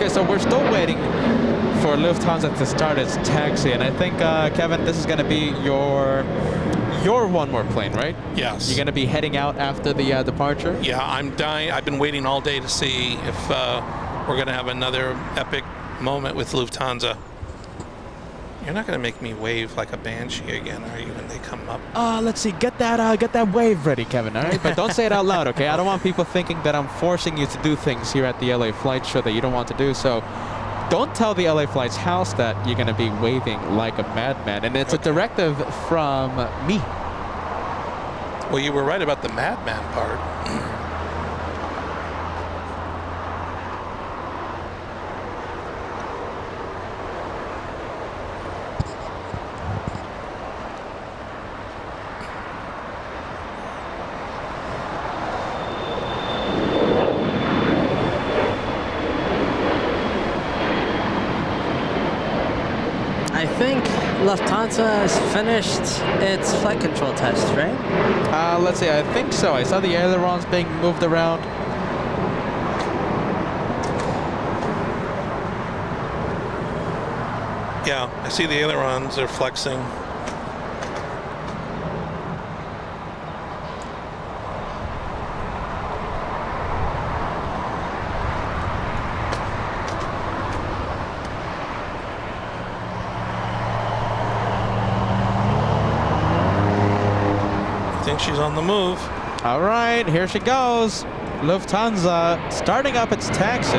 Okay, so we're still waiting for Lufthansa to start its taxi, and I think, Kevin, this is going to be your one more plane, right? Yes. You're going to be heading out after the departure? Yeah, I'm dying. I've been waiting all day to see if we're going to have another epic moment with Lufthansa. You're not going to make me wave like a banshee again, are you, when they come up? Let's see. Get that wave ready, Kevin, all right? But don't say it out loud, okay? I don't want people thinking that I'm forcing you to do things here at the LA Flight Show that you don't want to do, so don't tell the LA Flights house that you're going to be waving like a madman. And it's a directive from me. Well, you were right about the madman part. I think Lufthansa has finished its flight control test, right? Let's see. I think so. I saw the ailerons being moved around. Yeah, I see the ailerons are flexing. I think she's on the move. All right, here she goes. Lufthansa starting up its taxi.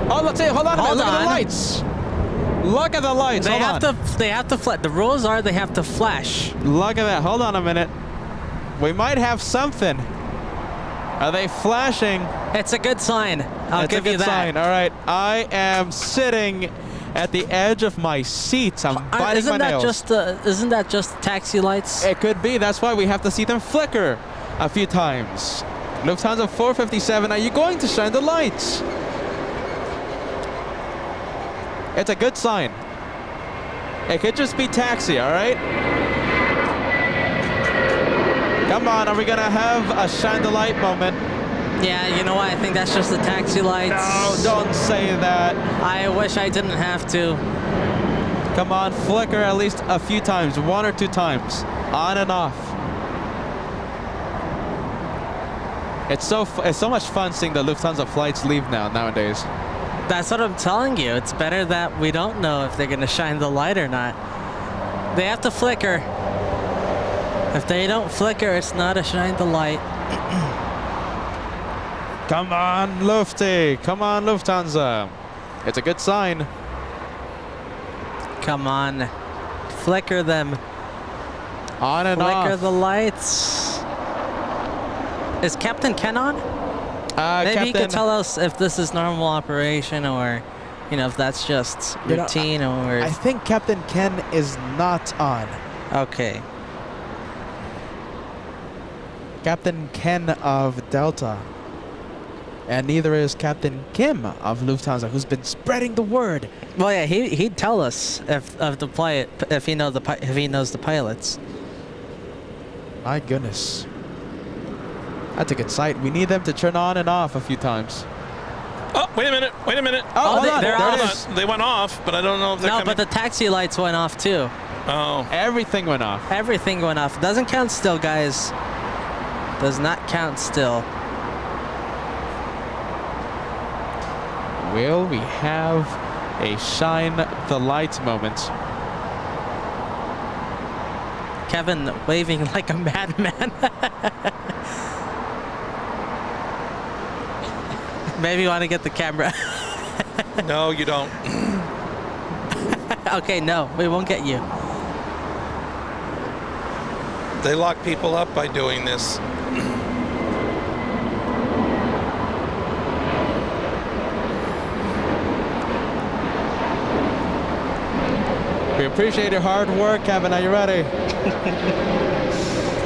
Oh, let's see. Hold on a minute. Look at the lights. Look at the lights. They Hold on. they have to flash. The rules are they have to flash. Look at that. Hold on a minute. We might have something. Are they flashing? It's a good sign. I'll That's give a you good that. sign. All right. I am sitting at the edge of my seat. I'm biting my nails. Isn't that just taxi lights? It could be. That's why we have to see them flicker a few times. Lufthansa 457, are you going to shine the lights? It's a good sign. It could just be taxi, all right? Come on, are we gonna have a shine the light moment? Yeah, you know what? I think that's just the taxi lights. No, don't say that. I wish I didn't have to. Come on, flicker at least a few times, 1 or 2 times, on and off. It's so much fun seeing the Lufthansa flights leave nowadays. That's what I'm telling you. It's better that we don't know if they're gonna shine the light or not. They have to flicker. If they don't flicker, it's not a shine the light. Come on, Lufty. Come on, Lufthansa. It's a good sign. Come on. Flicker them. On and Flicker off. the lights. Is Captain Ken on? Maybe he could tell us if this is normal operation or, you know, if that's just routine or... I think Captain Ken is not on. Okay. Captain Ken of Delta. And neither is Captain Kim of Lufthansa, who's been spreading the word. Well, yeah, he'd tell us if he knows the pilots. My goodness. That's a good sight. We need them to turn on and off a few times. Oh, wait a minute. Wait a minute. Oh, hold on. they're There off. it is. They went off, but I don't know if they're No, coming. but the taxi lights went off too. Oh. Everything went off. Everything went off. Doesn't count still, guys. Does not count still. Will we have a shine the lights moment? Kevin waving like a madman. Maybe you want to get the camera. No, you don't. Okay, no, we won't get you. They lock people up by doing this. We appreciate your hard work, Kevin. Are you ready?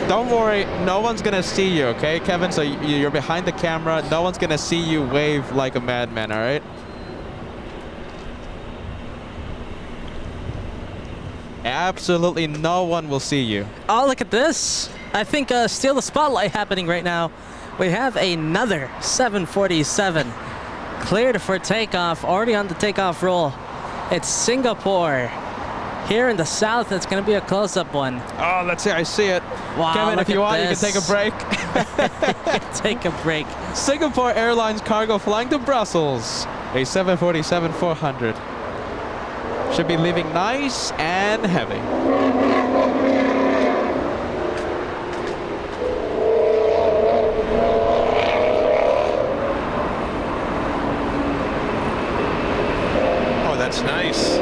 Don't worry, no one's gonna see you, okay, Kevin? So you're behind the camera. No one's gonna see you wave like a madman, all right? Absolutely no one will see you. Oh, look at this. I think steal the spotlight happening right now. We have another 747 cleared for takeoff, already on the takeoff roll. It's Singapore. Here in the south, it's going to be a close-up one. Oh, let's see. I see it. Wow, Kevin, look if you at want, this. you can take a break. Take a break. Singapore Airlines cargo flying to Brussels. A 747-400. Should be leaving nice and heavy. Oh, that's nice.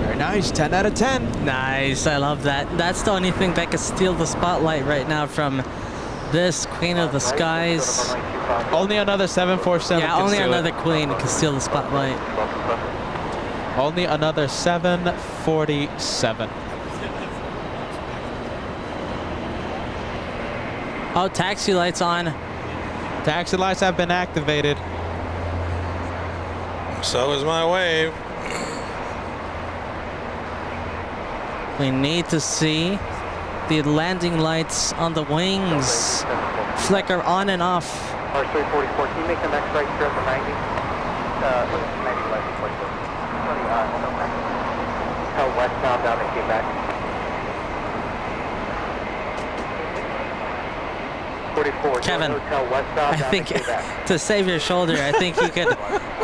Very nice. 10 out of 10. Nice, I love that. That's the only thing that can steal the spotlight right now from this Queen of the Skies. Only another 747. Yeah, can only steal it. another Queen can steal the spotlight. Only another 747. Oh, taxi lights on. Taxi lights have been activated. So is my wave. We need to see the landing lights on the wings flicker on and off. R344, can you make the next right turn to 90? 90 left, Tell westbound down and get back. 44, Kevin, hotel westbound I down think and get back. to save your shoulder, I think you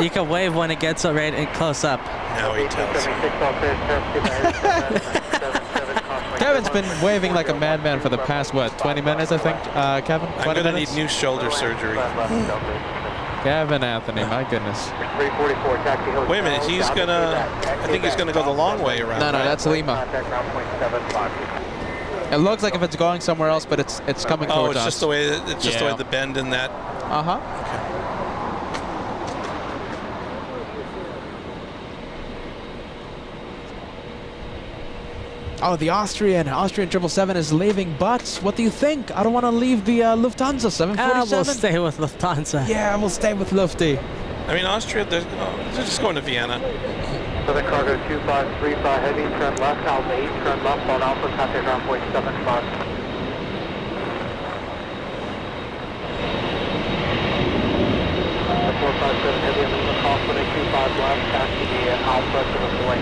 could wave when it gets right and close up. Now he tells me. Kevin's been waving like a madman for the past, what, 20 minutes, I think, Kevin? 20 I'm going to minutes? need new shoulder surgery. Kevin Anthony, my goodness. 344, taxi hotel. Wait a minute, he's going to... I think he's going to go the long way around. No, right? that's Lima. Contact ground point 75. It looks like if it's going somewhere else, but it's coming Oh, towards it's us. just the way the Yeah. the bend in that. Uh-huh. Oh, the Austrian 777 is leaving, but what do you think? I don't want to leave the Lufthansa 747. We'll stay with Lufthansa. Yeah, we'll stay with Lufty. I mean, Austria, they're just going to Vienna. Southern Cargo 2535 heavy, turn left, Alpha 8, turn left on Alpha, contact ground point 75. The 457 heavy, Lima confident 25 left, taxi the Alpha to the point.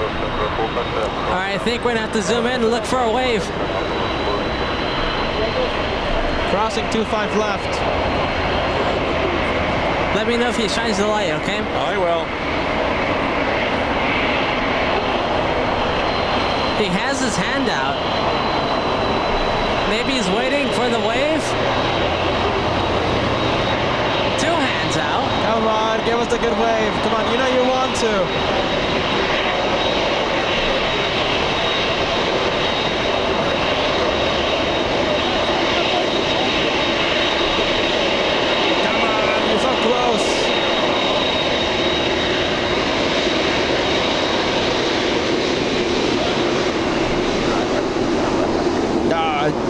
All right, I think we're gonna have to zoom in and look for a wave. Crossing 25 left. Let me know if he shines the light, okay? I will. He has his hand out. Maybe he's waiting for the wave. 2 hands out. Come on, give us a good wave. Come on, you know you want to.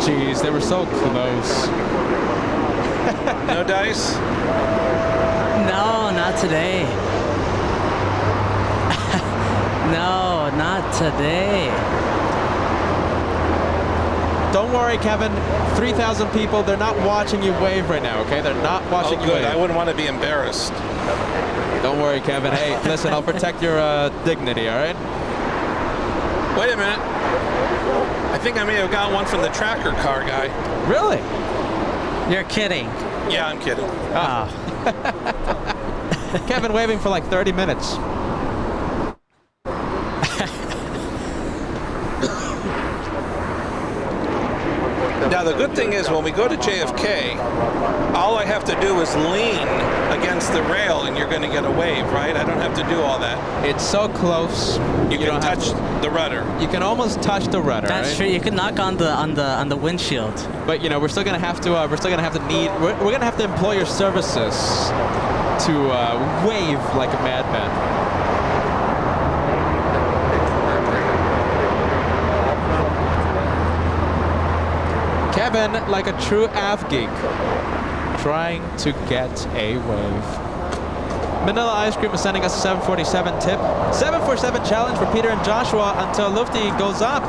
Jeez, they were so close. No dice? No, not today. No, not today. Don't worry, Kevin. 3,000 people, they're not watching you wave right now, okay? They're not watching Oh, you good. wave. I wouldn't want to be embarrassed. Don't worry, Kevin. Hey, listen, I'll protect your dignity, all right? Wait a minute. I think I may have got one from the tracker car guy. Really? You're kidding. Yeah, I'm kidding. Ah. Kevin waving for like 30 minutes. Now, the good thing is when we go to JFK, all I have to do is lean against the rail and you're going to get a wave, right? I don't have to do all that. It's so close. You can touch the rudder. You can almost touch the rudder. That's right? true. You can knock on the windshield. But you know, we're still gonna have to. We're gonna have to employ your services to wave like a madman. Kevin, like a true AV geek, trying to get a wave. Manila Ice Cream is sending us a 747 tip. 747 challenge for Peter and Joshua until Lufty goes up.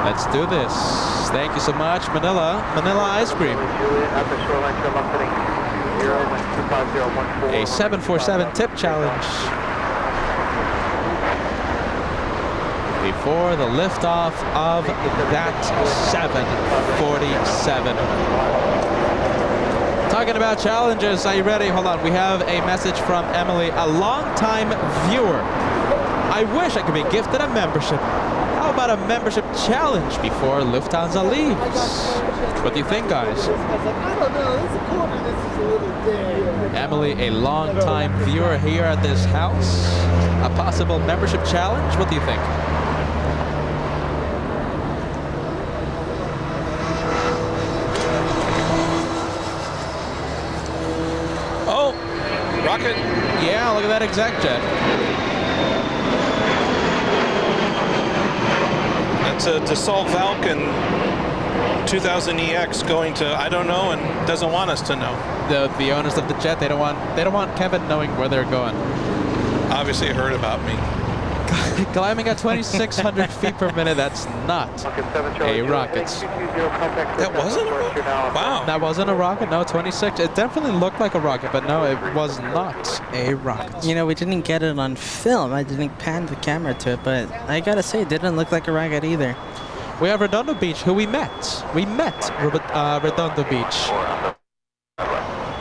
Let's do this. Thank you so much, Manila. Manila Ice Cream. A 747 tip challenge. Before the liftoff of that 747. Talking about challenges, are you ready? Hold on, we have a message from Emily, a long-time viewer. I wish I could be gifted a membership. How about a membership challenge before Lufthansa leaves? What do you think, guys? I don't know, it's a quarter, this is a little dead. Emily, a long-time viewer here at this house. A possible membership challenge? What do you think? Rocket. Yeah, look at that exec jet. That's a Dassault Falcon 2000EX going to I don't know and doesn't want us to know. The owners of the jet, they don't want Kevin knowing where they're going. Obviously heard about me. Climbing at 2,600 feet per minute, that's not a rocket. That wasn't a rocket? Wow. That wasn't a rocket, no, 26. It definitely looked like a rocket, but no, it was not a rocket. You know, we didn't get it on film. I didn't pan the camera to it, but I gotta say, it didn't look like a rocket either. We have Redondo Beach, who we met. We met Redondo Beach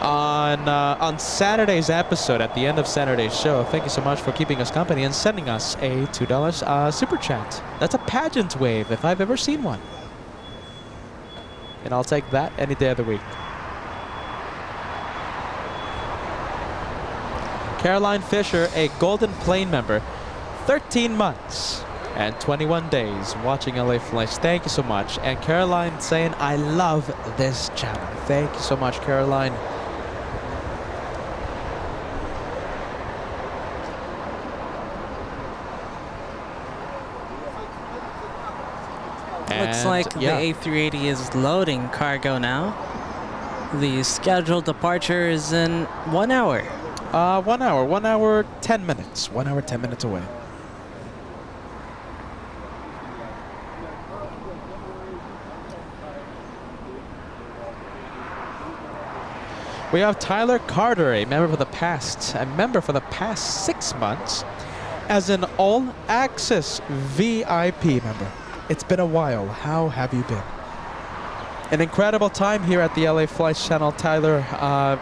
on Saturday's episode, at the end of Saturday's show. Thank you so much for keeping us company and sending us a $2 super chat. That's a pageant wave if I've ever seen one. And I'll take that any day of the week. Caroline Fisher, a Golden Plane member, 13 months and 21 days watching LA Flights. Thank you so much. And Caroline saying, I love this channel. Thank you so much, Caroline. Looks like the A380 is loading cargo now. The scheduled departure is in 1 hour. 1 hour. 1 hour, 10 minutes. 1 hour, 10 minutes away. We have Tyler Carter, a member for the past 6 months, as an all-access VIP member. It's been a while. How have you been? An incredible time here at the LA Flights channel, Tyler.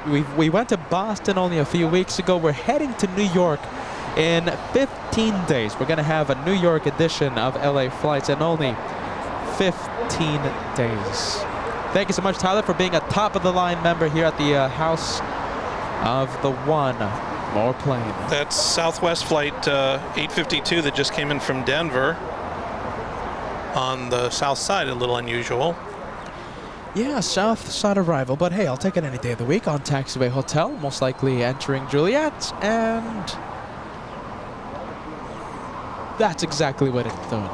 We went to Boston only a few weeks ago. We're heading to New York in 15 days. We're going to have a New York edition of LA Flights in only 15 days. Thank you so much, Tyler, for being a top-of-the-line member here at the House of the One More Plane. That's Southwest Flight 852 that just came in from Denver. On the south side, a little unusual. Yeah, south side arrival, but hey, I'll take it any day of the week. On Taxiway Hotel, most likely entering Juliet, and that's exactly what it's doing.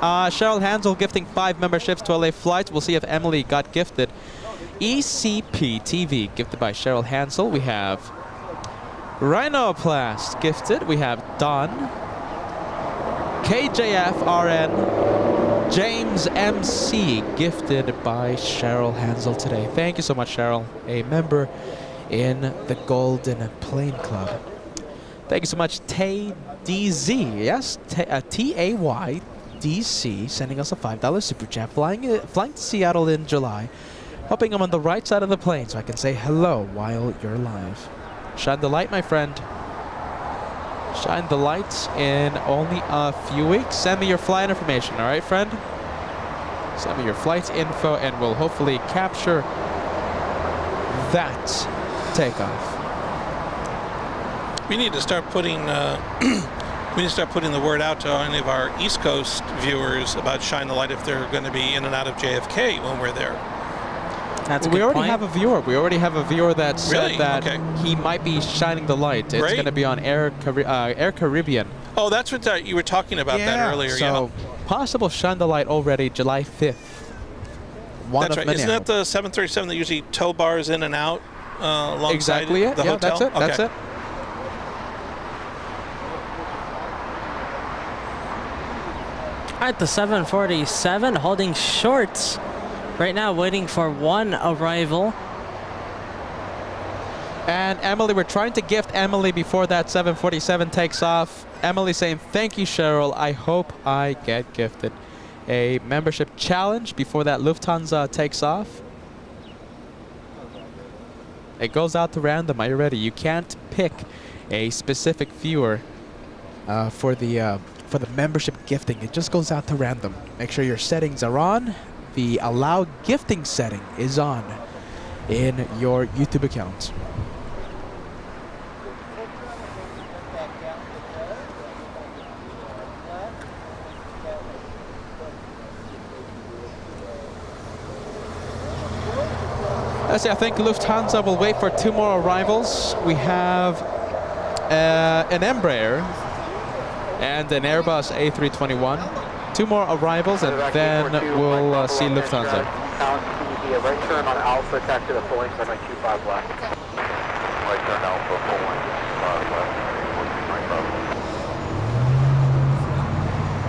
Cheryl Hansel gifting 5 memberships to LA Flights. We'll see if Emily got gifted. ECP TV gifted by Cheryl Hansel. We have Rhinoplast gifted. We have Don, KJFRN, James MC gifted by Cheryl Hansel today. Thank you so much, Cheryl, a member in the Golden Plane Club. Thank you so much, Tay DZ. Yes, TAYDC sending us a $5 super chat, flying to Seattle in July. Hoping I'm on the right side of the plane so I can say hello while you're live. Shine the light, my friend. Shine the lights in only a few weeks. Send me your flight information, all right, friend? Send me your flight info, and we'll hopefully capture that takeoff. We need to start putting the word out to any of our East Coast viewers about Shine the Light if they're going to be in and out of JFK when we're there. That's a We good already point. have a viewer. We already have a viewer that said Really? that Okay. he might be shining the light. It's Great. going to be on Air Caribbean. Oh, that's what you were talking about that earlier. So possible shine the light already July 5th. One That's of right. many. Isn't that the 737 that usually tow bars in and out alongside exactly it? the Yeah, hotel? that's it. That's Okay. it. All right, the 747 holding short right now, waiting for one arrival. And Emily, we're trying to gift Emily before that 747 takes off. Emily saying, thank you, Cheryl. I hope I get gifted a membership challenge before that Lufthansa takes off. It goes out to random. Are you ready? You can't pick a specific viewer for the membership gifting. It just goes out to random. Make sure your settings are on. The allow gifting setting is on in your YouTube account. Let's see, I think Lufthansa will wait for 2 more arrivals. We have an Embraer and an Airbus A321. 2 more arrivals, and then we'll see Lufthansa. Right turn on Alpha, taxi to full length, runway 25 left. Right turn Alpha, full length, 25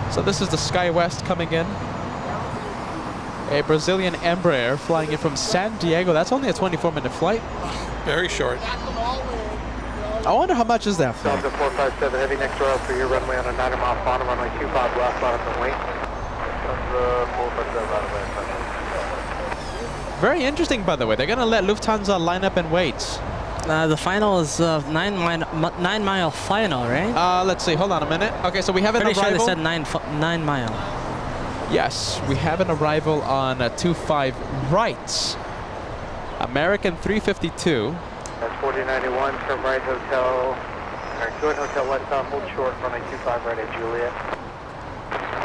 left. So this is the SkyWest coming in. A Brazilian Embraer flying in from San Diego. That's only a 24-minute flight. Very short. I wonder how much is that flight? Delta 457 heavy next row for your runway on a 9-mile final, runway 25 left, bottom and wait. Delta 457 out of way. Very interesting, by the way. They're going to let Lufthansa line up and wait. The final is 9-mile final, right? Let's see. Hold on a minute. Okay, so we have an Pretty arrival. sure they said 9 mile. Yes, we have an arrival on 25 right. American 352. That's 4091, turn right hotel, or joint hotel westbound, hold short, runway 25 right at Juliet.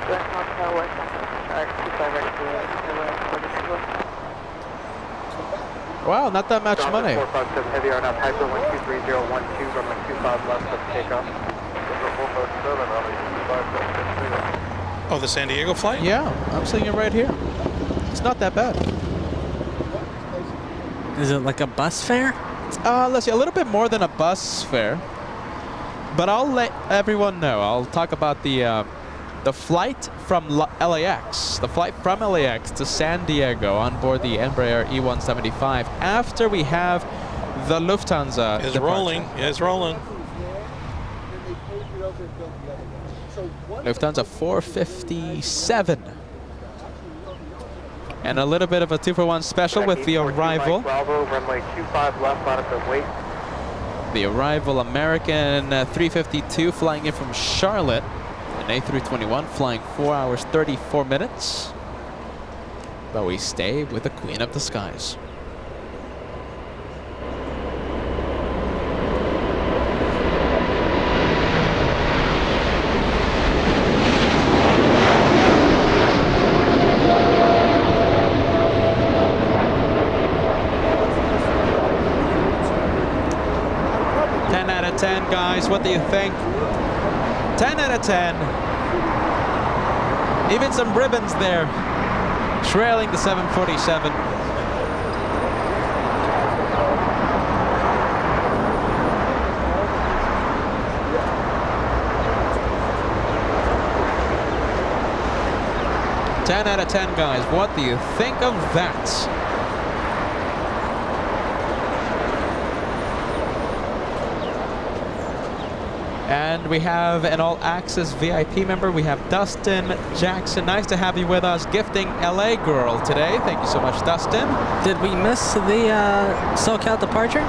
Joint hotel westbound, 25 right at Juliet. Wow, not that much Delta money. 457 heavy are now Piper 123012, runway 25 left, let's take off. Delta 457, runway 25 left, Oh, the San Diego flight? Yeah, I'm seeing it right here. It's not that bad. Is it like a bus fare? Let's see, a little bit more than a bus fare. But I'll let everyone know. I'll talk about the flight from LAX. The flight from LAX to San Diego on board the Embraer E175 after we have the Lufthansa It's departure. rolling. Yeah, it's rolling. Lufthansa 457. And a little bit of a 2-for-1 special with the arrival. Bravo, runway 25 left, bottom and wait. The arrival American 352 flying in from Charlotte. An A321 flying 4 hours 34 minutes. But we stay with the Queen of the Skies. Out of 10, guys. What do you think? 10 out of 10. Even some ribbons there, trailing the 747. Ten out of 10, guys. What do you think of that? And we have an all-access VIP member. We have Dustin Jackson. Nice to have you with us, gifting LA Girl today. Thank you so much, Dustin. Did we miss the SoCal departure?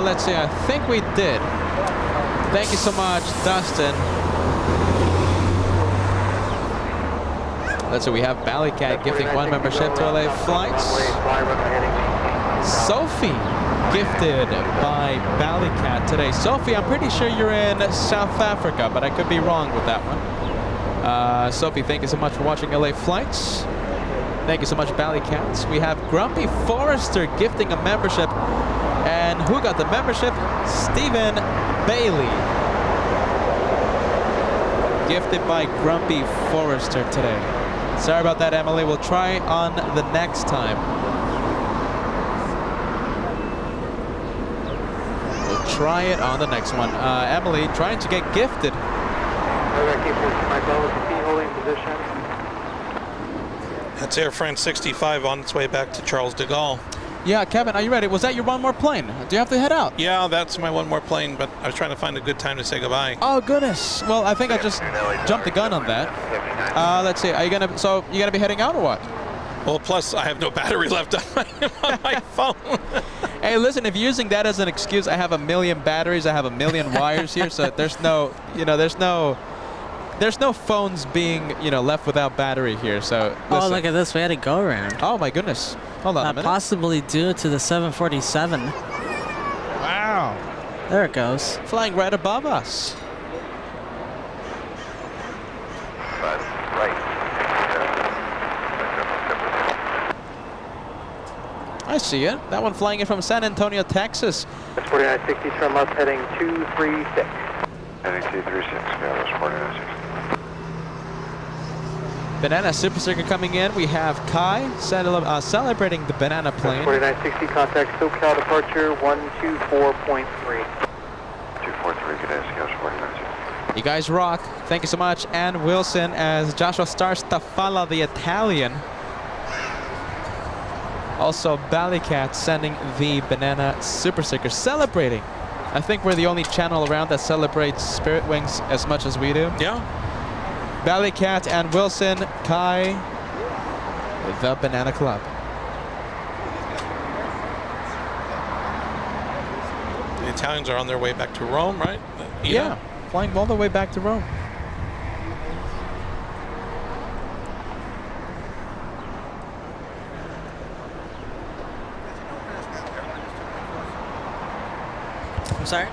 Let's see. I think we did. Thank you so much, Dustin. Let's see. We have Ballycat gifting 1 membership to LA Flights. Sophie gifted by Ballycat today. Sophie, I'm pretty sure you're in South Africa, but I could be wrong with that one. Sophie, thank you so much for watching LA Flights. Thank you so much, Bally Cats. We have Grumpy Forrester gifting a membership. And who got the membership? Stephen Bailey. Gifted by Grumpy Forrester today. Sorry about that, Emily. We'll try on the next time. We'll try it on the next one. Emily, trying to get gifted. Holding position. That's Air France 65 on its way back to Charles de Gaulle. Yeah, Kevin, are you ready? Was that your one more plane? Do you have to head out? Yeah, that's my one more plane, but I was trying to find a good time to say goodbye. Oh goodness. Well, I think I just jumped the gun on that. Let's see. Are you gonna? So you gonna be heading out or what? Well, plus I have no battery left on my phone. Hey, listen. If you're using that as an excuse, I have a million batteries. I have a million wires here, so there's no, there's no phones being, left without battery here. So. Listen. Oh, look at this. We had a go around. Oh my goodness. Hold on a minute. Possibly due to the 747. Wow. There it goes. Flying right above us. I see it. That one flying in from San Antonio, Texas. 4960 turn left heading 236. Heading 236, Dallas 4960. Banana Supersticker coming in. We have Kai celebrating the banana plane. 4960 contact SoCal departure 124.3. 243, good day, Scouts 4960. You guys rock. Thank you so much. And Wilson as Joshua starts to follow the Italian. Also, Ballycat sending the banana super sticker, celebrating. I think we're the only channel around that celebrates Spirit Wings as much as we do. Yeah. Ballycat and Wilson, Kai, the Banana Club. The Italians are on their way back to Rome, right? Yeah, flying all the way back to Rome. I'm sorry?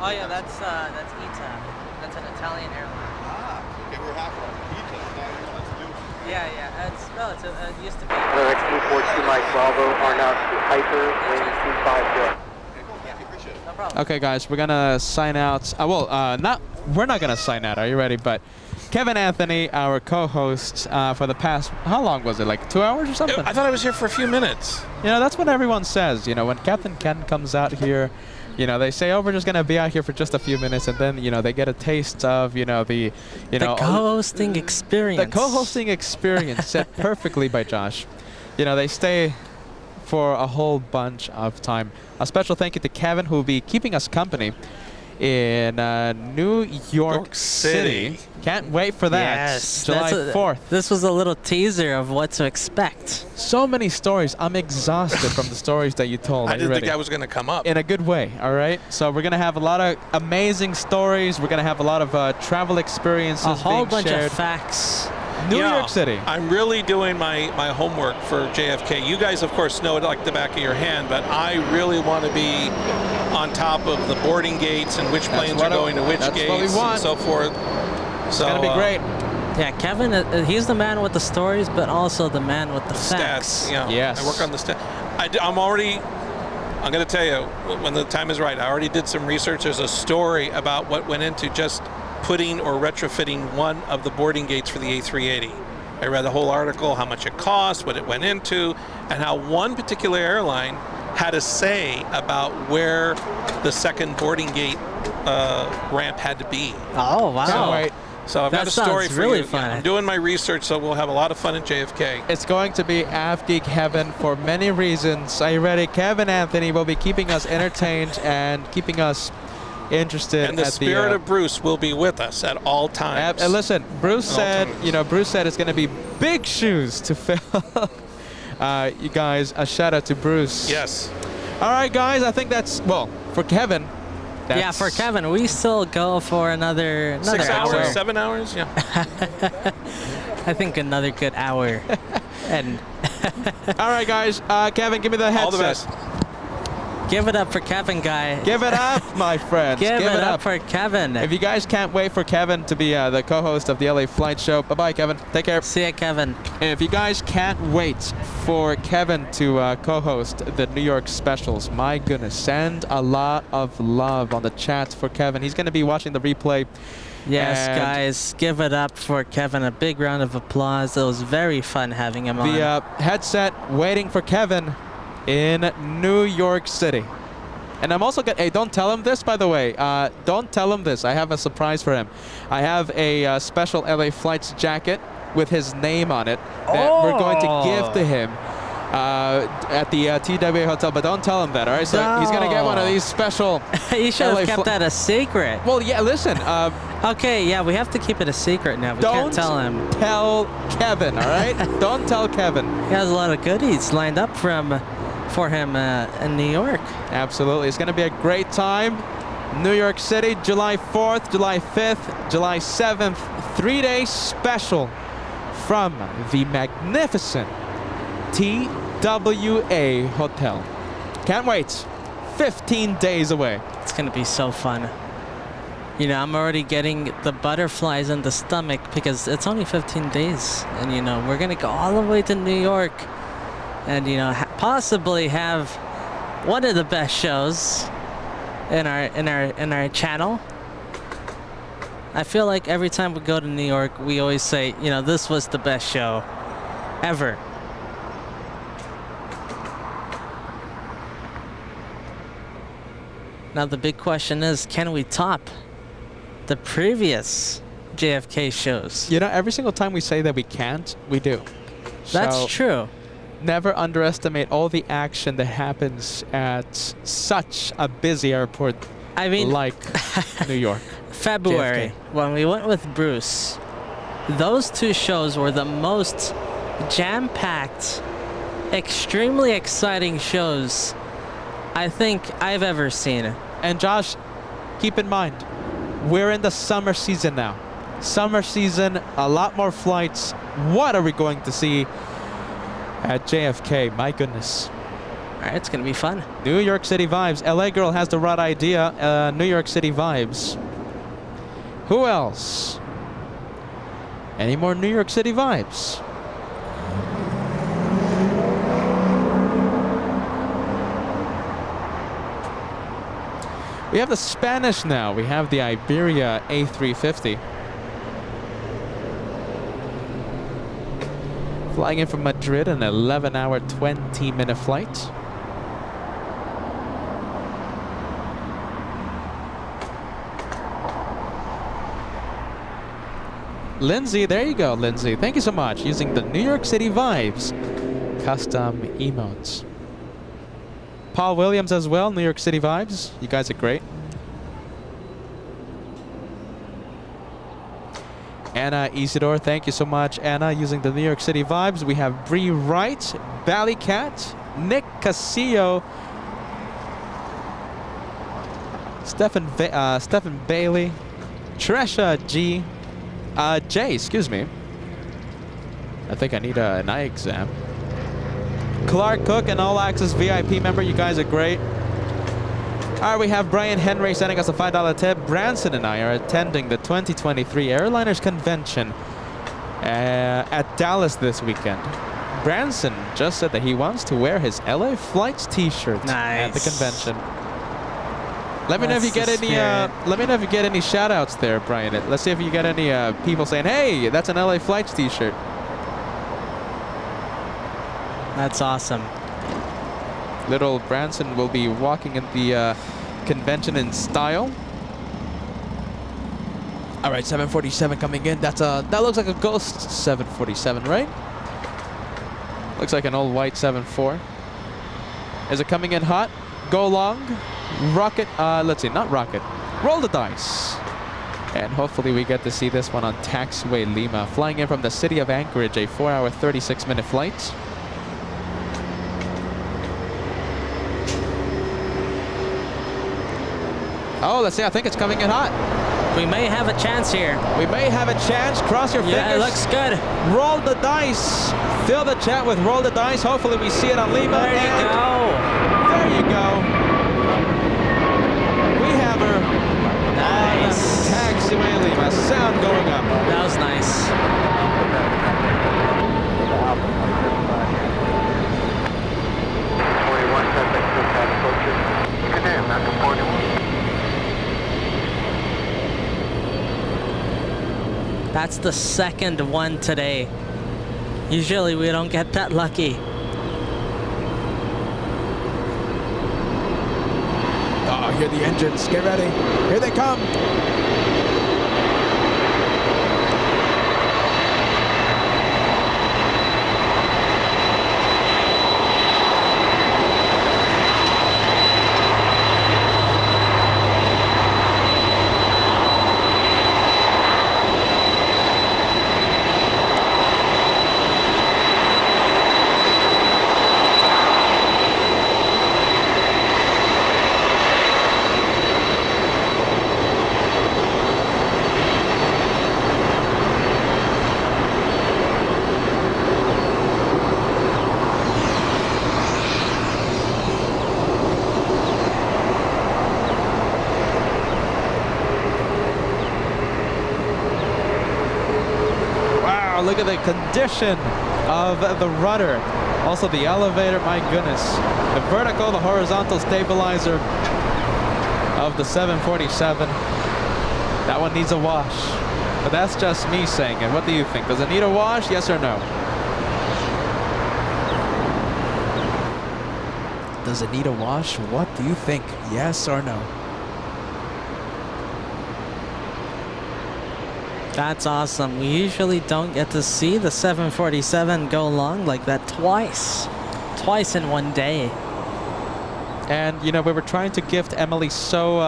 Oh yeah, that's ITA. That's an Italian airline. Okay, we're half on pizza. Yeah. It used to be. LAX 242 Mike Bravo are now to Hyper, wind 250. No problem. Okay, guys, we're gonna sign out. We're not gonna sign out. Are you ready? But Kevin Anthony, our co-host for the past, how long was it? Like 2 hours or something? I thought I was here for a few minutes. That's what everyone says. When Captain Ken comes out here, they say, oh, we're just going to be out here for just a few minutes. And then, they get a taste of, the co-hosting experience. The co-hosting experience said perfectly by Josh. They stay for a whole bunch of time. A special thank you to Kevin, who will be keeping us company in New York City. Can't wait for that. Yes, July 4th. This was a little teaser of what to expect. So many stories. I'm exhausted from the stories that you told. I didn't think that was going to come up. In a good way, all right? So we're going to have a lot of amazing stories. We're going to have a lot of travel experiences A whole bunch shared. of facts. New York City. I'm really doing my homework for JFK. You guys, of course, know it like the back of your hand, but I really want to be on top of the boarding gates and which planes are going to which gates and so forth. It's going to be great. Yeah, Kevin, he's the man with the stories, but also the man with the facts. Stats, yeah. Yes. I work on the stats. I'm going to tell you, when the time is right, I already did some research. There's a story about what went into just putting or retrofitting one of the boarding gates for the A380. I read the whole article, how much it cost, what it went into, and how one particular airline had a say about where the second boarding gate ramp had to be. Oh, wow. So I've got a story for really you. fun. I'm doing my research, so we'll have a lot of fun at JFK. It's going to be Geek Heaven for many reasons. Are you ready? Kevin Anthony will be keeping us entertained and keeping us interested. And the spirit of Bruce will be with us at all times. And listen, Bruce said, Bruce said it's going to be big shoes to fill. You guys, a shout out to Bruce. Yes. All right, guys, I think that's, for Kevin. Yeah, for Kevin, we still go for another 6 hour. hours, 7 hours, yeah. I think another good hour. And all right, guys, Kevin, give me the headset. All the best. Give it up for Kevin, guy. Give it up, my friends. Give it up for Kevin. If you guys can't wait for Kevin to be the co-host of the LA Flight Show, bye-bye, Kevin. Take care. See ya, Kevin. If you guys can't wait for Kevin to co-host the New York specials, my goodness, send a lot of love on the chat for Kevin. He's going to be watching the replay. Yes, And guys, give it up for Kevin. A big round of applause. It was very fun having him on. The headset waiting for Kevin in New York City. And I'm also hey, don't tell him this, by the way. Don't tell him this. I have a surprise for him. I have a special LA Flights jacket with his name on it that we're going to give to him at the TWA Hotel. But don't tell him that, all right? So he's going to get one of these special You should LA have kept that a secret. Well, yeah, listen. Okay, yeah, we have to keep it a secret now. We Don't can't tell him. tell Kevin, all right? Don't tell Kevin. He has a lot of goodies lined up for him in New York. Absolutely. It's going to be a great time. New York City, July 4th, July 5th, July 7th. 3-day special from the magnificent TWA Hotel. Can't wait. 15 days away. It's going to be so fun. You know, I'm already getting the butterflies in the stomach because it's only 15 days. And, you know, we're going to go all the way to New York and, you know, possibly have one of the best shows in our channel. I feel like every time we go to New York, we always say, you know, this was the best show ever. Now the big question is, can we top the previous JFK shows? You know, every single time we say that we can't, we do. That's So true. never underestimate all the action that happens at such a busy airport I mean, like New York. February, when we went with Bruce, those two shows were the most jam-packed, extremely exciting shows I think I've ever seen. And Josh, keep in mind, we're in the summer season now. Summer season, a lot more flights. What are we going to see at JFK? My goodness. All right, it's going to be fun. New York City vibes. LA Girl has the right idea. New York City vibes. Who else? Any more New York City vibes? We have the Spanish now. We have the Iberia A350. Flying in from Madrid, an 11-hour, 20-minute flight. Lindsay, there you go, Lindsay. Thank you so much. Using the New York City Vibes custom emotes. Paul Williams as well, New York City Vibes. You guys are great. Anna Isidore, thank you so much, Anna, using the New York City Vibes. We have Bree Wright, Ballycat, Nick Casillo, Stephen Bailey, Tresha G, Jay, excuse me. I think I need an eye exam. Clark Cook, an All Access VIP member. You guys are great. All right, we have Brian Henry sending us a $5 tip. Branson and I are attending the 2023 Airliners Convention at Dallas this weekend. Branson just said that he wants to wear his LA Flights T-shirt at the convention. Let me know if you get any. Let me know if you get any shout-outs there, Brian. Let's see if you get any people saying, "Hey, that's an LA Flights T-shirt." That's awesome. Little Branson will be walking in the convention in style. All right, 747 coming in. That looks like a Ghost 747, right? Looks like an old white 74. Is it coming in hot? Go long. Rocket. Let's see, not rocket. Roll the dice. And hopefully we get to see this one on Taxiway Lima. Flying in from the city of Anchorage, a 4-hour, 36-minute flight. Oh, let's see. I think it's coming in hot. We may have a chance here. We may have a chance. Cross your fingers. Yeah, it looks good. Roll the dice. Fill the chat with roll the dice. Hopefully we see it on Lima. There you go. There you go. That's the second one today. Usually we don't get that lucky. Oh, hear the engines. Get ready. Here they come. Look at the condition of the rudder. Also the elevator, my goodness. The vertical, the horizontal stabilizer of the 747. That one needs a wash. But that's just me saying it. What do you think? Does it need a wash? Yes or no? Does it need a wash? What do you think? Yes or no? That's awesome. We usually don't get to see the 747 go long like that twice. Twice in one day. And you know, we were trying to gift Emily so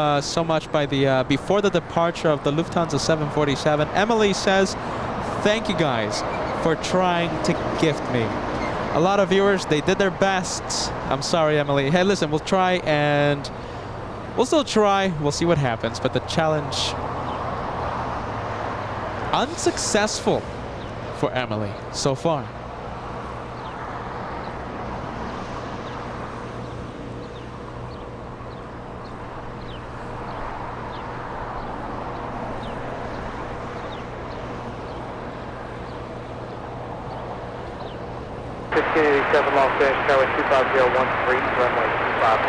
much by the before the departure of the Lufthansa 747. Emily says, "Thank you guys for trying to gift me." A lot of viewers, they did their best. I'm sorry, Emily. Hey, listen, we'll try and we'll still try. We'll see what happens. But the challenge unsuccessful for Emily so far. Long finish, tower 25013, runway 25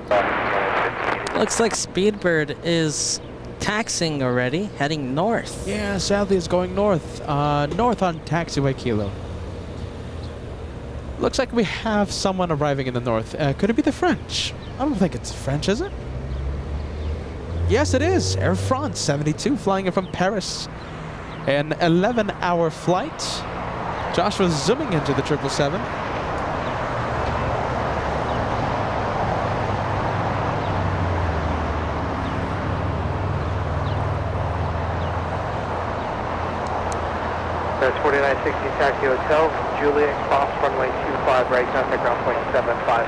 left. Looks like Speedbird is taxiing already, heading north. Yeah, sadly it's going north. North on taxiway Kilo. Looks like we have someone arriving in the north. Could it be the French? I don't think it's French, is it? Yes, it is. Air France 72 flying in from Paris. An 11-hour flight. Joshua's zooming into the 777. That's 4960 Taxi Hotel, Juliet, cross runway 25, right, contact ground point 75.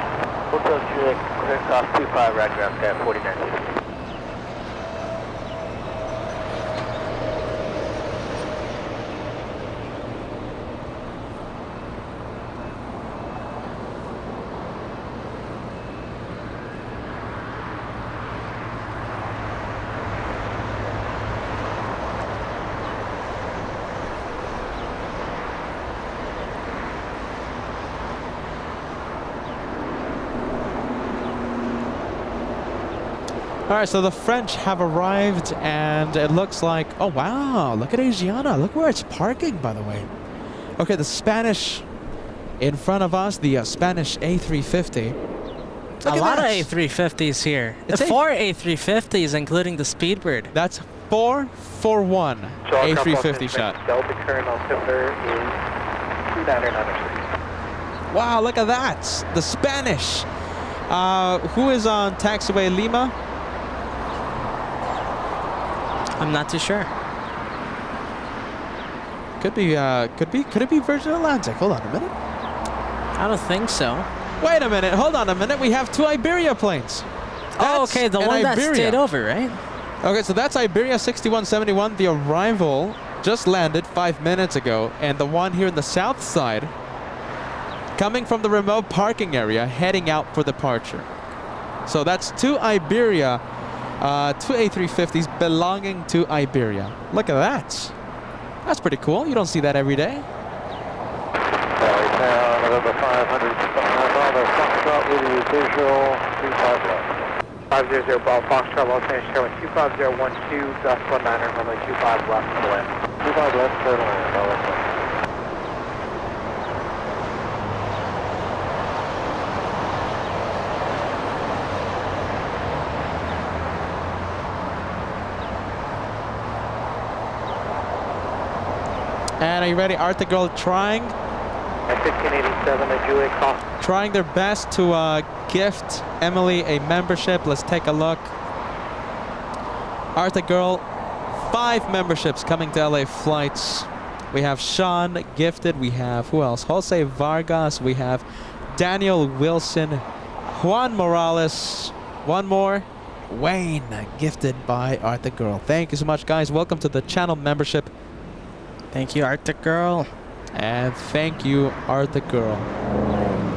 Hotel Juliet, clear cross 25, right, ground pad 4960. All right, so the French have arrived, and it looks like, oh wow, look at Asiana. Look where it's parking, by the way. Okay, the Spanish in front of us, the Spanish A350. A lot of A350s here. It's 4 A350s, including the Speedbird. That's 4 for 1 A350 shot. Delta current altimeter is 29996. Wow, look at that. The Spanish. Who is on taxiway Lima? I'm not too sure. Could it be Virgin Atlantic? Hold on a minute. I don't think so. Wait a minute. Hold on a minute. We have 2 Iberia planes. Oh, okay, the one that stayed over, right? Okay, so that's Iberia 6171. The arrival just landed 5 minutes ago, and the one here in the south side, coming from the remote parking area, heading out for departure. So that's 2 Iberia, 2 A350s belonging to Iberia. Look at that. That's pretty cool. You don't see that every day. November 500, Foxtrot with you, visual, 35 left. 500 Ball Foxtrot, Los Angeles Airlines 25012, gust 19er, runway 25 left for the land. 25 left for the land, all right. And are you ready? Arctic Girl trying? At 1587 at Juliet Cost. Trying their best to gift Emily a membership. Let's take a look. Arctic Girl, 5 memberships coming to LA flights. We have Sean gifted. We have, who else? Jose Vargas. We have Daniel Wilson. Juan Morales. One more. Wayne, gifted by Arctic Girl. Thank you so much, guys. Welcome to the channel membership. Thank you, Arctic Girl. And thank you, Arctic Girl.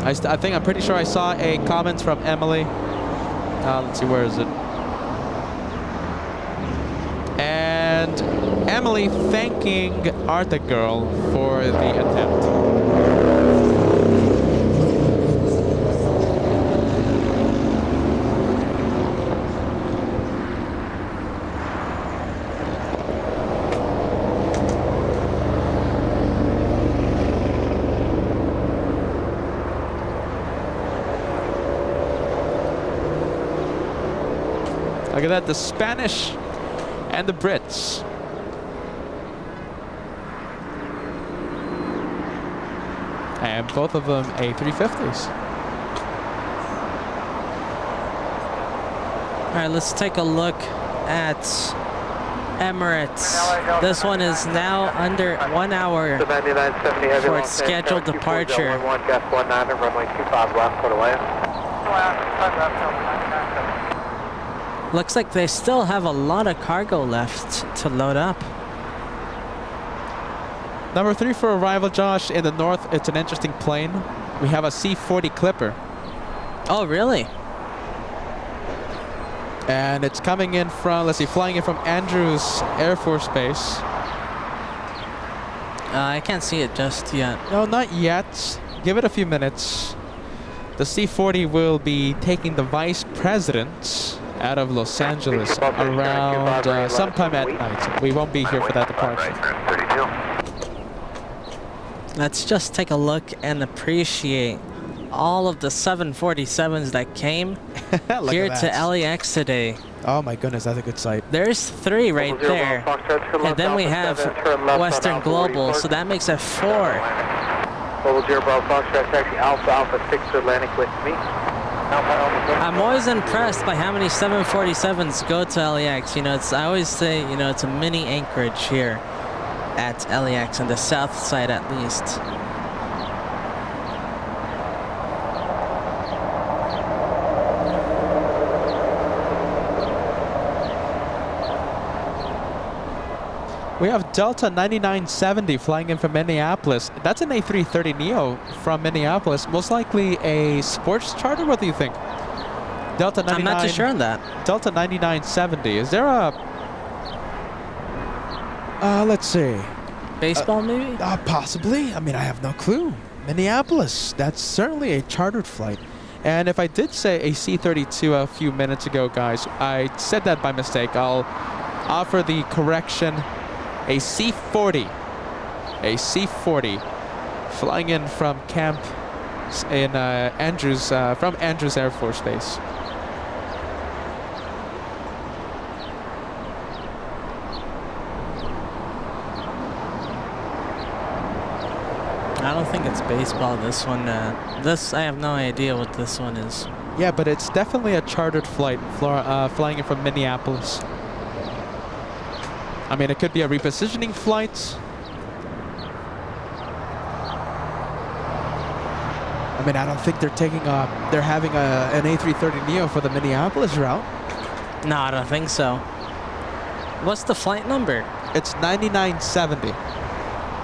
I'm pretty sure I saw a comment from Emily. Let's see, where is it? And Emily thanking Arctic Girl for the attempt. Look at that, the Spanish and the Brits. And both of them A350s. All right, let's take a look at Emirates. This one is now under 1 hour for its scheduled departure. Gust 19er, runway 25 left for the land. Looks like they still have a lot of cargo left to load up. Number 3 for arrival, Josh. In the north, it's an interesting plane. We have a C-40 Clipper. Oh, really? And it's coming in from, let's see, flying in from Andrews Air Force Base. I can't see it just yet. No, not yet. Give it a few minutes. The C-40 will be taking the Vice President out of Los Angeles around sometime at night. We won't be here for that departure. Let's just take a look and appreciate all of the 747s that came here to LAX today. Oh my goodness, that's a good sight. There's 3 right there. And then we have Western Global, so that makes it 4. Global 0 Bravo Foxtrot, taxi Alpha 6 to Atlantic with me. I'm always impressed by how many 747s go to LAX. You know, I always say, you know, it's a mini Anchorage here at LAX, on the south side at least. We have Delta 9970 flying in from Minneapolis. That's an A330neo from Minneapolis. Most likely a sports charter. What do you think? Delta 99. I'm not too sure on that. Delta 9970. Is there a... let's see. Baseball maybe? Possibly. I mean, I have no clue. Minneapolis. That's certainly a chartered flight. And if I did say a C-32 a few minutes ago, guys, I said that by mistake. I'll offer the correction. A C-40. A C-40 flying in from camp in Andrews, from Andrews Air Force Base. I don't think it's baseball, this one. I have no idea what this one is. Yeah, but it's definitely a chartered flight flying in from Minneapolis. I mean, it could be a repositioning flight. I mean, I don't think they're having an A330neo for the Minneapolis route. No, I don't think so. What's the flight number? It's 9970.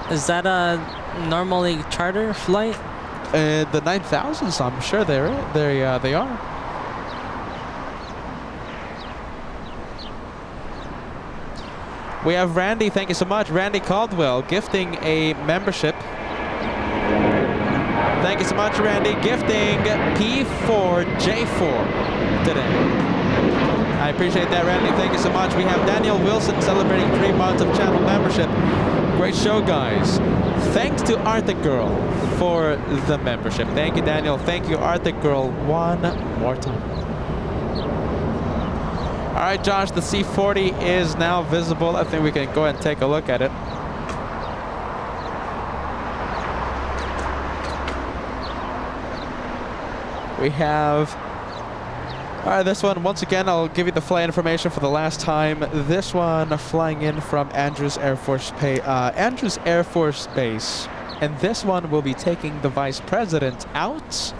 Is that a normally charter flight? The 9000s, I'm sure they are. We have Randy, thank you so much. Randy Caldwell gifting a membership. Thank you so much, Randy, gifting P4J4 today. I appreciate that, Randy. Thank you so much. We have Daniel Wilson celebrating 3 months of channel membership. Great show, guys. Thanks to Arctic Girl for the membership. Thank you, Daniel. Thank you, Arctic Girl, one more time. All right, Josh, the C40 is now visible. I think we can go ahead and take a look at it. We have... All right, this one, once again, I'll give you the flight information for the last time. This one flying in from Andrews Air Force Base. And this one will be taking the Vice President out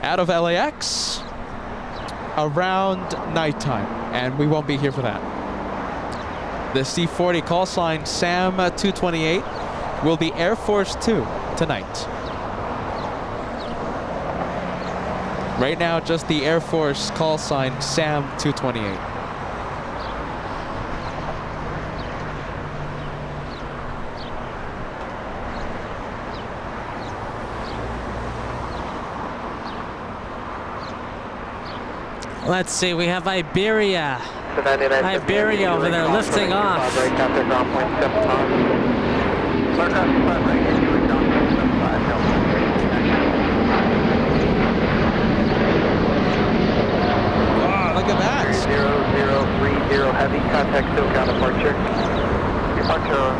of LAX around nighttime. And we won't be here for that. The C40 call sign SAM 228 will be Air Force 2 tonight. Right now, just the Air Force call sign SAM 228. Let's see, we have Iberia. Iberia over there lifting off. Look at that. 0030 heavy, contact SoCal departure. Departure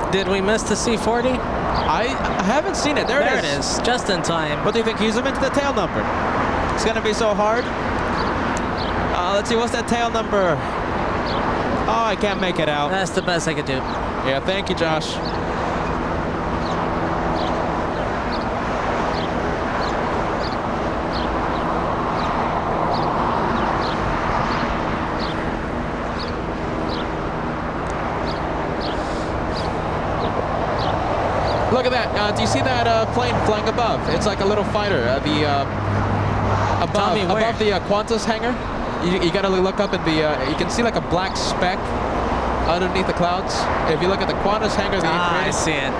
0030. Did we miss the C40? I haven't seen it. There it is, just in time. What do you think? Use them into the tail number. It's gonna be so hard. Let's see, what's that tail number? Oh, I can't make it out. That's the best I could do. Yeah, thank you, Josh. Look at that. Do you see that plane flying above? It's like a little fighter. Above the Qantas hangar. You gotta look up at the. You can see like a black speck underneath the clouds. If you look at the Qantas hangar, I see it.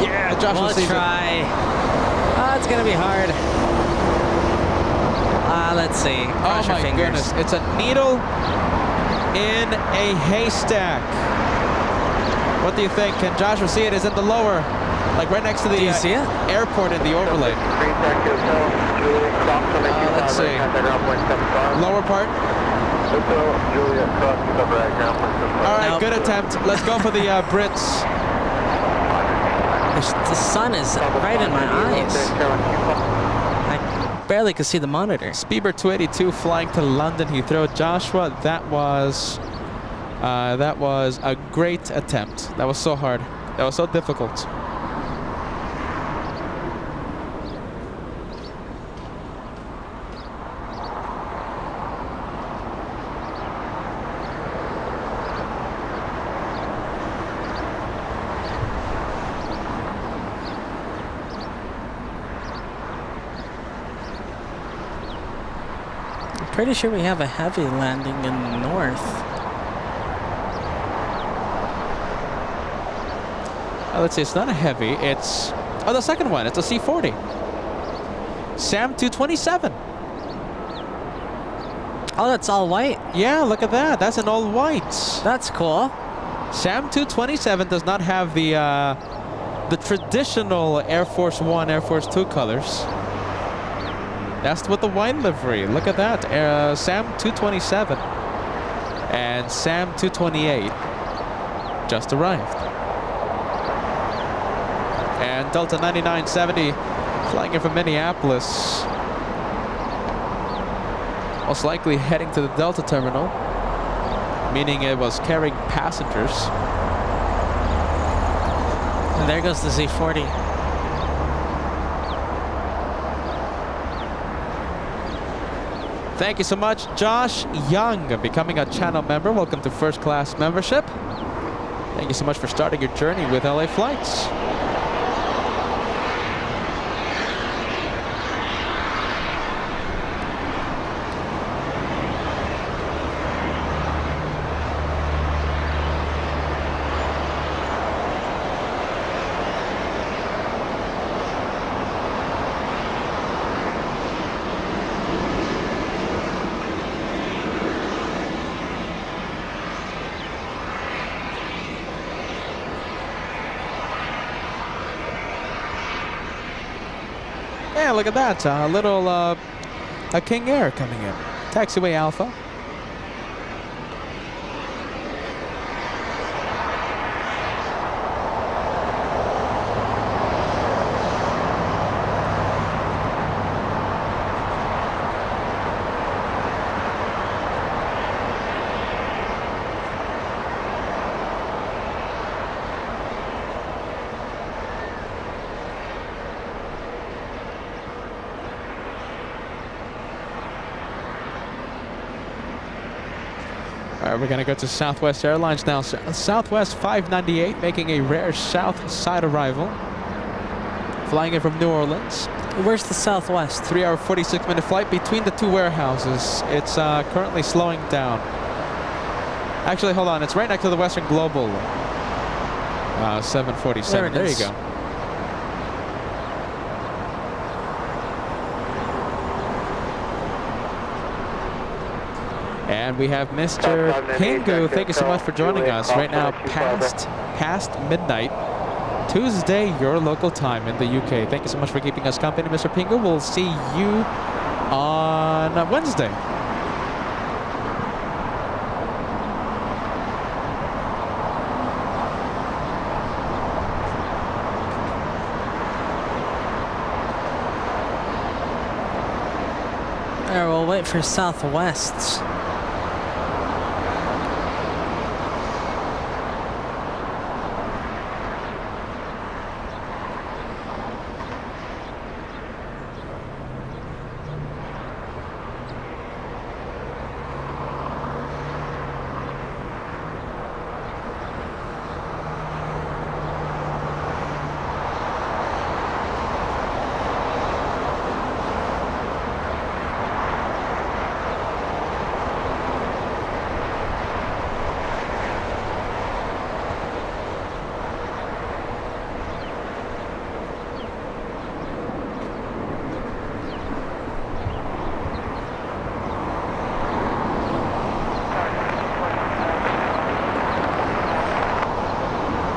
Yeah, Josh will see it. We'll try. It's gonna be hard. Let's see. Cross your fingers. Goodness, it's a needle in a haystack. What do you think? Can Joshua see it? It's in the lower, like right next to the airport in the overlay. Let's see. Lower part. All right, good attempt. Let's go for the Brits. The sun is right in my eyes. I barely could see the monitor. Speedbird 282 flying to London Heathrow. Joshua, that was a great attempt. That was so hard. That was so difficult. Pretty sure we have a heavy landing in the north. Let's see, it's not a heavy, it's... Oh, the second one, it's a C40. SAM 227. Oh, that's all white? Yeah, look at that. That's an all white. That's cool. SAM 227 does not have the traditional Air Force One, Air Force Two colors. That's with the white livery. Look at that. SAM 227 and SAM 228 just arrived. And Delta 9970 flying in from Minneapolis. Most likely heading to the Delta terminal, meaning it was carrying passengers. And there goes the Z40. Thank you so much, Josh Young, becoming a channel member. Welcome to first class membership. Thank you so much for starting your journey with LA Flights. Yeah, look at that. A little a King Air coming in. Taxiway Alpha. All right, we're going to go to Southwest Airlines now. Southwest 598 making a rare south side arrival. Flying in from New Orleans. Where's the Southwest? 3-hour, 46-minute flight between the two warehouses. It's currently slowing down. Actually, hold on. It's right next to the Western Global 747. There you go. And we have Mr. Pingu. Thank you so much for joining us right now past midnight. Tuesday, your local time in the UK. Thank you so much for keeping us company, Mr. Pingu. We'll see you on Wednesday. There, we'll wait for Southwest.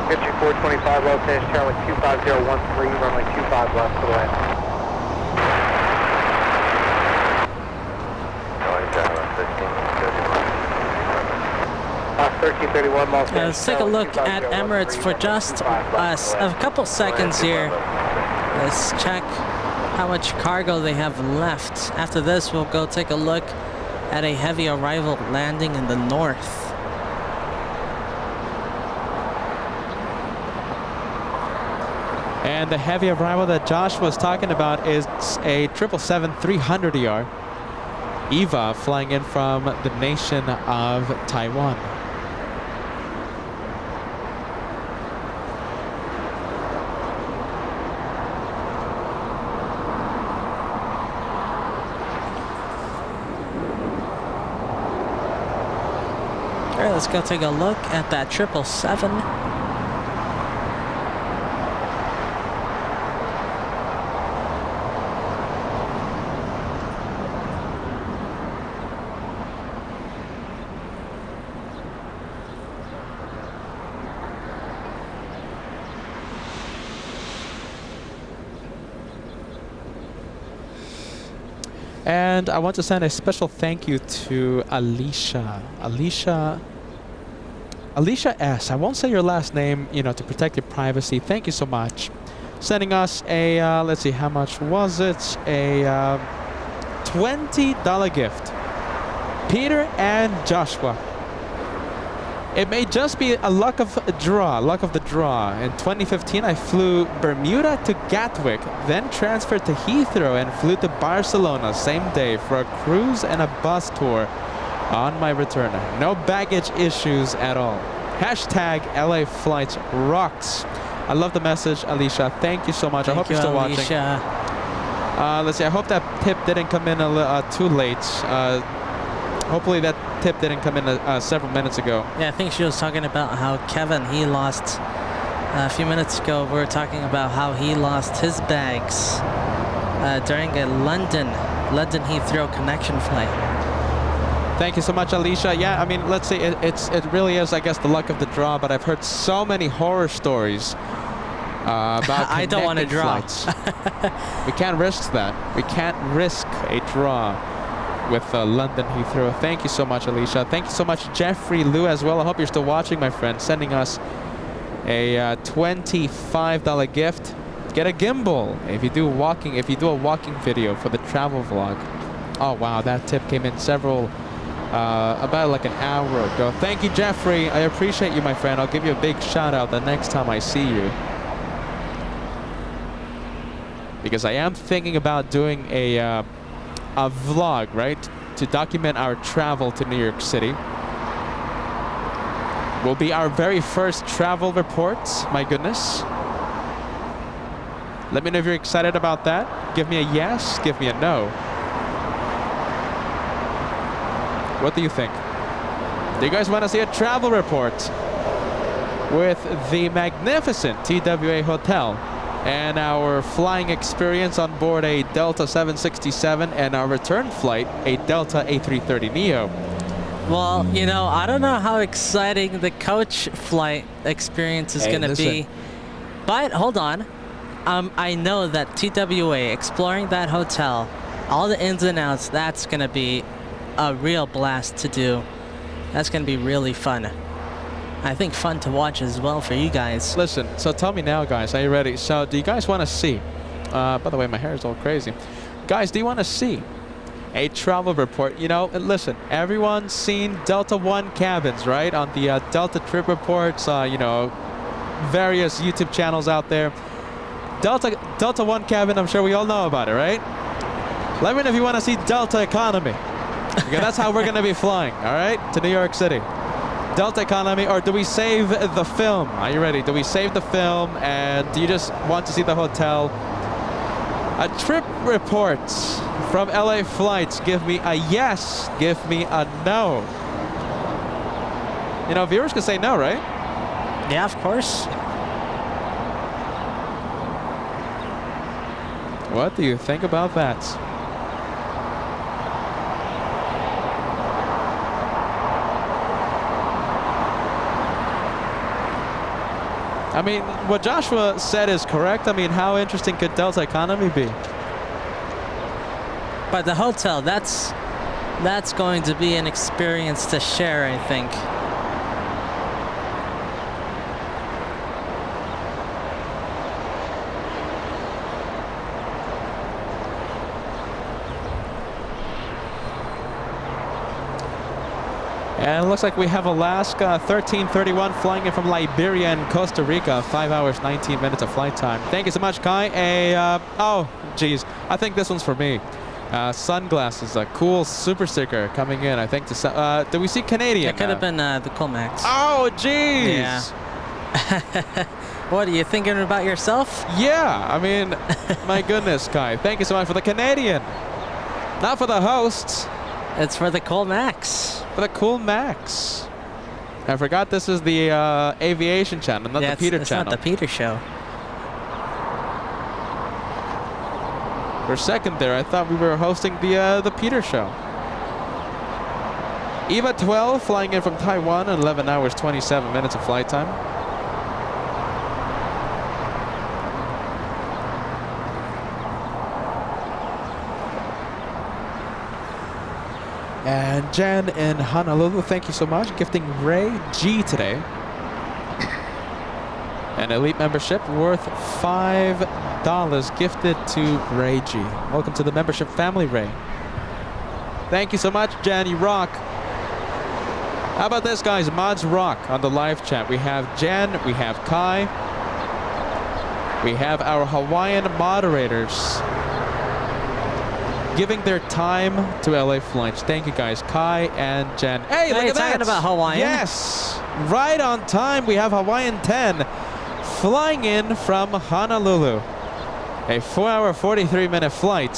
Pitching 425 left, finish Charlie 25013, runway 25 left for the land. Charlie Tower, 1331 miles. Let's take a look at Emirates for just a couple seconds here. Let's check how much cargo they have left. After this, we'll go take a look at a heavy arrival landing in the north. And the heavy arrival that Josh was talking about is a 777-300ER EVA flying in from the nation of Taiwan. All right, let's go take a look at that 777. And I want to send a special thank you to Alicia. Alicia S. I won't say your last name, to protect your privacy. Thank you so much. Sending us a, let's see, how much was it? A $20 gift. Peter and Joshua. It may just be a luck of the draw. In 2015, I flew Bermuda to Gatwick, then transferred to Heathrow and flew to Barcelona same day for a cruise and a bus tour on my return. No baggage issues at all. Hashtag LA Flights rocks. I love the message, Alicia. Thank you so much. I hope you're still watching. Let's see. I hope that tip didn't come in too late. Hopefully that tip didn't come in several minutes ago. Yeah, I think she was talking about how Kevin, he lost, a few minutes ago, we were talking about how he lost his bags during a London Heathrow connection flight. Thank you so much, Alicia. Yeah, I mean, let's see, it really is, I guess, the luck of the draw, but I've heard so many horror stories about I don't wanna connecting draw. flights. We can't risk that. We can't risk a draw with London Heathrow. Thank you so much, Alicia. Thank you so much, Jeffrey Liu, as well. I hope you're still watching, my friend. Sending us a $25 gift. Get a gimbal if you do a walking video for the travel vlog. Oh wow, that tip came in about like an hour ago. Thank you, Jeffrey. I appreciate you, my friend. I'll give you a big shout out the next time I see you. Because I am thinking about doing a vlog, right? To document our travel to New York City. Will be our very first travel reports. My goodness. Let me know if you're excited about that. Give me a yes, give me a no. What do you think? Do you guys want to see a travel report with the magnificent TWA Hotel and our flying experience on board a Delta 767 and our return flight, a Delta A330neo? Well, you know, I don't know how exciting the coach flight experience is going to be. But hold on. I know that TWA, exploring that hotel, all the ins and outs, that's going to be a real blast to do. That's going to be really fun. I think fun to watch as well for you guys. Listen, so tell me now, guys, are you ready? So do you guys want to see, by the way, my hair is all crazy. Guys, do you want to see a travel report? You know, listen, everyone's seen Delta One cabins, right? On the Delta trip reports, you know, various YouTube channels out there. Delta One cabin, I'm sure we all know about it, right? Let me know if you want to see Delta Economy. Okay, that's how we're going to be flying, all right? To New York City. Delta Economy, or do we save the film? Are you ready? Do we save the film, and do you just want to see the hotel? A trip reports from LA flights. Give me a yes. Give me a no. You know, viewers can say no, right? Yeah, of course. What do you think about that? I mean, what Joshua said is correct. I mean, how interesting could Delta Economy be? But the hotel, that's going to be an experience to share, I think. And it looks like we have Alaska 1331 flying in from Liberia and Costa Rica. 5 hours, 19 minutes of flight time. Thank you so much, Kai. Oh, geez. I think this one's for me. Sunglasses, a cool super sticker coming in. I think to do we see Canadian? It could have been the Colmax. Oh, geez. Yeah. What, are you thinking about yourself? Yeah, I mean, my goodness, Kai. Thank you so much for the Canadian. Not for the hosts. It's for the Colmax. For the Cool Max. I forgot this is the aviation channel, not the Peter it's channel. Not the Peter show. For a second there, I thought we were hosting the Peter show. EVA 12 flying in from Taiwan at 11 hours, 27 minutes of flight time. And Jen in Honolulu, thank you so much. Gifting Ray G today. An elite membership worth $5 gifted to Ray G. Welcome to the membership family, Ray. Thank you so much, Jen. You rock. How about this, guys? Mods rock on the live chat. We have Jen, we have Kai, we have our Hawaiian moderators giving their time to LA flights. Thank you, guys. Kai and Jen. Hey, look at that. Talking about Hawaiian? Yes. Right on time. We have Hawaiian 10 flying in from Honolulu. A 4-hour, 43-minute flight.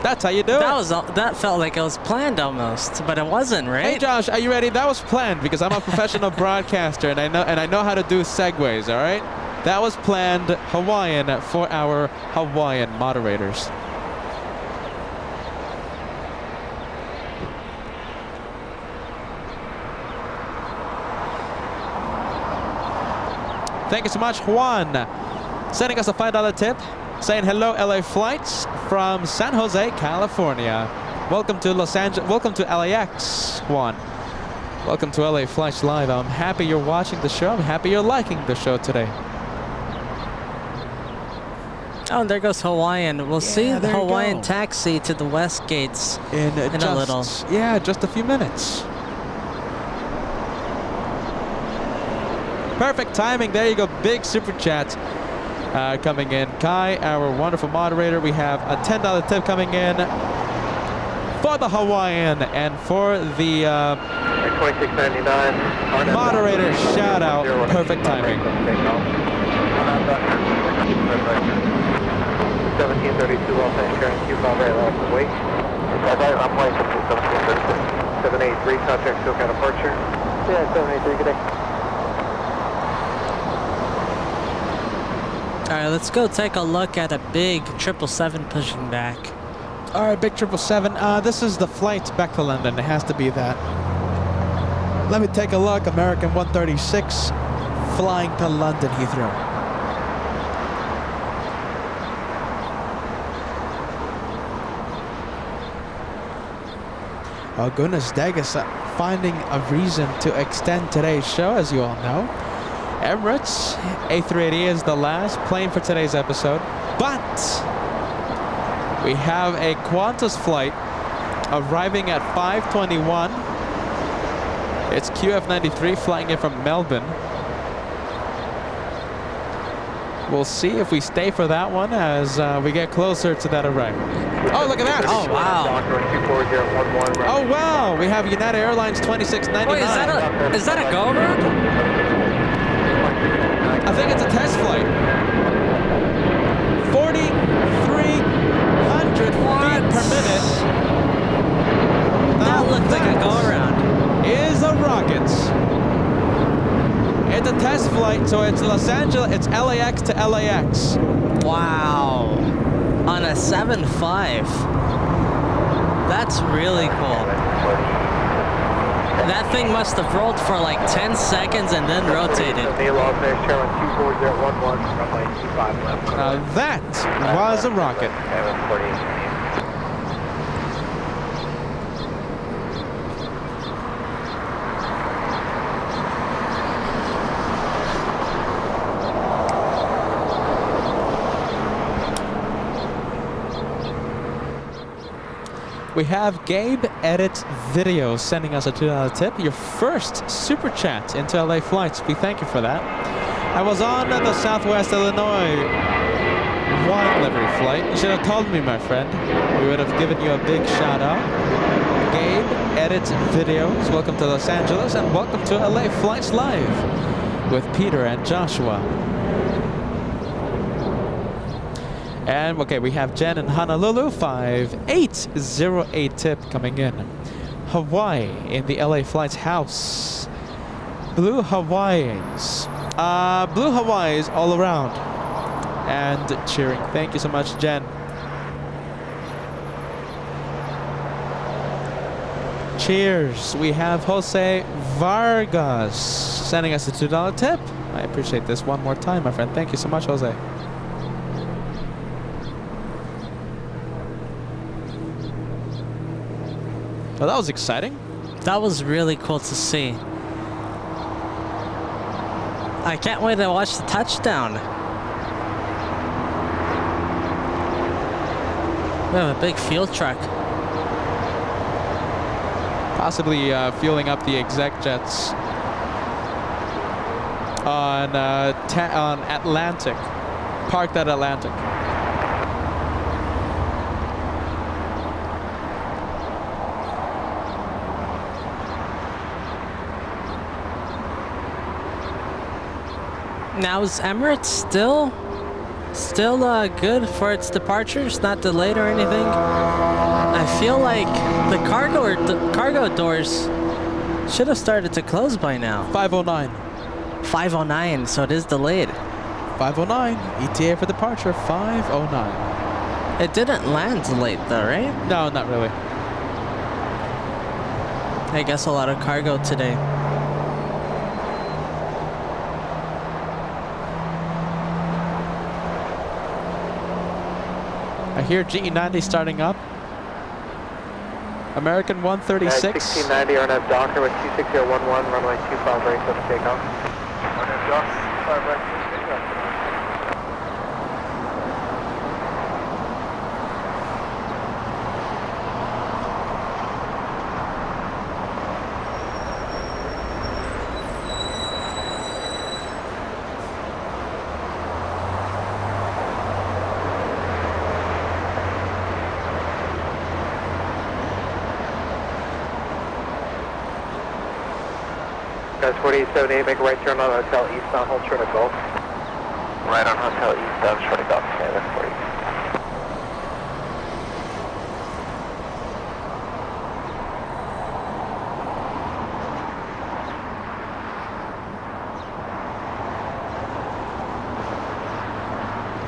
That's how you do it. That felt like it was planned almost, but it wasn't, right? Hey, Josh, are you ready? That was planned because I'm a professional broadcaster and I know how to do segues, all right? That was planned. Hawaiian for our Hawaiian moderators. Thank you so much, Juan. sending us a $5 tip, saying hello LA flights from San Jose, California. Welcome to Los Angeles. Welcome to LAX, Juan. Welcome to LA Flights Live. I'm happy you're watching the show. I'm happy you're liking the show today. Oh, and there goes Hawaiian. We'll see the there you Hawaiian go. taxi to the west gates In a little. Yeah, just a few minutes. Perfect timing. There you go. Big super chat coming in. Kai, our wonderful moderator. We have a $10 tip coming in for the Hawaiian and for the 2699. moderator. Shout out. Perfect timing. 1732 Los Angeles, carrying Q5 very low. Wait. I'm flying 1736. 783, contact SoCal departure. Yeah, 783, good day. All right, let's go take a look at a big 777 pushing back. All right, big 777. This is the flight back to London. It has to be that. Let me take a look. American 136 flying to London Heathrow. Oh goodness, Degas finding a reason to extend today's show, as you all know. Emirates A380 is the last plane for today's episode, but we have a Qantas flight arriving at 5:21. It's QF93 flying in from Melbourne. We'll see if we stay for that one as we get closer to that arrival. Oh, look at that! Oh, wow. Oh, wow! We have United Airlines 2699. Wait, is that a go-around? I think it's a test flight. 4,300 feet per minute. That looked like a go-around. Is a rocket. It's a test flight, so it's Los Angeles, it's LAX to LAX. Wow. On a 7.5. That's really cool. That thing must have rolled for like 10 seconds and then rotated. That was a rocket. We have Gabe Edits Video sending us a $2 tip. Your first super chat into LA Flights. We thank you for that. I was on the Southwest Illinois wine livery flight. You should have told me, my friend. We would have given you a big shout out. Gabe Edits Videos. Welcome to Los Angeles and welcome to LA Flights Live with Peter and Joshua. And okay, we have Jen in Honolulu, 5808 tip coming in. Hawaii in the LA Flights house. Blue Hawaiis. Blue Hawaiis all around. And cheering. Thank you so much, Jen. Cheers. We have Jose Vargas sending us a $2 tip. I appreciate this one more time, my friend. Thank you so much, Jose. Well, that was exciting. That was really cool to see. I can't wait to watch the touchdown. We have a big fuel truck. Possibly fueling up the exec jets on Atlantic, parked at Atlantic. Now is Emirates still good for its departures, not delayed or anything? I feel like the cargo doors should have started to close by now. 509. 509, so it is delayed. 509. ETA for departure 509. It didn't land late though, right? No, not really. I guess a lot of cargo today. hear GE90 starting up. American 136. 1690 RNF Docker with 26011, runway 25 right for the takeoff. RNF Docker, 5 right for the takeoff. Guys, 4878, make a right turn on Hotel Eastbound, hold short of Gulf. Right on Hotel Eastbound, short of Gulf, okay, that's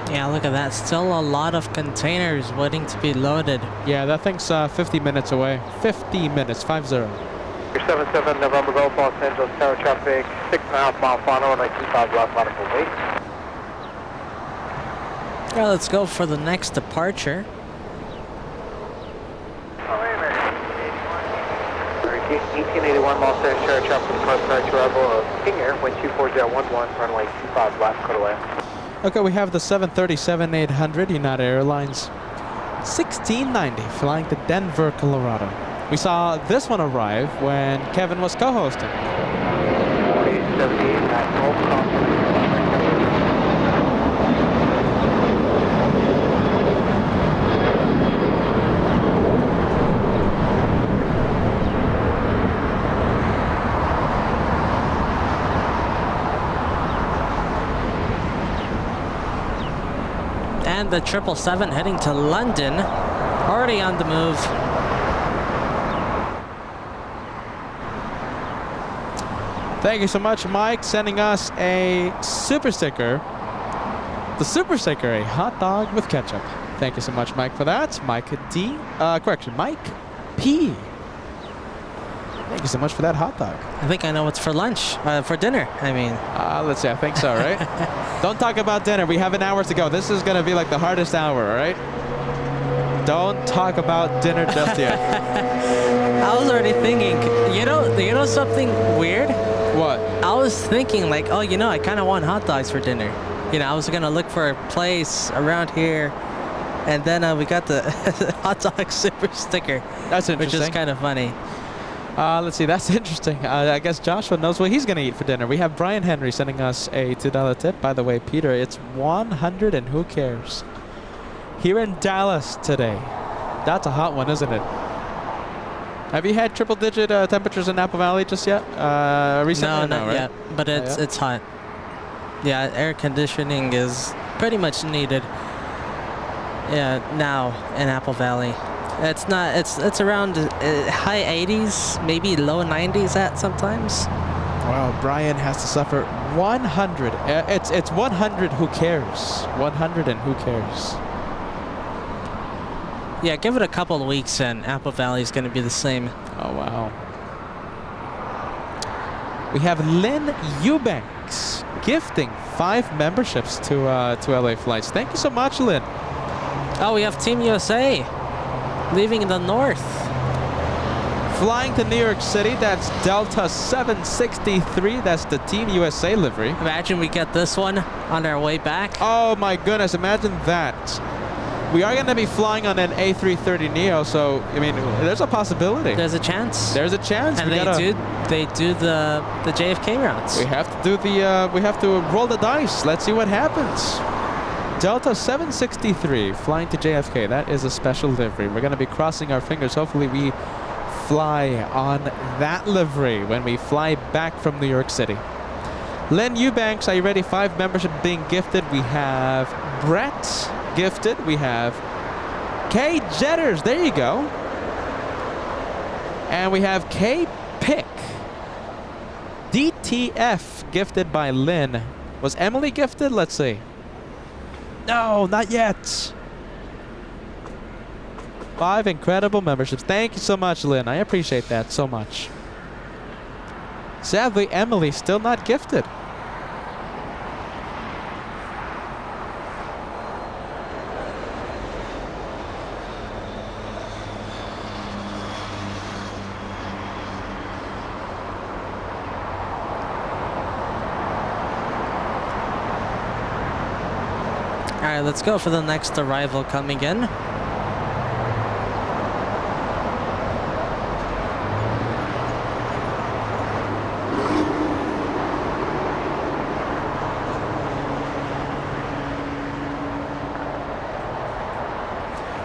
40. Yeah, look at that. Still a lot of containers waiting to be loaded. Yeah, that thing's 50 minutes away. 50 minutes, 50. Your 77 November Golf, Los Angeles Tower traffic, 6.5 mile final, runway 25 left, latitude wait. Yeah, let's go for the next departure. Oh, wait a minute. 1881 Los Angeles Tower traffic, departure arrival of Kinger, wind 24011, runway 25 left, cutaway. Okay, we have the 737-800 United Airlines 1690 flying to Denver, Colorado. We saw this one arrive when Kevin was co-hosting. 4878 at Gulf Crossing. And the 777 heading to London, already on the move. Thank you so much, Mike, sending us a super sticker. The super sticker, a hot dog with ketchup. Thank you so much, Mike, for that. Mike D. Mike P. Thank you so much for that hot dog. I think I know what's for lunch, for dinner, I mean. Let's see, I think so, right? Don't talk about dinner. We have an hour to go. This is going to be like the hardest hour, all right? Don't talk about dinner just yet. I was already thinking, you know something weird? What? I was thinking like, oh, I kind of want hot dogs for dinner. I was going to look for a place around here. And then we got the hot dog super sticker. That's interesting. Which is kind of funny. Let's see, that's interesting. I guess Joshua knows what he's going to eat for dinner. We have Brian Henry sending us a $2 tip. By the way, Peter, it's 100 and who cares? Here in Dallas today. That's a hot one, isn't it? Have you had triple-digit temperatures in Apple Valley just yet? Recently? No, not yet. But it's hot. Yeah, air conditioning is pretty much needed. Yeah, now in Apple Valley. It's not. It's around high 80s, maybe low 90s at sometimes. Wow, Brian has to suffer 100. It's 100. Who cares? 100 and who cares? Yeah, give it a couple of weeks and Apple Valley is going to be the same. Oh wow. We have Lynn Eubanks gifting 5 memberships to LA Flights. Thank you so much, Lynn. Oh, we have Team USA leaving in the north. Flying to New York City, that's Delta 763. That's the Team USA livery. Imagine we get this one on our way back. Oh my goodness, imagine that. We are going to be flying on an A330neo, so, I mean, there's a possibility. There's a chance. There's a chance. And they do the JFK routes. We have to do we have to roll the dice. Let's see what happens. Delta 763 flying to JFK. That is a special livery. We're going to be crossing our fingers. Hopefully we fly on that livery when we fly back from New York City. Len Eubanks, are you ready? 5 membership being gifted. We have Brett gifted. We have K Jetters. There you go. And we have K Pick. DTF gifted by Lynn. Was Emily gifted? Let's see. No, not yet. 5 incredible memberships. Thank you so much, Lynn. I appreciate that so much. Sadly, Emily still not gifted. right, let's go for the next arrival coming in.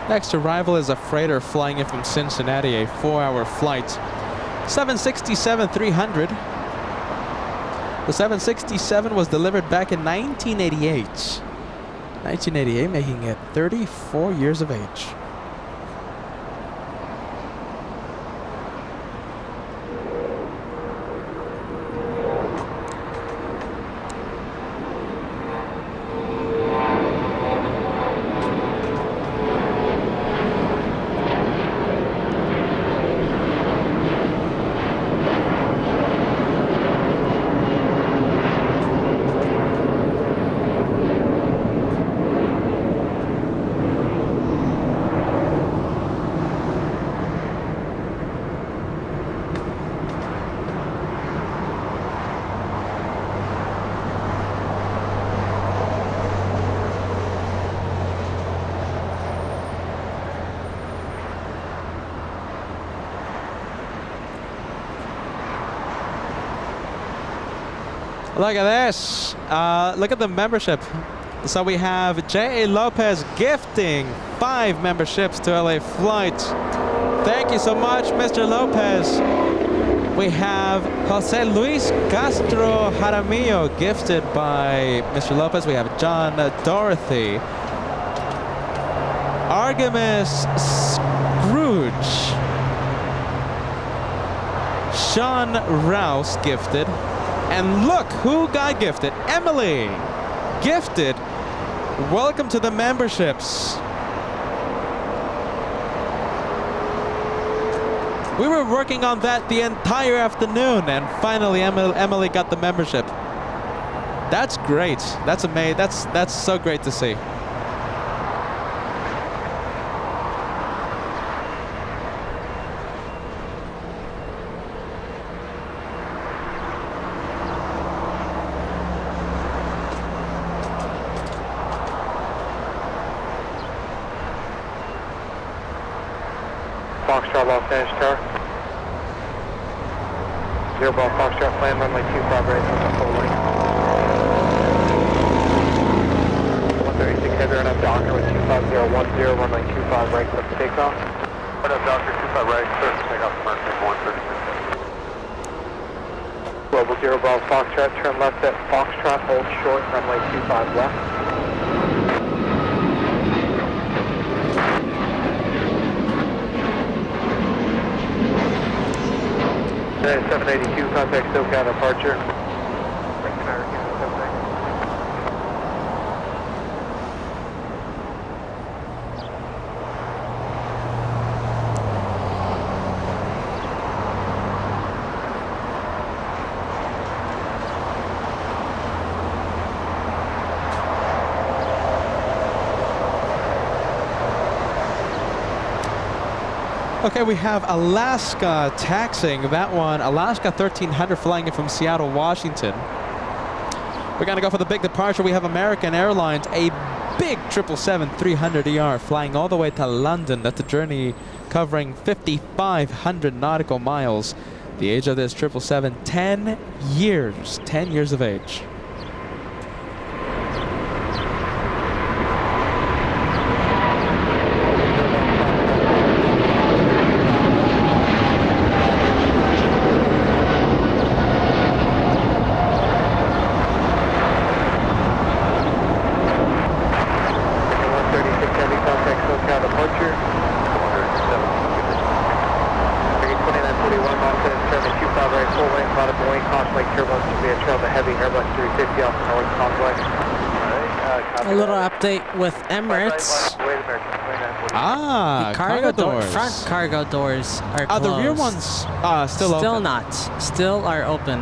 Next arrival is a freighter flying in from Cincinnati, a 4-hour flight. 767-300. The 767 was delivered back in 1988. 1988, making it 34 years of age. Look at this. Look at the membership. So we have J.A. Lopez gifting 5 memberships to LA Flight. Thank you so much, Mr. Lopez. We have Jose Luis Castro Jaramillo gifted by Mr. Lopez. We have John Dorothy. Artemis Scrooge. Sean Rouse gifted. And look who got gifted. Emily gifted. Welcome to the memberships. We were working on that the entire afternoon, and finally Emily got the membership. That's great. That's amazing. That's so great to see. Foxtrot Los Angeles Tower. 0 Ball Foxtrot plan runway 25 right on the full length. 136 heavy run up Docker with 25010 runway 25 right clip takeoff. Run up Docker 25 right, clear for takeoff commercial 136. Global 0 Ball Foxtrot, turn left at Foxtrot, hold short, runway 25 left. 782, contact SoCal departure. Okay, we have Alaska taxiing. That one, Alaska 1300 flying in from Seattle, Washington. We're going to go for the big departure. We have American Airlines, a big 777-300ER flying all the way to London. That's a journey covering 5,500 nautical miles. The age of this 777, 10 years. 10 years of age. A little update with Emirates. Ah, cargo doors. Front cargo doors are closed. The rear ones still open? Still not. Still are open.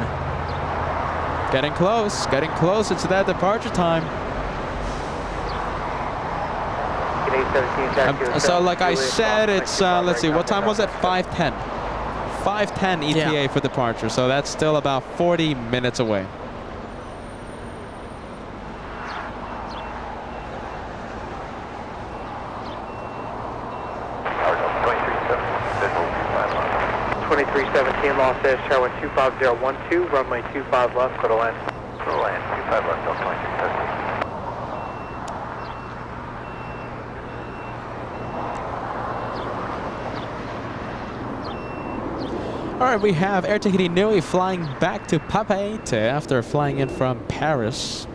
Getting close. Getting closer to that departure time. So like I said, it's, let's see, what time was it? 5:10. 5:10 ETA for departure. So that's still about 40 minutes away. 2317 Los Angeles, Tower 25012, runway 25 left, clear to land. Clear to land, 25 left, Delta 2317. All right, we have Air Tahiti Nui flying back to Papeete after flying in from Paris.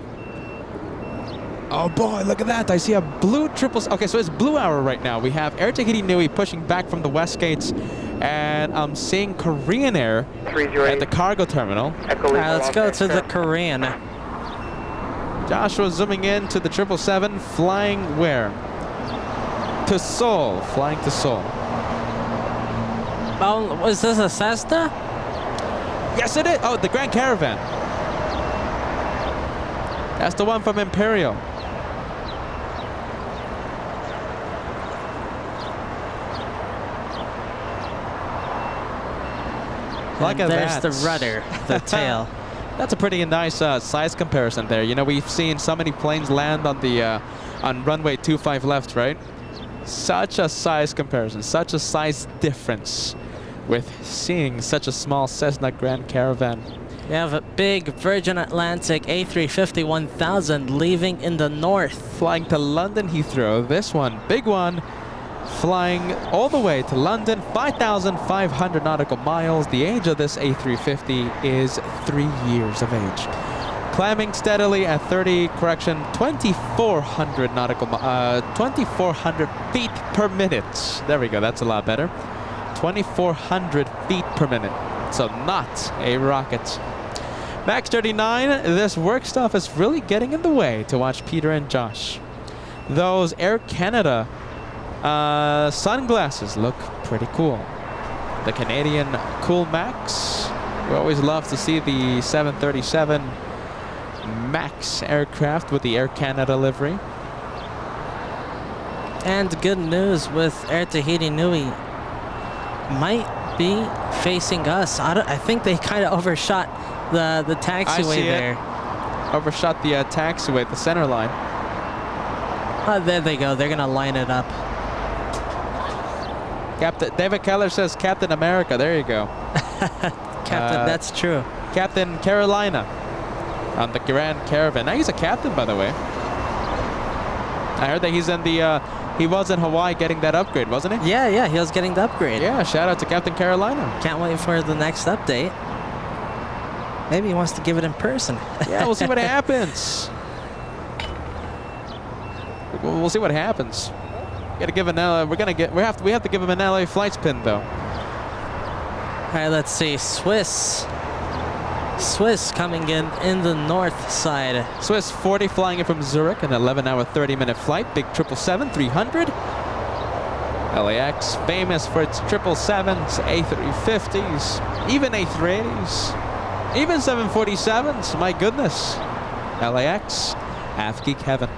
Oh boy, look at that. I see a blue triple. Okay, so it's blue hour right now. We have Air Tahiti Nui pushing back from the west gates, and I'm seeing Korean Air at the cargo terminal. All right, let's go to the Korean. Joshua zooming in to the 777, flying where? To Seoul, flying to Seoul. Oh, was this a Cessna? Yes, it is. Oh, the Grand Caravan. That's the one from Imperial. Look at there's that. the rudder, the tail. That's a pretty nice size comparison there. You know, we've seen so many planes land on the on runway 25 left, right? Such a size comparison, such a size difference with seeing such a small Cessna Grand Caravan. We have a big Virgin Atlantic A350-1000 leaving in the north. Flying to London Heathrow. This one, big one, flying all the way to London, 5,500 nautical miles. The age of this A350 is 3 years of age. Climbing steadily at 2,400 nautical 2,400 feet per minute. There we go, that's a lot better. 2,400 feet per minute. So not a rocket. Max 39, this work stuff is really getting in the way to watch Peter and Josh. Those Air Canada sunglasses look pretty cool. The Canadian Cool Max. We always love to see the 737 MAX aircraft with the Air Canada livery. And good news with Air Tahiti Nui. Might be facing us. I think they kind of overshot the taxiway there. Overshot the taxiway, the center line. Oh, there they go. They're gonna line it up. Captain David Keller says Captain America. There you go. Captain, that's true. Captain Carolina on the Grand Caravan. Now he's a captain, by the way. I heard that he's in the. He was in Hawaii getting that upgrade, wasn't he? Yeah, he was getting the upgrade. Yeah, shout out to Captain Carolina. Can't wait for the next update. Maybe he wants to give it in person. Yeah, we'll see what happens. We'll see what happens. Got to give an we have to give him an LA flights pin though. All right, let's see. Swiss coming in the north side. Swiss 40 flying in from Zurich, an 11-hour 30-minute flight. Big 777-300. LAX famous for its 777s, A350s, even A380s, even 747s. My goodness. LAX, half geek heaven.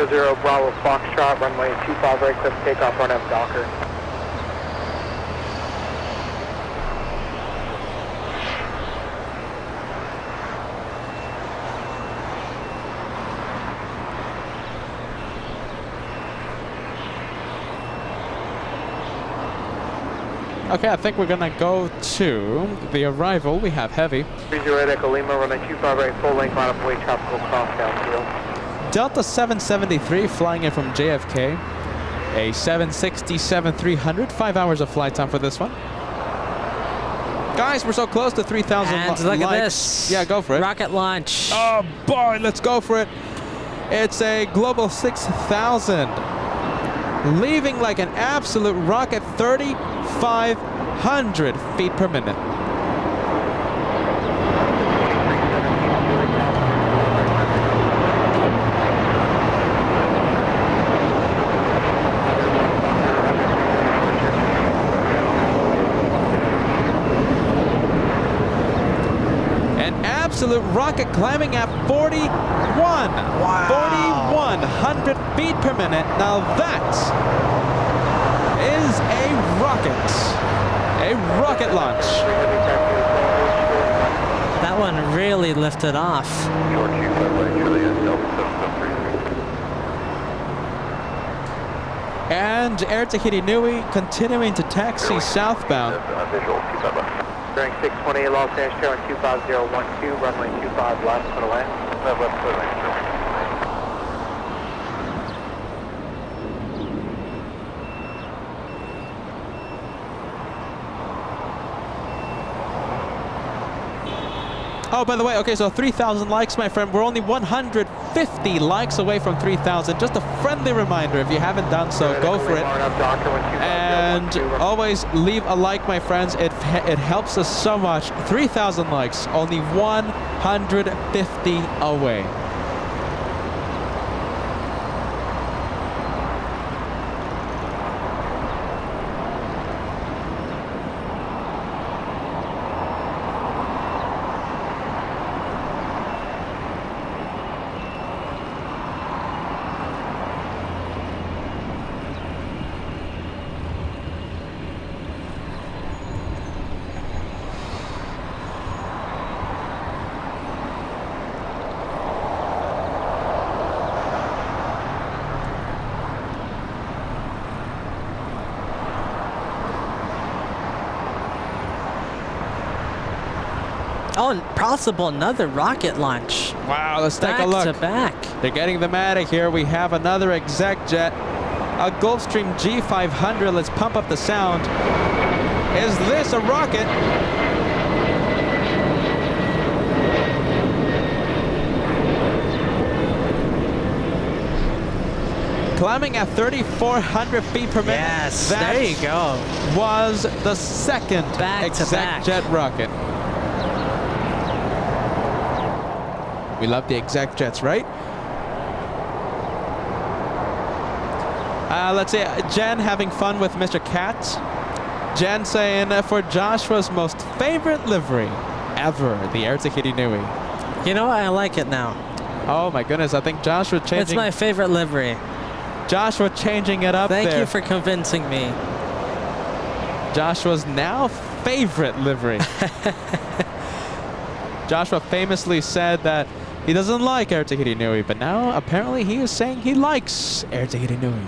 Zero Bravo Foxtrot, runway 25 right, cliff takeoff, run up Docker. Okay, I think we're gonna go to the arrival. We have heavy. 30 Echo Lima, runway 25 right, full length, line up, way tropical cross downfield. Delta 773 flying in from JFK. A 767-300, 5 hours of flight time for this one. Guys, we're so close to 3,000 And likes. look at this. Yeah, go for it. Rocket launch. Oh boy, let's go for it. It's a global 6,000. Leaving like an absolute rocket, 3,500 feet per minute. Absolute rocket climbing at 4,100 feet per minute. Now that is a rocket launch. That one really lifted off. And Air Tahiti Nui continuing to taxi southbound. Bearing 628 Los Angeles, Tower 25012, runway 25 left, put away. Left, put away. Oh, by the way, okay, so 3,000 likes, my friend. We're only 150 likes away from 3,000. Just a friendly reminder, if you haven't done so, go for it. And always leave a like, my friends. It helps us so much. 3,000 likes, only 150 away. Oh, and possible another rocket launch. Wow, let's take a look. Back to back. They're getting them out of here. We have another exec jet, a Gulfstream G500. Let's pump up the sound. Is this a rocket? Climbing at 3,400 feet per minute. Yes, that there you go. Was the second exec jet rocket. We love the exec jets, right? Let's see, Jen having fun with Mr. Cat. Jen saying for Joshua's most favorite livery ever, the Air Tahiti Nui. You know what? I like it now. Oh my goodness, I think Joshua changing. It's my favorite livery. Joshua changing it up Thank there. you for convincing me. Joshua's now favorite livery. Joshua famously said that he doesn't like Air Tahiti Nui, but now apparently he is saying he likes Air Tahiti Nui.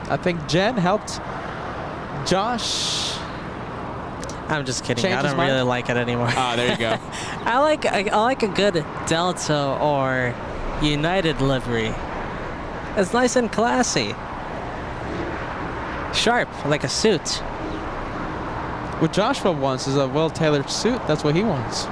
I think Jen helped Josh. I'm just kidding. Change I his don't mind? really like it anymore. Ah, there you go. I like a good Delta or United livery. It's nice and classy. Sharp, like a suit. What Joshua wants is a well-tailored suit. That's what he wants.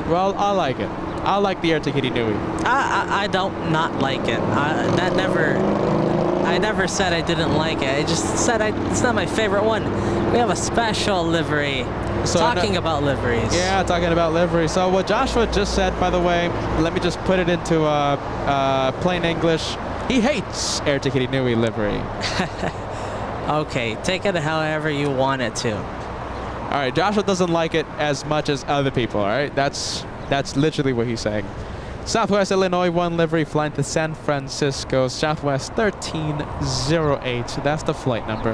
Well, I like it. I like the Air Tahiti Nui. I don't not like it. I never said I didn't like it. I just said it's not my favorite one. We have a special livery. So talking about liveries. Yeah, talking about livery. So what Joshua just said, by the way, let me just put it into plain English. He hates Air Tahiti Nui livery. Okay, take it however you want it to. All right, Joshua doesn't like it as much as other people, all right? That's literally what he's saying. Southwest Illinois 1 livery flying to San Francisco, Southwest 1308. That's the flight number.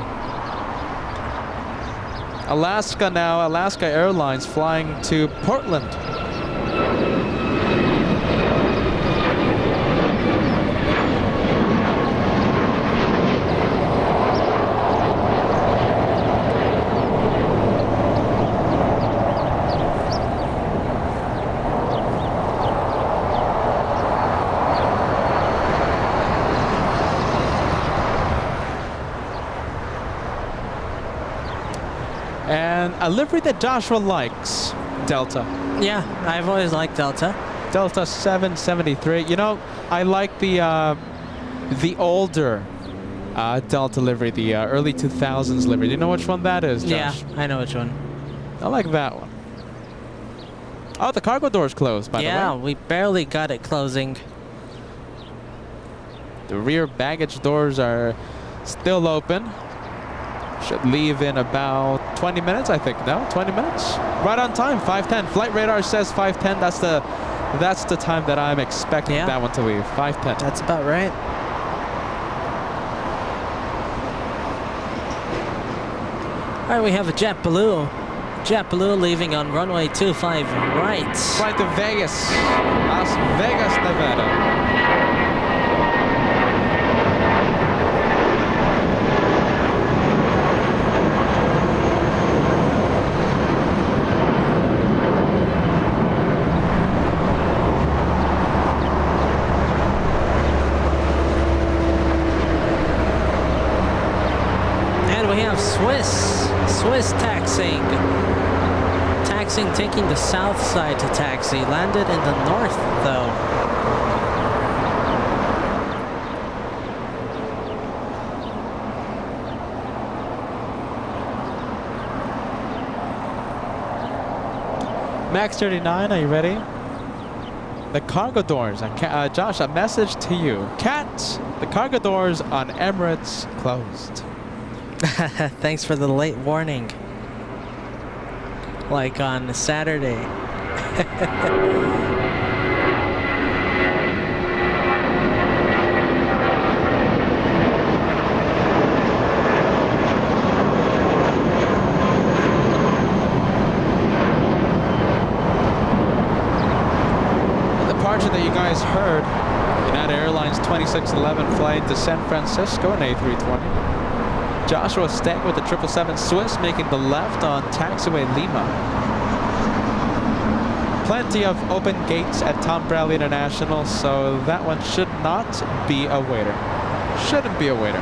Alaska now, Alaska Airlines flying to Portland. a livery that Joshua likes, Delta. Yeah, I've always liked Delta. Delta 773. You know, I like the older Delta livery, the early 2000s livery. Do you know which one that is, Josh? Yeah, I know which one. I like that one. Oh, the cargo door's closed, by the way. Yeah, we barely got it closing. The rear baggage doors are still open. Should leave in about 20 minutes, I think. No, 20 minutes. Right on time, 5:10. Flight radar says 5:10. That's the time that I'm expecting that one to leave. 5:10. That's about right. All right, we have a JetBlue. JetBlue leaving on runway 25 right. Flight to Vegas, Las Vegas, Nevada. Swiss taxiing, taking the south side to taxi. Landed in the north, though. Max 39, are you ready? The cargo doors. Josh, a message to you. Cat, the cargo doors on Emirates closed. Thanks for the late warning. Like on Saturday. The departure that you guys heard, United Airlines 2611 flight to San Francisco, an A320. Joshua staying with the 777 Swiss, making the left on taxiway Lima. Plenty of open gates at Tom Bradley International, so that one should not be a waiter. Shouldn't be a waiter.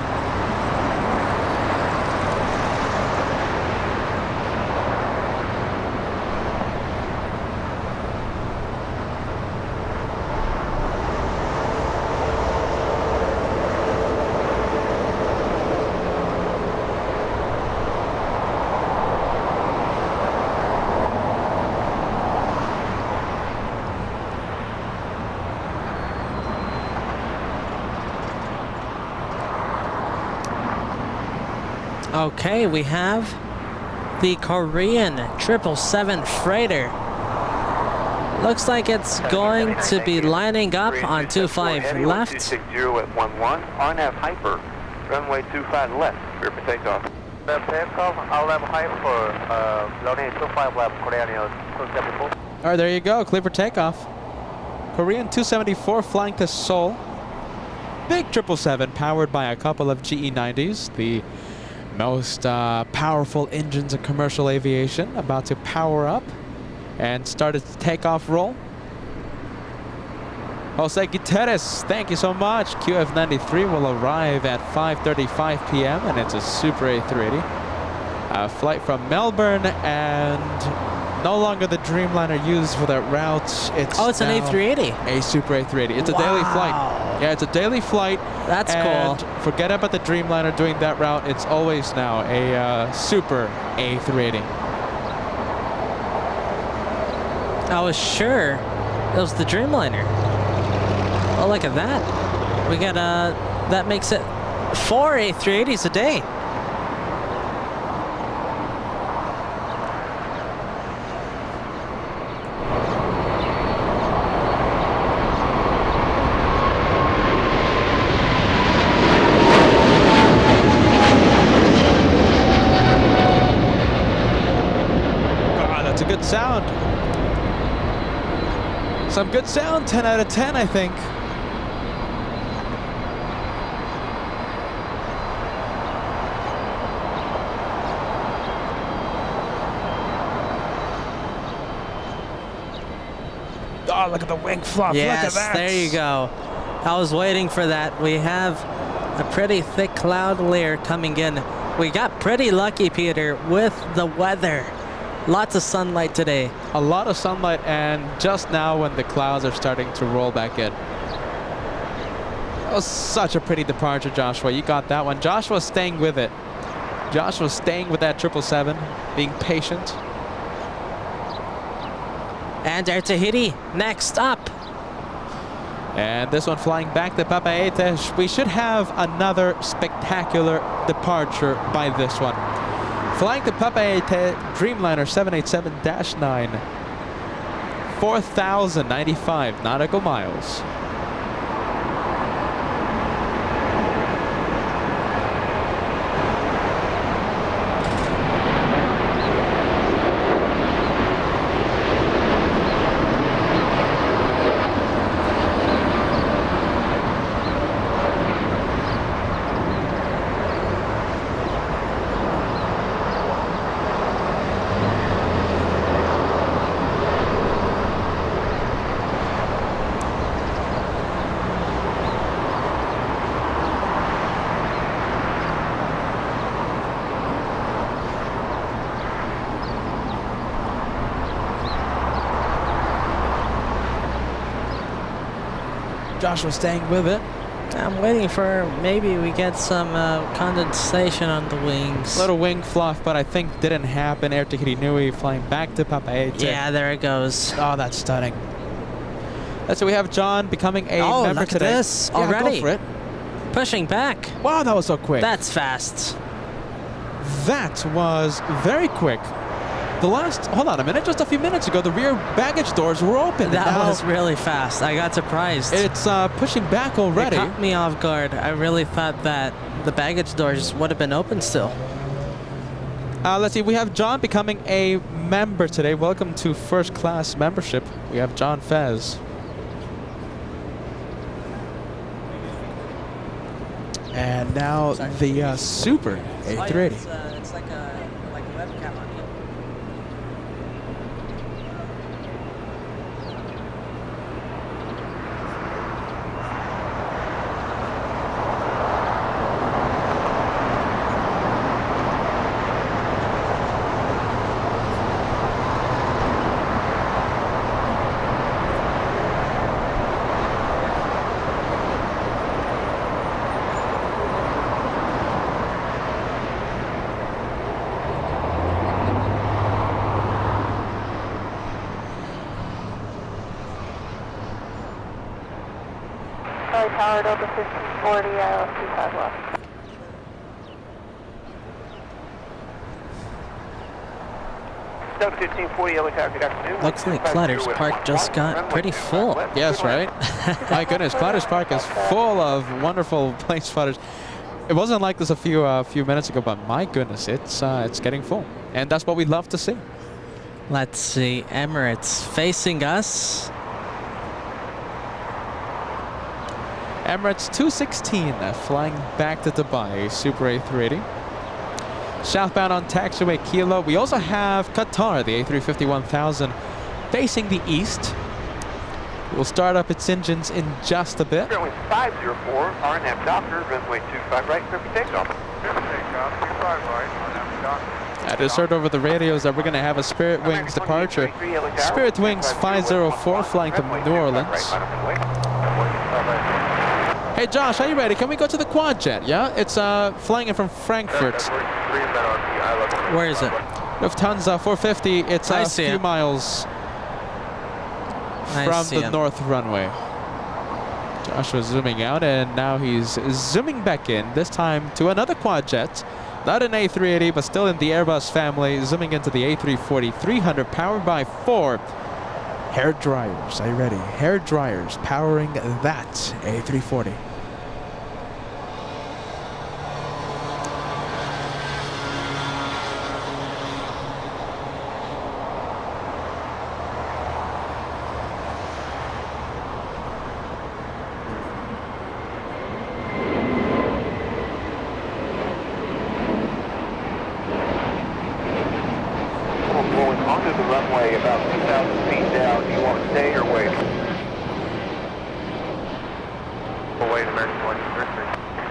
Okay, we have the Korean 777 freighter. Looks like it's going to be lining up on 25 left. 260 at 11, RNAV hyper, runway 25 left, clear for takeoff. Takeoff, I'll have hyper, loading 25 left, Korean 274. All right, there you go, clear for takeoff. Korean 274 flying to Seoul. Big 777 powered by a couple of GE90s, the most powerful engines in commercial aviation, about to power up and start its takeoff roll. Jose Gutierrez, thank you so much. QF93 will arrive at 5:35 p.m. and it's a Super A380. A flight from Melbourne and no longer the Dreamliner used for that route. It's an A380. A Super A380. It's a daily flight. Yeah, it's a daily flight. That's and cool. Forget about the Dreamliner doing that route. It's always now a Super A380. I was sure it was the Dreamliner. Oh, look at that. We got that makes it 4 A380s a day. That's a good sound. Some good sound, 10 out of 10, I think. Oh, look at the wing fluff. Yes, look at that. There you go. I was waiting for that. We have a pretty thick cloud layer coming in. We got pretty lucky, Peter, with the weather. Lots of sunlight today. A lot of sunlight, and just now when the clouds are starting to roll back in. That was such a pretty departure, Joshua. You got that one. Joshua's staying with it. Joshua's staying with that 777, being patient. And Air Tahiti next up. And this one flying back to Papeete. We should have another spectacular departure by this one. Flying to Papeete, Dreamliner 787-9. 4,095 nautical miles. Joshua staying with it. I'm waiting for maybe we get some condensation on the wings. Little wing fluff, but I think didn't happen. Air Tahiti Nui flying back to Papeete. Yeah, there it goes. Oh, that's stunning. So we have John becoming a member look today. at this Yeah, already. go for it. Pushing back. Wow, that was so quick. That's fast. That was very quick. The last, hold on a minute, just a few minutes ago, the rear baggage doors were open. That now was really fast. I got surprised. It's pushing back already. It caught me off guard. I really thought that the baggage doors would have been open still. Let's see, we have John becoming a member today. Welcome to first class membership. We have John Fez. And now the Super A380. It's like a webcam on you. Powered over 1540, 25 left. Stone 1540, yellow tower, good afternoon. Looks like Clutter's Park just got pretty full. Yes, right? My goodness, Clutter's Park is full of wonderful plane spotters. It wasn't like this a few minutes ago, but my goodness, it's getting full. And that's what we love to see. Let's see, Emirates facing us. Emirates 216 flying back to Dubai, Super A380. Southbound on taxiway Kilo. We also have Qatar, the A350-1000, facing the east. We'll start up its engines in just a bit. Runway 504, RNF Doctor, runway 25 right, clear for takeoff. Clear for takeoff, 25 right, RNF Doctor. I just heard over the radios that we're going to have a Spirit Wings departure. Spirit Wings 504 flying to New Orleans. Hey Josh, are you ready? Can we go to the quad jet? Yeah, it's flying in from Frankfurt. Where is it? Lufthansa 450. It's a few miles from the north runway. Joshua zooming out, and now he's zooming back in. This time to another quad jet, not an A380, but still in the Airbus family. Zooming into the A340-300, powered by 4 hair dryers. Are you ready? Hair dryers powering that A340. Onto the runway about 2,000 feet down. Do you want to stay or wait? We'll wait, American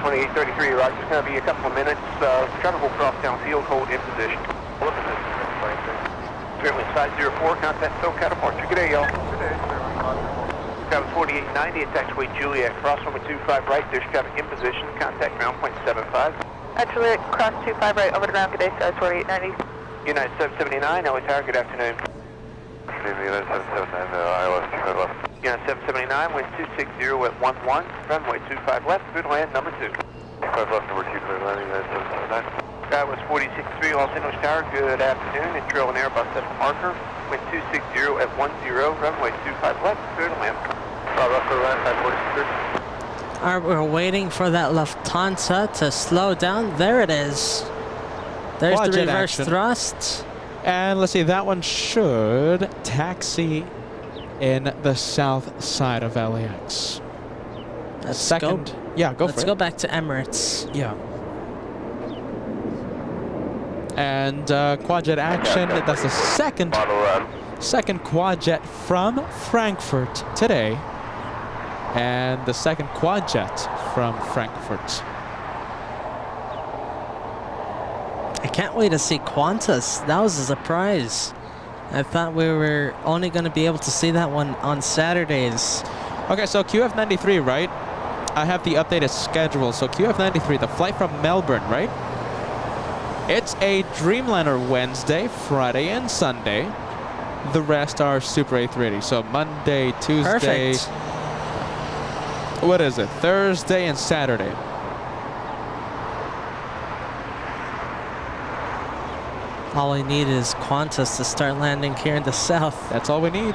2833, right? Just going to be a couple of minutes. Try to hold cross down field, hold in position. What position? Fairway 504, contact SoCal departure. Good day, y'all. Good day. Cabin 4890, it's actually Juliet, cross runway 25 right, there's traffic in position, contact ground point 75. Actually, cross 25 right over the ground. Good day, size 4890. United 779, LA Tower, good afternoon. United 779, ILS 25 left. United 779, wind 260 at 11, runway 25 left, good land number 2. 25 left, number 2, clear landing, United 779. That was 463 Los Angeles Tower, good afternoon, and trail and Airbus 7 marker, wind 260 at 10, runway 25 left, good land. 5 left, clear land, 546. Alright, we're waiting for that Lufthansa to slow down. There it is. There's Quad the jet reverse action. thrust. And let's see, that one should taxi in the south side of LAX. Let's Second. go. Yeah, go Let's for go it. back to Emirates. Yeah. And quad jet action. That's the second quad jet from Frankfurt today. And the second quad jet from Frankfurt. I can't wait to see Qantas. That was a surprise. I thought we were only going to be able to see that one on Saturdays. Okay, so QF93, right? I have the updated schedule. So QF93, the flight from Melbourne, right? It's a Dreamliner Wednesday, Friday, and Sunday. The rest are Super A380. So Monday, Tuesday. Perfect. What is it? Thursday and Saturday. All we need is Qantas to start landing here in the south. That's all we need.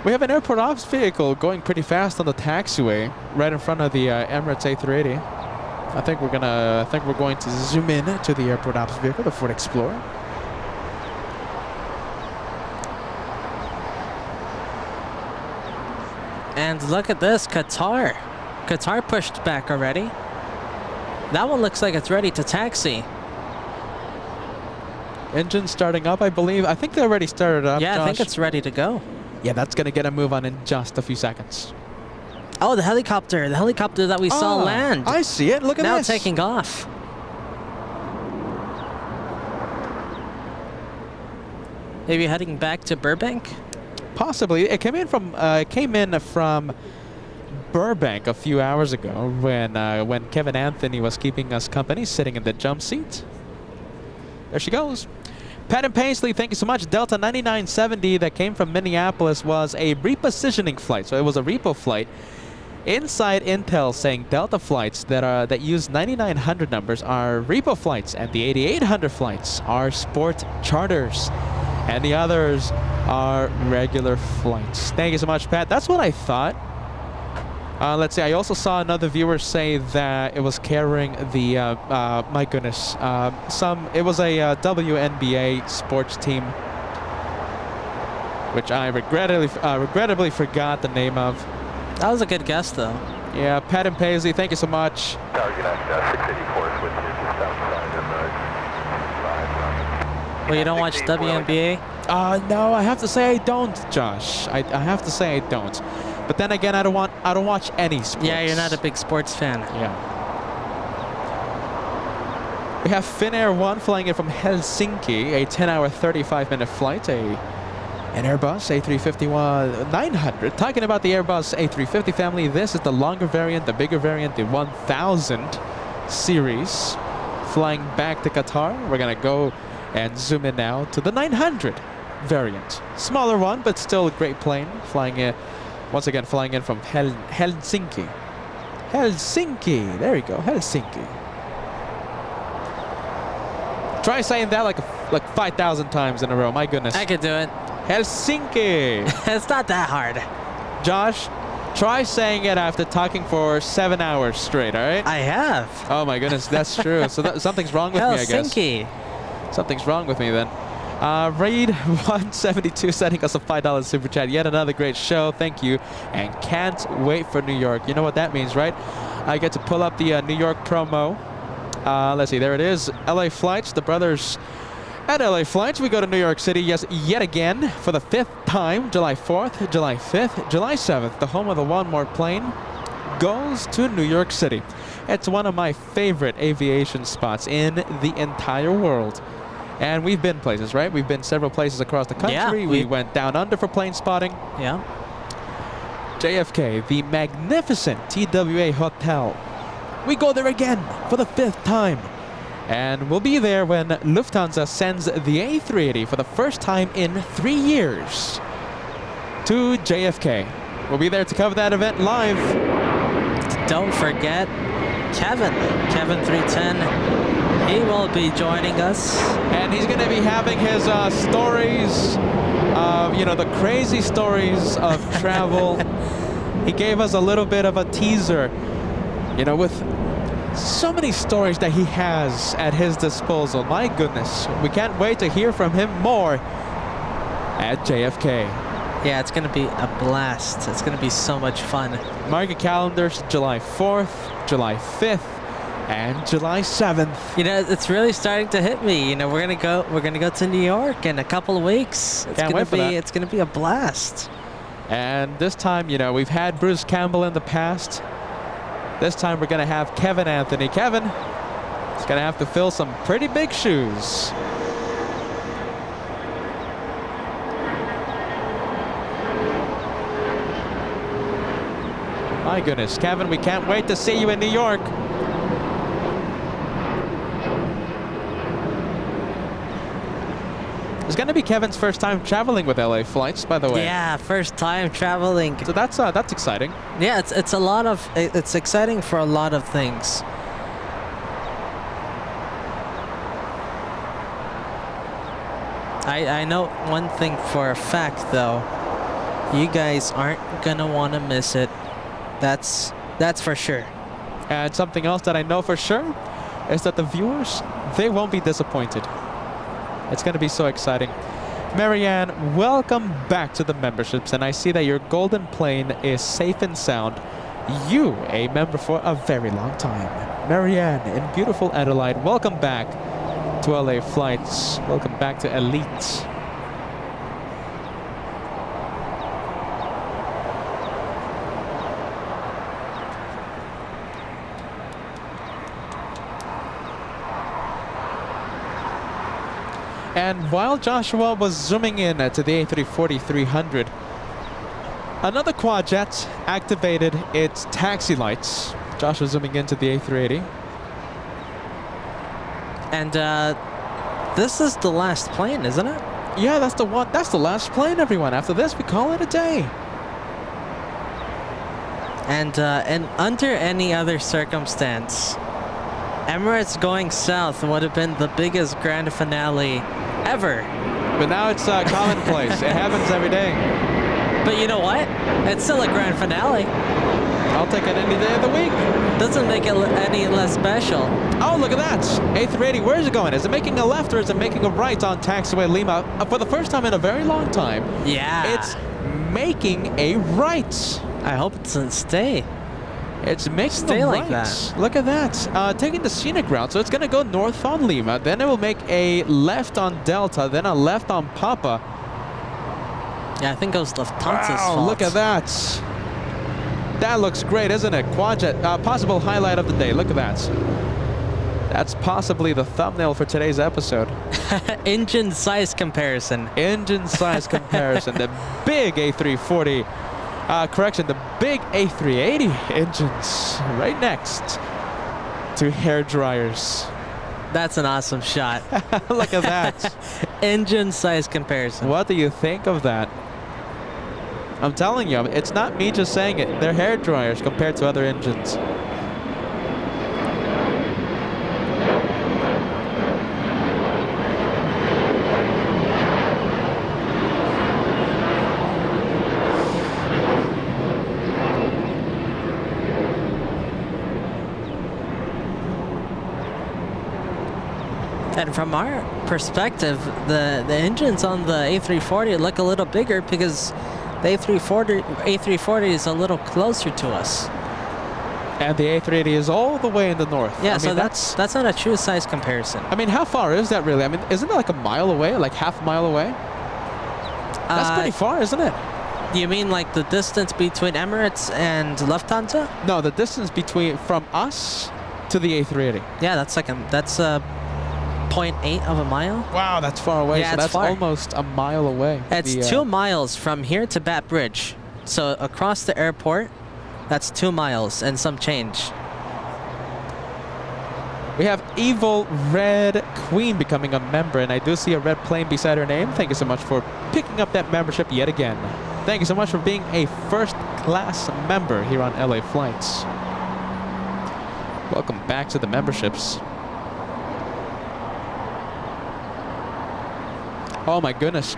We have an airport ops vehicle going pretty fast on the taxiway, right in front of the Emirates A380. I think we're going to zoom in to the airport ops vehicle, the Ford Explorer. And look at this, Qatar. Qatar pushed back already. That one looks like it's ready to taxi. Engine starting up, I believe. I think they already started up. Yeah, I think Josh. it's ready to go. Yeah, that's going to get a move on in just a few seconds. Oh, the helicopter that we saw land. I see it. Look at now this. taking off. Maybe heading back to Burbank? Possibly. It came in from Burbank a few hours ago when Kevin Anthony was keeping us company, sitting in the jump seat. There she goes. Pat and Paisley, thank you so much. Delta 9970 that came from Minneapolis was a repositioning flight. So it was a repo flight. Inside Intel saying Delta flights that use 9900 numbers are repo flights, and the 8800 flights are sport charters, and the others are regular flights. Thank you so much, Pat. That's what I thought. Let's see. I also saw another viewer say that it was carrying the my goodness, it was a WNBA sports team, which I regrettably forgot the name of. That was a good guess, though. Yeah, Pat and Paisley, thank you so much. Tower United 684 with you just outside of Well, you don't watch WNBA? No, I have to say I don't, Josh. I have to say I don't. But then again, I don't watch any sports. Yeah, you're not a big sports fan. Yeah. We have Finnair 1 flying in from Helsinki, a 10-hour, 35-minute flight, an Airbus A350-900. Talking about the Airbus A350 family, this is the longer variant, the bigger variant, the 1000 series. Flying back to Qatar, we're gonna go and zoom in now to the 900 variant. Smaller one, but still a great plane. Flying in, once again, flying in from Helsinki. Helsinki, there you go, Helsinki. Try saying that like 5,000 times in a row, my goodness. I could do it. Helsinki. It's not that hard. Josh, try saying it after talking for 7 hours straight, all right? I have. Oh my goodness, that's true. So something's wrong with me, I guess. Helsinki. Something's wrong with me then. Raid 172 sending us a $5 super chat. Yet another great show. Thank you. And can't wait for New York. You know what that means, right? I get to pull up the New York promo. Let's see. There it is. LA Flights. The brothers at LA Flights. We go to New York City, yes, yet again for the 5th time. July 4th, July 5th, July 7th. The home of the One More plane goes to New York City. It's one of my favorite aviation spots in the entire world. And we've been places, right? We've been several places across the country. Yeah, we went down under for plane spotting. Yeah. JFK, the magnificent TWA Hotel. We go there again for the 5th time. And we'll be there when Lufthansa sends the A380 for the first time in 3 years to JFK. We'll be there to cover that event live. Don't forget Kevin 310. He will be joining us. And he's going to be having his stories of, you know, the crazy stories of travel. He gave us a little bit of a teaser, you know, with so many stories that he has at his disposal. My goodness, we can't wait to hear from him more at JFK. Yeah, it's going to be a blast. It's going to be so much fun. Mark your calendars, July 4th, July 5th, and July 7th. You know, it's really starting to hit me. You know, we're gonna go to New York in a couple of weeks. It's gonna be a blast. And this time, you know, we've had Bruce Campbell in the past. This time we're gonna have Kevin Anthony. Kevin is gonna have to fill some pretty big shoes. My goodness, Kevin, we can't wait to see you in New York. It's going to be Kevin's first time traveling with LA flights, by the way. Yeah, first time traveling. So that's exciting. Yeah, it's exciting for a lot of things. I know one thing for a fact though. You guys aren't gonna want to miss it. That's for sure. And something else that I know for sure is that the viewers, they won't be disappointed. It's going to be so exciting. Marianne, welcome back to the memberships, and I see that your golden plane is safe and sound. You, a member for a very long time. Marianne in beautiful Adelaide, welcome back to LA Flights. Welcome back to Elite. And while Joshua was zooming in to the A340-300, another Quadjet activated its taxi lights. Joshua zooming into the A380. And this is the last plane, isn't it? Yeah, that's the one. That's the last plane, everyone. After this, we call it a day. And under any other circumstance, Emirates going south would have been the biggest grand finale ever. But now it's commonplace. It happens every day. But you know what? It's still a grand finale. I'll take it any day of the week. Doesn't make it any less special. Oh, look at that. A380, where is it going? Is it making a left or is it making a right on taxiway Lima? For the first time in a very long time. Yeah. It's making a right. I hope it doesn't stay. It's making Stay a like right. that. Look at that. Taking the scenic route. So it's going to go north on Lima. Then it will make a left on Delta. Then a left on Papa. Yeah, I think it was Lufthansa's fault. Look at that. That looks great, isn't it? Quadjet, possible highlight of the day. Look at that. That's possibly the thumbnail for today's episode. Engine size comparison. Engine size comparison. The big A340. Correction, the big A380 engines right next to hair dryers. That's an awesome shot. Look at that. Engine size comparison. What do you think of that? I'm telling you, it's not me just saying it. They're hair dryers compared to other engines. And from our perspective, the engines on the A340 look a little bigger because the A340 is a little closer to us. And the A380 is all the way in the north. Yeah, I so mean, that's not a true size comparison. I mean, how far is that really? I mean, isn't it like a mile away, like half a mile away? That's pretty far, isn't it? You mean like the distance between Emirates and Lufthansa? No, the distance from us to the A380. Yeah, that's 0.8 of a mile. Wow, that's far away. Yeah, so it's that's far. almost a mile away. It's 2 miles from here to Bat Bridge. So across the airport, that's 2 miles and some change. We have Evil Red Queen becoming a member, and I do see a red plane beside her name. Thank you so much for picking up that membership yet again. Thank you so much for being a first-class member here on LA Flights. Welcome back to the memberships. Oh my goodness.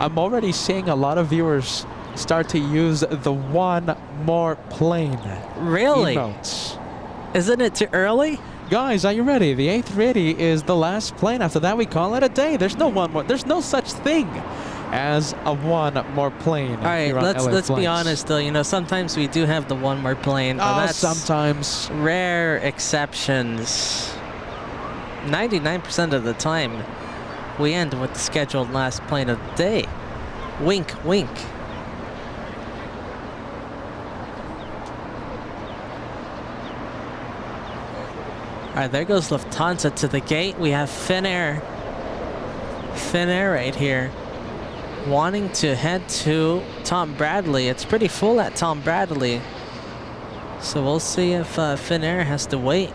I'm already seeing a lot of viewers start to use the one more plane Really? emotes. Isn't it too early? Guys, are you ready? The A380 is the last plane. After that, we call it a day. There's no one more. There's no such thing as a one more plane. All right, let's be honest though. You know, sometimes we do have the one more plane, but that's sometimes rare exceptions. 99% of the time, we end with the scheduled last plane of the day. Wink, wink. All right, there goes Lufthansa to the gate. We have Finnair right here, wanting to head to Tom Bradley. It's pretty full at Tom Bradley, so we'll see if Finnair has to wait.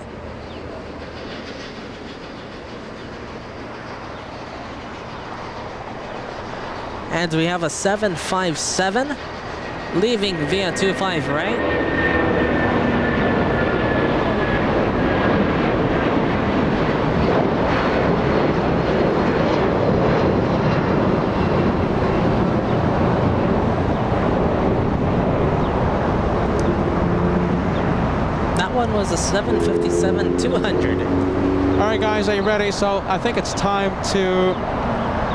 And we have a 757 leaving via 25 right. Was a 757-200. All right, guys, are you ready? So I think it's time to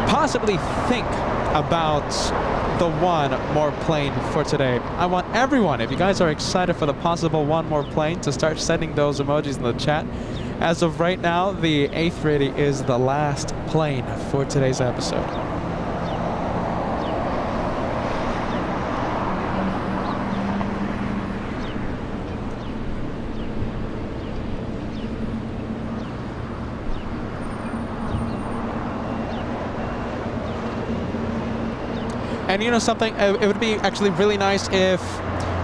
possibly think about the one more plane for today. I want everyone, if you guys are excited for the possible one more plane, to start sending those emojis in the chat. As of right now, the A380 is the last plane for today's episode. And you know something, it would be actually really nice if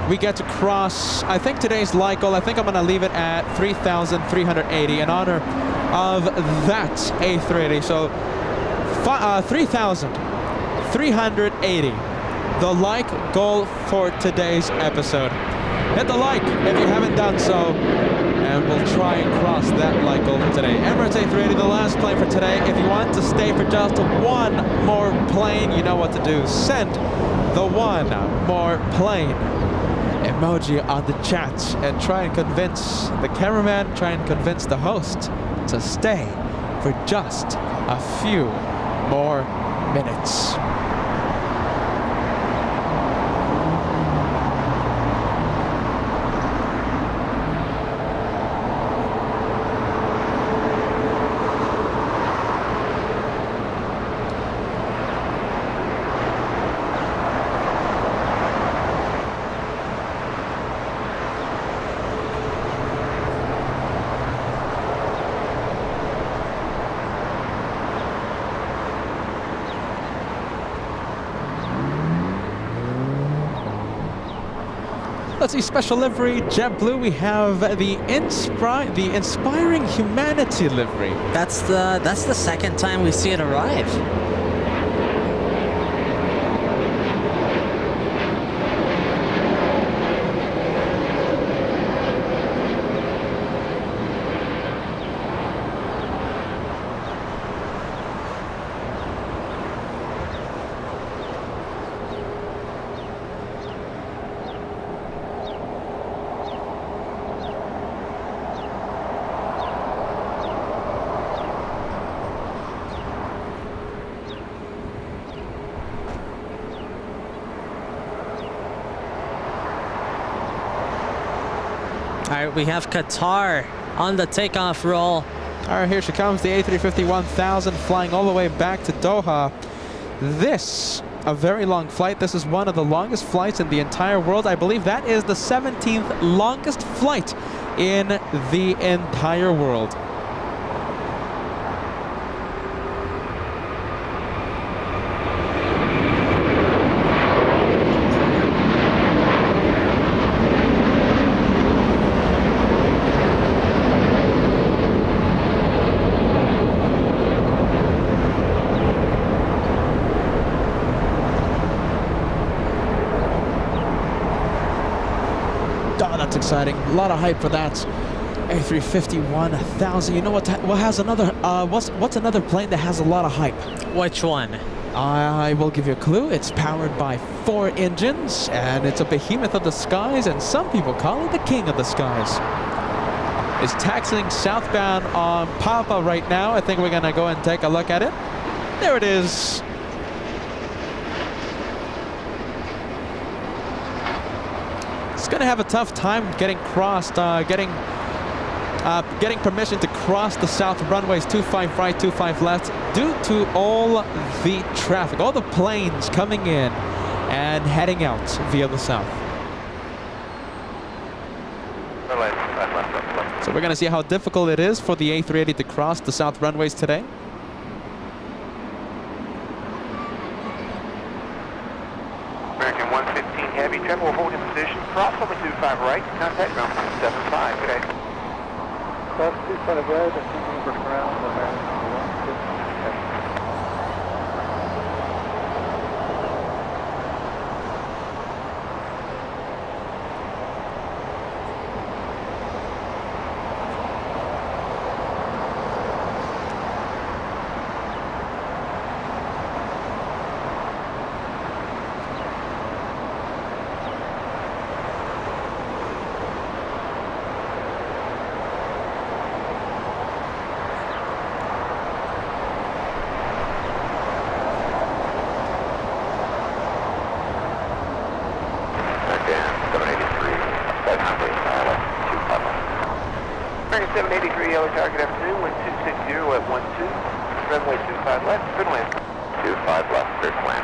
we get to cross, I think today's light goal, I think I'm going to leave it at 3,380 in honor of that A380. So 3,380, the like goal for today's episode. Hit the like if you haven't done so, and we'll try and cross that like goal for today. Emirates A380, the last plane for today. If you want to stay for just one more plane, you know what to do. Send the one more plane emoji on the chat and try and convince the cameraman, try and convince the host to stay for just a few more minutes. Let's see, special livery, JetBlue. We have the Inspiring Humanity livery. That's the second time we see it arrive. All right, we have Qatar on the takeoff roll. All right, here she comes, the A350 1000 flying all the way back to Doha. This, a very long flight. This is one of the longest flights in the entire world. I believe that is the 17th longest flight in the entire world. exciting. A lot of hype for that. A350-1000. You know what has another, what's another plane that has a lot of hype? Which one? I will give you a clue. It's powered by 4 engines, and it's a behemoth of the skies, and some people call it the king of the skies. It's taxiing southbound on Papa right now. I think we're gonna go and take a look at it. There it is. It's gonna have a tough time getting crossed, getting permission to cross the south runways 25 right, 25 left due to all the traffic, all the planes coming in and heading out via the south. So we're gonna see how difficult it is for the A380 to cross the south runways today. American 115 Heavy, Trevor will hold in position, cross over 25 right, contact ground 75, good day. Cross 25 right, I think over ground, American 115. American 783 yellow tower, good afternoon, wind 260 at 12, runway 25 left, clear to land. 25 left, clear to land,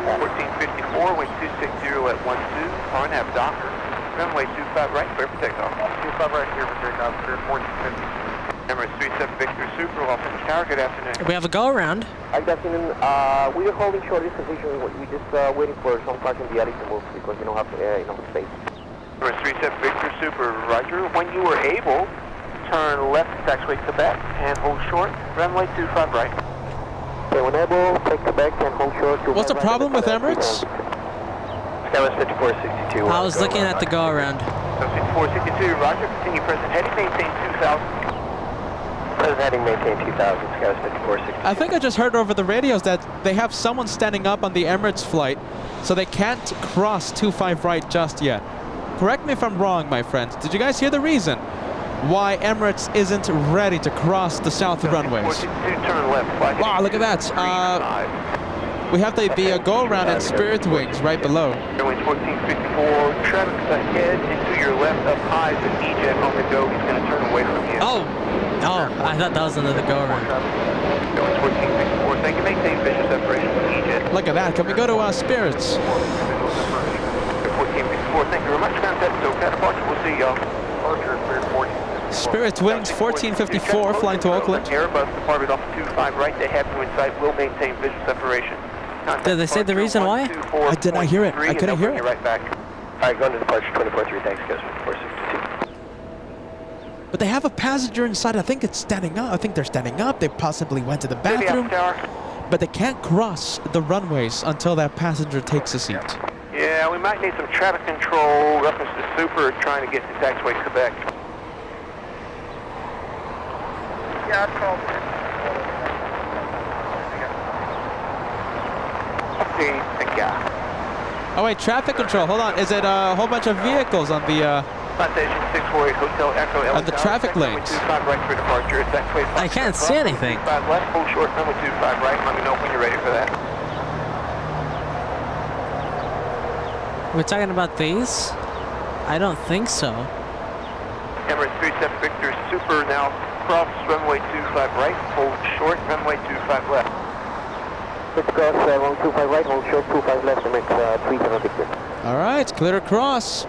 1454, wind 260 at 12, far and have Docker, runway 25 right, clear for takeoff. 25 right, clear for takeoff, clear 1450. Emirates 37 Victor Super, Lofton Tower, good afternoon. We have a go around. Good afternoon, we are holding short this position, we're just waiting for some cars in the alley to move because you don't have enough space. Number 37 Victor Super, roger. When you are able, turn left taxiway Quebec and hold short, runway 25 right. Okay, when able, take Quebec and hold short. What's the problem with Emirates? Skywest 5462. I was looking at the go around. 5462, roger. Continue present heading, maintain 2000. Present heading, maintain 2000, Skywest 5462. I think I just heard over the radios that they have someone standing up on the Emirates flight, so they can't cross 25 right just yet. Correct me if I'm wrong, my friends. Did you guys hear the reason why Emirates isn't ready to cross the south runways? Turn left. Wow, look at that. We have the go-around at Spirit Wings right below. Airline 1454, traffic ahead and to your left up high is an E-Jet on the go. He's going to turn away from you. Oh, I thought that was another go around. Airline 1454, thank you. Maintain visual separation from E-Jet. Look at that. Can we go to Spirits? 1454, thank you very much. Contact SoCal departure. We'll see y'all. Departure, Spirit 14. Spirit Wings 1454 flying to Oakland. Airbus departed off 25 right. They have you in sight. Will maintain visual separation. Did they say the reason why? I did not hear it. I couldn't hear it. Right back. All right, going to departure 24-3. Thanks, guys. 462. But they have a passenger inside. I think it's standing up. I think they're standing up. They possibly went to the bathroom. But they can't cross the runways until that passenger takes a seat. Yeah, we might need some traffic control reference to Super trying to get to taxiway Quebec. Yeah, I'd call it. Okay, thank you. Oh wait, traffic control. Hold on. Is it a whole bunch of vehicles on the Station 648 Hotel Echo on the traffic lanes? 25 right for departure. I can't see anything. 25 left, full short, runway 25 right. Let me know when you're ready for that. We're talking about these? I don't think so. Emirates 37 Victor Super now cross runway 25 right, hold short, runway 25 left. Let's cross runway 25 right, hold short, 25 left, Emirates 37 Victor. All right, clear to cross.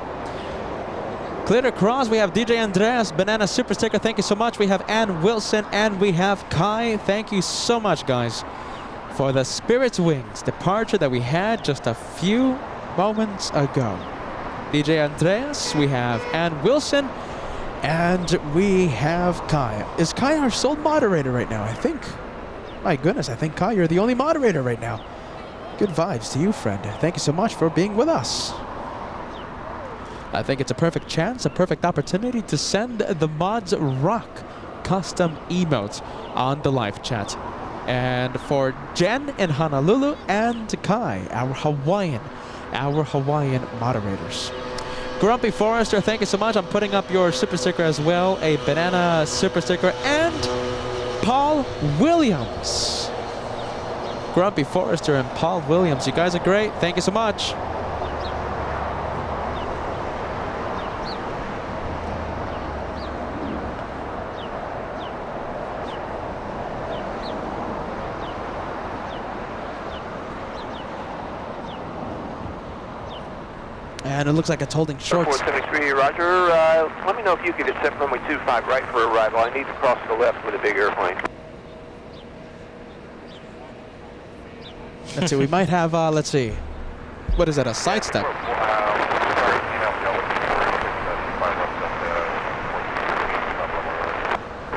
Clear to cross. We have DJ Andreas, Banana Super Sticker. Thank you so much. We have Ann Wilson and we have Kai. Thank you so much, guys, for the Spirit Wings departure that we had just a few moments ago. DJ Andreas, we have Ann Wilson, and we have Kai. Is Kai our sole moderator right now? I think. My goodness, I think Kai, you're the only moderator right now. Good vibes to you, friend. Thank you so much for being with us. I think it's a perfect chance, a perfect opportunity to send the Mods Rock custom emotes on the live chat. And for Jen in Honolulu and Kai, our Hawaiian moderators. Grumpy Forester, thank you so much. I'm putting up your super sticker as well, a banana super sticker, and Paul Williams. Grumpy Forester and Paul Williams, you guys are great. Thank you so much. And it looks like it's holding short. 473, roger. Let me know if you could accept runway 25 right for arrival. I need to cross to the left with a big airplane. Let's see, we might have, let's see. What is that, a sidestep?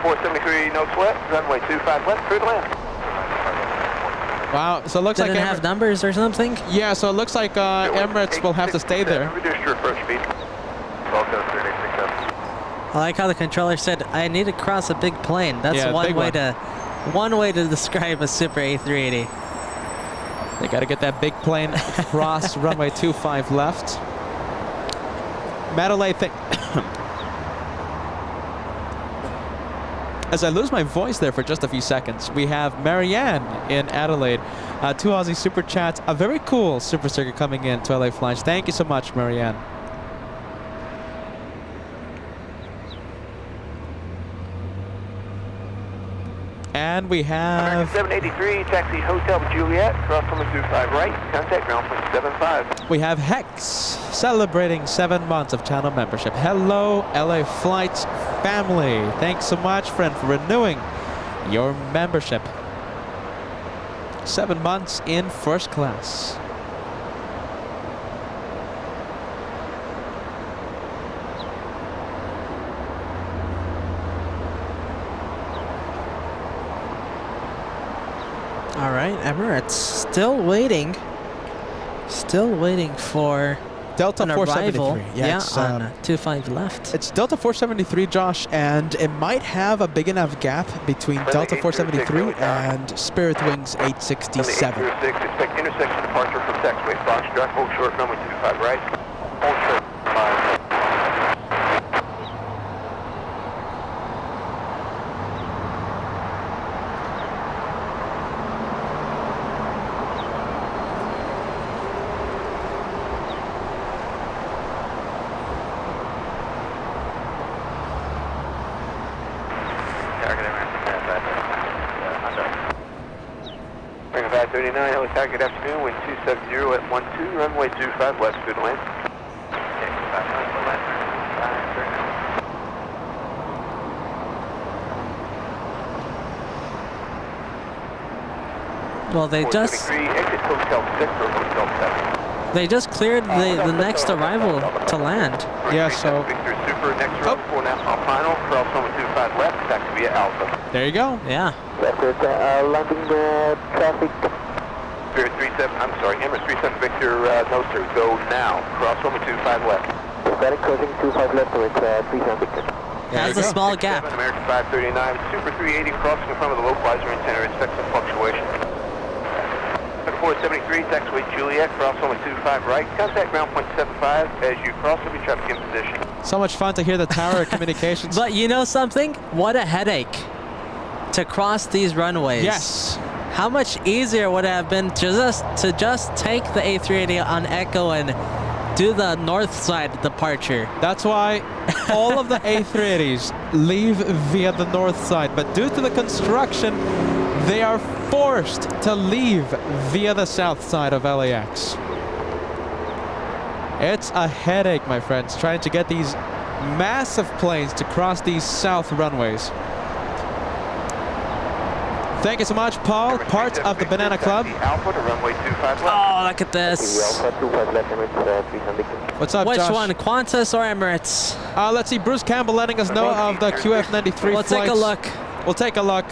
473, no sweat. Runway 25 left, through the land. Wow, so it looks Didn't like have numbers or something? Yeah, so it looks like Emirates will have to stay there. Reduce your approach speed. I like how the controller said, I need to cross a big plane. That's Yeah, one big way one. one way to describe a Super A380. They got to get that big plane across runway 25 left. Madelay, as I lose my voice there for just a few seconds, we have Marianne in Adelaide. 2 Aussie Super Chats. A very cool super sticker coming in to LA Flash. Thank you so much, Marianne. And we have... 783, taxi Hotel Juliet, cross runway 25 right, contact ground point 75. We have Hex celebrating 7 months of channel membership. Hello, LA Flights family. Thanks so much, friend, for renewing your membership. 7 months in first class. All right, Emirates still waiting for Delta an 473. arrival. Yeah, on 25 left. It's Delta 473, Josh, and it might have a big enough gap between Delta 473 and Spirit Wings 867. 806, expect intersection departure from taxiway Foxtrot, hold short, runway 25 right. Hold short, 5. Bring 539, hello, good afternoon, wind 270 at 12, runway 25 west, good land. Well, they just cleared the next arrival to land. Yeah, so Super, next row, 4 now, final, cross runway 25 left, taxi via Alpha. there you go. Yeah. Landing traffic. Spirit 37, I'm sorry, Emirates 37 Victor, no sir, go now, cross runway 25 left. Static crossing 25 left with 37 Victor. There Has you a go. small gap. American 539, Super 380 crossing in front of the localizer antenna, expect some fluctuation. 473, taxiway Juliet, cross runway 25 right, contact ground point 75 as you cross every traffic in position. So much fun to hear the tower communications. But you know something? What a headache to cross these runways. Yes. How much easier would it have been to just take the A380 on Echo and do the north side departure? That's why all of the A380s leave via the north side, but due to the construction, they are forced to leave via the south side of LAX. It's a headache, my friends, trying to get these massive planes to cross these south runways. Thank you so much, Paul, part of the Banana Club. Alpha to runway 25 left. Oh, look at this. What's up, Which Josh? one, Qantas or Emirates? Let's see, Bruce Campbell letting us know of the QF93 We'll flights. take a look. We'll take a look.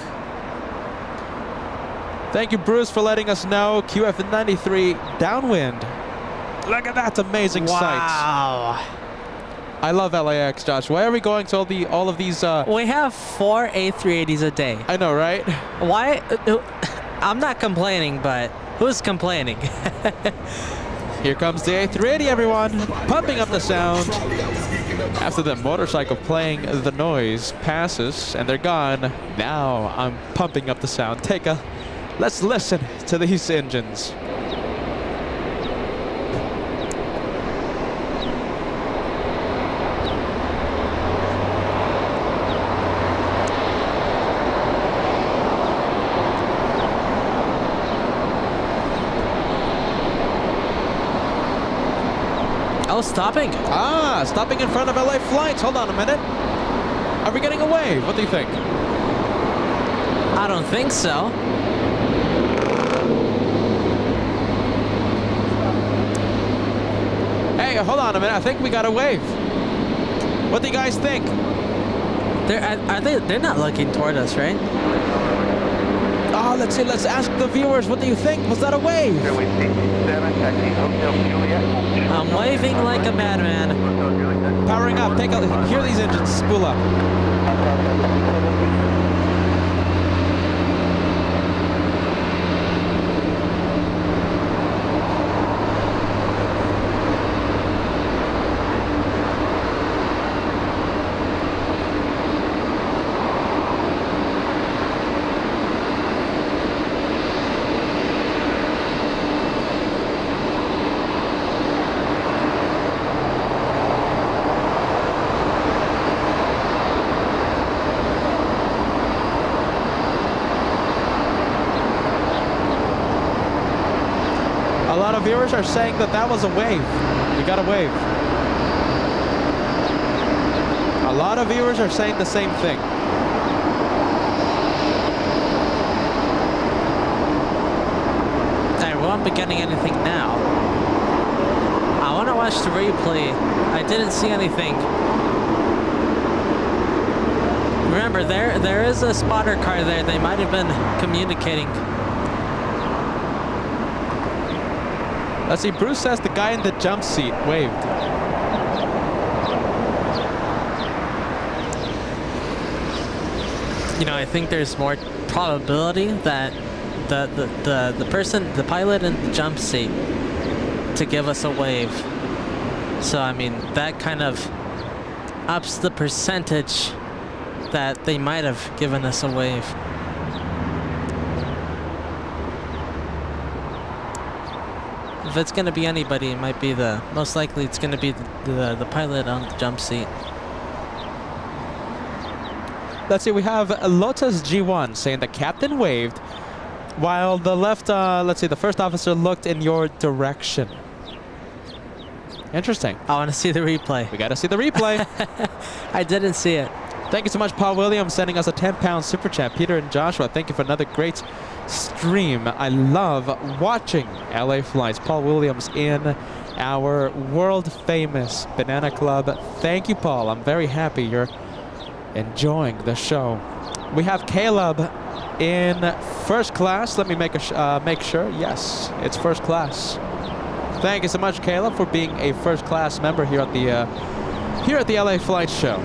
Thank you, Bruce, for letting us know. QF93 downwind. Look at that amazing sight. Wow. I love LAX, Josh. Why are we going to all of these? We have 4 A380s a day. I know, right? Why? I'm not complaining, but who's complaining? Here comes the A380, everyone. Pumping up the sound. After the motorcycle playing the noise passes and they're gone, now I'm pumping up the sound. Let's listen to these engines. Oh, stopping. Stopping in front of LA Flights. Hold on a minute. Are we getting a wave? What do you think? I don't think so. Hey, hold on a minute. I think we got a wave. What do you guys think? They're not looking toward us, right? Oh, let's see. Let's ask the viewers. What do you think? Was that a wave? I'm waving like a madman. Powering up. Hear these engines spool up. A lot of viewers are saying that was a wave. We got a wave. A lot of viewers are saying the same thing. I won't be getting anything now. I want to watch the replay. I didn't see anything. Remember, there is a spotter car there. They might have been communicating. Let's see, Bruce says the guy in the jump seat waved. You know, I think there's more probability that the person, the pilot in the jump seat, to give us a wave. So, I mean, that kind of ups the percentage that they might have given us a wave. If it's going to be anybody, it might be most likely it's going to be the pilot on the jump seat. Let's see, we have Lotus G1 saying the captain waved while the left, let's see, the first officer looked in your direction. Interesting. I want to see the replay. We got to see the replay. I didn't see it. Thank you so much, Paul Williams, sending us a 10-pound super chat. Peter and Joshua, thank you for another great stream. I love watching LA Flights. Paul Williams in our world-famous Banana Club. Thank you, Paul. I'm very happy you're enjoying the show. We have Caleb in first class. Let me make sure. Yes, it's first class. Thank you so much, Caleb, for being a first-class member here at the LA Flights show.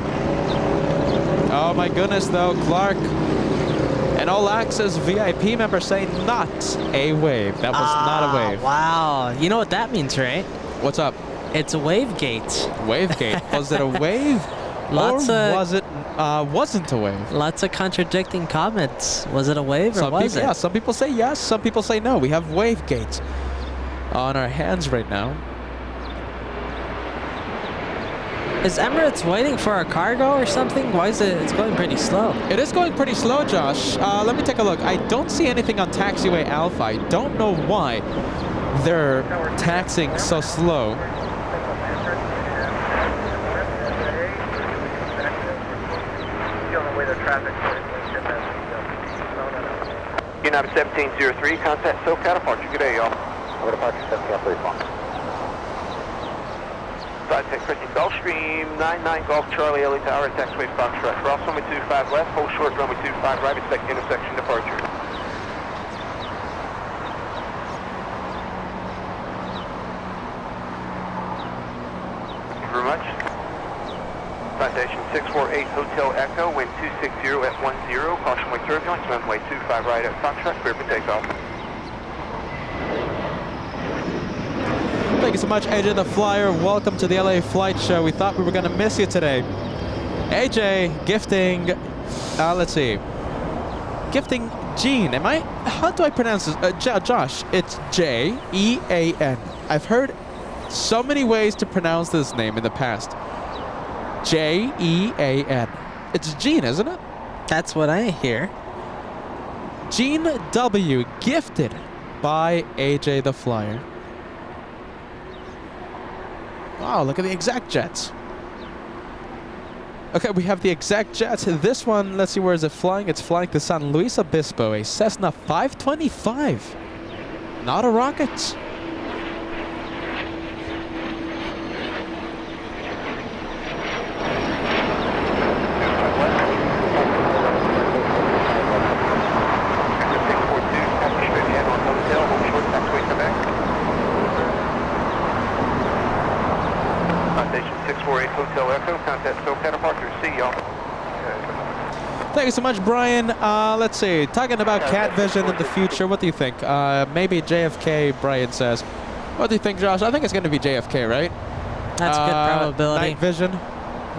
Oh my goodness, though, Clark, an All Access VIP member saying not a wave. That was not a wave. Wow. You know what that means, right? What's up? It's a wavegate. Wavegate. Was it a wave? Wasn't a wave? Lots of contradicting comments. Was it a wave or was it? Yeah, some people say yes, some people say no. We have wavegate on our hands right now. Is Emirates waiting for a cargo or something? Why is it's going pretty slow? It is going pretty slow, Josh. Let me take a look. I don't see anything on taxiway Alpha. I don't know why they're taxiing so slow. United 1703, contact SoCal departure. Good day, y'all. Over departure 1703. Side tech Christie Gulfstream 99 Golf Charlie LA Tower at taxiway Foxtrot. Cross runway 25 left, hold short runway 25 right, expect intersection departure. Thank you very much. Citation 648 Hotel Echo, wind 260 at 10, caution wind turbulence, runway 25 right at Foxtrot, clear for takeoff. Thank you so much, AJ the Flyer. Welcome to the LA Flight Show. We thought we were going to miss you today. AJ gifting, let's see, gifting Jean. How do I pronounce this? Josh, it's J-E-A-N. I've heard so many ways to pronounce this name in the past. J-E-A-N. It's Jean, isn't it? That's what I hear. Jean W. gifted by AJ the Flyer. Wow, look at the exact jets. Okay, we have the exact jets. This one, let's see, where is it flying? It's flying to San Luis Obispo, a Cessna 525. Not a rocket. Hotel Echo, contact SoCal departure. See y'all. Thank you so much, Brian. Let's see, talking about cat vision in the future, what do you think? Maybe JFK, Brian says. What do you think, Josh? I think it's going to be JFK, right? That's a good probability. Night vision.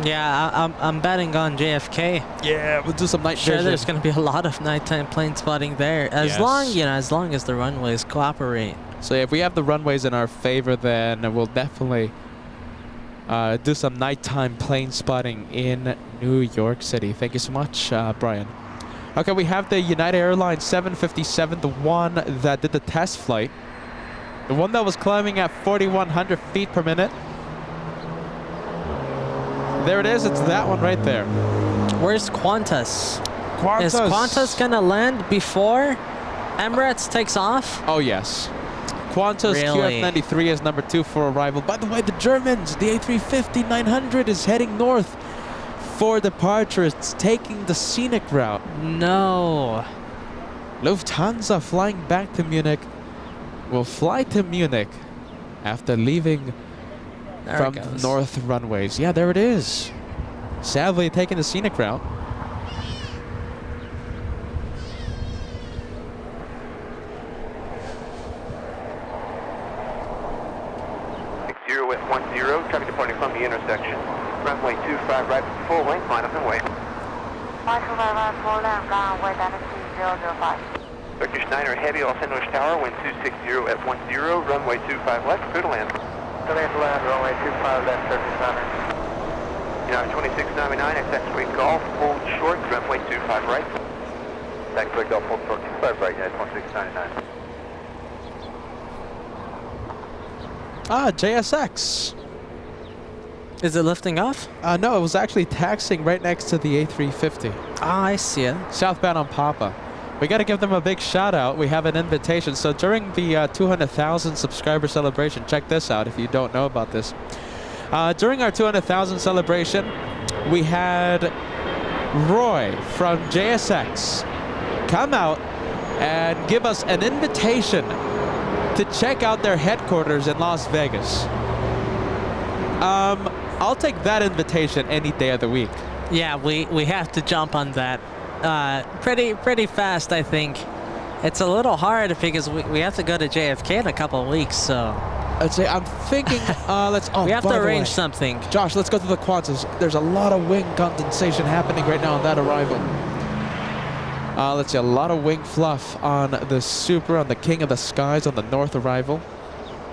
Yeah, I'm betting on JFK. Yeah, we'll do some night vision. There's going to be a lot of nighttime plane spotting there, as long as the runways cooperate. So if we have the runways in our favor, then we'll definitely do some nighttime plane spotting in New York City. Thank you so much, Brian. Okay, we have the United Airlines 757, the one that did the test flight. The one that was climbing at 4,100 feet per minute. There it is. It's that one right there. Where's Qantas? Qantas. Is Qantas going to land before Emirates takes off? Oh, yes. Qantas Really? QF93 is number 2 for arrival. By the way, the Germans, the A350-900 is heading north for departure. It's taking the scenic route. No. Lufthansa flying back to Munich will fly to Munich after leaving from the north runways. Yeah, there it is. Sadly, taking the scenic route. Traffic departing from the intersection. Runway 25 right, full length, line up and wait. 25 right, full length, runway 005. Turkish 9er Heavy, Los Angeles Tower, wind 260 at 10, runway 25 left, clear to land. Clear to land, runway 25 left, Turkish 9er. United 2699, XX Green Golf, hold short, runway 25 right. Thanks for Golf, hold short, 25 right, United 2699. JSX. Is it lifting off? No, it was actually taxiing right next to the A350. Ah, I see it. Southbound on Papa. We got to give them a big shout out. We have an invitation. So during the 200,000 subscriber celebration, check this out if you don't know about this. During our 200,000 celebration, we had Roy from JSX come out and give us an invitation to check out their headquarters in Las Vegas. I'll take that invitation any day of the week. Yeah, we have to jump on that pretty fast, I think. It's a little hard because we have to go to JFK in a couple of weeks, so. I'd say I'm thinking, we have to arrange something. Josh, let's go to the Qantas. There's a lot of wing condensation happening right now on that arrival. Let's see, a lot of wing fluff on the Super, on the King of the Skies, on the north arrival,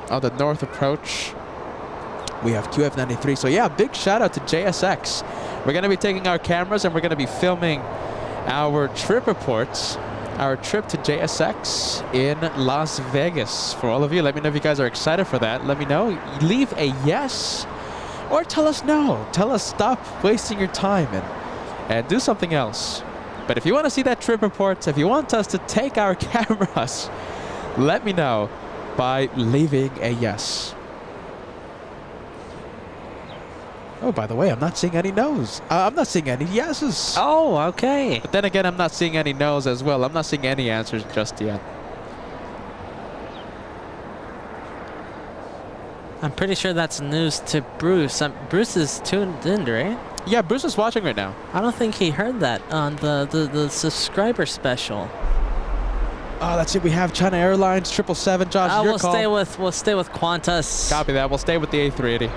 on the north approach. We have QF93. So yeah, big shout out to JSX. We're going to be taking our cameras and we're going to be filming our trip reports, our trip to JSX in Las Vegas. For all of you, let me know if you guys are excited for that. Let me know. Leave a yes or tell us no. Tell us stop wasting your time and do something else. But if you want to see that trip reports, if you want us to take our cameras, let me know by leaving a yes. Oh, by the way, I'm not seeing any no's. I'm not seeing any yeses. Oh, okay. But then again, I'm not seeing any no's as well. I'm not seeing any answers just yet. I'm pretty sure that's news to Bruce. Bruce is tuned in, right? Yeah, Bruce is watching right now. I don't think he heard that on the subscriber special. Let's see. We have China Airlines 777. Josh, your call. We'll stay with Qantas. Copy that. We'll stay with the A380.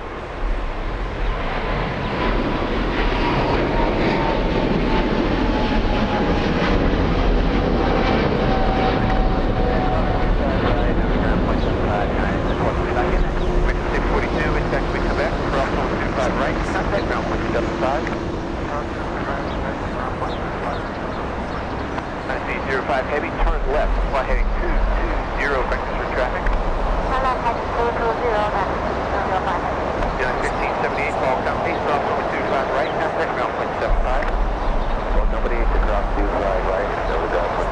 Heavy, turn left, fly heading 220, vectors for traffic. Airline heading 220, that's 1578, call down pace, cross over 25 right, contact ground point 75. Well, nobody to cross 25 right, so we got 05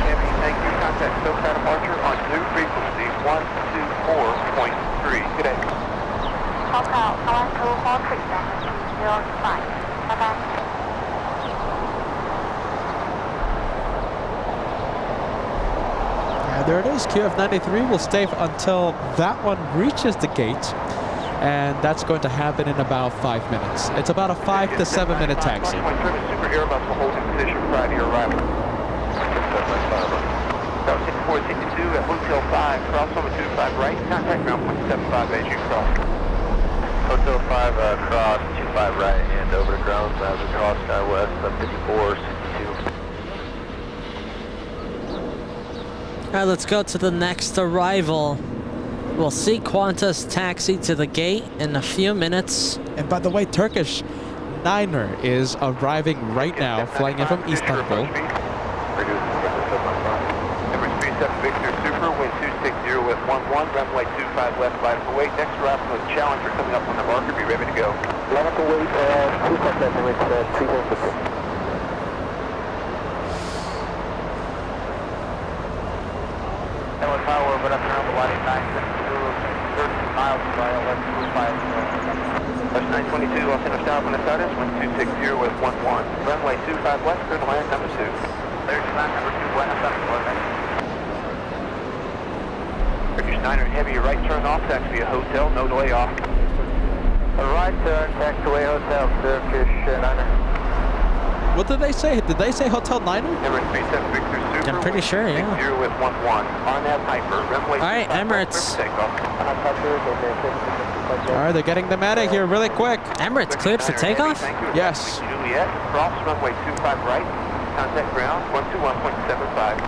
Heavy, thank you, contact SoCal departure on new frequency 124.3. Good day. SoCal 124, 05. Bye-bye. There it is. QF93 will stay until that one reaches the gate, and that's going to happen in about 5 minutes. It's about a 5 to 7 minute taxi. Super Airbus will hold in position prior to your arrival. That was 6462 at Hotel 5, cross over 25 right, contact ground point 75 as you cross. Hotel 5, cross 25 right and over to ground, as we cross SkyWest 5462. All right, let's go to the next arrival. We'll see Qantas taxi to the gate in a few minutes. And by the way, Turkish Niner is arriving right now, flying in from Istanbul. Emirates 37 Victor Super, wind 260 with 11, runway 25 left, 5 Kuwait. Next arrival is Challenger coming up on the marker, be ready to go. 11 Kuwait, 257 Emirates 316. Emirates Power, but up around the lighting 972, 13 miles by LAX 25. That's 922, Los Angeles South on the Sardis, wind 260 with 11. Runway 25 west, clear to land number 2. There's land number 2, Buenos Aires. Turkish Niner Heavy, right turn off, taxi a hotel, no delay off. A right turn, taxiway hotel, Turkish Niner. What did they say? Did they say Hotel Niner? Emirates 37 Victor Super. I'm pretty sure, yeah. 60 with 11. RNAV Hyper, runway. All right, Emirates. All right, they're getting them out of here really quick. Emirates cleared for takeoff? Yes. Juliet, cross runway 25 right, contact ground 121.75.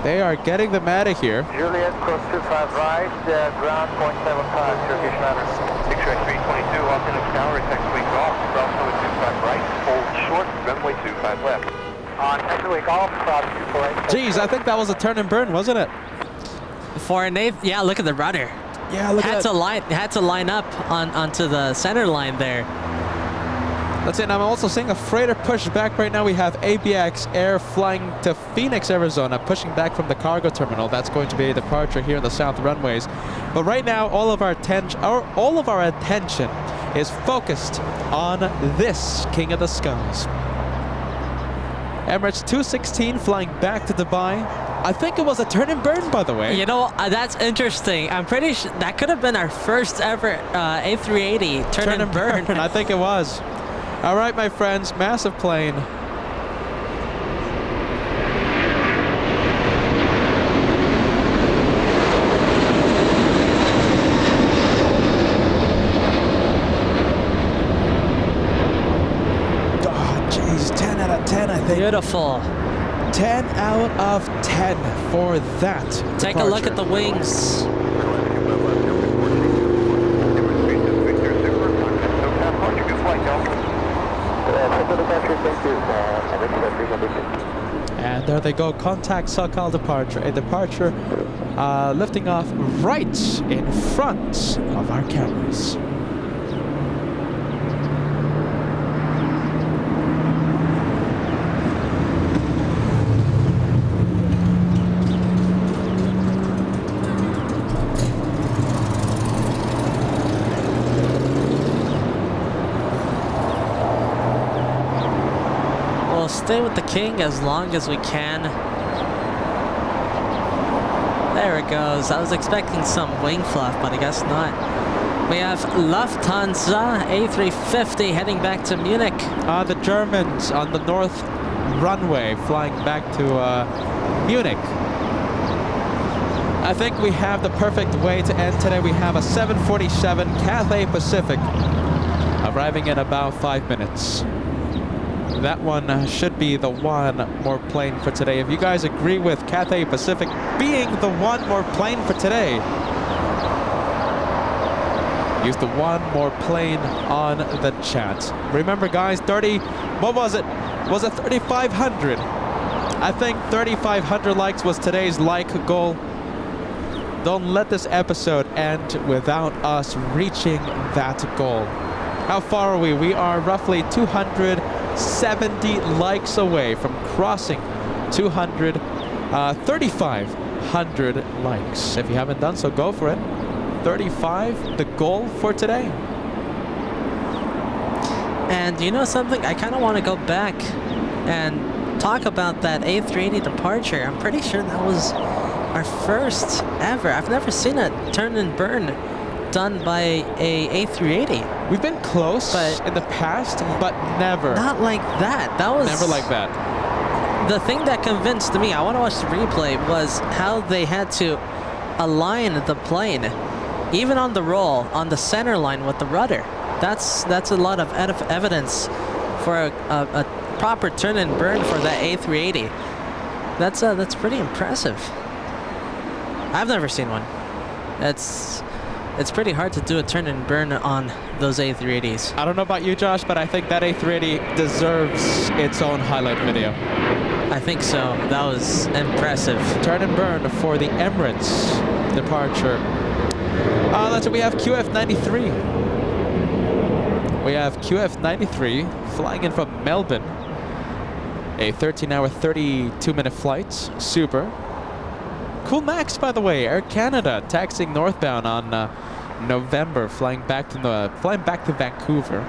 They are getting them out of here. Juliet, cross 25 right, ground 0.75, Turkish Niner. X-ray 322, Los Angeles Tower, taxiway golf, cross runway 25 right, hold short, runway 25 left. On taxiway golf, cross 24. Geez, I think that was a turn and burn, wasn't it? For an eighth, yeah, look at the rudder. Yeah, look at that. Had to line up onto the center line there. That's it. And I'm also seeing a freighter push back right now. We have ABX Air flying to Phoenix, Arizona, pushing back from the cargo terminal. That's going to be a departure here in the south runways. But right now, all of our attention is focused on this King of the Skies. Emirates 216 flying back to Dubai. I think it was a turn and burn, by the way. You know, that's interesting. I'm pretty sure that could have been our first ever A380 turn and burn. I think it was. All right, my friends, massive plane. Oh, geez, 10 out of 10, I think. Beautiful. 10 out of 10 for that. Take a look at the wings. And there they go, contact SoCal departure. A departure lifting off right in front of our cameras. Stay with the king as long as we can. There it goes. I was expecting some wing fluff, but I guess not. We have Lufthansa A350 heading back to Munich. The Germans on the north runway flying back to Munich. I think we have the perfect way to end today. We have a 747 Cathay Pacific arriving in about 5 minutes. That one should be the one more plane for today. If you guys agree with Cathay Pacific being the one more plane for today, use the one more plane on the chat. Remember guys, what was it? Was it 3,500? I think 3,500 likes was today's like goal. Don't let this episode end without us reaching that goal. How far are we? We are roughly 270 likes away from crossing 3,500 likes. If you haven't done so, go for it. 35, the goal for today. And you know something? I kind of want to go back and talk about that A380 departure. I'm pretty sure that was our first ever. I've never seen a turn and burn done by a A380. We've been close in the past, but never. Not like that. That was never like that. The thing that convinced me, I want to watch the replay, was how they had to align the plane, even on the roll, on the center line with the rudder. That's a lot of evidence for a proper turn and burn for that A380. That's pretty impressive. I've never seen one. It's pretty hard to do a turn and burn on those A380s. I don't know about you, Josh, but I think that A380 deserves its own highlight video. I think so. That was impressive. Turn and burn for the Emirates departure. Let's see, we have QF93. We have QF93 flying in from Melbourne. A 13-hour, 32-minute flight. Super. Cool Max, by the way. Air Canada taxiing northbound on November, flying back to Vancouver.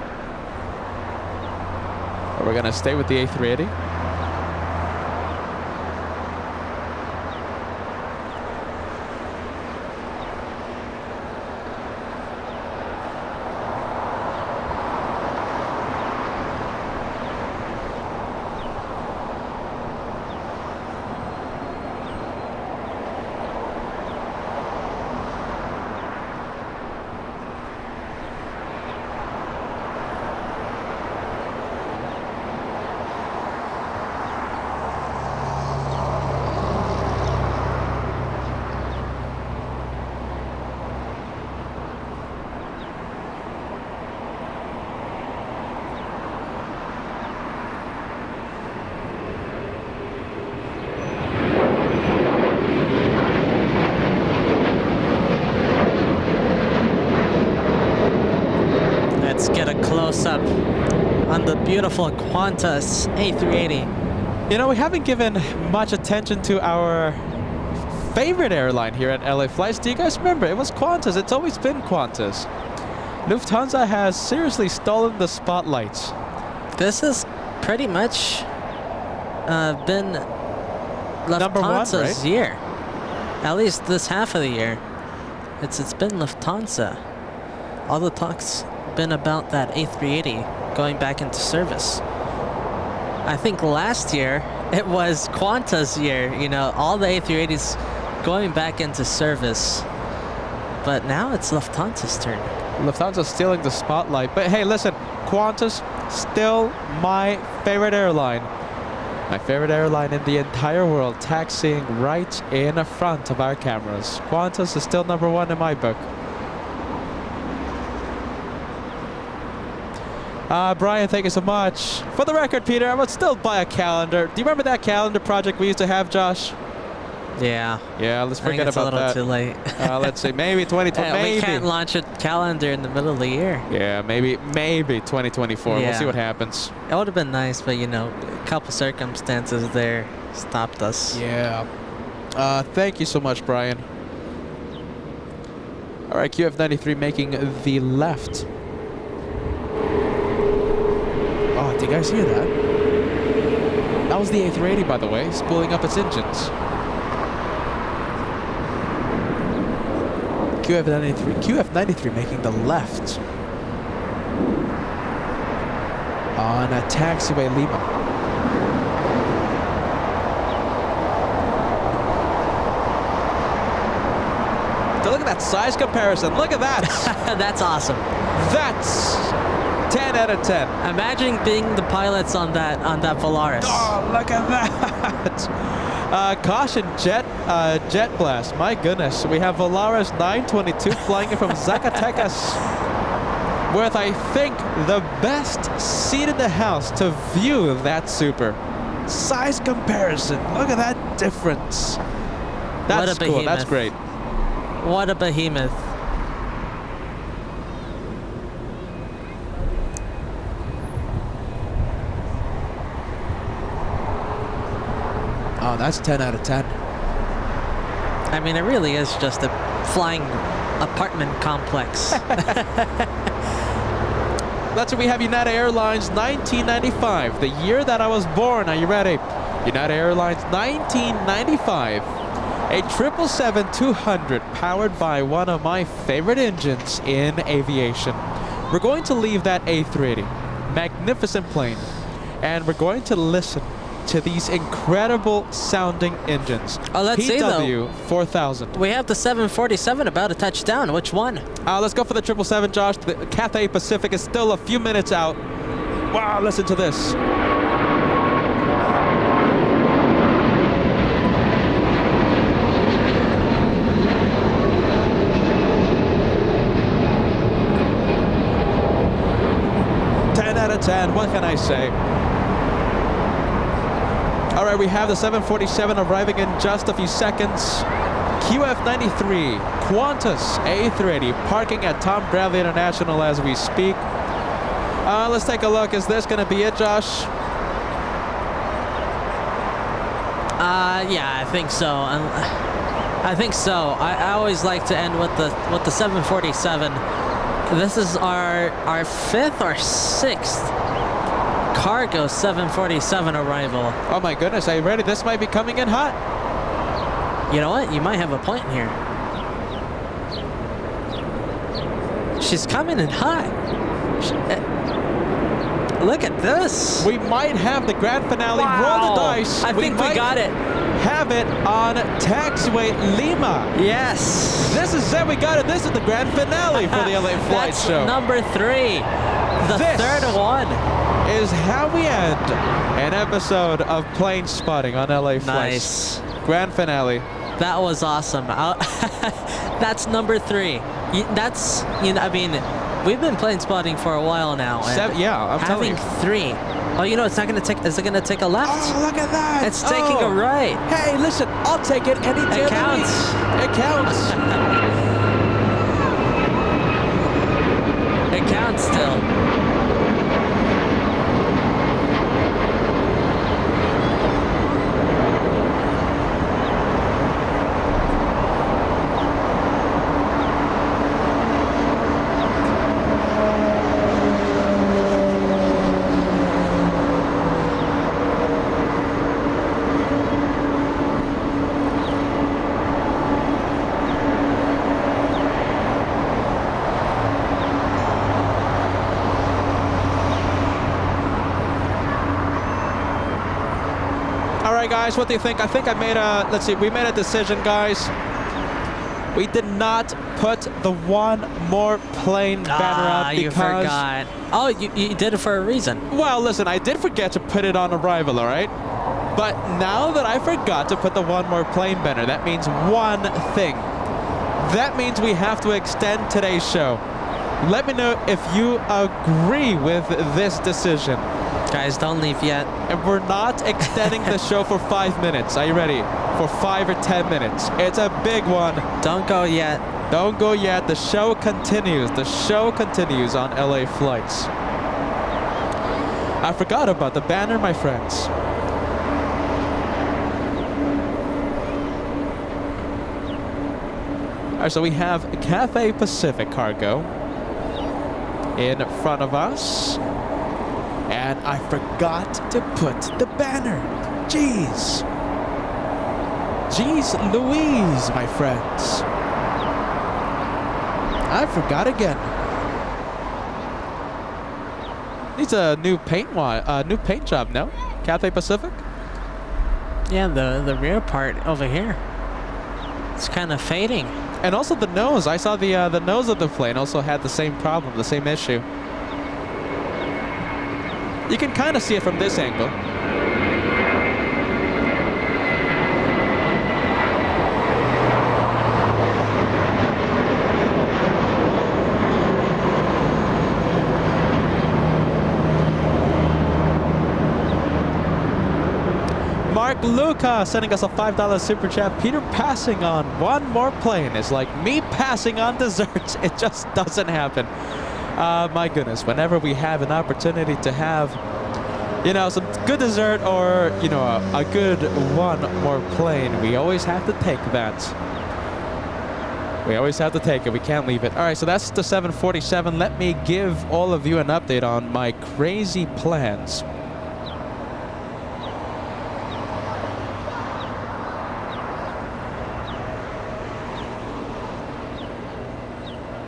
We're gonna stay with the A380. Up on the beautiful Qantas A380. You know, we haven't given much attention to our favorite airline here at LA Flights. Do you guys remember? It was Qantas. It's always been Qantas. Lufthansa has seriously stolen the spotlight. This has pretty much been Lufthansa's year. At least this half of the year. It's been Lufthansa. All the talks been about that A380 going back into service. I think last year it was Qantas' year, you know, all the A380s going back into service. But now it's Lufthansa's turn. Lufthansa stealing the spotlight. But hey, listen, Qantas, still my favorite airline. My favorite airline in the entire world, taxiing right in front of our cameras. Qantas is still number one in my book. Brian, thank you so much. For the record, Peter, I would still buy a calendar. Do you remember that calendar project we used to have, Josh? Yeah. Yeah, let's forget about that. I think it's a little too late. Let's see, maybe 2020. Maybe. We can't launch a calendar in the middle of the year. Yeah, maybe 2024. Yeah. We'll see what happens. It would have been nice, but you know, a couple circumstances there stopped us. Yeah. Thank you so much, Brian. All right, QF93 making the left. Oh, did you guys hear that? That was the A380, by the way, spooling up its engines. QF93 making the left on a taxiway Lima. So look at that size comparison. Look at that. That's awesome. That's 10 out of 10. Imagine being the pilots on that Volaris. Oh, look at that. Caution, jet blast. My goodness. We have Volaris 922 flying in from Zacatecas with, I think, the best seat in the house to view that super. Size comparison. Look at that difference. That's cool. That's great. What a behemoth. Oh, that's 10 out of 10. I mean, it really is just a flying apartment complex. That's what we have. United Airlines 1995, the year that I was born. Are you ready? United Airlines 1995, a 777-200 powered by one of my favorite engines in aviation. We're going to leave that A380, magnificent plane, and we're going to listen to these incredible sounding engines. Oh, let's see though. PW 4000. We have the 747 about to touch down. Which one? Let's go for the 777, Josh. The Cathay Pacific is still a few minutes out. Wow, listen to this. Out of 10, what can I say? All right, we have the 747 arriving in just a few seconds. QF93, Qantas A380, parking at Tom Bradley International as we speak. Let's take a look. Is this going to be it, Josh? Yeah, I think so. I think so. I always like to end with the 747. This is our 5th or 6th cargo 747 arrival. Oh my goodness, are you ready? This might be coming in hot. You know what? You might have a point here. She's coming in hot. Look at this. We might have the grand finale. Wow. Roll the dice. I think we got it. Have it on taxiway Lima. Yes. This is it. We got it. This is the grand finale for the LA Flight That's Show. number 3. The third one is how we end an episode of plane spotting on LA Flights. Nice. Grand finale. That was awesome. That's number 3. That's, you know, I mean, we've been plane spotting for a while now. Yeah, I'm telling you. Having 3. Oh, you know, it's not going to take. Is it going to take a left? Oh, look at that! It's taking a right. Hey, listen, I'll take it any day. It counts. It counts. It counts still. Guys, what do you think? I think I made a, let's see, we made a decision, guys. We did not put the one more plane banner up because... you forgot. Oh, you did it for a reason. Well, listen, I did forget to put it on arrival, all right? But now that I forgot to put the one more plane banner, that means one thing. That means we have to extend today's show. Let me know if you agree with this decision. Guys, don't leave yet. And we're not extending the show for 5 minutes. Are you ready? For 5 or 10 minutes. It's a big one. Don't go yet. Don't go yet. The show continues. The show continues on LA Flights. I forgot about the banner, my friends. All right, so we have Cathay Pacific cargo in front of us. And I forgot to put the banner. Jeez. Jeez Louise, my friends. I forgot again. Needs a new paint job, no? Cathay Pacific? Yeah, the rear part over here. It's kind of fading. And also the nose. I saw the nose of the plane also had the same problem, the same issue. You can kind of see it from this angle. Mark Luca sending us a $5 super chat. Peter passing on one more plane is like me passing on desserts. It just doesn't happen. My goodness, whenever we have an opportunity to have, you know, some good dessert or, you know, a good one more plane, we always have to take that. We always have to take it. We can't leave it. All right, so that's the 747. Let me give all of you an update on my crazy plans.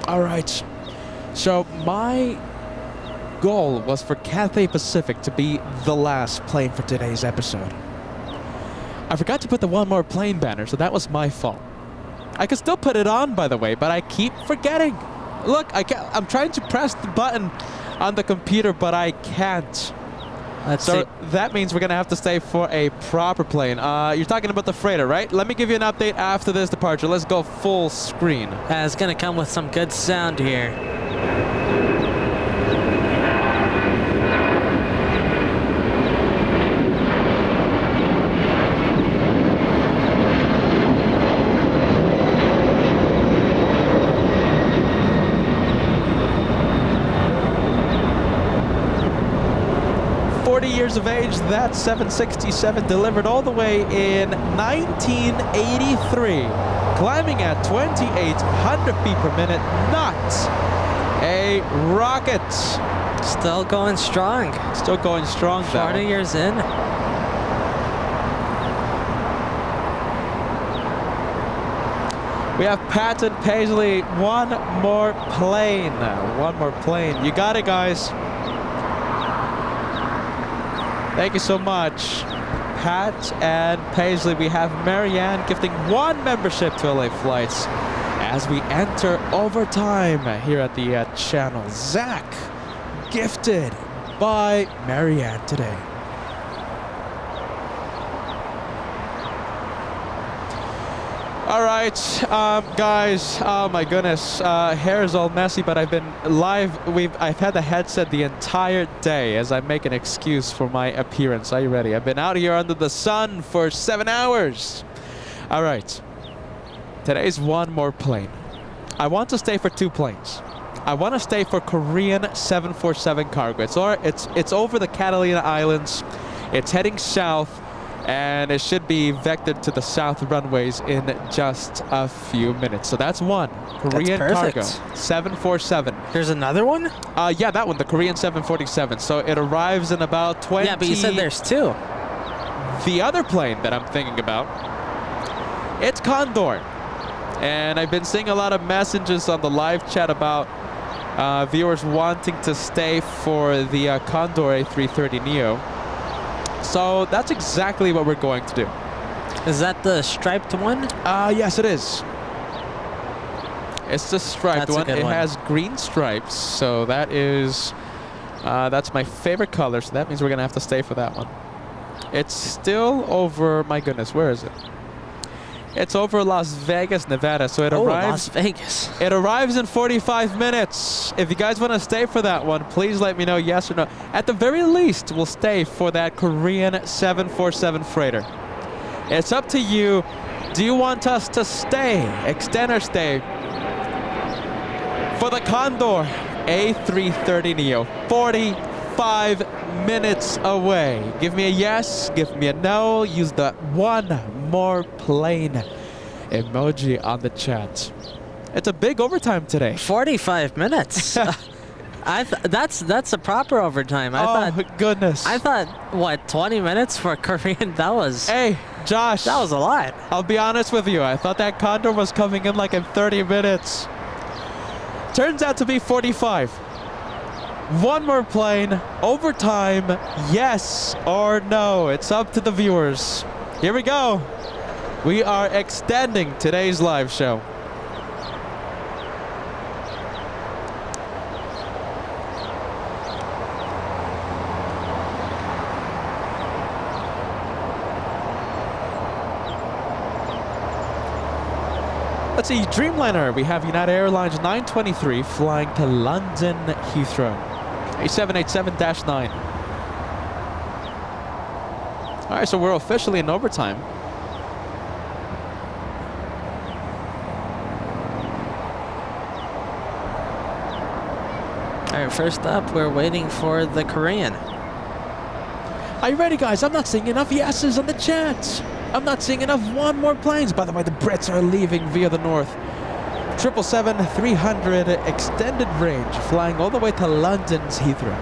All right, so my goal was for Cathay Pacific to be the last plane for today's episode. I forgot to put the one more plane banner, so that was my fault. I could still put it on, by the way, but I keep forgetting. Look, I'm trying to press the button on the computer, but I can't. So that means we're going to have to stay for a proper plane. You're talking about the freighter, right? Let me give you an update after this departure. Let's go full screen. It's going to come with some good sound here. 40 years of age, that 767 delivered all the way in 1983, climbing at 2,800 feet per minute, not a rocket. Still going strong. Still going strong, though. 40 years in. We have Pat and Paisley, one more plane. One more plane. You got it, guys. Thank you so much. Pat and Paisley. We have Marianne gifting one membership to LA Flights as we enter overtime here at the channel. Zach gifted by Marianne today. All right, guys, oh my goodness, hair is all messy, but I've been live. I've had the headset the entire day as I make an excuse for my appearance. Are you ready? I've been out here under the sun for 7 hours. All right, today's one more plane. I want to stay for two planes. I want to stay for Korean 747 cargo. It's over the Catalina Islands. It's heading south. And it should be vectored to the south runways in just a few minutes. So that's one. Korean cargo. 747. There's another one? Yeah, that one. The Korean 747. So it arrives in about 20... Yeah, but you said there's two. The other plane that I'm thinking about, it's Condor. And I've been seeing a lot of messages on the live chat about viewers wanting to stay for the Condor A330neo. So that's exactly what we're going to do. Is that the striped one? Yes, it is. It's the striped one. It has green stripes, so that is that's my favorite color. So that means we're gonna have to stay for that one. It's still over. My goodness, where is it? It's over Las Vegas, Nevada. So it arrives. Las Vegas. It arrives in 45 minutes. If you guys want to stay for that one, please let me know yes or no. At the very least, we'll stay for that Korean 747 freighter. It's up to you. Do you want us to stay, extend our stay for the Condor A330neo? 45 minutes away. Give me a yes, give me a no. Use the one more plane emoji on the chat. It's a big overtime today. 45 minutes. That's a proper overtime. I thought, goodness. I thought, what, 20 minutes for Korean? That was... Hey, Josh. That was a lot. I'll be honest with you. I thought that Condor was coming in like in 30 minutes. Turns out to be 45. One more plane, overtime, yes or no. It's up to the viewers. Here we go. We are extending today's live show. Let's see, Dreamliner. We have United Airlines 923 flying to London Heathrow. A787-9. All right, so we're officially in overtime. All right, first up, we're waiting for the Korean. Are you ready, guys? I'm not seeing enough yeses on the chat. I'm not seeing enough one more planes. By the way, the Brits are leaving via the north. 777-300 extended range, flying all the way to London's Heathrow.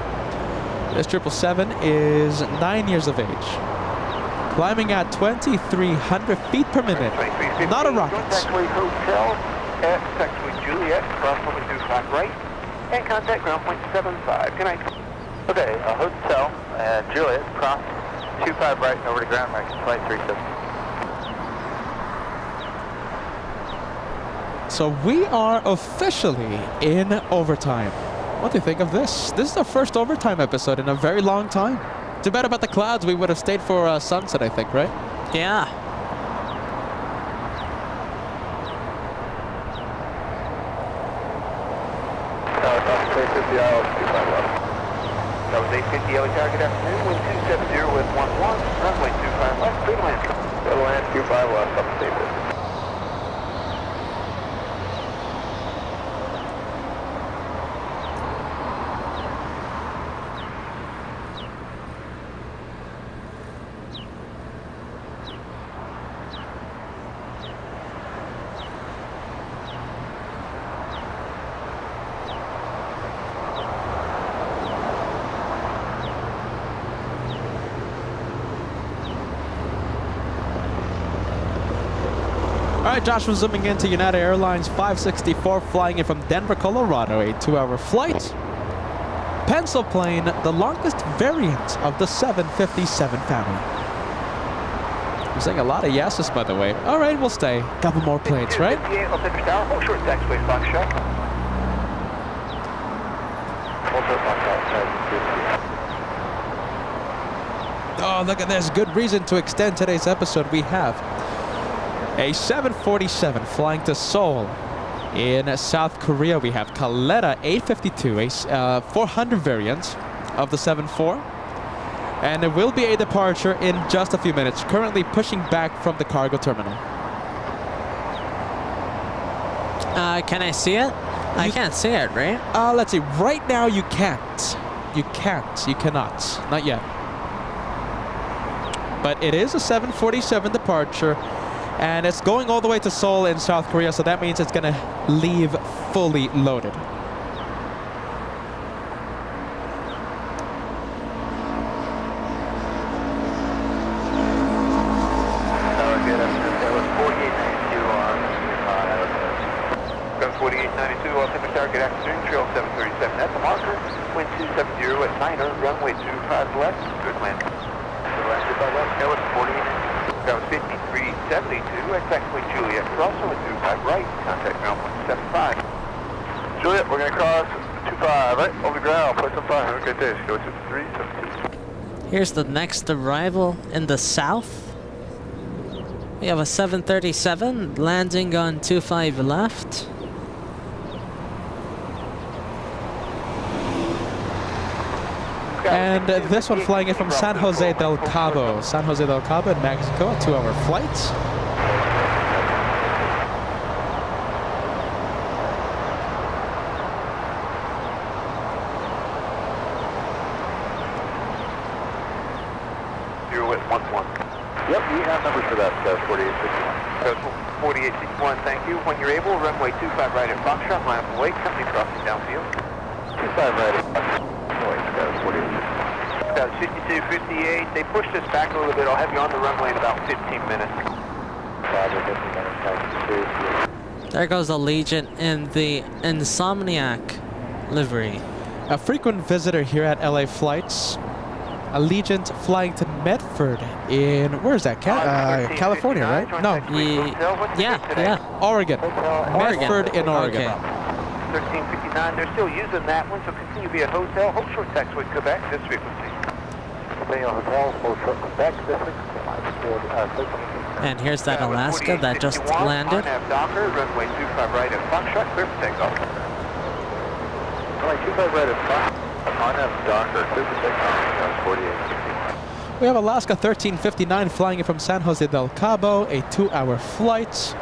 This 777 is 9 years of age. Climbing at 2,300 feet per minute. Not a rocket. Taxiway Hotel at Taxiway Juliet, cross 125 right, and contact ground point 75. Good night. Okay, a hotel and Juliet, cross 25 right and over to ground, American flight 37. So we are officially in overtime. What do you think of this? This is the first overtime episode in a very long time. Too bad about the clouds. We would have stayed for sunset, I think, right? Yeah. That was 850 LA Tower, good afternoon, wind 270 with 11, runway 25 left, clear to land. Clear to land 25 left, up to David. All right, Josh, we're zooming into United Airlines 564, flying in from Denver, Colorado, a 2-hour flight. Pencil plane, the longest variant of the 757 family. I'm saying a lot of yeses, by the way. All right, we'll stay. Couple more planes, right? 58, Los Angeles Tower, hold short taxiway, Foxtrot. Hold short Foxtrot, Oh, look at this. Good reason to extend today's episode. We have a 747 flying to Seoul. In South Korea, we have Kaleta 852, a 400 variant of the 74. And there will be a departure in just a few minutes, currently pushing back from the cargo terminal. Can I see it? I can't see it, right? Let's see. Right now, you can't. You can't. You cannot. Not yet. But it is a 747 departure. And it's going all the way to Seoul in South Korea, so that means it's going to leave fully loaded. Tower, good afternoon. That was 4892 on 4892, Los Angeles Tower, good afternoon. Trail 737 at the marker. Wind 270 at Niner, runway 25 left, good land. Good land, goodbye left. That was 4892. That was 5372 at taxiway Juliet, cross with 25 right, contact ground point 75. Juliet, we're going to cross 25 right over the ground, place 5. Have a good day. Go to 372. Here's the next arrival in the south. We have a 737 landing on 25 left. And this one flying in from San Jose del Cabo. San Jose del Cabo in Mexico, a 2-hour flight. You're with 11. Yep, we have numbers for that, 4861. 4861, thank you. When you're able, runway 25 right at Foxtrot, line up away, company crossing downfield. 25 right at Foxtrot. That was 5258. They pushed us back a little bit. I'll have you on the runway in about 15 minutes. 5 or 15 minutes, There goes Allegiant in the Insomniac livery. A frequent visitor here at LA Flights. Allegiant flying to Medford in, where is that? California, right? No, Yeah. Oregon. Medford in Oregon. Okay. 1359, they're still using that one, so continue via hotel. Hold short taxiway Quebec, this frequency. Hotel, hold short Quebec, this And here's that Alaska that just landed. Docker, runway 25 right at Foxtrot, clear for takeoff. Runway 25 right at Foxtrot, Docker, clear for takeoff, 48. We have Alaska 1359 flying in from San Jose del Cabo, a 2-hour flight.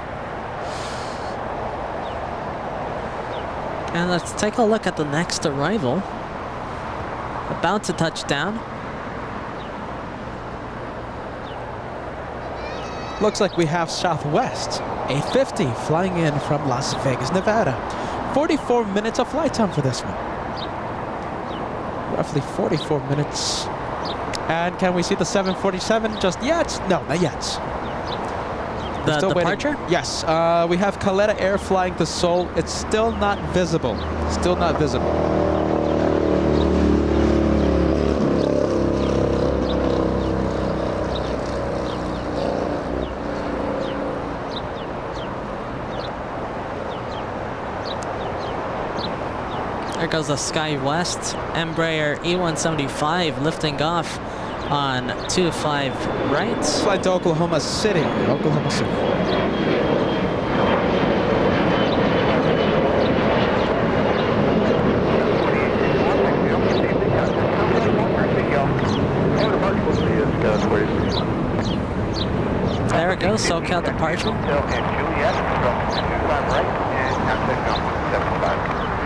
And let's take a look at the next arrival. About to touch down. Looks like we have Southwest, A50 flying in from Las Vegas, Nevada. 44 minutes of flight time for this one. Roughly 44 minutes. And can we see the 747 just yet? No, not yet. The departure? Waiting. Yes, we have Caleta Air flying to Seoul. It's still not visible. Still not visible. There goes the SkyWest Embraer E175 lifting off on 25 right. Flight to Oklahoma City. Oklahoma City. There it goes, SoCal departure.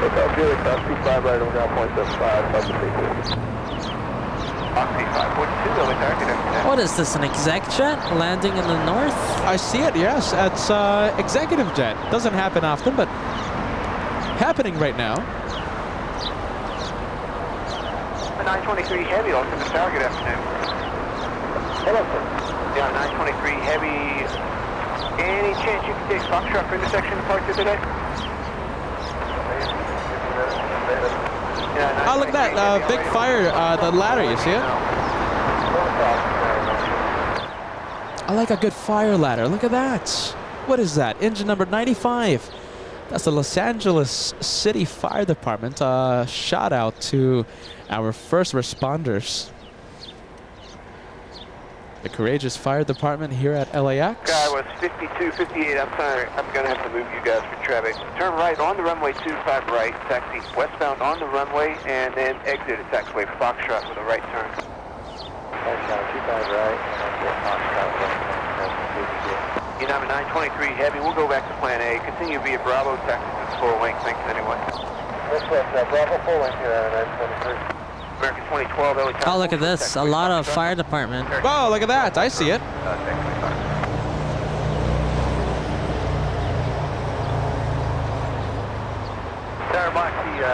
Hotel Juliet, cross 25 right over down 0.75, What is this, an exec jet landing in the north? I see it, yes. It's executive jet. Doesn't happen often, but happening right now. 923 Heavy, welcome to Tower, good afternoon. Hello, sir. Yeah, 923 Heavy. Any chance you can take Foxtrot for intersection departure today? Oh, look at that big fire, the ladder, you see it? I like a good fire ladder. Look at that. What is that? Engine number 95. That's the Los Angeles City Fire Department. Shout out to our first responders. The courageous fire department here at LAX. Guy was 5258. I'm sorry. I'm going to have to move you guys for traffic. Turn right on the runway 25 right, taxi westbound on the runway, and then exit at taxiway Foxtrot with a right turn. 25 right, and United 923 Heavy. We'll go back to plan A. Continue via Bravo, taxi to full length. Thanks anyway. Bravo full length here at 923. American 2012 LA. Oh, look at this. A lot of fire department. Oh, look at that. I see it. Moxie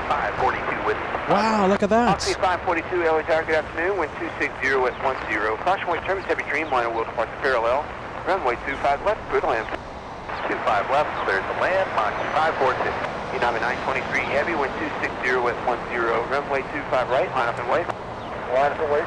542 with. Wow, look at that. Moxie 542 LA Tower, good afternoon. Wind 260 West 10. Caution wait turbulence heavy Dreamliner will depart to parallel. Runway 25 left, clear to land. 25 left, clear to land. Moxie 542. United 923 Heavy, wind 260 West 10. Runway 25 right, line up and wait. Line up and wait.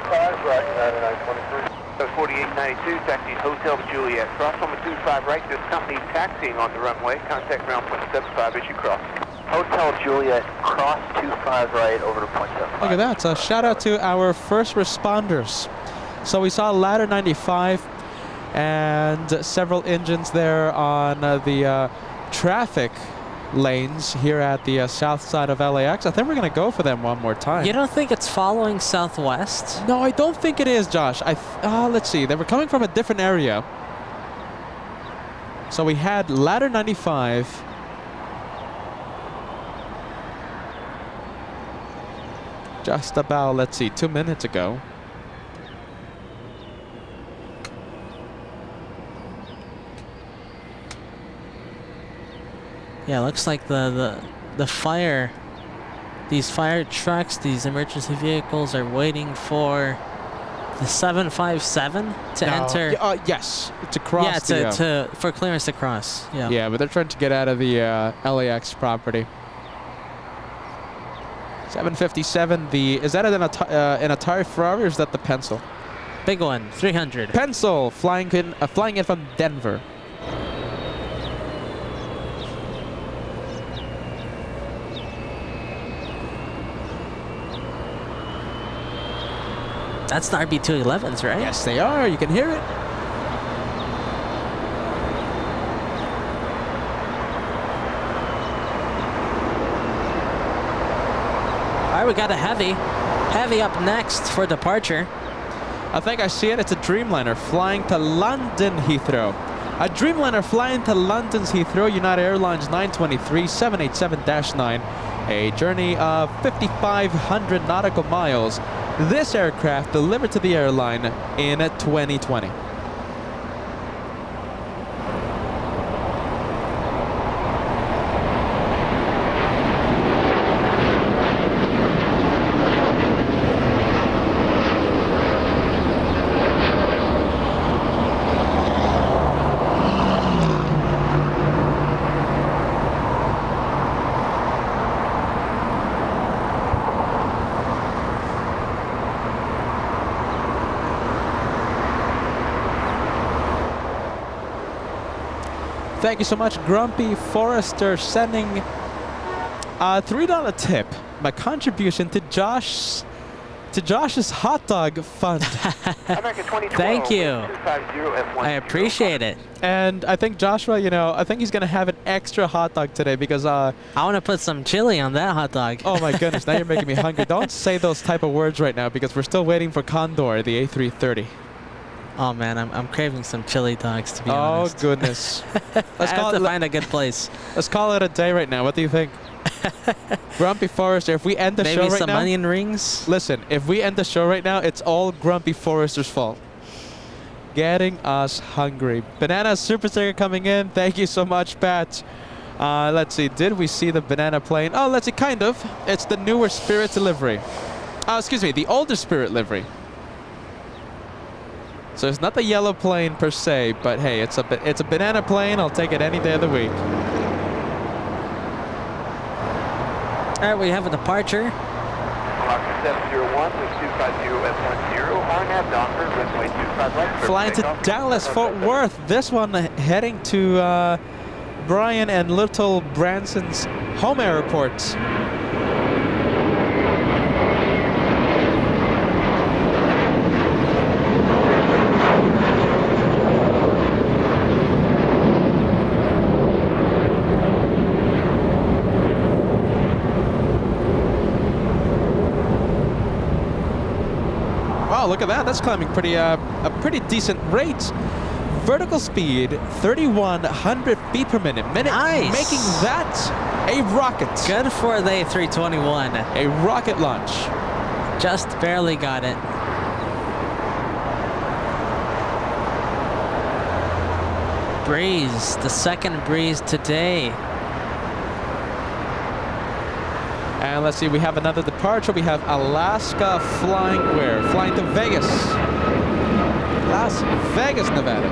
25 right, United 923. 4892, taxi Hotel Juliet. Cross on the 25 right, this company taxiing on the runway. Contact ground point 75 as you cross. Hotel Juliet, cross 25 right over to point 75. Look at that. So shout out to our first responders. So we saw ladder 95 and several engines there on the traffic lanes here at the south side of LAX. I think we're going to go for them one more time. You don't think it's following southwest? No, I don't think it is, Josh. Let's see. They were coming from a different area. So we had ladder 95. Just about, let's see, 2 minutes ago. Yeah, looks like the fire, these fire trucks, these emergency vehicles are waiting for The 757 to No. enter. Yes, to cross. Yeah, for clearance to cross. Yeah. Yeah, but they're trying to get out of the LAX property. 757. Is that an Atari Ferrari or is that the Pencil? Big one. 300. Pencil flying in from Denver. That's the RB211s, right? Yes, they are. You can hear it. All right, we got a heavy. Heavy up next for departure. I think I see it. It's a Dreamliner flying to London Heathrow. A Dreamliner flying to London's Heathrow, United Airlines 923 787-9. A journey of 5,500 nautical miles. This aircraft delivered to the airline in 2020. Thank you so much, Grumpy Forrester, sending a $3 tip. My contribution to Josh's hot dog fund. Thank you. I appreciate it. And I think Joshua, I think he's gonna have an extra hot dog today because I want to put some chili on that hot dog. Oh my goodness, now you're making me hungry. Don't say those type of words right now because we're still waiting for Condor, the A330. Oh man, I'm craving some chili dogs, to be honest. Oh goodness. I have to find a good place. Let's call it a day right now. What do you think? Grumpy Forrester, if we end the show right now... Maybe some onion rings? Listen, if we end the show right now, it's all Grumpy Forrester's fault. Getting us hungry. Banana Super Sticker coming in. Thank you so much, Pat. Let's see, did we see the banana plane? Oh, let's see, kind of. It's the newer Spirit livery. Excuse me, the older Spirit livery. So it's not the yellow plane per se, but hey, it's a banana plane. I'll take it any day of the week. All right, we have a departure. Lock 701 with 250 F10, RNAV Docker, runway 25 right. Flying to Dallas, Fort Worth. This one heading to Brian and Little Branson's home airports. Wow, look at that. That's climbing a pretty decent rate. Vertical speed, 3,100 feet per minute. Nice. Making that a rocket. Good for the A321. A rocket launch. Just barely got it. Breeze, the second breeze today. And let's see, we have another departure. We have Alaska flying where? Flying to Vegas. Las Vegas, Nevada.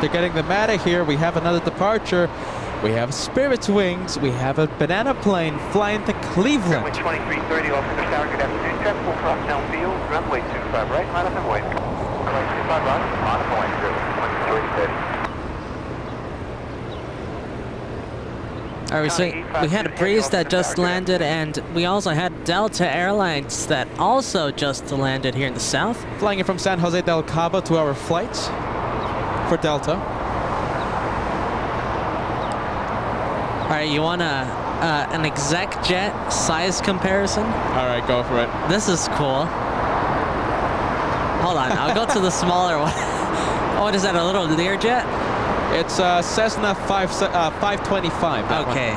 They're getting them out of here. We have another departure. We have Spirit's wings. We have a banana plane flying to Cleveland. Runway 2330 off the tower. Good afternoon. 10 full cross downfield. Runway 25 right. Line up and wait. Runway 25 right. On point. 2330. All right, so we had a Breeze that just landed, and we also had Delta Airlines that also just landed here in the south. Flying in from San Jose del Cabo, 2-hour flight for Delta. All right, you want an exec jet size comparison? All right, go for it. This is cool. Hold on, I'll go to the smaller one. What is that, a little Learjet? It's Cessna 525. Okay.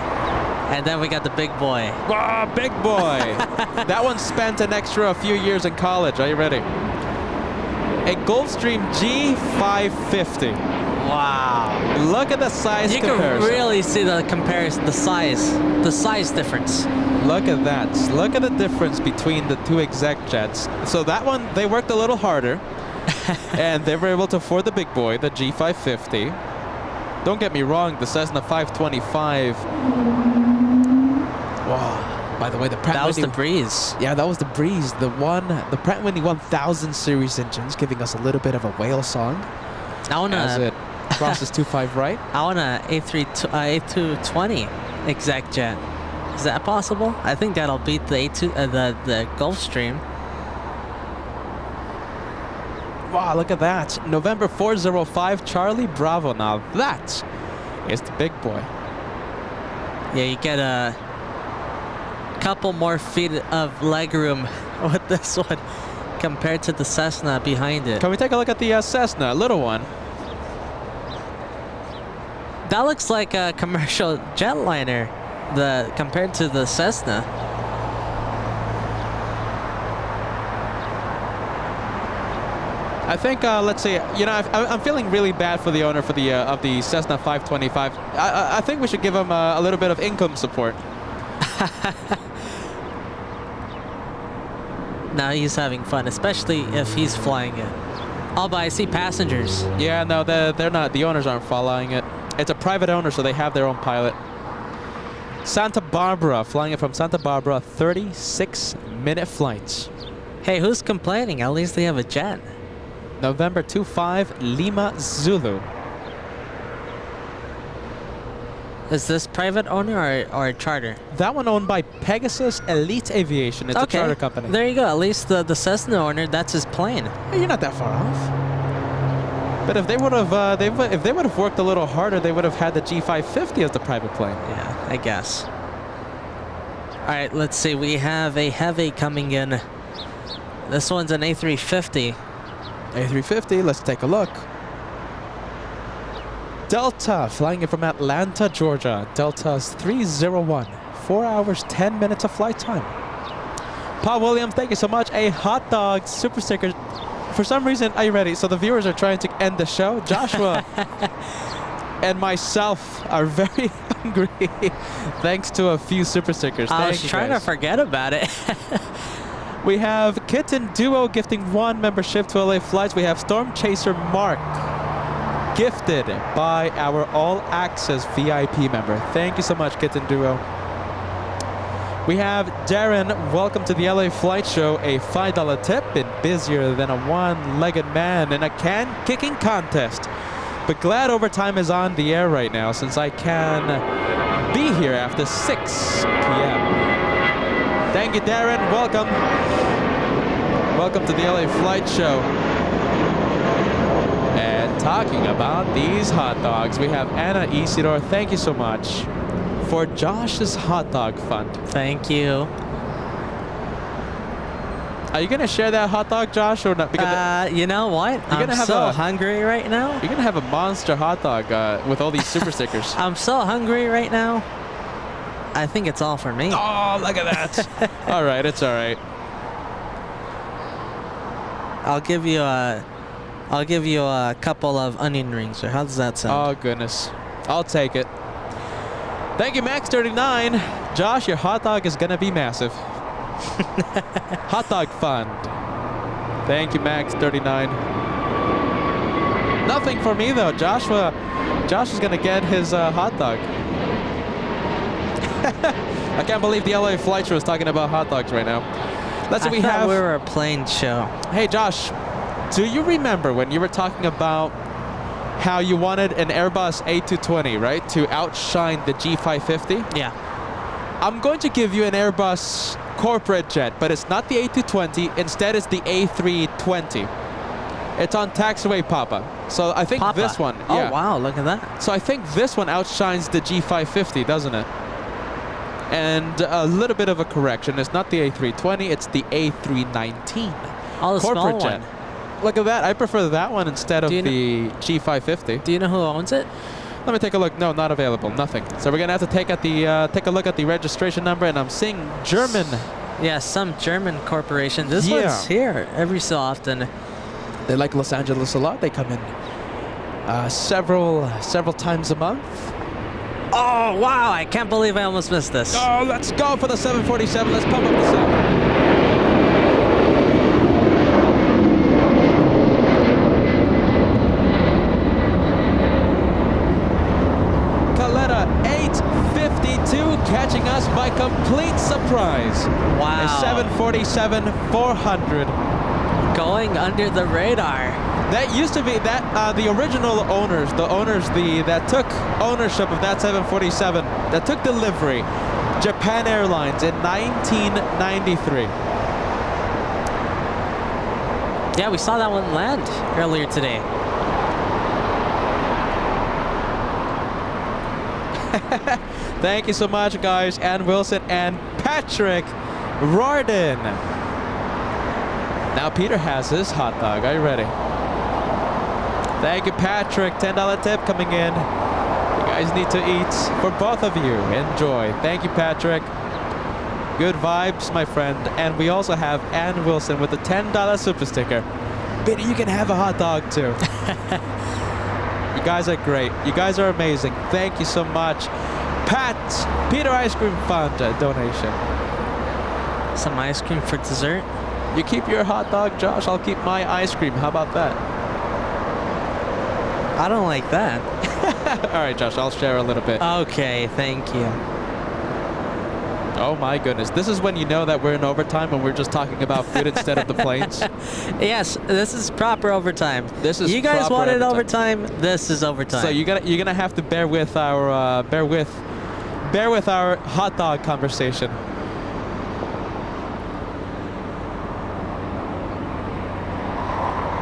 And then we got the big boy. Ah, big boy. That one spent an extra few years in college. Are you ready? A Gulfstream G550. Wow. Look at the size You comparison. can really see the comparison, the size difference. Look at that. Look at the difference between the two exec jets. So that one, they worked a little harder. And they were able to afford the big boy, the G550. Don't get me wrong, the Cessna 525. Wow. By the way, the Pratt That was Whitney, the Breeze. Yeah, that was the Breeze. The Pratt Whitney 1000 series engines, giving us a little bit of a whale song I want as to it crosses 25 right. I want a A220 exec jet. Is that possible? I think that'll beat the the Gulfstream. Wow, look at that. November 405 Charlie Bravo. Now that is the big boy. Yeah, you get a couple more feet of legroom with this one compared to the Cessna behind it. Can we take a look at the Cessna, little one? That looks like a commercial jetliner compared to the Cessna. I think, let's see, you know, I'm feeling really bad for the owner for the of the Cessna 525. I think we should give him a little bit of income support. Now he's having fun, especially if he's flying it. Oh, but I see passengers. Yeah, no, they're not. The owners aren't following it. It's a private owner, so they have their own pilot. Santa Barbara, flying it from Santa Barbara, 36-minute flights. Hey, who's complaining? At least they have a jet. November 25 Lima Zulu. Is this private owner or charter? That one owned by Pegasus Elite Aviation. It's a charter company. There you go. At least the Cessna owner, that's his plane. You're not that far off. But if they would have, if they would have worked a little harder, they would have had the G550 as the private plane. Yeah, I guess. All right, let's see. We have a heavy coming in. This one's an A350. A350. Let's take a look. Delta, flying in from Atlanta, Georgia. Delta's 301. 4 hours, 10 minutes of flight time. Paul Williams, thank you so much. A hot dog super sticker. For some reason, are you ready? So the viewers are trying to end the show. Joshua and myself are very hungry thanks to a few super stickers. I was trying to forget about it. We have Kitten Duo gifting 1 membership to LA Flights. We have Storm Chaser Mark gifted by our All Access VIP member. Thank you so much, Kitten Duo. We have Darren, welcome to the LA Flight Show. A $5 tip, been busier than a one-legged man in a can-kicking contest. But glad overtime is on the air right now since I can be here after 6 p.m. Thank you, Darren. Welcome. Welcome to the LA Flight Show. And talking about these hot dogs, we have Anna Isidore. Thank you so much for Josh's hot dog fund. Thank you. Are you gonna share that hot dog, Josh, or not? Because You know what? I'm so hungry right now. You're gonna have a monster hot dog with all these super stickers. I'm so hungry right now. I think it's all for me. Oh, look at that. All right, it's all right. I'll give you a couple of onion rings. Or how does that sound? Oh goodness, I'll take it. Thank you, Max39. Josh, your hot dog is gonna be massive. Hot dog fund. Thank you, Max39. Nothing for me though. Josh is gonna get his hot dog. I can't believe the LA Flight Show is talking about hot dogs right now. Let's see, we have. We were a plane show. Hey, Josh, do you remember when you were talking about how you wanted an Airbus A220, right, to outshine the G550? Yeah. I'm going to give you an Airbus corporate jet, but it's not the A220. Instead, it's the A320. It's on taxiway Papa. So I think this one. Yeah. Oh, wow, look at that. So I think this one outshines the G550, doesn't it? And a little bit of a correction. It's not the A320, it's the A319. Oh, the corporate small jet. one. Look at that. I prefer that one instead of the G550. Do you know who owns it? Let me take a look. No, not available. Nothing. So we're gonna have to take a look at the registration number, and I'm seeing German. Yeah, some German corporation. This Yeah. one's here every so often. They like Los Angeles a lot. They come in several times a month. Oh, wow. I can't believe I almost missed this. Oh, let's go for the 747. Let's pump up the sound. Caletta 852 catching us by complete surprise. Wow. A 747-400. Going under the radar. That used to be that the original owners, that took ownership of that 747, that took delivery, Japan Airlines in 1993. Yeah, we saw that one land earlier today. Thank you so much, guys, Ann Wilson and Patrick Rorden. Now Peter has his hot dog. Are you ready? Thank you, Patrick. $10 tip coming in. You guys need to eat. For both of you, enjoy. Thank you, Patrick. Good vibes, my friend. And we also have Ann Wilson with the $10 super sticker. Peter, you can have a hot dog too. You guys are great. You guys are amazing. Thank you so much. Pat, Peter Ice Cream Fund donation. Some ice cream for dessert. You keep your hot dog, Josh. I'll keep my ice cream. How about that? I don't like that. All right, Josh, I'll share a little bit. Okay, thank you. Oh my goodness. This is when you know that we're in overtime and we're just talking about food instead of the planes. Yes, this is proper overtime. This is you guys proper wanted overtime. This is overtime. So you're gonna have to bear with our bear with our hot dog conversation.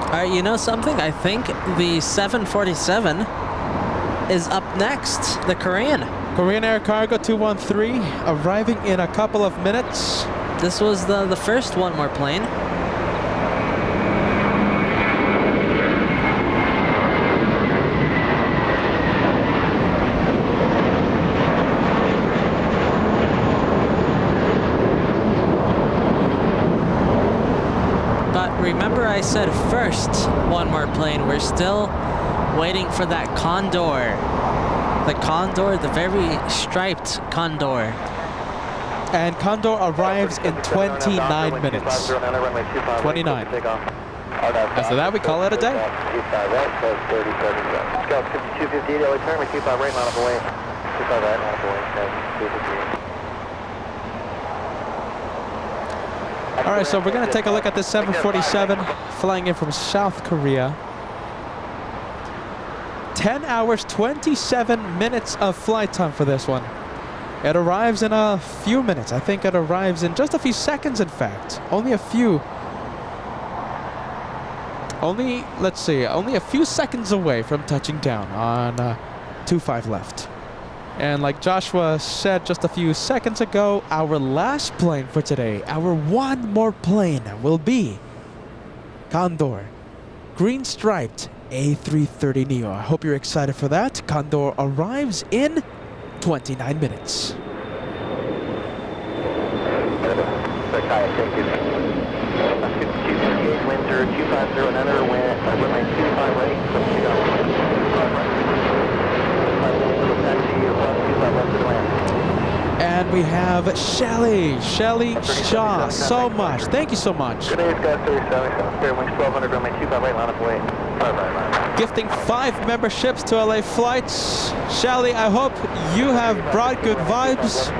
All right, you know something? I think the 747 is up next. The Korean. Korean Air Cargo 213 arriving in a couple of minutes. This was the first one more plane. But remember I said first one more plane. We're still waiting for that Condor. The Condor, the very striped Condor. And Condor arrives in 29 minutes. 29. After that, we call it a day. Scout 5250, LA turn, we keep our right line up away. Keep our right line up away. All right, so we're going to take a look at this 747 flying in from South Korea. 10 hours, 27 minutes of flight time for this one. It arrives in a few minutes. I think it arrives in just a few seconds, in fact. Only a few. Only a few seconds away from touching down on 25 left. And like Joshua said just a few seconds ago, our last plane for today, our one more plane will be Condor, green striped A330neo. I hope you're excited for that. Condor arrives in 29 minutes. Windsor 250, another wind, runway 25 ready, And we have Shelly Shaw, so much. Thank you so much. Good day, Scott 37, Spirit Wings 1200, runway 25 right, line up away. Gifting 5 memberships to LA Flights. Shelly, I hope you have brought good vibes.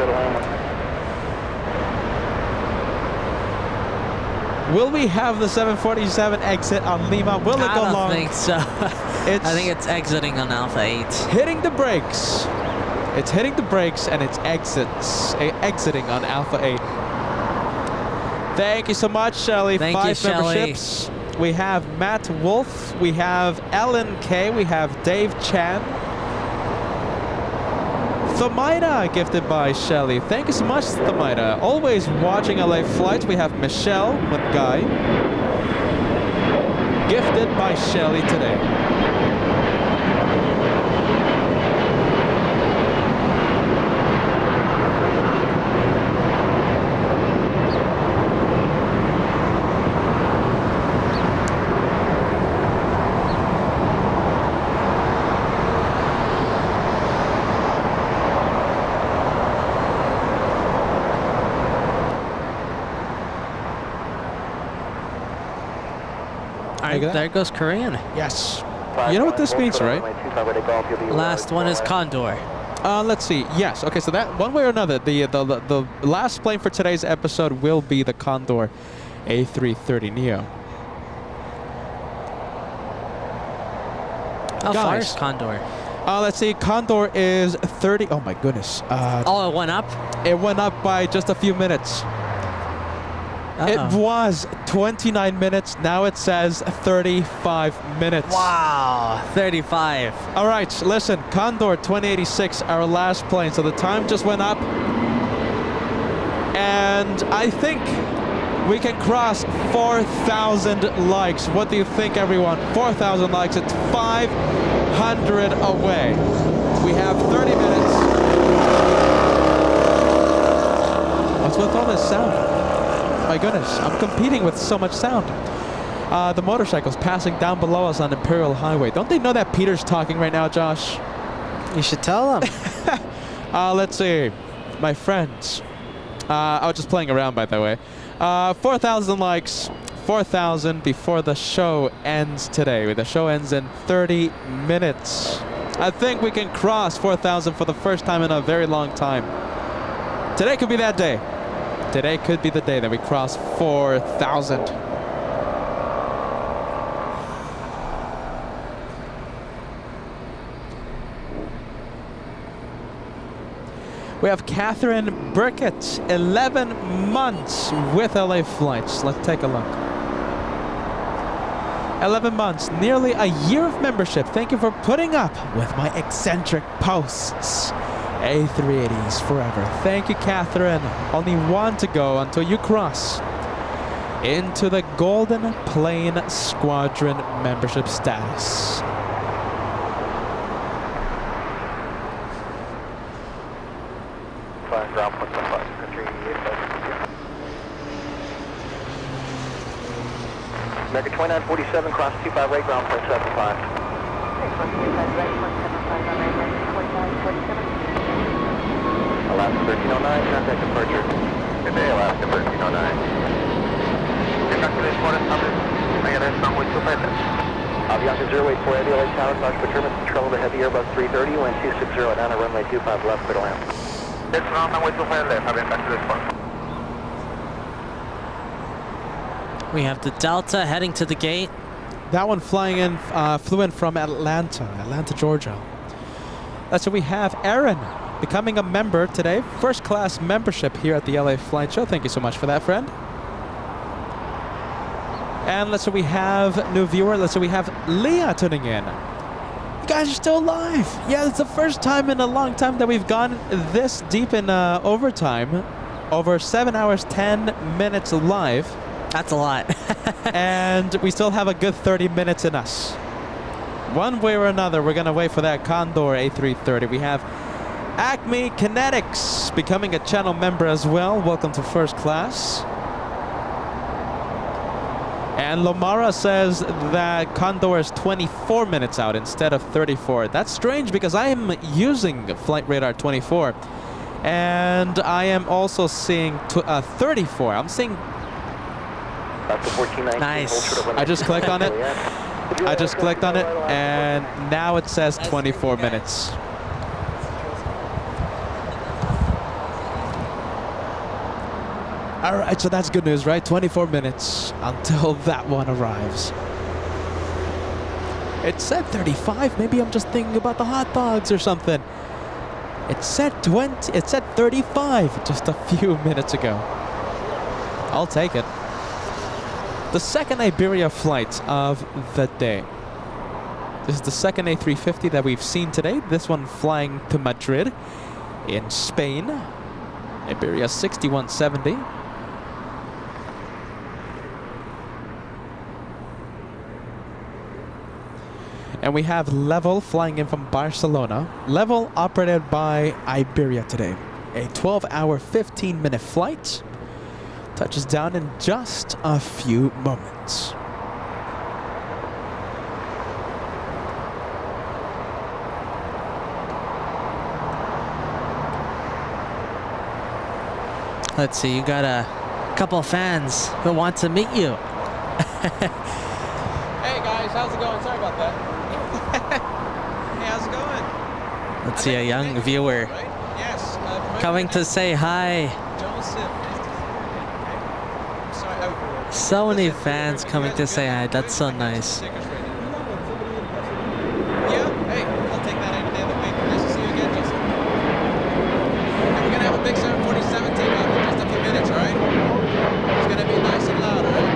Will we have the 747 exit on Lima? Will it go long? I don't think so. I think it's exiting on Alpha 8. Hitting the brakes. It's hitting the brakes and it's exiting on Alpha 8. Thank you so much, Shelly. Thank 5 you, Shelly. memberships. We have Matt Wolf. We have Ellen K. We have Dave Chan. Thamaida gifted by Shelly. Thank you so much, Thamaida. Always watching LA Flights. We have Michelle Mungai. Gifted by Shelly today. right, Look at that. there goes Korean. Yes. You know what this means, right? Last one is Condor. Let's see. Yes. Okay. So that one way or another, the last plane for today's episode will be the Condor A330neo. How far Guys. is Condor? Let's see. Condor is 30. Oh my goodness. Oh, it went up? It went up by just a few minutes. It was 29 minutes. Now it says 35 minutes. Wow, 35. All right, listen, Condor 2086, our last plane. So the time just went up. And I think we can cross 4,000 likes. What do you think, everyone? 4,000 likes. It's 500 away. We have 30 minutes. What's with all this sound? My goodness, I'm competing with so much sound. The motorcycles passing down below us on Imperial Highway. Don't they know that Peter's talking right now, Josh? You should tell them. Let's see. My friends. I was just playing around, by the way. 4,000 likes. 4,000 before the show ends today. The show ends in 30 minutes. I think we can cross 4,000 for the first time in a very long time. Today could be that day. Today could be the day that we cross 4,000. We have Catherine Burkett, 11 months with LA Flights. Let's take a look. 11 months, nearly a year of membership. Thank you for putting up with my eccentric posts. A380s forever. Thank you, Catherine. Only one to go until you cross into the Golden Plane Squadron membership status. Ground point 5, country 85. American 2947, cross 25 right, ground point 75. Alaska 1309, contact departure. Good day, Alaska 1309. Contact this morning, runway 250. Avianca 084 at LA Tower, Dodge Procurement, control of the heavy Airbus 330, wind 260 down at runway 25 left, clear to land. This round, runway 25 left, Avianca this point. We have the Delta heading to the gate. That one flying in, flew in from Atlanta, Georgia. So we have Aaron becoming a member today. First class membership here at the LA Flight Show. Thank you so much for that, friend. And let's say we have new viewer. Let's say we have Leah tuning in. You guys are still alive. Yeah, it's the first time in a long time that we've gone this deep in overtime. Over 7 hours, 10 minutes live. That's a lot. And we still have a good 30 minutes in us. One way or another, we're going to wait for that Condor A330. We have Acme Kinetics becoming a channel member as well. Welcome to first class. And Lomara says that Condor is 24 minutes out instead of 34. That's strange because I am using Flight Radar 24. And I am also seeing 34. I'm seeing... Nice. I just clicked on it. I just clicked on it, and now it says 24 minutes. All right, so that's good news, right? 24 minutes until that one arrives. It said 35. Maybe I'm just thinking about the hot dogs or something. It said 20. It said 35 just a few minutes ago. I'll take it. The second Iberia flight of the day. This is the second A350 that we've seen today. This one flying to Madrid in Spain. Iberia 6170. And we have Level flying in from Barcelona. Level operated by Iberia today. A 12-hour, 15-minute flight. Touches down in just a few moments. Let's see, you got a couple fans who want to meet you. how's it going? Sorry about that. Hey, how's it going? Let's see a young viewer Right? Yes. coming to say hi. Joseph. Nice to see you again. Okay? I'm sorry. So many fans coming to say hi. That's so nice. Yeah. Hey, I'll take that any day of the week. Nice to see you again, Joseph. And we're gonna have a big 747 takeoff in just a few minutes, all right? It's gonna be nice and loud, all right?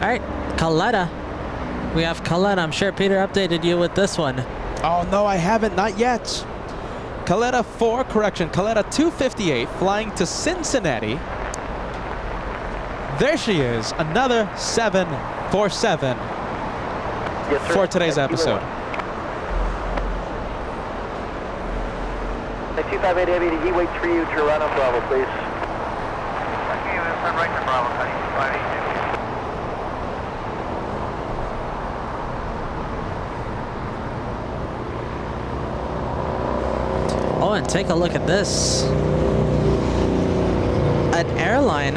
All right, Coletta. We have Coletta. I'm sure Peter updated you with this one. Oh, no, I haven't. Not yet. Coletta 4, correction. Coletta 258 flying to Cincinnati. There she is. Another 747 Yes, sir. for today's episode. 258 Heavy, he waits for you to run on Bravo, please. Okay, we'll turn right to Bravo, cutting 582. Oh, and take a look at this. An airline.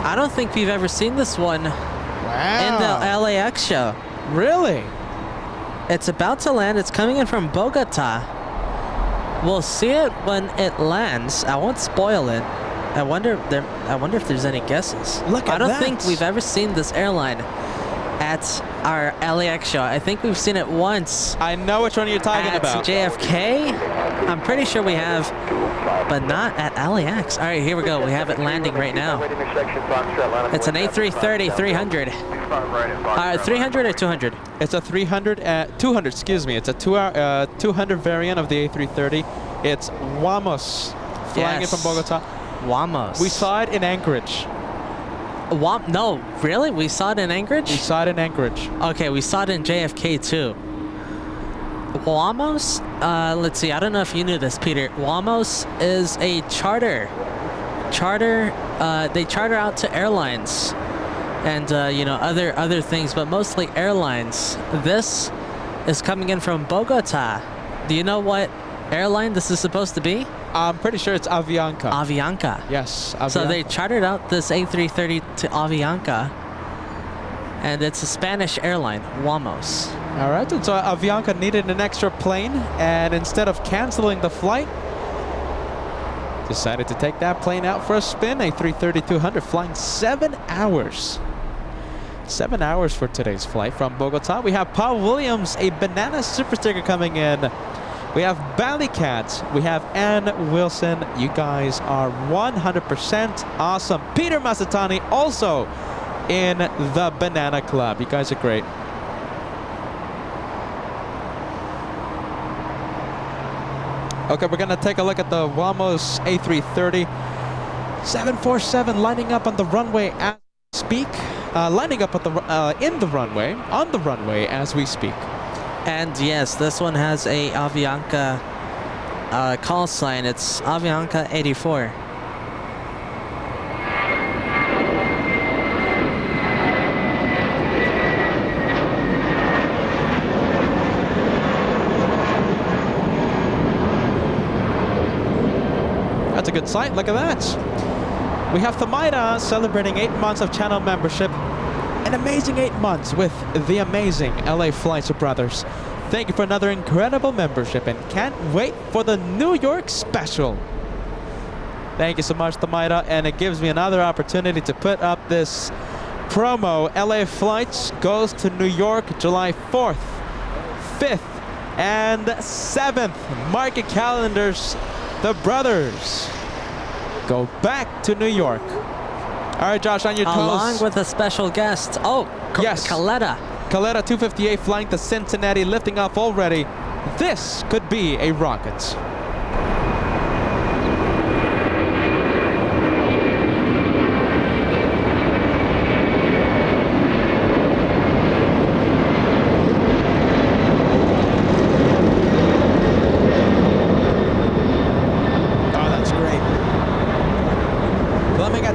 I don't think we've ever seen this one in the LAX show. Really? It's about to land. It's coming in from Bogota. We'll see it when it lands. I won't spoil it. I wonder if there's any guesses. Look at I don't that. think we've ever seen this airline at our LAX show. I think we've seen it once I know which one you're talking at about. JFK. I'm pretty sure we have, but not at LAX. All right, here we go. We have it landing right now. It's an A330 300. 300 or 200? It's a 200, excuse me. It's a 200 variant of the A330. It's Wamos flying in from Bogota. Wamos. We saw it in Anchorage. No, really? We saw it in Anchorage? We saw it in Anchorage. Okay, we saw it in JFK too. Wamos? Let's see. I don't know if you knew this, Peter. Wamos is a charter. They charter out to airlines and other things, but mostly airlines. This is coming in from Bogota. Do you know what airline this is supposed to be? I'm pretty sure it's Avianca. Avianca. Yes, Avianca. So they chartered out this A330 to Avianca, and it's a Spanish airline, Wamos. All right, and so Avianca needed an extra plane, and instead of canceling the flight, decided to take that plane out for a spin. A 330-200 flying 7 hours. 7 hours for today's flight from Bogota. We have Paul Williams, a banana super sticker coming in. We have Ballycat. We have Ann Wilson. You guys are 100% awesome. Peter Masatani also in the Banana Club. You guys are great. Okay, we're gonna take a look at the Wamos A330. 747 lining up on the runway as we speak. Lining up at on the runway as we speak. And yes, this one has a Avianca call sign. It's Avianca 84. That's a good sight. Look at that. We have Thamaida celebrating 8 months of channel membership. An amazing 8 months with the amazing LA Flights Brothers. Thank you for another incredible membership and can't wait for the New York special. Thank you so much, Thamaida, and it gives me another opportunity to put up this promo. LA Flights goes to New York July 4th, 5th, and 7th. Mark your calendars. The brothers go back to New York. All right, Josh, on your toes. Along with a special guest. Oh, yes. Coletta. Coletta 258 flying to Cincinnati, lifting off already. This could be a rocket.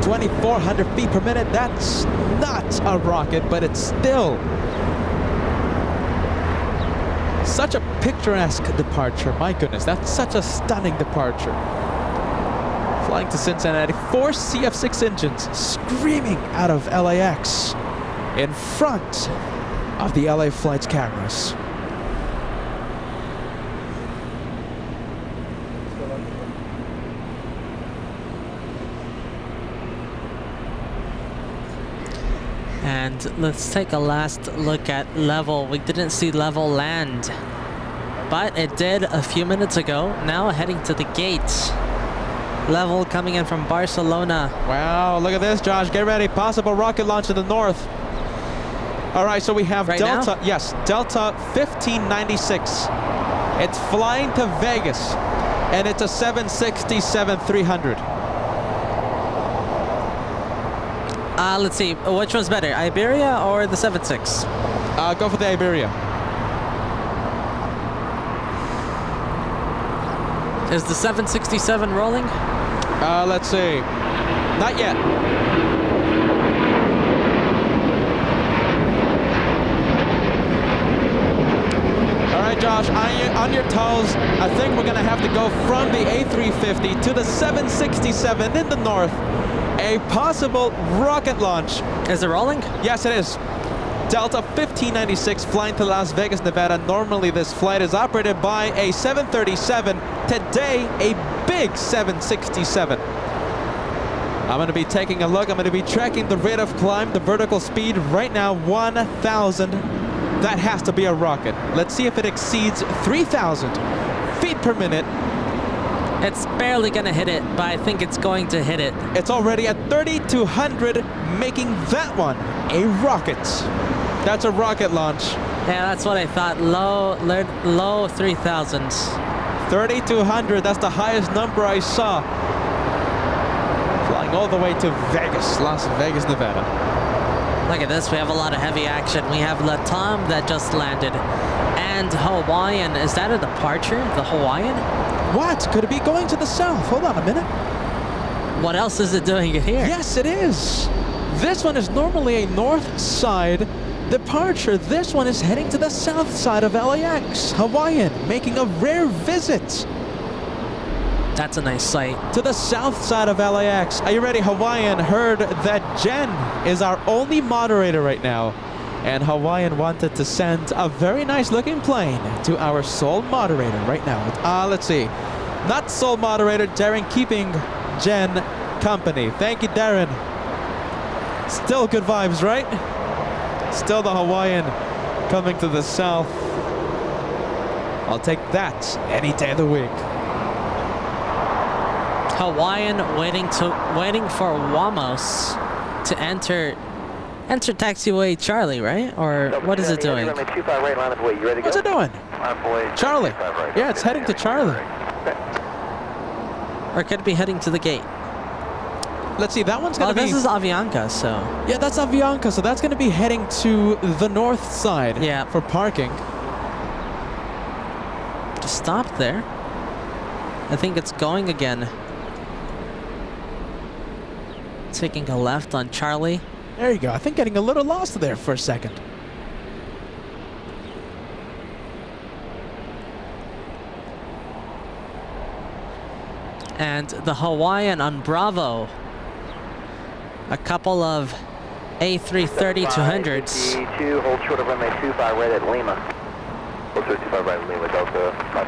2,400 feet per minute. That's not a rocket, but it's still such a picturesque departure. My goodness, that's such a stunning departure. Flying to Cincinnati, 4 CF6 engines screaming out of LAX in front of the LA Flights cameras. And let's take a last look at level. We didn't see level land, but it did a few minutes ago. Now heading to the gate. Level coming in from Barcelona. Wow, look at this, Josh. Get ready. Possible rocket launch to the north. All right, so we have Right Delta. now? Yes, Delta 1596. It's flying to Vegas, and it's a 767-300. Let's see, which one's better, Iberia or the 76? Go for the Iberia. Is the 767 rolling? Let's see. Not yet. All right, Josh, on your toes. I think we're gonna have to go from the A350 to the 767 in the north. A possible rocket launch. Is it rolling? Yes, it is. Delta 1596 flying to Las Vegas, Nevada. Normally this flight is operated by a 737. Today, a big 767. I'm going to be taking a look. I'm going to be tracking the rate of climb, the vertical speed. Right now, 1,000. That has to be a rocket. Let's see if it exceeds 3,000 feet per minute. It's barely gonna hit it, but I think it's going to hit it. It's already at 3,200, making that one a rocket. That's a rocket launch. Yeah, that's what I thought. Low 3,000s. 3,200, that's the highest number I saw. Flying all the way to Vegas, Las Vegas, Nevada. Look at this, we have a lot of heavy action. We have Latam that just landed. And Hawaiian, is that a departure? The Hawaiian? What? Could it be going to the south? Hold on a minute. What else is it doing here? Yes, it is. This one is normally a north side departure. This one is heading to the south side of LAX. Hawaiian making a rare visit That's a nice sight. to the south side of LAX. Are you ready? Hawaiian heard that Jen is our only moderator right now. And Hawaiian wanted to send a very nice looking plane to our sole moderator right now. Let's see. Not sole moderator, Darren keeping Jen company. Thank you, Darren. Still good vibes, right? Still the Hawaiian coming to the south. I'll take that any day of the week. Hawaiian waiting for Wamos to enter taxiway Charlie, right? Or what is it doing? What's it doing? Charlie. Yeah, it's heading to Charlie. Or could it be heading to the gate? Let's see, that one's gonna be... this is Avianca, so... Yeah, that's Avianca, so that's gonna be heading to the north side for parking. Just stop there. I think it's going again. Taking a left on Charlie. There you go. I think getting a little lost there for a second. And the Hawaiian on Bravo. A couple of A330-200s. E2, hold short of runway 25 right at Lima. Hold short 25 right at Lima, Delta 5.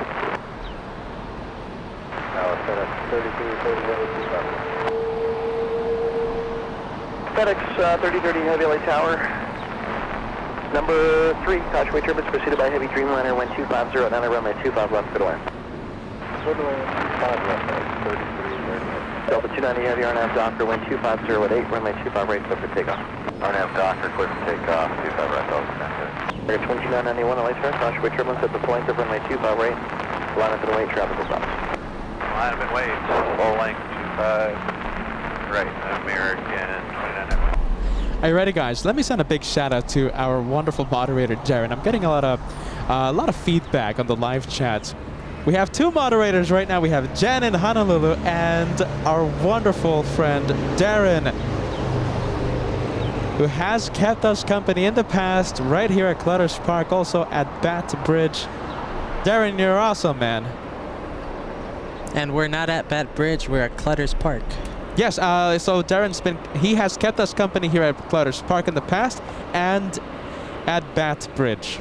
Now it's at 33, 30, FedEx 3030 Heavy LA Tower. Number 3, Cautionway turbines preceded by Heavy Dreamliner, wind 250, now runway 25 left, good land. Good land, 5 left, 33. Delta 290 Heavy RNAV Docker, wind 250 at 8, runway 25 right, clear for takeoff. RNAV Docker, clear for takeoff, 25 right, Delta. Air 2991 LA turn, Cautionway turbines at the point of runway 25 right, line up to the weight, traffic will stop. Line up and wait, full length 25 right, American 2991. Are you ready, guys? Let me send a big shout out to our wonderful moderator, Darren. I'm getting a lot of feedback on the live chat. We have two moderators right now. We have Jen in Honolulu and our wonderful friend Darren, who has kept us company in the past right here at Clutters Park, also at Bat Bridge. Darren, you're awesome, man. And we're not at Bat Bridge, we're at Clutters Park. Yes, so he has kept us company here at Clutters Park in the past and at Bat Bridge.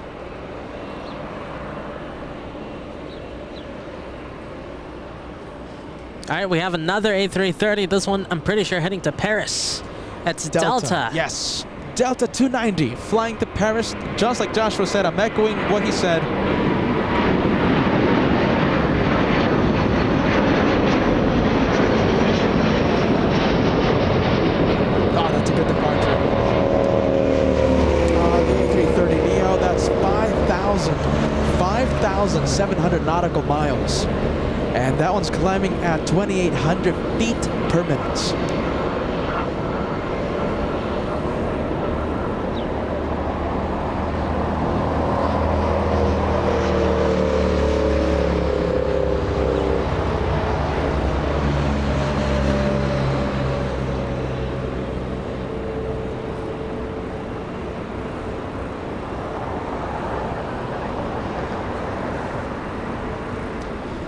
All right, we have another A330. This one, I'm pretty sure, heading to Paris. That's Delta. Yes, Delta 290 flying to Paris. Just like Joshua said, I'm echoing what he said. Oh, that's a good departure. The A330neo, that's 5,700 nautical miles. And that one's climbing at 2,800 feet per minute.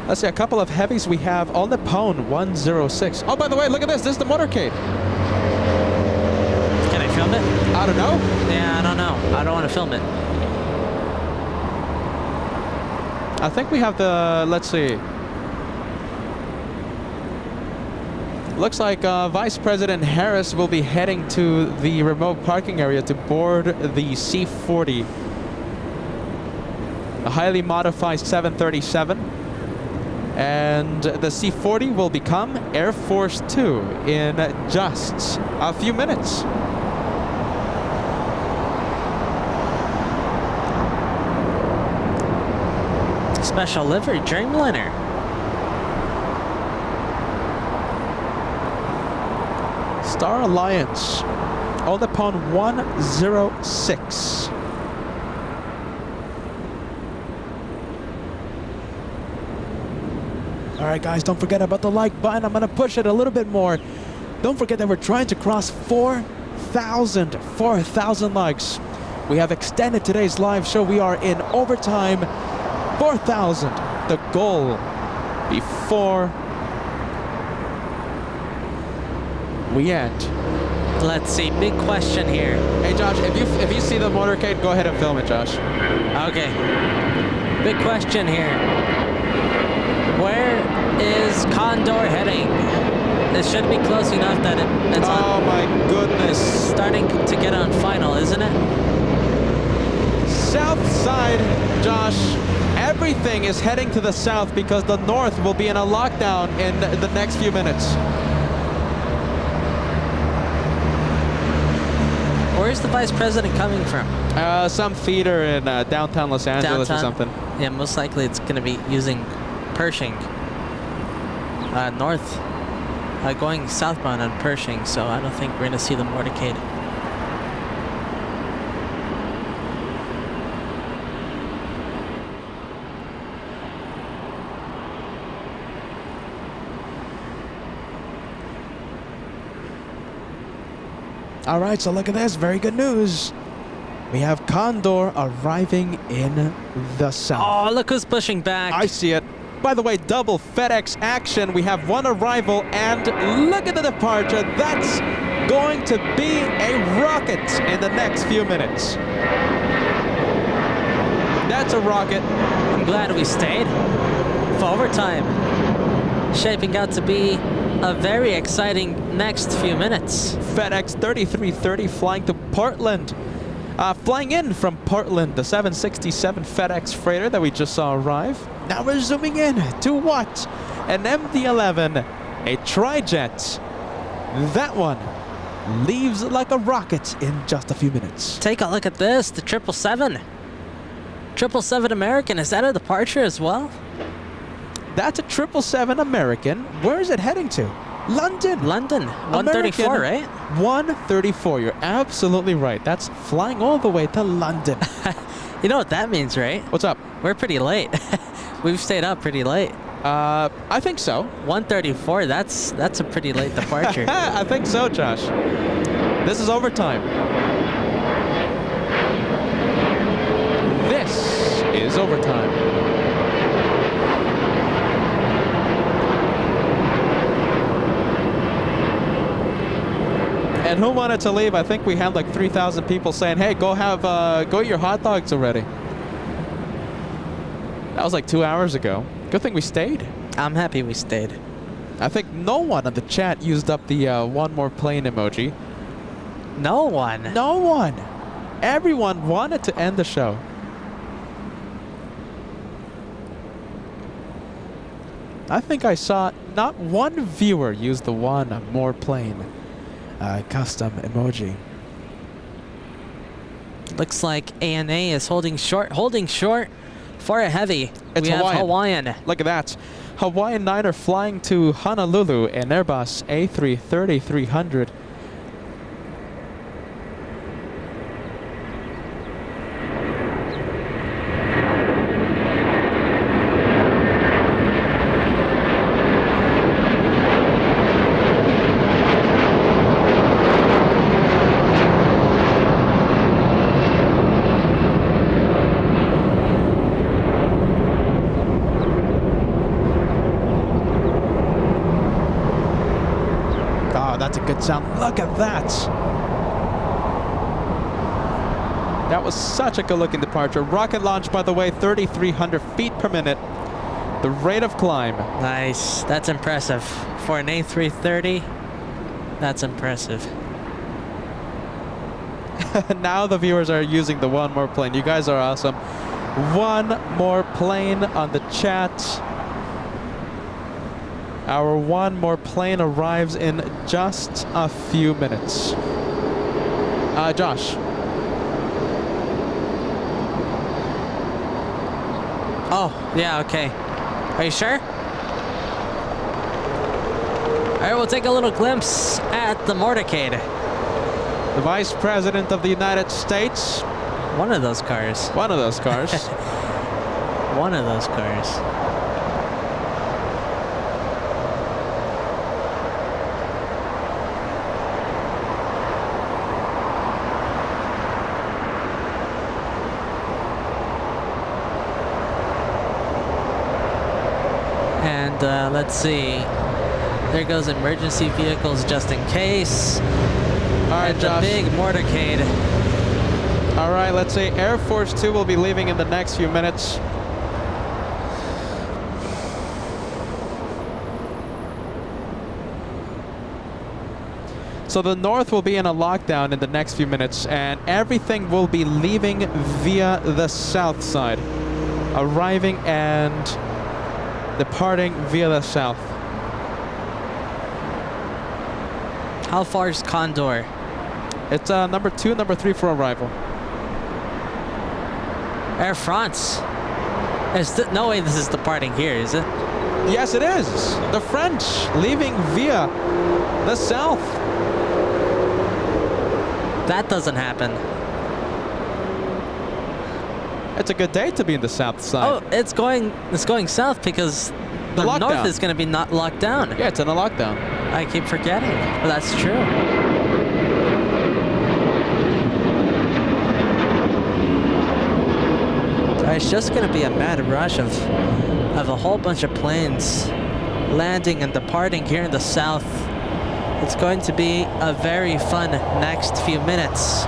Let's see, a couple of heavies we have on the Pone 106. Oh, by the way, look at this. This is the motorcade. Can I film it? I don't know. Yeah, I don't know. I don't want to film it. I think we have the, let's see. Looks like Vice President Harris will be heading to the remote parking area to board the C-40. A highly modified 737. And the C-40 will become Air Force 2 in just a few minutes. Special livery Dreamliner. Star Alliance on the Pone 106. All right, guys, don't forget about the like button. I'm going to push it a little bit more. Don't forget that we're trying to cross 4,000 likes. We have extended today's live show. We are in overtime. 4,000, the goal before we end. Let's see, big question here. Hey, Josh, if you see the motorcade, go ahead and film it, Josh. Okay. Big question here. Where is Condor heading? It should be close enough that it's oh my goodness. Starting to get on final, isn't it? South side, Josh. Everything is heading to the south because the north will be in a lockdown in the next few minutes. Where's the vice president coming from? Some theater in downtown Los Angeles or something. Yeah, most likely it's going to be using Pershing. North, going southbound on Pershing, so I don't think we're going to see the motorcade. All right, so look at this. Very good news. We have Condor arriving in the south. Oh, look who's pushing back. I see it. By the way, double FedEx action. We have one arrival, and look at the departure. That's going to be a rocket in the next few minutes. That's a rocket. I'm glad we stayed for overtime. Shaping out to be a very exciting next few minutes. FedEx 3330 flying to Portland. Flying in from Portland, the 767 FedEx freighter that we just saw arrive. Now we're zooming in to what? An MD-11, a tri-jet. That one leaves like a rocket in just a few minutes. Take a look at this, the 777. 777 American, is that a departure as well? That's a 777 American. Where is it heading to? London. London, 134, American, right? 134, you're absolutely right. That's flying all the way to London. You know what that means, right? What's up? We're pretty late. We've stayed up pretty late. I think so. 1:34. That's a pretty late departure. I think so, Josh. This is overtime. This is overtime. And who wanted to leave? I think we had like 3,000 people saying, "Hey, go eat your hot dogs already." That was like 2 hours ago. Good thing we stayed. I'm happy we stayed. I think no one on the chat used up the one more plane emoji. No one. No one. Everyone wanted to end the show. I think I saw not one viewer use the one more plane custom emoji. Looks like ANA is holding short for a heavy. It's we Hawaiian. have Hawaiian. Look at that. Hawaiian 9 flying to Honolulu in Airbus A330-300. That's a good sound. Look at that. That was such a good looking departure. Rocket launch, by the way, 3,300 feet per minute. The rate of climb. Nice. That's impressive. For an A330, that's impressive. Now the viewers are using the one more plane. You guys are awesome. One more plane on the chat. Our one more plane arrives in just a few minutes. Josh. Oh, yeah, okay. Are you sure? All right, we'll take a little glimpse at the motorcade. The Vice President of the United States. One of those cars. One of those cars. One of those cars. Let's see. There goes emergency vehicles just in case. All right, and Josh. the big motorcade. All right, let's see. Air Force 2 will be leaving in the next few minutes. So the North will be in a lockdown in the next few minutes, and everything will be leaving via the South side, arriving and departing via the South. How far is Condor? It's number 2, number 3 for arrival. Air France. No way this is departing here, is it? Yes, it is. The French leaving via the South. That doesn't happen. It's a good day to be in the South side. Oh, it's going south because the North is going to be not locked down. Yeah, it's in a lockdown. I keep forgetting, but that's true. It's just going to be a mad rush of a whole bunch of planes landing and departing here in the South. It's going to be a very fun next few minutes.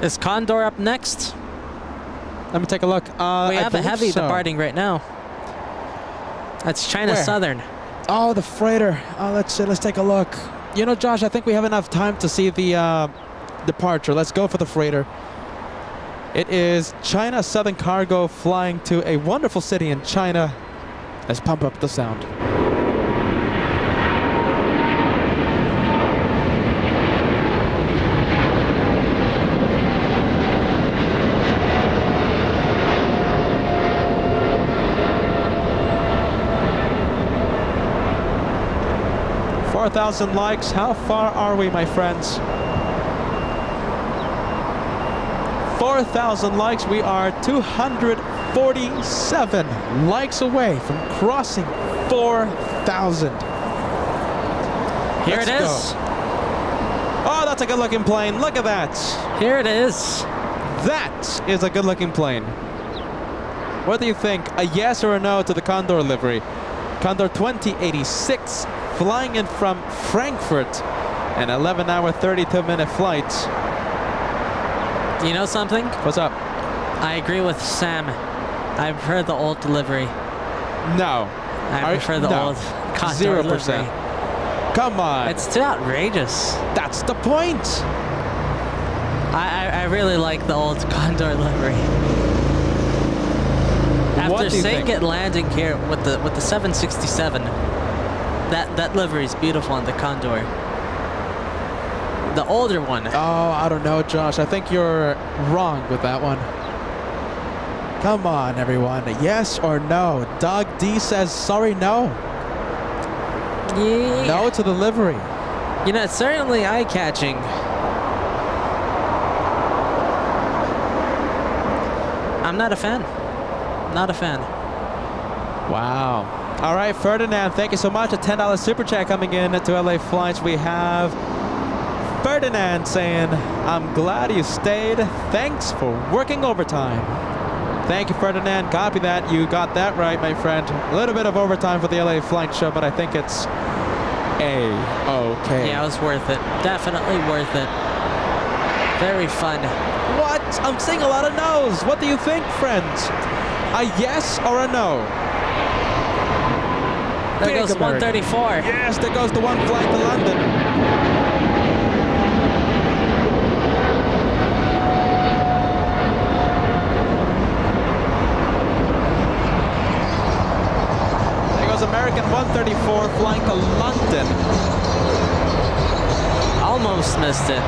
Is Condor up next? Let me take a look. We have a heavy departing right now. That's China Where? Southern. Oh, the freighter. Oh, let's take a look. You know, Josh, I think we have enough time to see the departure. Let's go for the freighter. It is China Southern Cargo flying to a wonderful city in China. Let's pump up the sound. 4,000 likes. How far are we, my friends? 4,000 likes. We are 247 likes away from crossing 4,000. Here Let's it is. go. Oh, that's a good-looking plane. Look at that. Here it is. That is a good-looking plane. What do you think? A yes or a no to the Condor livery? Condor 2086 flying in from Frankfurt. An 11-hour, 32-minute flight. You know something? What's up? I agree with Sam. I prefer the old delivery. No. I prefer the old Condor 0%. livery. Come on. It's too outrageous. That's the point. I really like the old Condor livery. What After do you seeing think? it landing here with the 767, that livery is beautiful on the Condor. The older one. Oh, I don't know, Josh. I think you're wrong with that one. Come on, everyone. Yes or no? Doug D says sorry, no. Yeah. No to the livery. You know, it's certainly eye-catching. I'm not a fan. Not a fan. Wow. All right, Ferdinand, thank you so much. A $10 super chat coming in to LA Flights. We have Ferdinand saying, I'm glad you stayed. Thanks for working overtime. Thank you, Ferdinand. Copy that. You got that right, my friend. A little bit of overtime for the LA Flight Show, but I think it's A-okay. Yeah, it was worth it. Definitely worth it. Very fun. What? I'm seeing a lot of no's. What do you think, friends? A yes or a no? There Big goes America. 134. Yes, there goes the one flight to London. There goes American 134 flying to London. Almost missed it.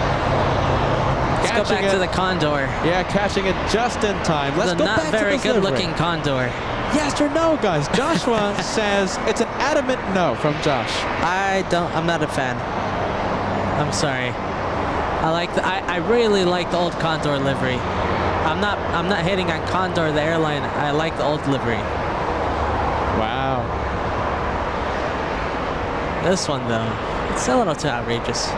Let's go back to the Condor. Yeah, catching it just in time. Let's The go not back very to this livery. good-looking Condor. Yes or no, guys? Joshua says it's an adamant no from Josh. I'm not a fan. I'm sorry. I really like the old Condor livery. I'm not hating on Condor the airline. I like the old livery. Wow. This one though, it's a little too outrageous.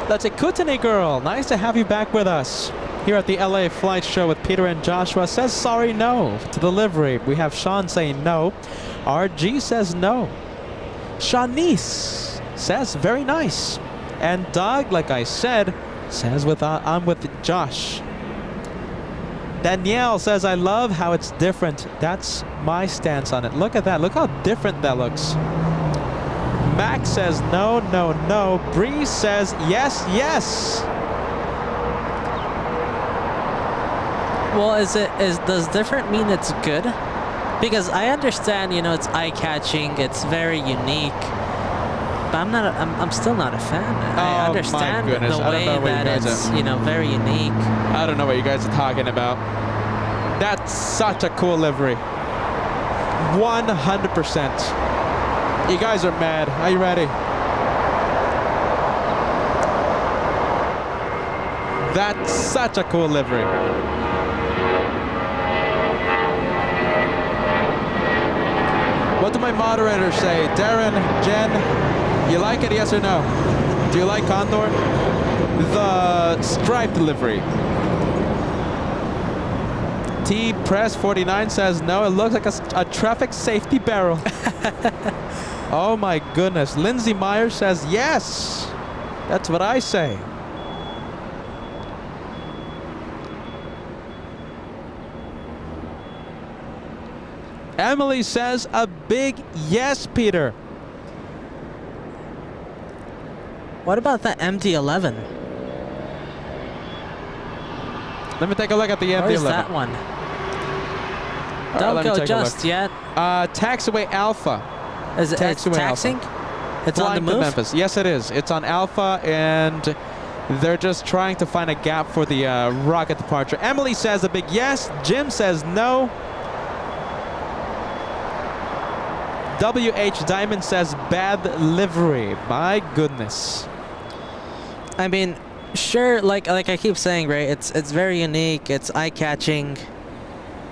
That's a Kootenai girl. Nice to have you back with us here at the LA Flight Show with Peter and Joshua. Says sorry, no to the livery. We have Sean saying no. RG says no. Shanice says very nice. And Doug, like I said, says I'm with Josh. Danielle says, I love how it's different. That's my stance on it. Look at that. Look how different that looks. Max says no, no, no. Bree says yes, yes. Well, does different mean it's good? Because I understand, you know, it's eye-catching, it's very unique. But I'm still not a fan. I understand my goodness. the I don't way know what that you guys it's, are. you know, very unique. I don't know what you guys are talking about. That's such a cool livery. 100%. You guys are mad. Are you ready? That's such a cool livery. What do my moderators say? Darren, Jen, you like it, yes or no? Do you like Condor? The striped livery. T Press 49 says no, it looks like a traffic safety barrel. Oh my goodness. Lindsay Myers says yes. That's what I say. Emily says a big yes, Peter. What about that MD-11? Let me take a look at the MD-11. Where's that one? All right, Don't let me go take a just look. yet. Taxiway Alpha. Is it it's Taxiway taxing? It's on Flying the to move? Memphis. Yes, it is. It's on Alpha, and they're just trying to find a gap for the rocket departure. Emily says a big yes. Jim says no. WH Diamond says bad livery. My goodness. I mean, sure, like I keep saying, right? It's very unique. It's eye-catching,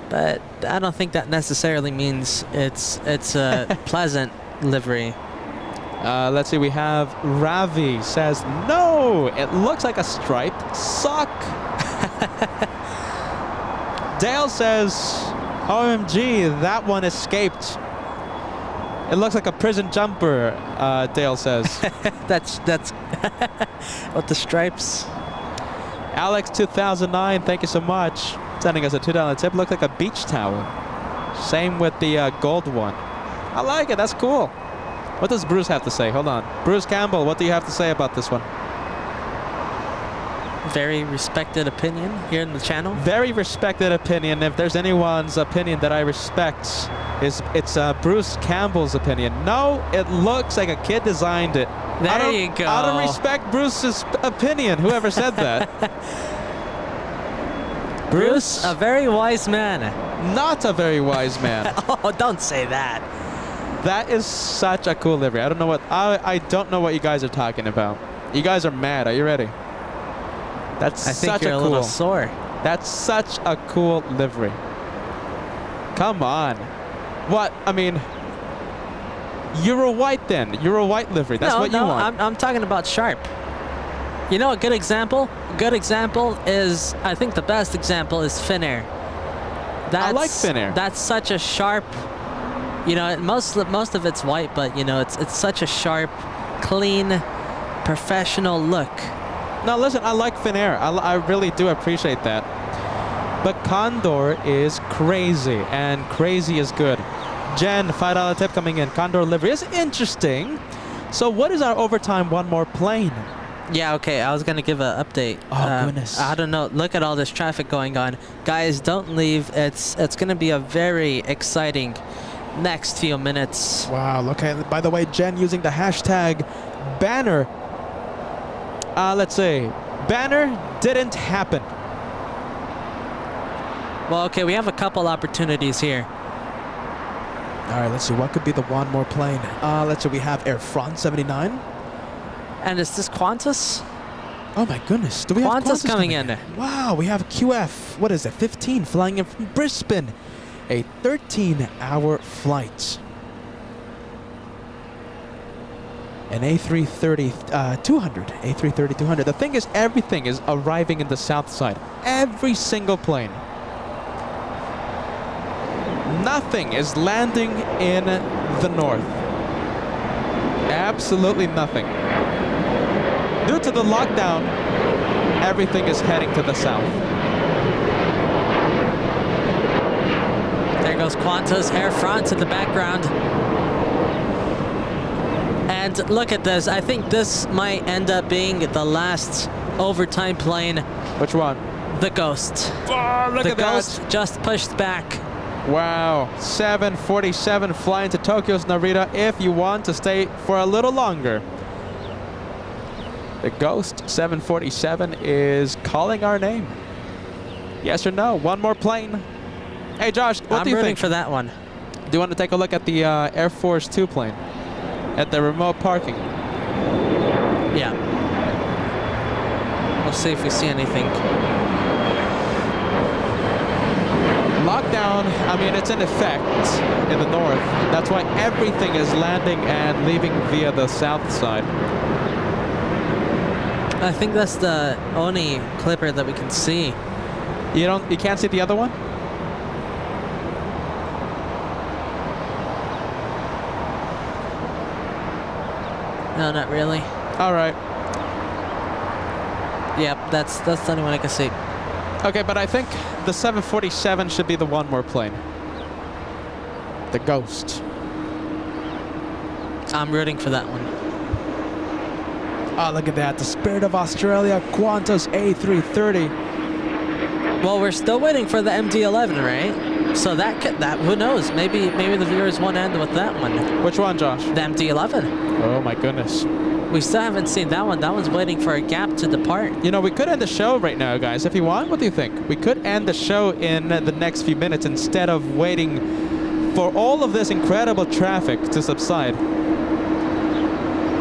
but I don't think that necessarily means it's a pleasant livery. Let's see. We have Ravi says no. It looks like a striped sock. Dale says, OMG, that one escaped. It looks like a prison jumper, Dale says. that's with the stripes. Alex 2009, thank you so much. Sending us a $2 tip. Looks like a beach towel. Same with the gold one. I like it. That's cool. What does Bruce have to say? Hold on. Bruce Campbell, what do you have to say about this one? Very respected opinion here in the channel. Very respected opinion. If there's anyone's opinion that I respect, it's Bruce Campbell's opinion. No, it looks like a kid designed it. There you go. Out of respect, Bruce's opinion. Whoever said that. Bruce, a very wise man. Not a very wise man. Oh, don't say that. That is such a cool livery. I don't know what I don't know what you guys are talking about. You guys are mad. Are you ready? That's I think such you're a a cool. little sore. That's such a cool livery. Come on. What? I mean, you're a white then. You're a white livery. That's what you want. I'm talking about sharp. You know, a good example? A good example is, I think the best example is Finnair. I like Finnair. That's such a sharp, you know, most of it's white, but you know, it's such a sharp, clean, professional look. Now listen, I like Finnair. I really do appreciate that. But Condor is crazy, and crazy is good. Jen, $5 tip coming in. Condor livery is interesting. So what is our overtime one more plane? Yeah, okay, I was gonna give an update. Oh, goodness. I don't know, look at all this traffic going on. Guys, don't leave. It's gonna be a very exciting next few minutes. Wow, look at, by the way, Jen using the hashtag banner. Let's see. Banner didn't happen. Well, okay, we have a couple opportunities here. All right, let's see. What could be the one more plane? Let's see. We have Air France 79. And is this Qantas? Oh my goodness. Do we Qantas have Qantas coming in? Wow, we have QF. What is it? 15 flying in from Brisbane. A 13-hour flight. An A330 200. A330 200. The thing is, everything is arriving in the south side. Every single plane. Nothing is landing in the north. Absolutely nothing. Due to the lockdown, everything is heading to the south. There goes Qantas, Air France in the background. And look at this. I think this might end up being the last overtime plane. Which one? The Ghost. Oh, look the at Ghost that. just pushed back. Wow. 747 flying to Tokyo's Narita if you want to stay for a little longer. The Ghost 747 is calling our name. Yes or no? One more plane. Hey, Josh, what do you I'm rooting think? for that one. Do you want to take a look at the Air Force 2 plane? At the remote parking? Yeah. We'll see if we see anything. Lockdown, I mean, it's in effect in the north. That's why everything is landing and leaving via the south side. I think that's the only clipper that we can see. You can't see the other one? No, not really. All right. Yep, that's the only one I can see. Okay, but I think the 747 should be the one more plane. The Ghost. I'm rooting for that one. Oh, look at that. The Spirit of Australia Qantas A330. Well, we're still waiting for the MD-11, right? So that who knows? Maybe the viewers won't end with that one. Which one, Josh? The MD-11. Oh my goodness. We still haven't seen that one. That one's waiting for a gap to depart. You know, we could end the show right now, guys. If you want, what do you think? We could end the show in the next few minutes instead of waiting for all of this incredible traffic to subside.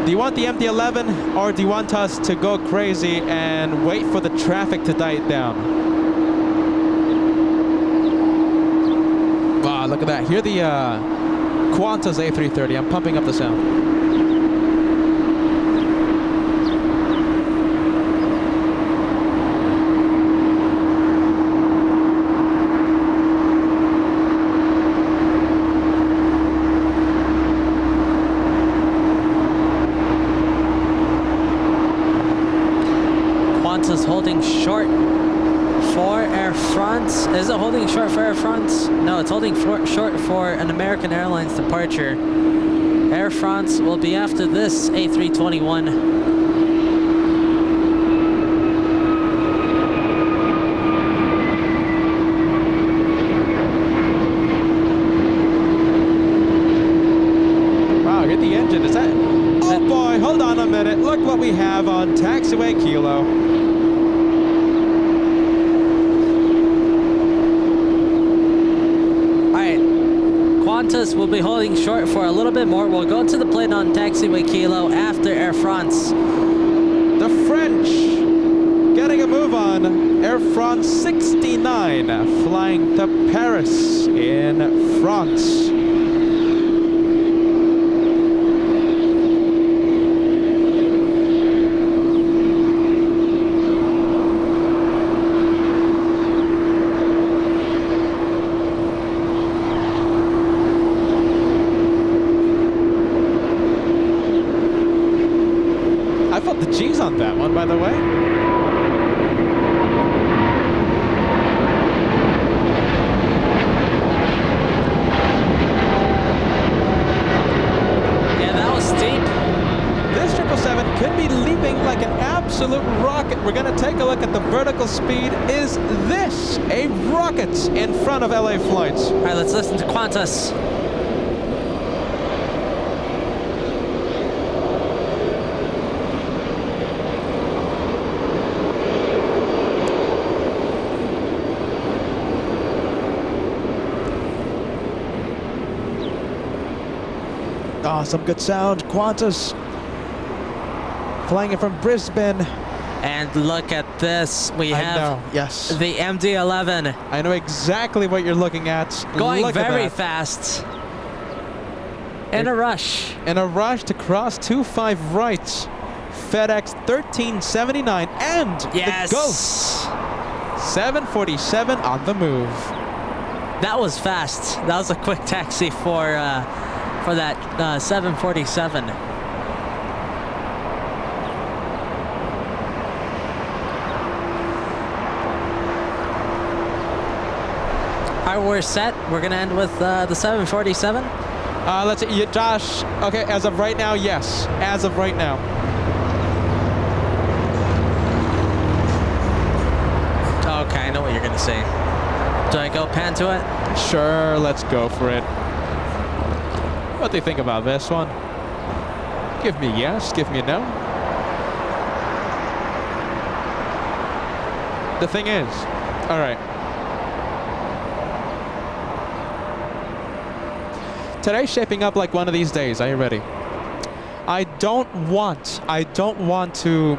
Do you want the MD-11 or do you want us to go crazy and wait for the traffic to die down? Wow, look at that. Hear the Qantas A330. I'm pumping up the sound. Qantas holding short for Air France. Is it holding short for Air France? No, it's holding short for an American Airlines departure. Air France will be after this A321. Wow, hit the engine. Is that... Oh boy, hold on a minute. Look what we have on taxiway Kilo. Qantas will be holding short for a little bit more. We'll go to the plane on taxiway Kilo after Air France. The French getting a move on. Air France 69 flying to Paris in France. G's on that one, by the way. Yeah, that was steep. This 777 could be leaping like an absolute rocket. We're going to take a look at the vertical speed. Is this a rocket in front of LA flights? All right, let's listen to Qantas. Oh, some good sound. Qantas flying it from Brisbane. And look at this. We have yes, the MD-11. I know exactly what you're looking at. Going look very fast. In a rush. In a rush to cross 25 right. FedEx 1379 and yes, the Ghost 747 on the move. That was fast. That was a quick taxi for that 747. All right, we're set. We're gonna end with the 747. Let's see, Josh. Okay, as of right now, yes. As of right now. Okay, I know what you're gonna say. Do I go pan to it? Sure, let's go for it. What do you think about this one? Give me a yes, give me a no. The thing is, all right. Today's shaping up like one of these days. Are you ready? I don't want to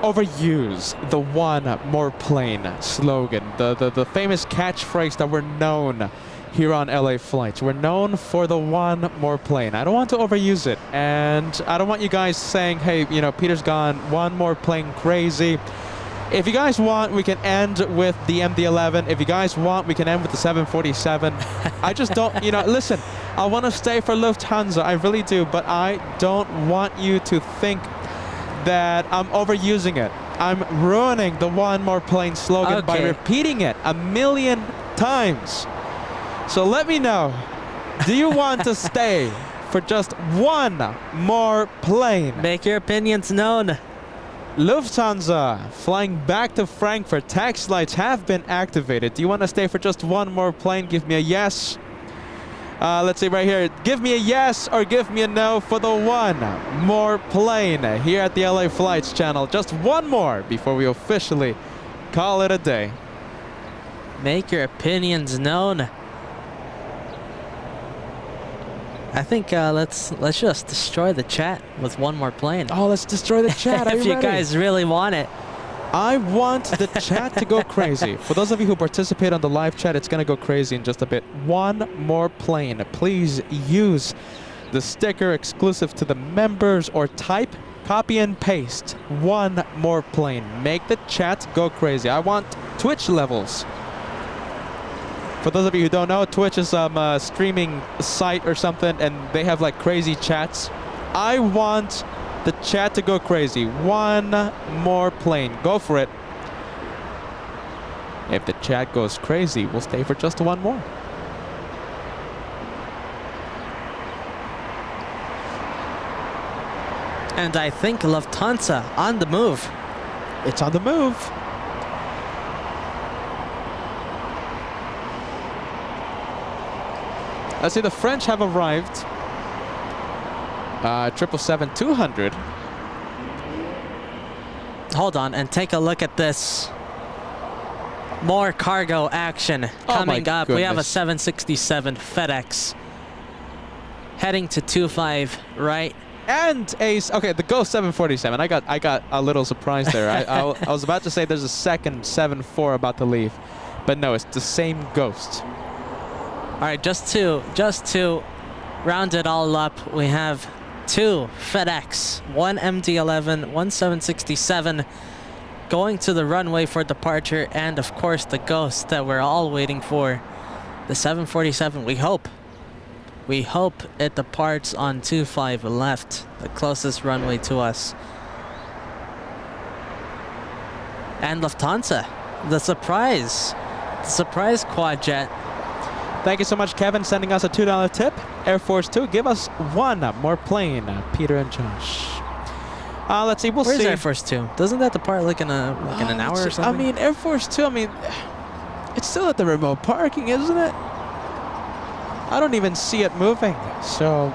overuse the one more plane slogan, the famous catchphrase that we're known here on LA Flights. We're known for the one more plane. I don't want to overuse it, and I don't want you guys saying, hey, you know, Peter's gone one more plane crazy. If you guys want, we can end with the MD-11. If you guys want, we can end with the 747. I just don't, you know, listen, I want to stay for Lufthansa, I really do, but I don't want you to think that I'm overusing it. I'm ruining the one more plane slogan by repeating it 1,000,000 times. So let me know, do you want to stay for just one more plane. Make your opinions known. Lufthansa flying back to Frankfurt. Taxi lights have been activated. Do you want to stay for just one more plane? Give me a yes. Let's see right here. Give me a yes or give me a no for the one more plane here at the LA Flights channel. Just one more before we officially call it a day. Make your opinions known. I think let's just destroy the chat with one more plane. Oh, let's destroy the chat. If you guys really want it. I want the chat to go crazy. For those of you who participate on the live chat, it's going to go crazy in just a bit. One more plane. Please use the sticker exclusive to the members or type, copy and paste. One more plane. Make the chat go crazy. I want Twitch levels. For those of you who don't know, Twitch is a streaming site or something, and they have like crazy chats. I want the chat to go crazy. One more plane. Go for it. If the chat goes crazy, we'll stay for just one more. And I think Lufthansa on the move. It's on the move. Let's see, the French have arrived. 777-200. Hold on and take a look at this. More cargo action coming up. We have a 767 FedEx heading to 25, right? And okay, the Ghost 747. I got a little surprised there. I was about to say there's a second 74 about to leave, but no, it's the same Ghost. All right, just to round it all up, we have two FedEx, one MD-11, one 767 going to the runway for departure, and of course the Ghost that we're all waiting for, the 747. We hope it departs on 25 left, the closest runway to us. And Lufthansa, the surprise quad jet. Thank you so much, Kevin, sending us a $2 tip. Air Force 2, give us one more plane, Peter and Josh. Let's see, we'll see. Where's Air Force 2? Doesn't that depart like in an hour or something? I mean, Air Force 2, I mean, it's still at the remote parking, isn't it? I don't even see it moving, so...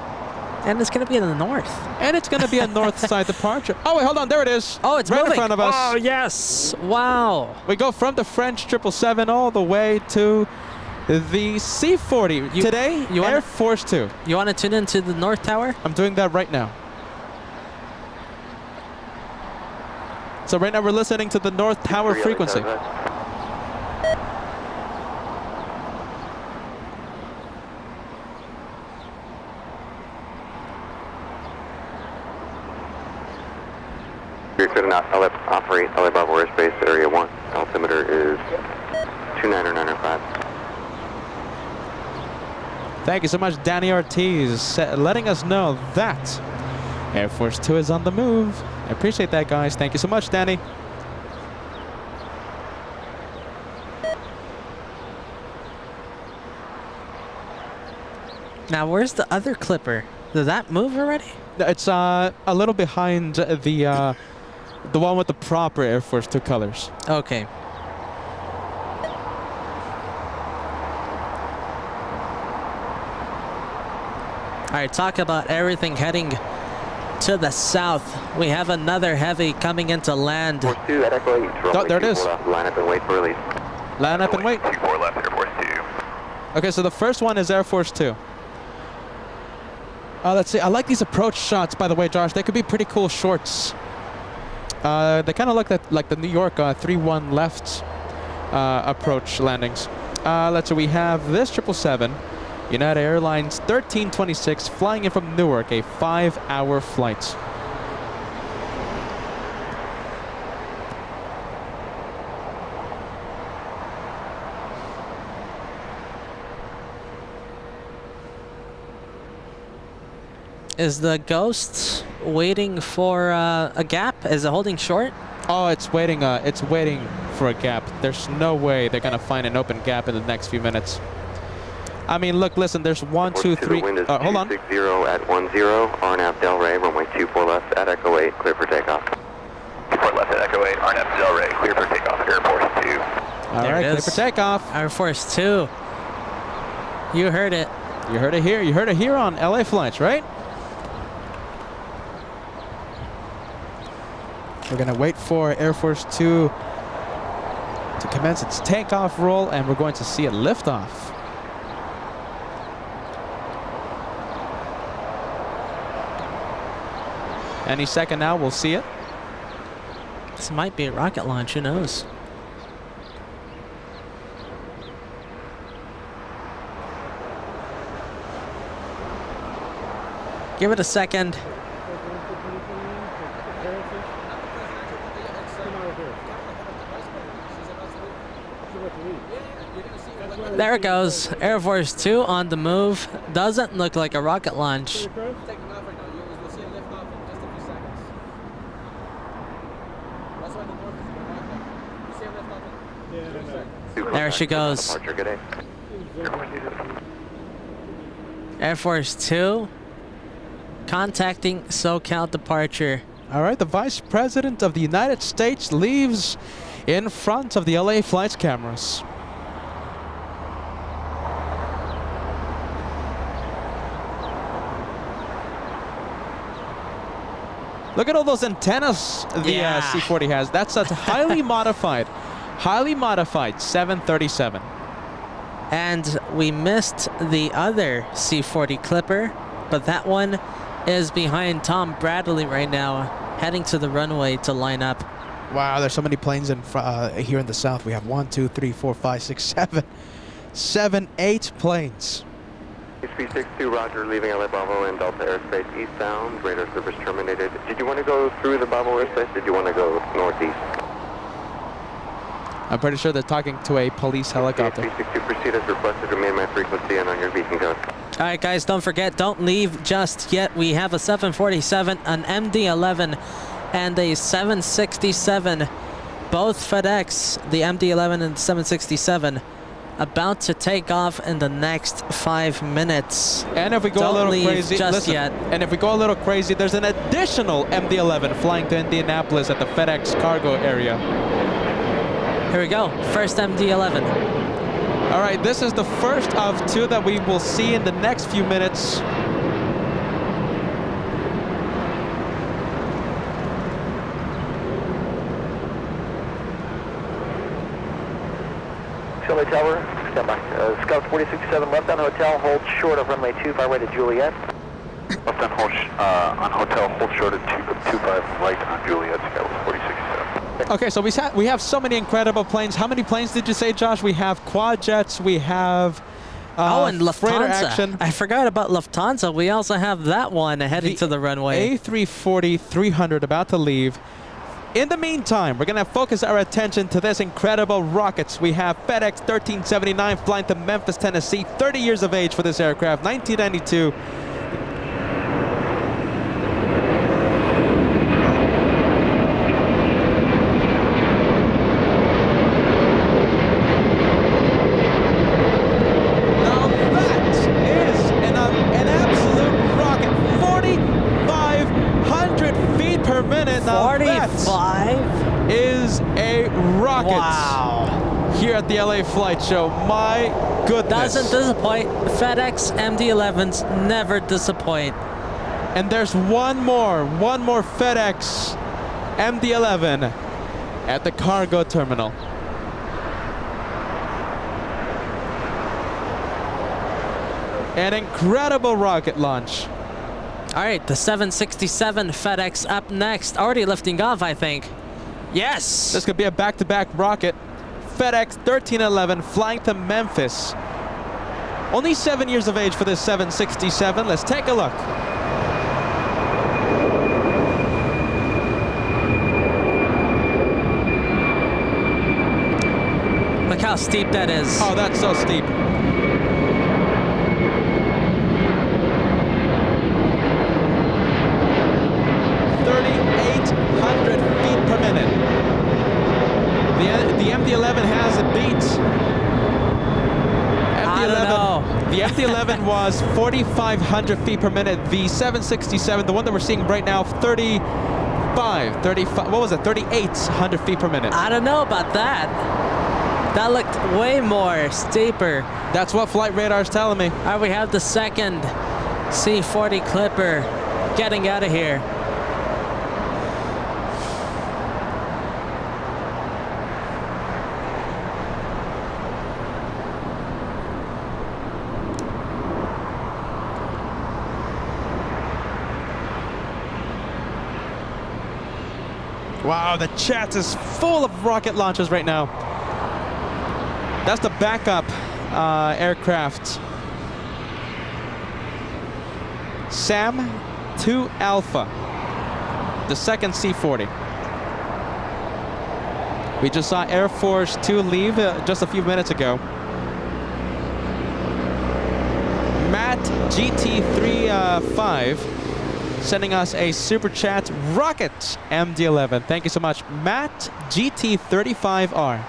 And it's going to be in the north. And it's going to be a north side departure. Oh, wait, hold on, there it is. Oh, it's right moving. in front of us. Oh, yes. Wow. We go from the French 777 all the way to the C-40. Today, Air Force 2. You want to tune into the North Tower? I'm doing that right now. So right now we're listening to the North Tower frequency. You're good enough. Operate LA Bravo Airspace Area 1. Altimeter is 29995. Thank you so much, Danny Ortiz, letting us know that Air Force 2 is on the move. I appreciate that, guys. Thank you so much, Danny. Now, where's the other Clipper? Did that move already? It's a little behind the one with the proper Air Force 2 colors. Okay. All right, talk about everything heading to the south. We have another heavy coming into land. Force 2 at Echo 8. Oh, there it is. Line up and wait for release. Line up and wait. 24 left, Air Force 2. Okay, so the first one is Air Force 2. Let's see. I like these approach shots, by the way, Josh. They could be pretty cool shorts. They kind of look like the New York 3-1 left approach landings. Let's see. We have this 777, United Airlines 1326, flying in from Newark, a 5-hour flight. Is the Ghost waiting for a gap? Is it holding short? Oh, it's waiting for a gap. There's no way they're gonna find an open gap in the next few minutes. I mean, look, listen, there's 1, 2, 3. Wind is Hold on. 260 at 10, RNAV Delray, runway 24 left at Echo 8, clear for takeoff. 24 left at Echo 8, RNAV Delray, clear for takeoff, Air Force 2. All There right, it clear is. for takeoff. Air Force 2. You heard it. You heard it here. You heard it here on LA Flights, right? We're going to wait for Air Force 2 to commence its takeoff roll, and we're going to see it lift off. Any second now, we'll see it. This might be a rocket launch. Who knows? Give it a second. There it goes. Air Force 2 on the move. Doesn't look like a rocket launch. Taking off right now. You'll see it lift off in just a few seconds. That's why the north is going right now. You see it lift off in 2 seconds. There she goes. Departure, good day. Air Force 2 contacting SoCal departure. All right, the Vice President of the United States leaves in front of the LA Flights cameras. Look at all those antennas the C-40 has. That's a highly modified 737. And we missed the other C-40 Clipper, but that one is behind Tom Bradley right now, heading to the runway to line up. Wow, there's so many planes in here in the south. We have 1, 2, 3, 4, 5, 6, 7, 8 planes. HP62, Roger, leaving LA Bravo and Delta airspace eastbound. Radar service terminated. Did you want to go through the Bravo airspace? Did you want to go northeast? I'm pretty sure they're talking to a police helicopter. HP62, proceed as requested. Remain my frequency and on your beacon code. All right, guys, don't forget, don't leave just yet. We have a 747, an MD-11, and a 767. Both FedEx, the MD-11 and the 767, about to take off in the next 5 minutes. And if we go Don't a little leave crazy, just listen, yet. And if we go a little crazy, there's an additional MD-11 flying to Indianapolis at the FedEx cargo area. Here we go, first MD-11. All right, this is the first of 2 that we will see in the next few minutes. Chile Tower, stand by. Scout 4067 left on hotel, hold short of runway 25 right at Juliet. Left on hotel, hold short at 25 right on Juliet, Scout 4067. Okay, so we have so many incredible planes. How many planes did you say, Josh? We have quad jets. We have and freighter Lufthansa. action. I forgot about Lufthansa. We also have that one heading to the runway. A340-300 about to leave. In the meantime, we're going to focus our attention to this incredible rockets. We have FedEx 1379 flying to Memphis, Tennessee. 30 years of age for this aircraft, 1992. Now that is an absolute rocket. 4,500 feet per minute. Now 45? is a rocket. Wow. Here at the LA Flight Show. My goodness. Doesn't disappoint. FedEx MD-11s never disappoint. And there's one more FedEx MD-11 at the cargo terminal. An incredible rocket launch. All right, the 767 FedEx up next. Already lifting off, I think. Yes! This could be a back-to-back rocket. FedEx 1311 flying to Memphis. Only 7 years of age for this 767. Let's take a look. Look how steep that is. Oh, that's so steep. The MD-11 has a beat. I don't know. The MD-11 was 4,500 feet per minute. The 767, the one that we're seeing right now, 35, what was it, 3,800 feet per minute. I don't know about that. That looked way more steeper. That's what flight radar's telling me. All right, we have the second C-40 Clipper getting out of here. Wow, the chat is full of rocket launches right now. That's the backup aircraft. Sam 2 Alpha, the second C-40. We just saw Air Force 2 leave just a few minutes ago. Matt GT35 sending us a super chat. Rocket MD-11. Thank you so much, Matt GT35R.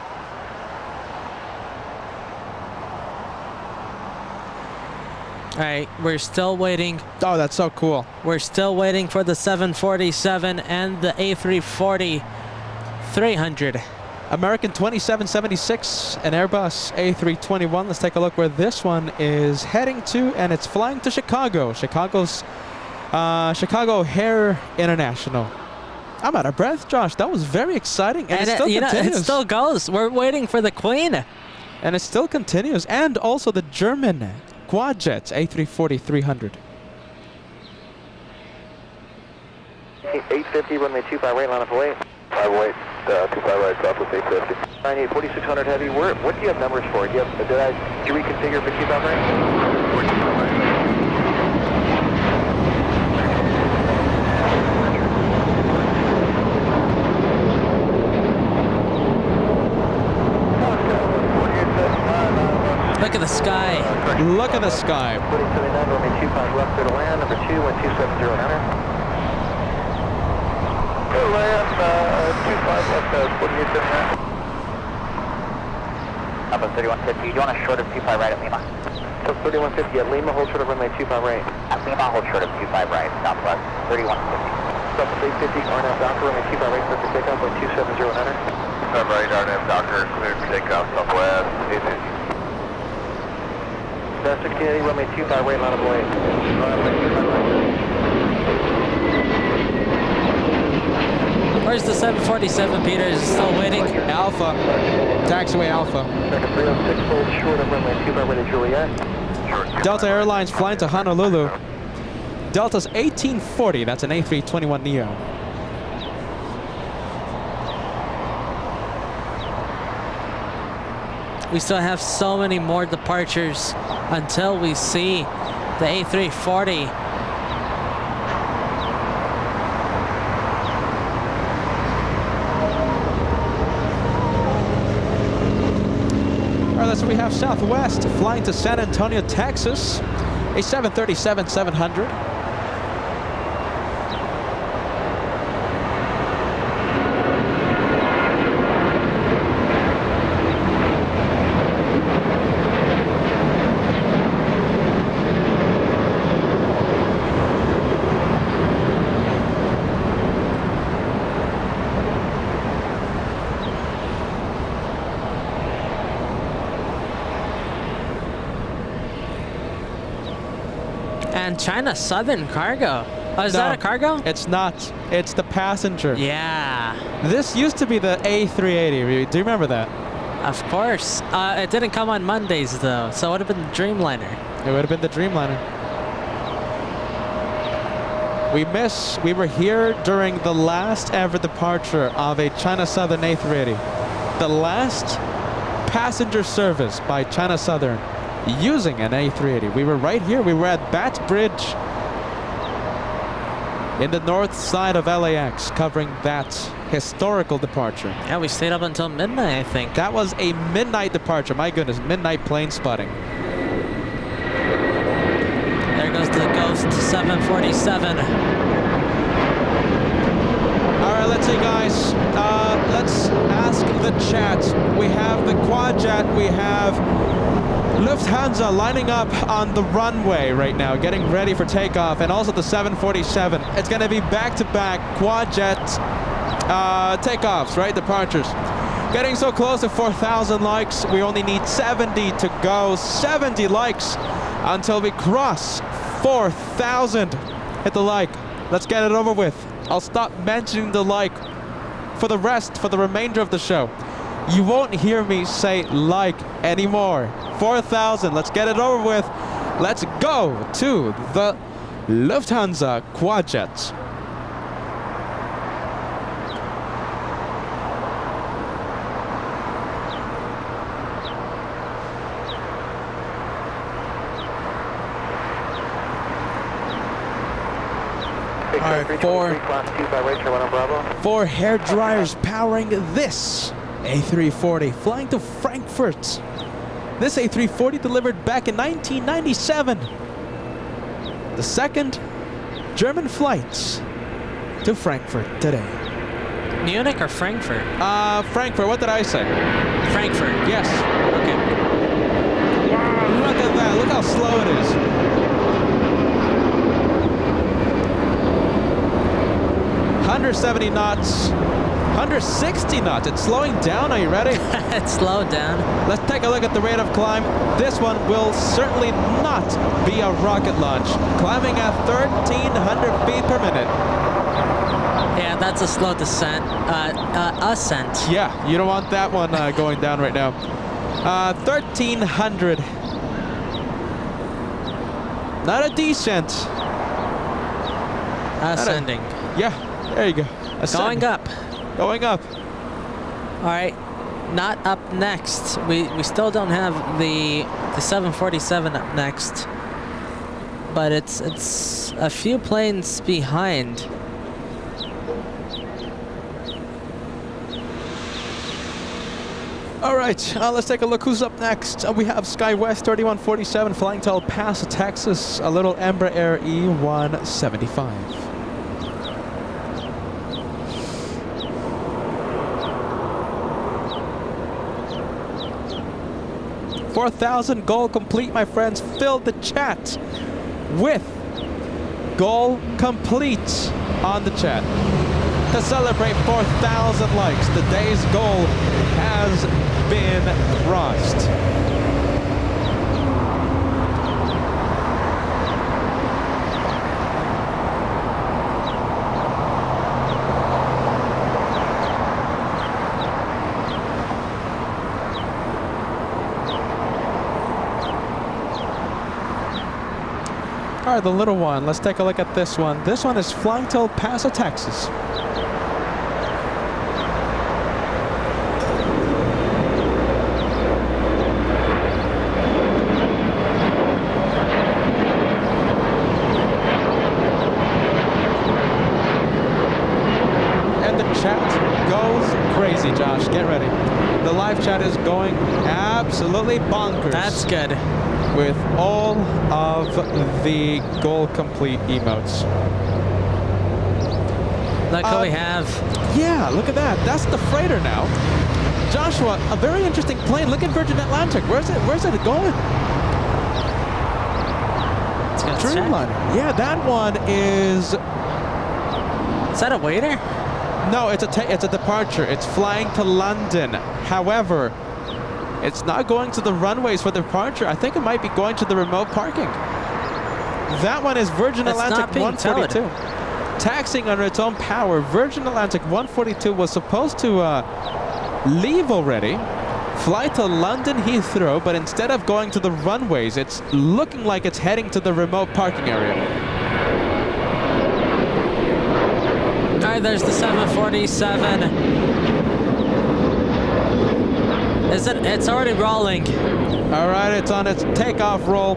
All right, we're still waiting. Oh, that's so cool. We're still waiting for the 747 and the A340-300. American 2776, an Airbus A321. Let's take a look where this one is heading to, and it's flying to Chicago. Chicago O'Hare International. I'm out of breath, Josh. That was very exciting, and it still continues. It still goes. We're waiting for the Queen. And it still continues, and also the German quad jets A340-300. 850, runway 25 right, line up away. 5 away, 25 right, southwest 850. 98, 4600 heavy. What do you have numbers for? Did you reconfigure for 25 right? 45 right. Look at the sky. Look at the sky. 4079, runway 25 left, clear to land. Number 2, 1270 enter. Clear to land, 25 left, 4879. Up at 3150, you want a short of 25 right at Lima? So 3150 at Lima, hold short of runway 25 right. At Lima, hold short of 25 right, southwest, 3150. Stop at 850, RNAV Docker, runway 25 right, clear for takeoff, 1270 enter. 25 right, RNAV Docker, clear for takeoff, southwest, 850. 1680, runway 25 right, line of way. Runway 25 right. Where's the 747, Peter? Is it still waiting? Alpha. Taxiway Alpha. Second 306, hold short of runway 25 right at Juliet. Delta Airlines flying to Honolulu. Delta's 1840. That's an A321neo. We still have so many more departures until we see the A340. All right, so we have Southwest flying to San Antonio, Texas. A 737-700. And China Southern Cargo. Oh, is that a cargo? It's not. It's the passenger. Yeah. This used to be the A380. Do you remember that? Of course. It didn't come on Mondays, though, so it would have been the Dreamliner. It would have been the Dreamliner. We were here during the last ever departure of a China Southern A380. The last passenger service by China Southern using an A380. We were right here. We were at Bat Bridge in the north side of LAX covering that historical departure. Yeah, we stayed up until midnight, I think. That was a midnight departure. My goodness, midnight plane spotting. There goes the Ghost 747. All right, let's see, guys. let's ask the chat. We have the Quadjet, we have Lufthansa lining up on the runway right now, getting ready for takeoff, and also the 747. It's going to be back-to-back Quadjet takeoffs, right? Departures. Getting so close to 4,000 likes. We only need 70 to go. 70 likes until we cross 4,000. Hit the like. Let's get it over with. I'll stop mentioning the like for the remainder of the show. You won't hear me say like anymore. 4,000. Let's get it over with. Let's go to the Lufthansa Quadjet. Alright, four hair dryers powering this A340 flying to Frankfurt. This A340 delivered back in 1997. The second German flight to Frankfurt today. Munich or Frankfurt? Frankfurt. What did I say? Frankfurt. Yes. Okay. Look at that. Look how slow it is. 170 knots, 160 knots. It's slowing down. Are you ready? It's slowed down. Let's take a look at the rate of climb. This one will certainly not be a rocket launch. Climbing at 1,300 feet per minute. Yeah, that's a slow descent. Ascent. Yeah, you don't want that one going down right now. 1,300. Not a descent. Ascending. Yeah. There you go. Going up. Going up. All right. Not up next. We still don't have the 747 up next, but it's a few planes behind. All right. Let's take a look. Who's up next? We have SkyWest 3147 flying to El Paso, Texas. A little Embraer E175. 4,000 goal complete, my friends. Fill the chat with goal complete on the chat. To celebrate 4,000 likes, the day's goal has been crossed. All right, the little one. Let's take a look at this one. This one is flying to El Paso, Texas. And the chat goes crazy, Josh. Get ready. The live chat is going absolutely bonkers. That's good. With all of the goal complete emotes. Look who we have. Yeah, look at that. That's the freighter now. Joshua, a very interesting plane. Look at Virgin Atlantic. Where's it going? It's got Dreamliner. Yeah, that one is... Is that a waiter? No, it's a departure. It's flying to London. However, it's not going to the runways for departure. I think it might be going to the remote parking. That one is Virgin Atlantic 142. Taxiing under its own power, Virgin Atlantic 142 was supposed to leave already, fly to London Heathrow, but instead of going to the runways, it's looking like it's heading to the remote parking area. All right, there's the 747. It's already rolling. All right, it's on its takeoff roll.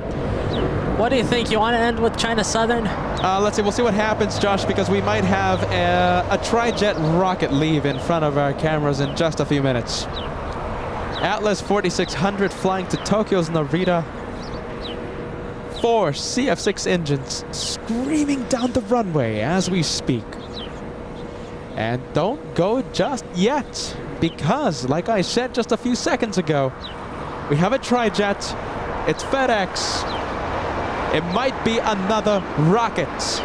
What do you think? You want to end with China Southern? Let's see. We'll see what happens, Josh, because we might have a tri-jet rocket leave in front of our cameras in just a few minutes. Atlas 4600 flying to Tokyo's Narita. 4 CF6 engines screaming down the runway as we speak. And don't go just yet, because, like I said just a few seconds ago, we have a tri-jet. It's FedEx. It might be another rocket.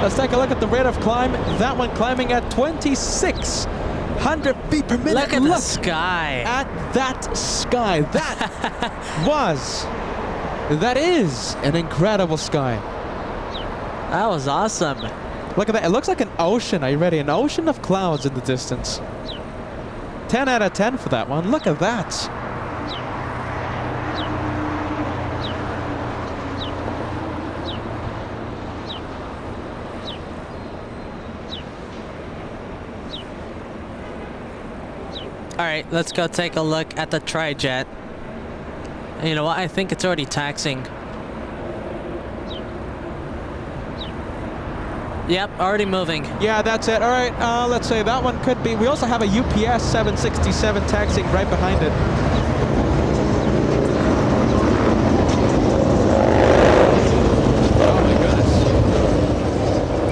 Let's take a look at the rate of climb. That one climbing at 2,600 feet per minute. Look at the sky. At that sky. That is an incredible sky. That was awesome. Look at that. It looks like an ocean. Are you ready? An ocean of clouds in the distance. 10 out of 10 for that one. Look at that. All right, let's go take a look at the tri-jet. You know what? I think it's already taxing. Yep, already moving. Yeah, that's it. All right, let's say that one could be. We also have a UPS 767 taxiing right behind it.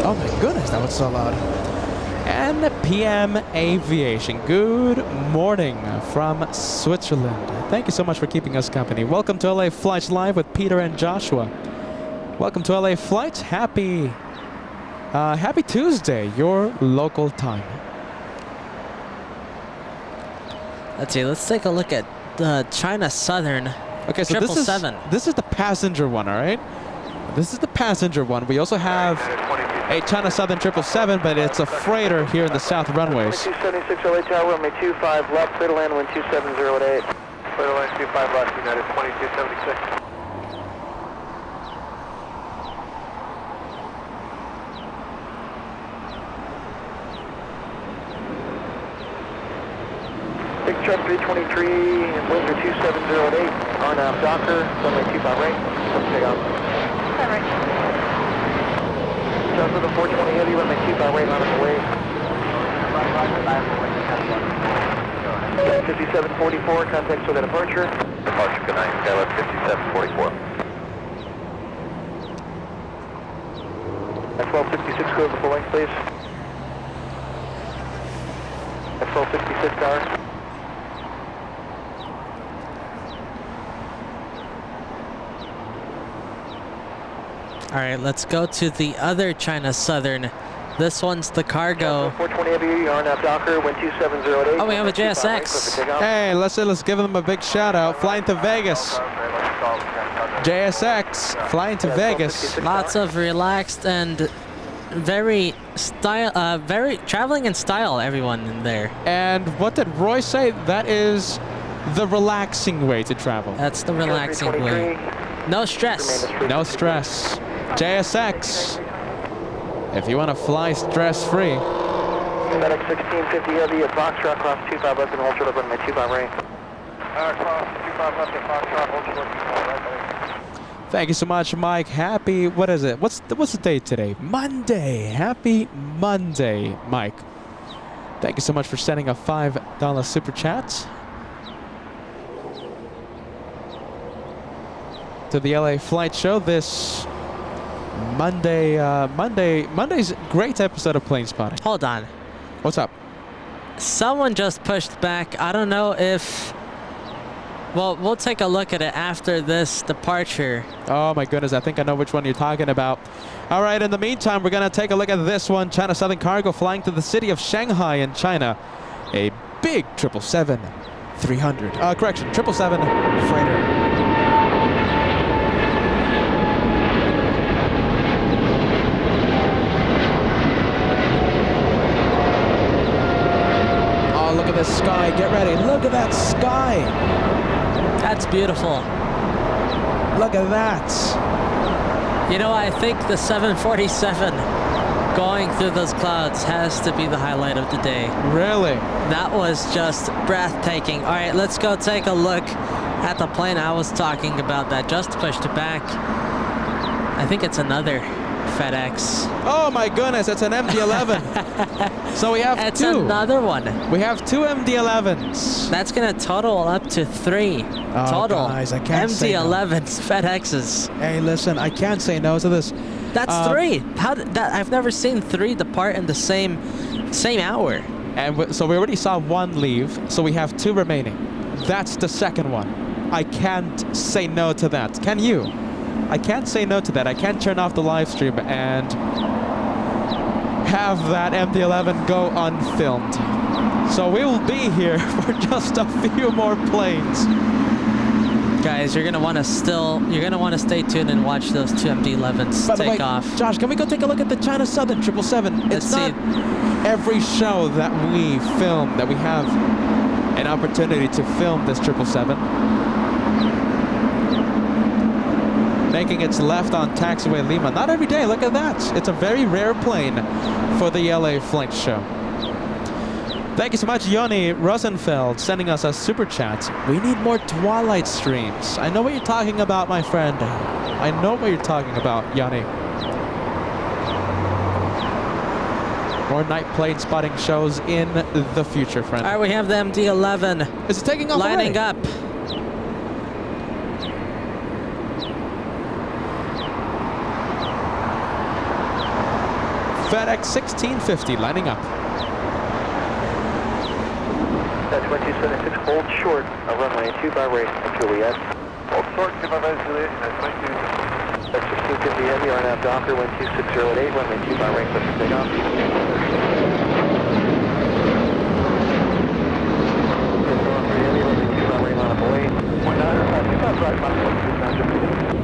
Oh my goodness, that was so loud. And PM Aviation, good morning from Switzerland. Thank you so much for keeping us company. Welcome to LA Flights Live with Peter and Joshua. Welcome to LA Flights. Happy Tuesday, your local time. Let's see, let's take a look at the China Southern. Okay, so this is the passenger one, all right? This is the passenger one. We also have a China Southern 777, but it's a freighter here in the south runways. 27608 tower, runway 25 left, clear to land, wind 27088. Clear to land 25 left, United 2276. Big truck 323, winds are 2708, RNAV Docker, runway 25 right, take off. Just with the 420 heavy, runway 25 right, line on the way. 5744, contact for the departure. Departure, good night, Skyline 5744. At 1266, go to the full length, please. At 1266, tower. All right, let's go to the other China Southern. This one's the cargo. 420 heavy, RNAV Docker, wind 2708. Oh, we have a JSX. Hey, let's give them a big shout out. Flying to Vegas. JSX flying to Vegas. Lots of relaxed and very traveling in style, everyone in there. And what did Roy say? That is the relaxing way to travel. That's the relaxing way. No stress. No stress. JSX. If you want to fly stress-free. FedEx 1650 heavy at Foxtrot, cross 25 left and hold short up runway 25 right. Cross 25 left at Foxtrot, hold short 25 right. Thank you so much, Mike. Happy, what is it? What's the date today? Monday. Happy Monday, Mike. Thank you so much for sending a $5 super chat to the LA Flight Show this Monday's great episode of Plane Spotting. Hold on. What's up? Someone just pushed back. I don't know if... Well, we'll take a look at it after this departure. Oh my goodness, I think I know which one you're talking about. All right, in the meantime, we're going to take a look at this one. China Southern Cargo flying to the city of Shanghai in China. A big 777-300. Correction, 777 freighter. Look at the sky. Get ready. Look at that sky. That's beautiful. Look at that. You know, I think the 747 going through those clouds has to be the highlight of the day. Really? That was just breathtaking. All right, let's go take a look at the plane, I was talking about that just pushed back. I think it's another FedEx. Oh my goodness, it's an MD-11. So we have It's two. another one. We have two MD-11s. That's gonna total up to 3. Oh, Total. guys, I can't say no. MD-11s, FedExes. Hey, listen, I can't say no to this. That's 3. How did that? I've never seen 3 depart in the same hour. And so we already saw one leave, so we have 2 remaining. That's the second one. I can't say no to that. Can you? I can't say no to that. I can't turn off the live stream and have that MD-11 go unfilmed. So we will be here for just a few more planes. Guys, you're gonna want to stay tuned and watch those 2 MD-11s By the take way, off. Josh, can we go take a look at the China Southern 777? It's Let's not every show that we film that we have an opportunity to film this 777. Making its left on taxiway Lima. Not every day, look at that. It's a very rare plane for the LA Flight Show. Thank you so much, Yoni Rosenfeld, sending us a super chat. We need more Twilight streams. I know what you're talking about, my friend. I know what you're talking about, Yoni. More night plane spotting shows in the future, friend. All right, we have the MD-11 Is it taking off lining already? up. FedEx 1650 lining up. That's 1276, hold short, runway 2 by right, Juliet. Hold short, 2 by right, Juliet, that's 22. That's 1650 heavy, are now Docker, 12608, runway 2 by right, let's take off.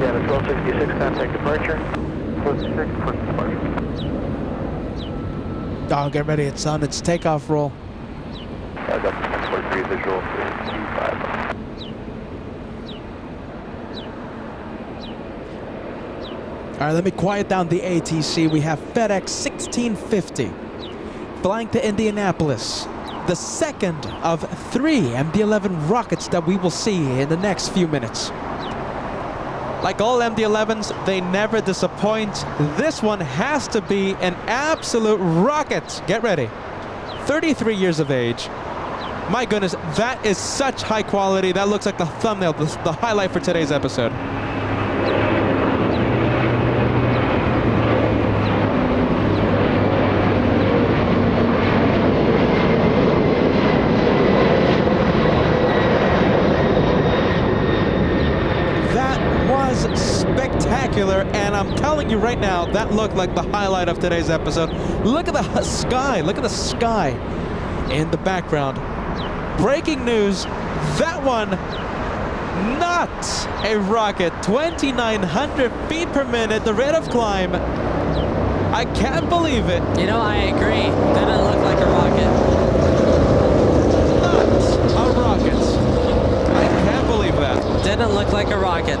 Yeah, the 1266, contact departure. 1266, quick departure. Oh, get ready, it's on its takeoff roll. I got the 1043 visual for 25. All right, let me quiet down the ATC. We have FedEx 1650 flying to Indianapolis. The second of 3 MD-11 rockets that we will see in the next few minutes. Like all MD-11s, they never disappoint. This one has to be an absolute rocket. Get ready. 33 years of age. My goodness, that is such high quality. That looks like the thumbnail, the highlight for today's episode. Spectacular, and I'm telling you right now, that looked like the highlight of today's episode. Look at the sky, look at the sky in the background. Breaking news, that one, not a rocket. 2,900 feet per minute, the rate of climb. I can't believe it. You know, I agree. Didn't look like a rocket. Not a rocket. I can't believe that. Didn't look like a rocket.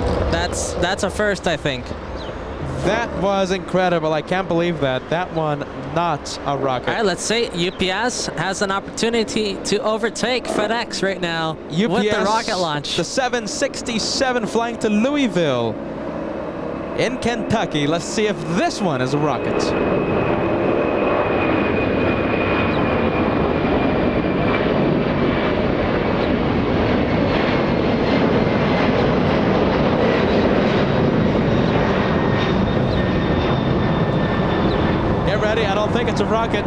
That's a first, I think. That was incredible. I can't believe that. That one, not a rocket. All right, let's say UPS has an opportunity to overtake FedEx right now UPS, with the rocket launch. The 767 flying to Louisville in Kentucky. Let's see if this one is a rocket. I don't think it's a rocket.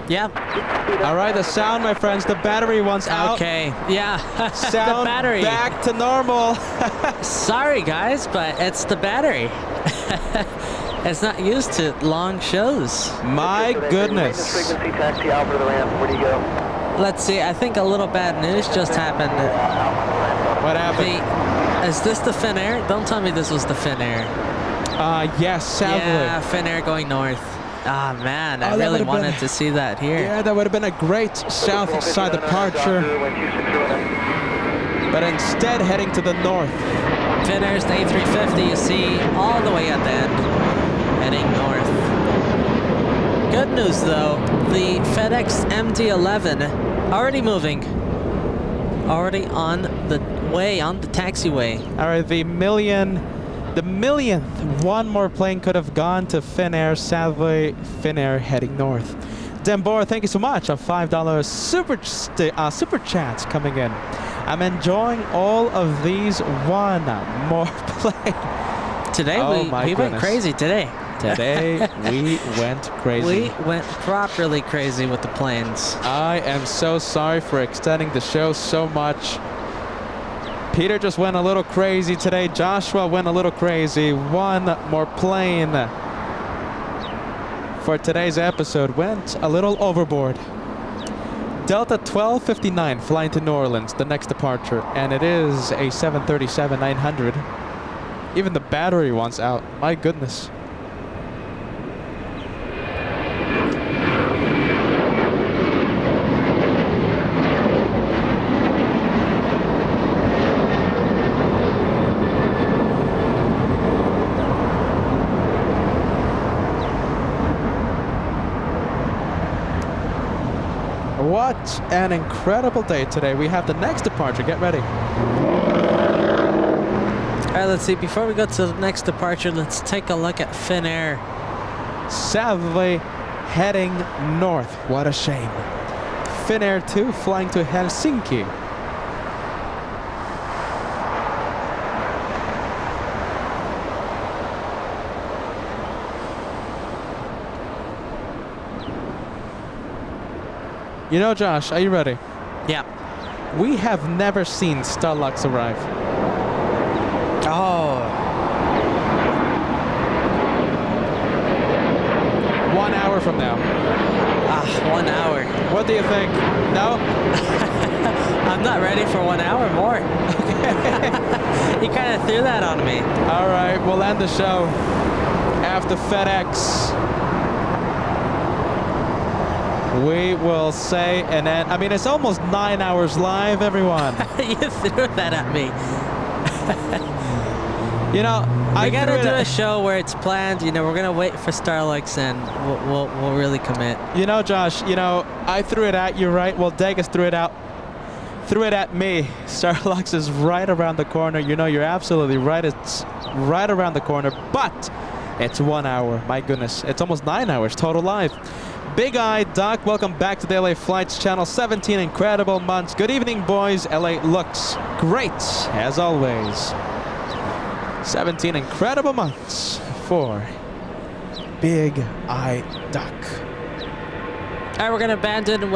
Yeah. All right, the sound, my friends, the battery wants out. Okay. Yeah. Sound the battery. back to normal. Sorry, guys, but it's the battery. It's not used to long shows. My goodness. Frequency taxi out for the ramp. Where do you go? Let's see. I think a little bad news just happened. What happened? Is this the Finnair? Don't tell me this was the Finnair. Yes, sadly. Yeah, Finnair going north. Ah, man, I really wanted to see that here. Yeah, that would have been a great south side departure. But instead, heading to the north. Finnair's A350, you see, all the way at the end, heading north. Good news, though, the FedEx MD-11 already moving. Already on the way, on the taxiway. All right, the millionth one more plane could have gone to Finnair. Sadly, Finnair heading north. Dembor, thank you so much. A $5 super chats coming in. I'm enjoying all of these. One more plane. Today we went crazy today. Today we went crazy. We went properly crazy with the planes. I am so sorry for extending the show so much. Peter just went a little crazy today. Joshua went a little crazy. One more plane for today's episode went a little overboard. Delta 1259 flying to New Orleans, the next departure, and it is a 737-900. Even the battery wants out. My goodness. What an incredible day today. We have the next departure. Get ready. All right, let's see. Before we go to the next departure, let's take a look at Finnair. Sadly, heading north. What a shame. Finnair 2 flying to Helsinki. You know, Josh, are you ready? Yeah. We have never seen Starlux arrive. Oh. 1 hour from now. 1 hour. What do you think? No? I'm not ready for 1 hour more. You kind of threw that on me. All right, we'll end the show after FedEx. We will say an end. I mean, it's almost 9 hours live, everyone. You threw that at me. You know, I gotta do a show where it's planned. You know, we're gonna wait for Starlux and we'll really commit. You know, Josh. You know, I threw it at you, right? Well, Degas threw it at me. Starlux is right around the corner. You know, you're absolutely right. It's right around the corner, but it's 1 hour. My goodness, it's almost 9 hours total live. Big Eye, Doc, welcome back to the LA Flights channel. 17 incredible months. Good evening, boys. LA looks great, as always. 17 incredible months for Big Eye Doc. All right, we're gonna abandon the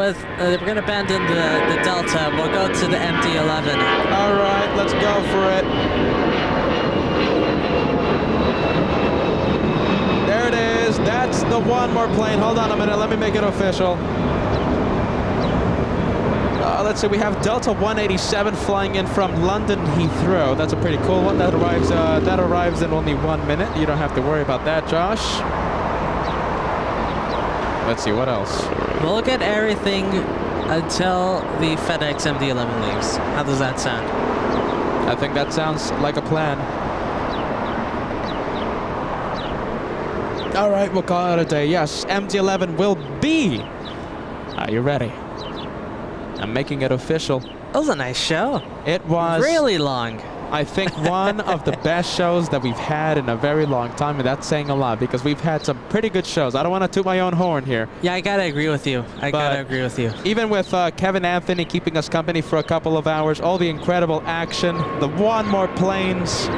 Delta. We'll go to the MD-11. All right, let's go for it. There it is. That's the one more plane. Hold on a minute. Let me make it official. Let's see. We have Delta 187 flying in from London Heathrow. That's a pretty cool one. That arrives in only 1 minute. You don't have to worry about that, Josh. Let's see. What else? We'll look at everything until the FedEx MD-11 leaves. How does that sound? I think that sounds like a plan. All right, we'll call it a day. Yes, MD-11 will be. Are you ready? I'm making it official. That was a nice show. It was really long. I think one of the best shows that we've had in a very long time, and that's saying a lot because we've had some pretty good shows. I don't want to toot my own horn here. Yeah, I gotta agree with you. I gotta agree with you. Even with Kevin Anthony keeping us company for a couple of hours, all the incredible action, the one more planes.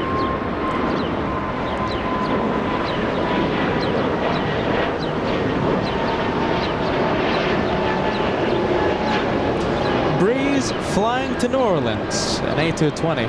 flying to New Orleans, an A220.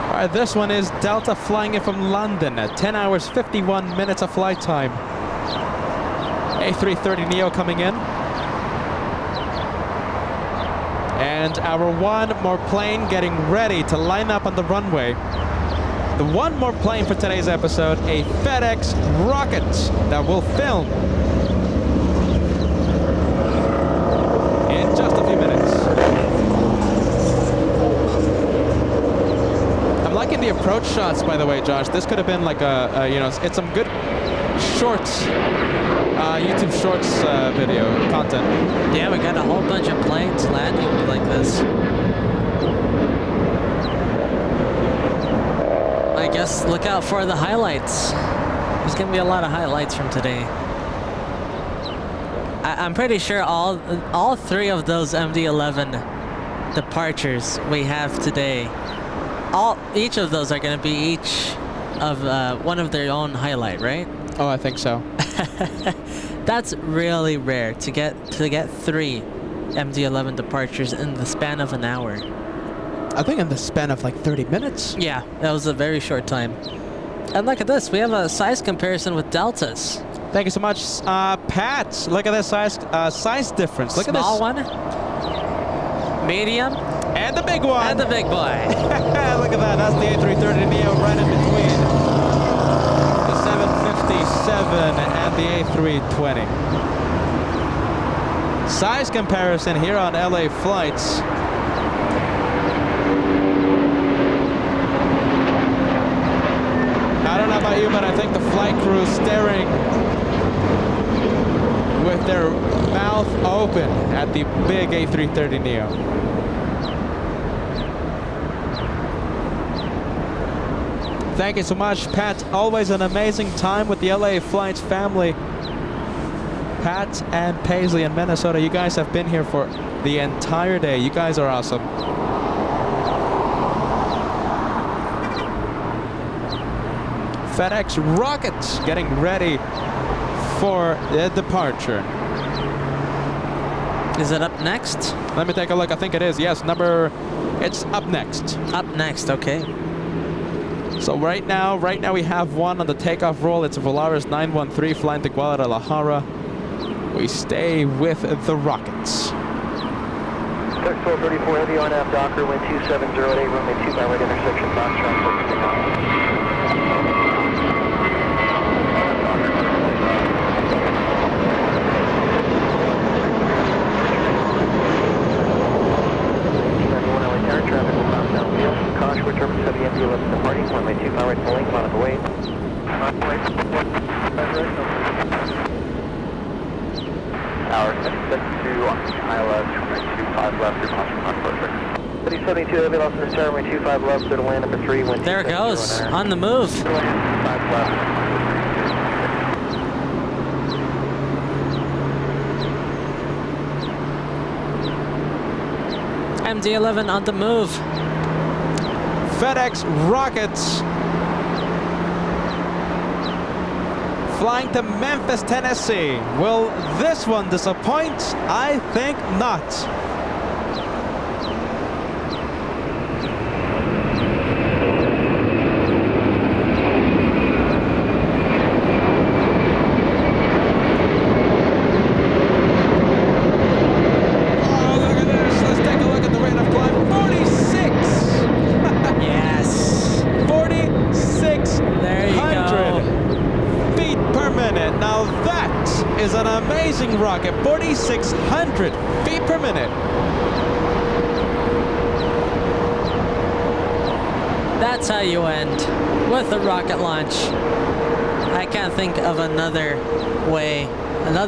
All right, this one is Delta flying in from London at 10 hours, 51 minutes of flight time. A330neo coming in. And our one more plane getting ready to line up on the runway. The one more plane for today's episode, a FedEx rocket that will film in just a few minutes. I'm liking the approach shots, by the way, Josh. This could have been like it's some good shorts, YouTube Shorts video content. Yeah, we got a whole bunch of planes landing like this. I guess look out for the highlights. There's gonna be a lot of highlights from today. I'm pretty sure all three of those MD-11 departures we have today, each of those are gonna be each of one of their own highlight, right? Oh, I think so. That's really rare to get 3 MD-11 departures in the span of an hour. I think in the span of like 30 minutes. Yeah, that was a very short time. And look at this, we have a size comparison with Deltas. Thank you so much, Pat. Look at this size difference. Look at this. Small one, medium, and the big one. and the big boy. Look at that. That's the A330neo right in between the 757 and the A320. Size comparison here on LA flights. I don't know about you, but I think the flight crew is staring with their mouth open at the big A330neo. Thank you so much, Pat. Always an amazing time with the LA Flights family. Pat and Paisley in Minnesota, you guys have been here for the entire day. You guys are awesome. FedEx rockets getting ready for the departure. Is it up next? Let me take a look. I think it is. Yes, it's up next. Up next, okay. So right now we have one on the takeoff roll. It's a Volaris 913 flying to Guadalajara. We stay with the rockets. 1234 heavy on aft Docker, wind 2708, runway 2 by right intersection, Foxtrot, runway 2 by right pulling, on the way. Tower 772 on ILS, runway 25 left, through Concord. 3072 heavy lost in the tower, runway 25 left, clear to land number 3, wind There it goes, on the move. 5 left. MD-11 on the move. FedEx rockets flying to Memphis, Tennessee. Will this one disappoint? I think not. Rocket, 4,600 feet per minute. That's how you end with a rocket launch. I can't think of another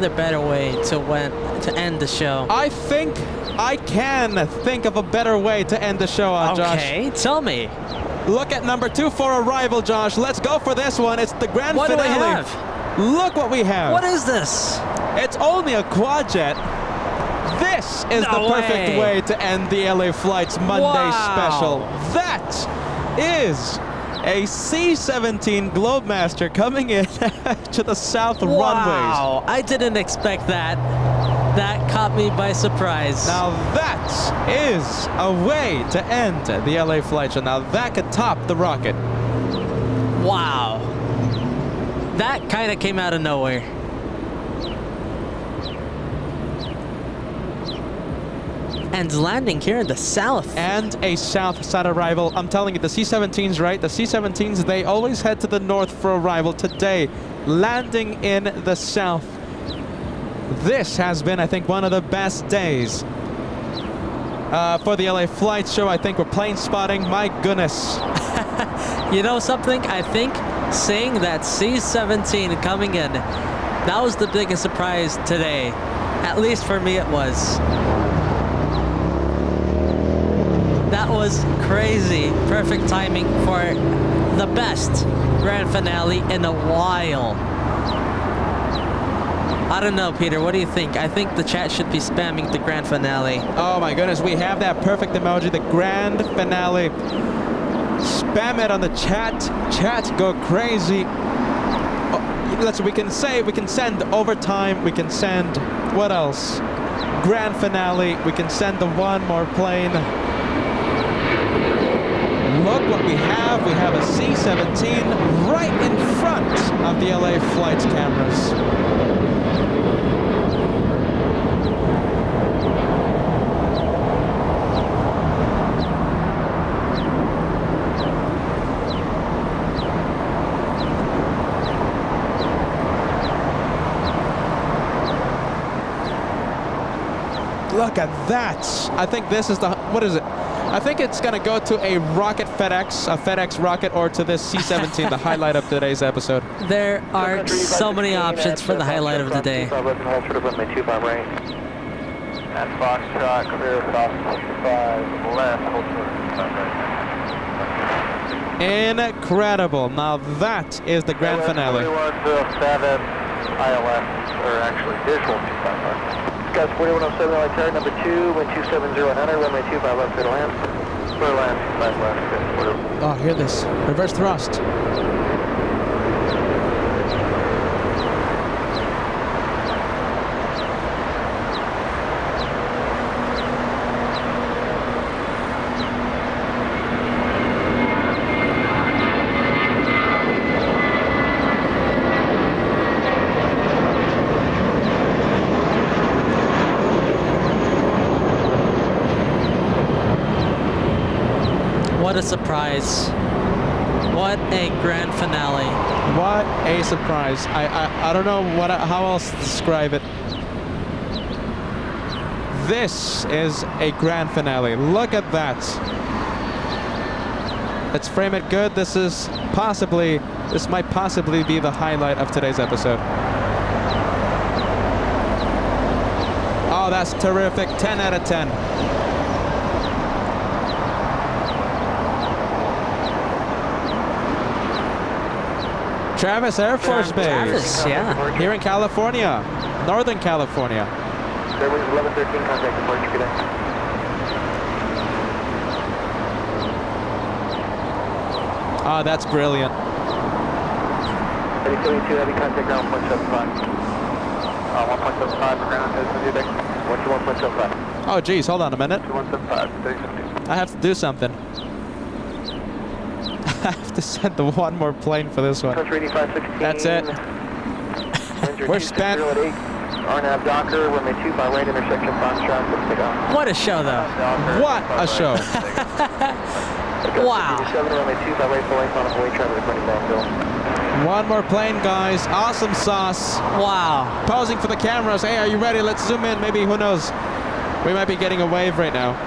better way to end the show. I think I can think of a better way to end the show on, Josh. Okay, tell me. Look at number 2 for arrival, Josh. Let's go for this one. It's the grand finale. What do we have? Look what we have. What is this? It's only a quad jet This is the perfect way to end the LA Flights Monday special. That is a C-17 Globemaster coming in to the south runways. Wow, I didn't expect that. That caught me by surprise. Now that is a way to end the LA Flight Show. Now that could top the rocket. Wow. That kind of came out of nowhere. And landing here in the south. And a south side arrival. I'm telling you, the C-17s, right? The C-17s, they always head to the north for arrival. Today, landing in the south. This has been, I think, one of the best days for the LA Flight Show. I think we're plane spotting. My goodness. You know something? I think seeing that C-17 coming in, that was the biggest surprise today. At least for me it was. That was crazy. Perfect timing for the best grand finale in a while. I don't know, Peter, what do you think? I think the chat should be spamming the grand finale. Oh my goodness, we have that perfect emoji, the grand finale. Spam it on the chat. Chat, go crazy. Oh, we can send overtime, we can send, what else? Grand finale, we can send the one more plane. Look what we have. We have a C-17 right in front of the LA Flights cameras. Look at that. I think this is the, what is it? I think it's going to go to a rocket FedEx, a FedEx rocket, or to this C-17, the highlight of today's episode. There are so many options for the highlight of the day. And Foxtrot, clear south 5 left, hold short. Incredible. Now that is the grand finale. 4107 ILS, or actually visual 255. Guys, 4107 LA turn, number 2, wind 270 runway 25 left, clear to land. Clear land, 5 left, good. Oh, hear this. Reverse thrust. What a surprise. What a grand finale. What a surprise. I don't know how else to describe it. This is a grand finale. Look at that. Let's frame it good. This might possibly be the highlight of today's episode. Oh, that's terrific. 10 out of 10. Travis Air Force Base. Travis, yeah. Here in California, Northern California. There was 1113 contact departure today. Oh, that's brilliant. 3072, heavy contact ground 1.75. 1.75 ground, 121.75. Oh, geez, hold on a minute. 2175, 3072. I have to do something. I have to send the one more plane for this one. That's it. We're spent. RNAV Docker, runway 25 right, intersection Foxtrot, let's take off. What a show, though. What a show. Wow. 7 runway 25 right, full length on a way traffic 20 Bill. One more plane, guys. Awesome sauce. Wow. Posing for the cameras. Hey, are you ready? Let's zoom in. Maybe, who knows? We might be getting a wave right now.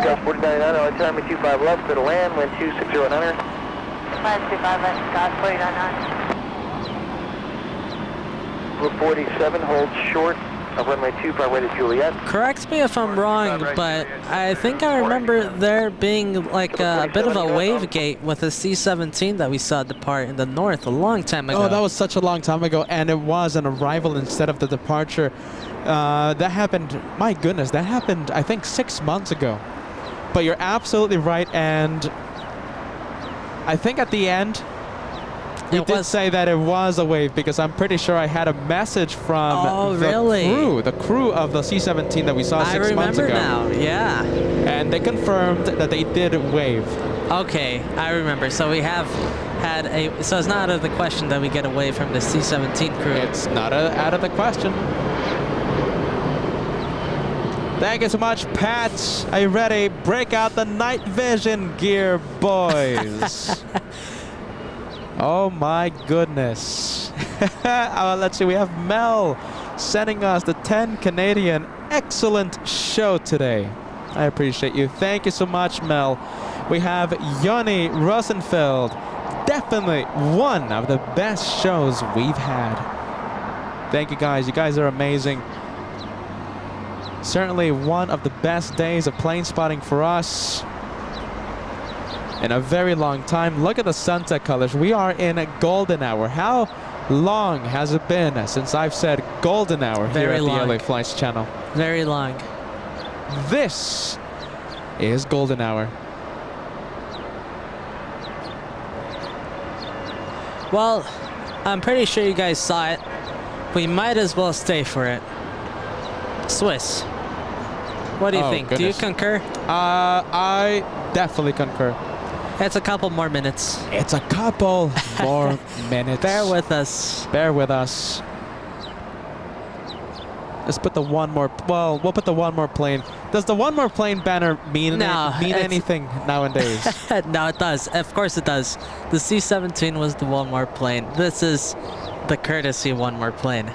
Gus 4999, LA time 25 left, clear to land, wind 260 enter. 525 left, Gus 4999. Blue 47, hold short, Runway 25 right at Juliet. Correct me if I'm wrong, but I think I remember there being like a bit of a wave gate with a C-17 that we saw depart in the north a long time ago. Oh, that was such a long time ago, and it was an arrival instead of the departure. That happened, my goodness, that happened, I think, 6 months ago. But you're absolutely right, and I think at the end, we did say that it was a wave, because I'm pretty sure I had a message from the crew of the C-17 that we saw 6 months ago. I remember now, yeah. And they confirmed that they did wave. Okay, I remember. So we have had a, so it's not out of the question that we get a wave from the C-17 crew. It's not out of the question. Thank you so much, Pat. Are you ready? Break out the night vision gear, boys. Oh my goodness. Let's see, we have Mel sending us the 10 Canadian. Excellent show today. I appreciate you. Thank you so much, Mel. We have Yoni Rosenfeld. Definitely one of the best shows we've had. Thank you guys. You guys are amazing. Certainly one of the best days of plane spotting for us in a very long time. Look at the sunset colors. We are in a golden hour. How long has it been since I've said golden hour here at the LA Flights channel? Very long. This is golden hour. Well, I'm pretty sure you guys saw it. We might as well stay for it. Swiss. What do you think? Goodness. Do you concur? I definitely concur. It's a couple more minutes. It's a couple more minutes. Bear with us. Bear with us. Let's put the one more. Well, we'll put the one more plane. Does the one more plane banner mean anything nowadays? No, it does. Of course it does. The C-17 was the one more plane. This is the courtesy one more plane.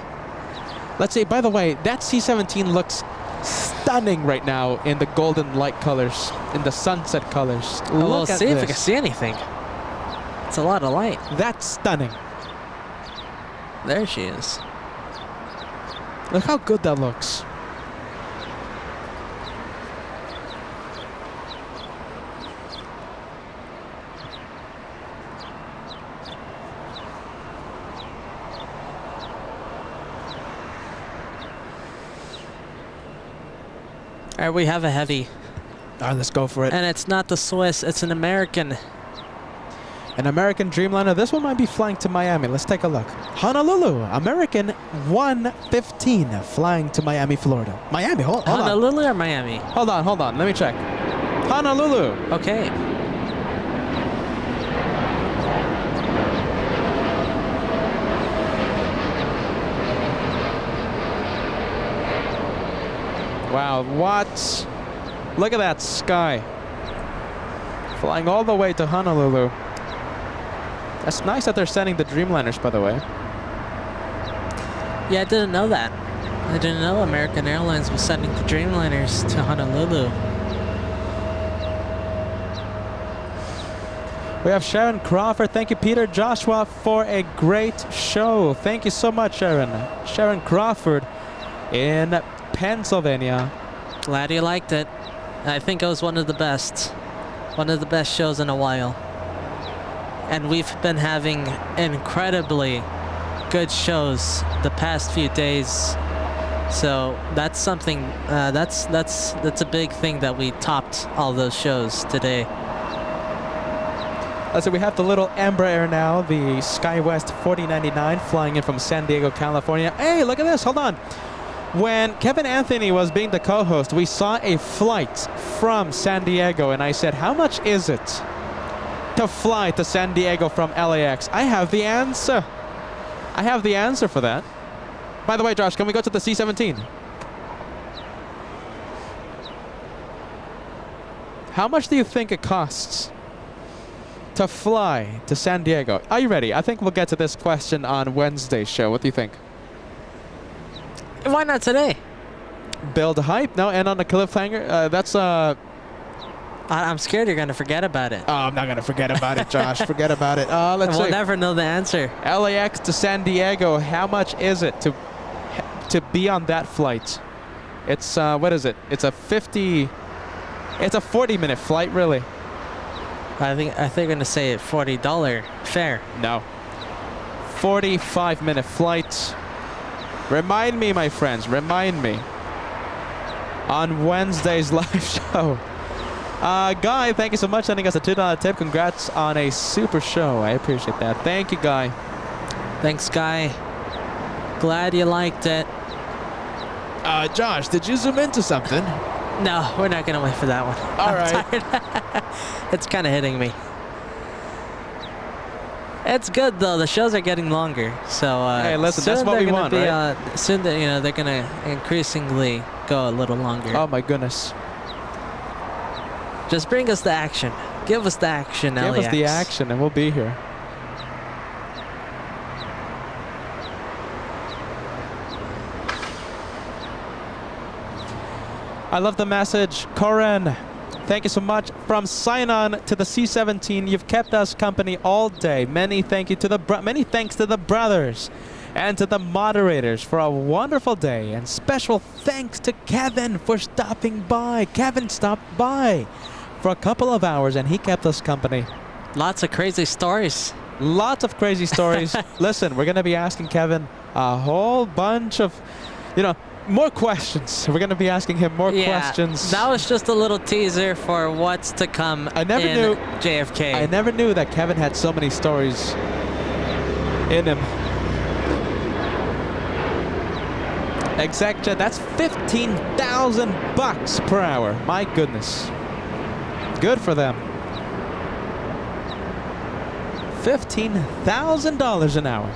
Let's see. By the way, that C-17 looks stunning right now in the golden light colors, in the sunset colors. We'll see if we can see anything. It's a lot of light. That's stunning. There she is. Look how good that looks. All right, we have a heavy. All right, let's go for it. And it's not the Swiss, it's an American. An American Dreamliner. This one might be flying to Miami. Let's take a look. Honolulu, American 115, flying to Miami, Florida. Miami, hold on. Honolulu or Miami? Hold on. Let me check. Honolulu. Okay. Wow, what? Look at that sky. Flying all the way to Honolulu. That's nice that they're sending the Dreamliners, by the way. Yeah, I didn't know that. I didn't know American Airlines was sending the Dreamliners to Honolulu. We have Sharon Crawford. Thank you, Peter Joshua, for a great show. Thank you so much, Sharon. Sharon Crawford in Pennsylvania. Glad you liked it. I think it was one of the best. One of the best shows in a while. And we've been having incredibly good shows the past few days. So that's something, that's a big thing that we topped all those shows today. So we have the little Embraer now, the SkyWest 4099 flying in from San Diego, California. Hey, look at this, hold on. When Kevin Anthony was being the co-host, we saw a flight from San Diego, and I said, how much is it to fly to San Diego from LAX? I have the answer. I have the answer for that. By the way, Josh, can we go to the C-17? How much do you think it costs to fly to San Diego? Are you ready? I think we'll get to this question on Wednesday's show. What do you think? Why not today? Build hype? No, and on the cliffhanger? That's I'm scared you're going to forget about it. Oh, I'm not going to forget about it, Josh. Forget about it. Let's see. We'll never know the answer. LAX to San Diego. How much is it to to be on that flight. It's what is it? It's a 40-minute flight, really. I think you're gonna say $40 fare. No. 45-minute flight. Remind me, my friends, remind me. On Wednesday's live show. Guy, thank you so much for sending us a $2 tip. Congrats on a super show. I appreciate that. Thank you, Guy. Thanks, Guy. Glad you liked it. Josh, did you zoom into something? No, we're not gonna wait for that one. All I'm right. tired. It's kind of hitting me. It's good though. The shows are getting longer, so hey, listen, that's what we want, right? Soon, they're gonna increasingly go a little longer. Oh my goodness! Just bring us the action. Give us the action, LAX. Give us the action, and we'll be here. I love the message, Corinne. Thank you so much. From sign-on to the C-17, you've kept us company all day. Many thanks to the brothers and to the moderators for a wonderful day. And special thanks to Kevin for stopping by. Kevin stopped by for a couple of hours, and he kept us company. Lots of crazy stories. Lots of crazy stories. Listen, we're going to be asking Kevin a whole bunch of, more questions. We're going to be asking him more questions. That was just a little teaser for what's to come in JFK. I never knew that Kevin had so many stories in him. Exact, that's $15,000 per hour. My goodness. Good for them. $15,000 an hour.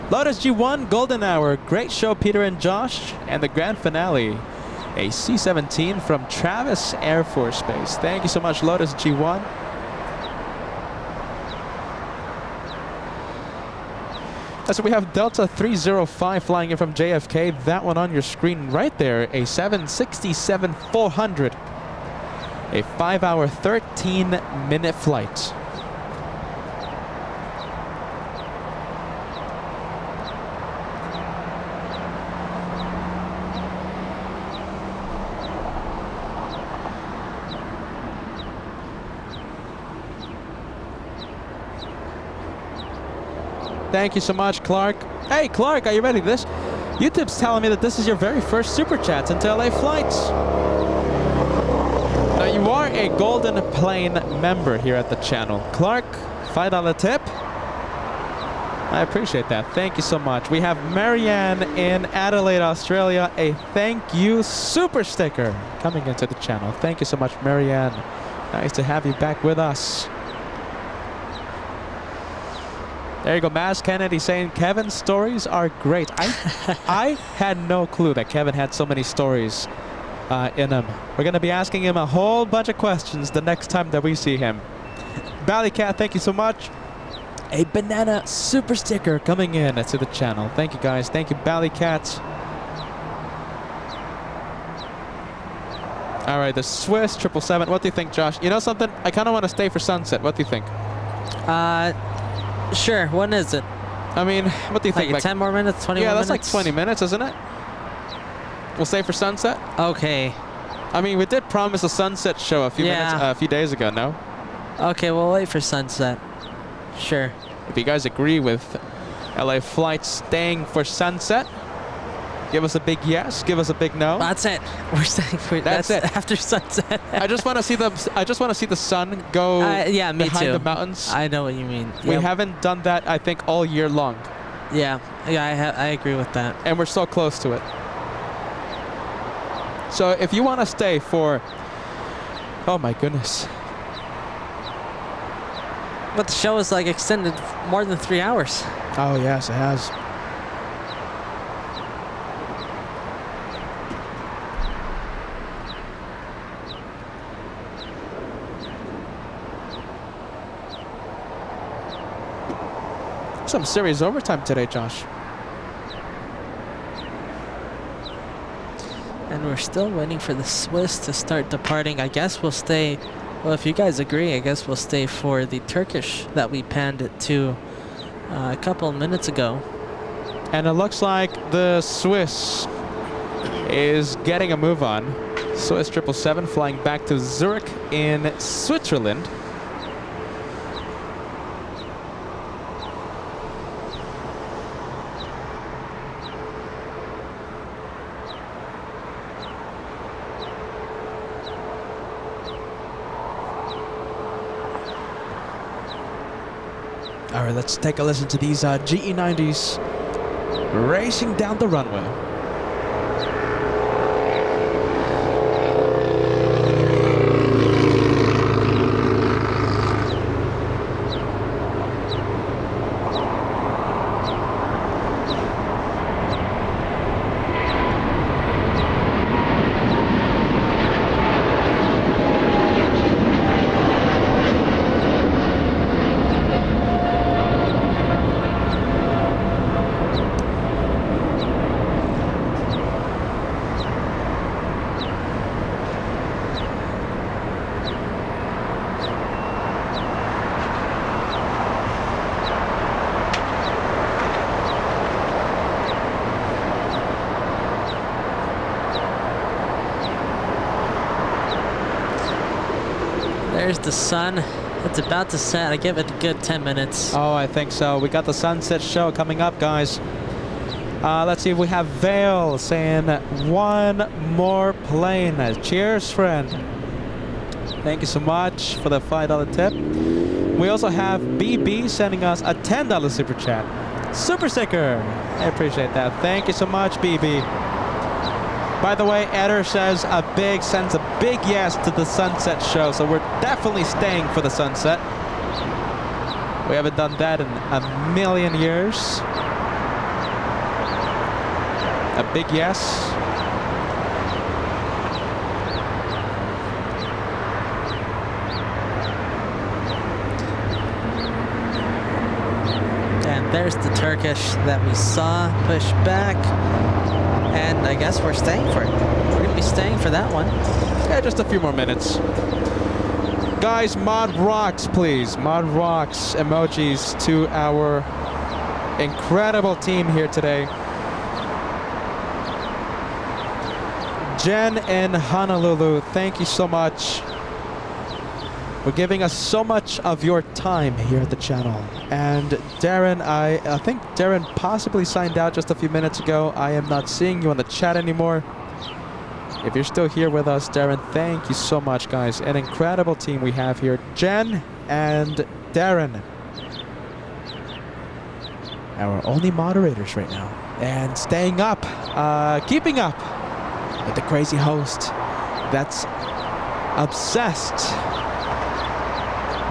Lotus G1, Golden Hour, great show, Peter and Josh, and the grand finale, a C-17 from Travis Air Force Base. Thank you so much, Lotus G1. So we have Delta 305 flying in from JFK. That one on your screen right there, a 767-400, a 5-hour, 13-minute flight. Thank you so much, Clark. Hey, Clark, are you ready for this? YouTube's telling me that this is your very first Super Chats into LA flights. Now, you are a Golden Plane member here at the channel. Clark, $5 tip. I appreciate that. Thank you so much. We have Marianne in Adelaide, Australia. A thank you super sticker coming into the channel. Thank you so much, Marianne. Nice to have you back with us. There you go, Maz Kennedy saying Kevin's stories are great. I had no clue that Kevin had so many stories in him. We're going to be asking him a whole bunch of questions the next time that we see him. Ballycat, thank you so much. A banana super sticker coming in to the channel. Thank you, guys. Thank you, Ballycat. All right, the Swiss 777. What do you think, Josh? You know something? I kind of want to stay for sunset. What do you think? Sure. When is it? I mean, what do you think? Like 10 more minutes, 20 more minutes? Yeah, that's like 20 minutes, isn't it? We'll stay for sunset? Okay. I mean, we did promise a sunset show a few days ago, no? Okay, we'll wait for sunset. Sure. If you guys agree with LA flights staying for sunset, give us a big yes, give us a big no. That's it. We're staying for that's it after sunset. I just want to see the sun go me behind too. the mountains. I know what you mean. We haven't done that, I think, all year long. Yeah, I agree with that. And we're so close to it. So if you want to stay for, oh my goodness. But the show is like extended more than 3 hours. Oh yes, it has. Some serious overtime today, Josh. And we're still waiting for the Swiss to start departing. I guess we'll stay, well, if you guys agree, I guess we'll stay for the Turkish that we panned it to a couple of minutes ago. And it looks like the Swiss is getting a move on. Swiss 777 flying back to Zurich in Switzerland. All right, let's take a listen to these GE90s racing down the runway. There's the sun. It's about to set. I give it a good 10 minutes. Oh, I think so. We got the sunset show coming up, guys. Let's see if we have Vale saying one more plane. Cheers, friend. Thank you so much for the $5 tip. We also have BB sending us a $10 super chat. Super sticker. I appreciate that. Thank you so much, BB. By the way, Eder sends a big yes to the sunset show, so we're definitely staying for the sunset. We haven't done that in a million years. A big yes. And there's the Turkish that we saw push back. And I guess we're staying for it. We're going to be staying for that one. Yeah, just a few more minutes. Guys, mod rocks, please. Mod rocks emojis to our incredible team here today. Jen in Honolulu, thank you so much for giving us so much of your time here at the channel. And Darren, I think Darren possibly signed out just a few minutes ago. I am not seeing you on the chat anymore. If you're still here with us, Darren, thank you so much, guys. An incredible team we have here. Jen and Darren, our only moderators right now. And staying up, keeping up with the crazy host that's obsessed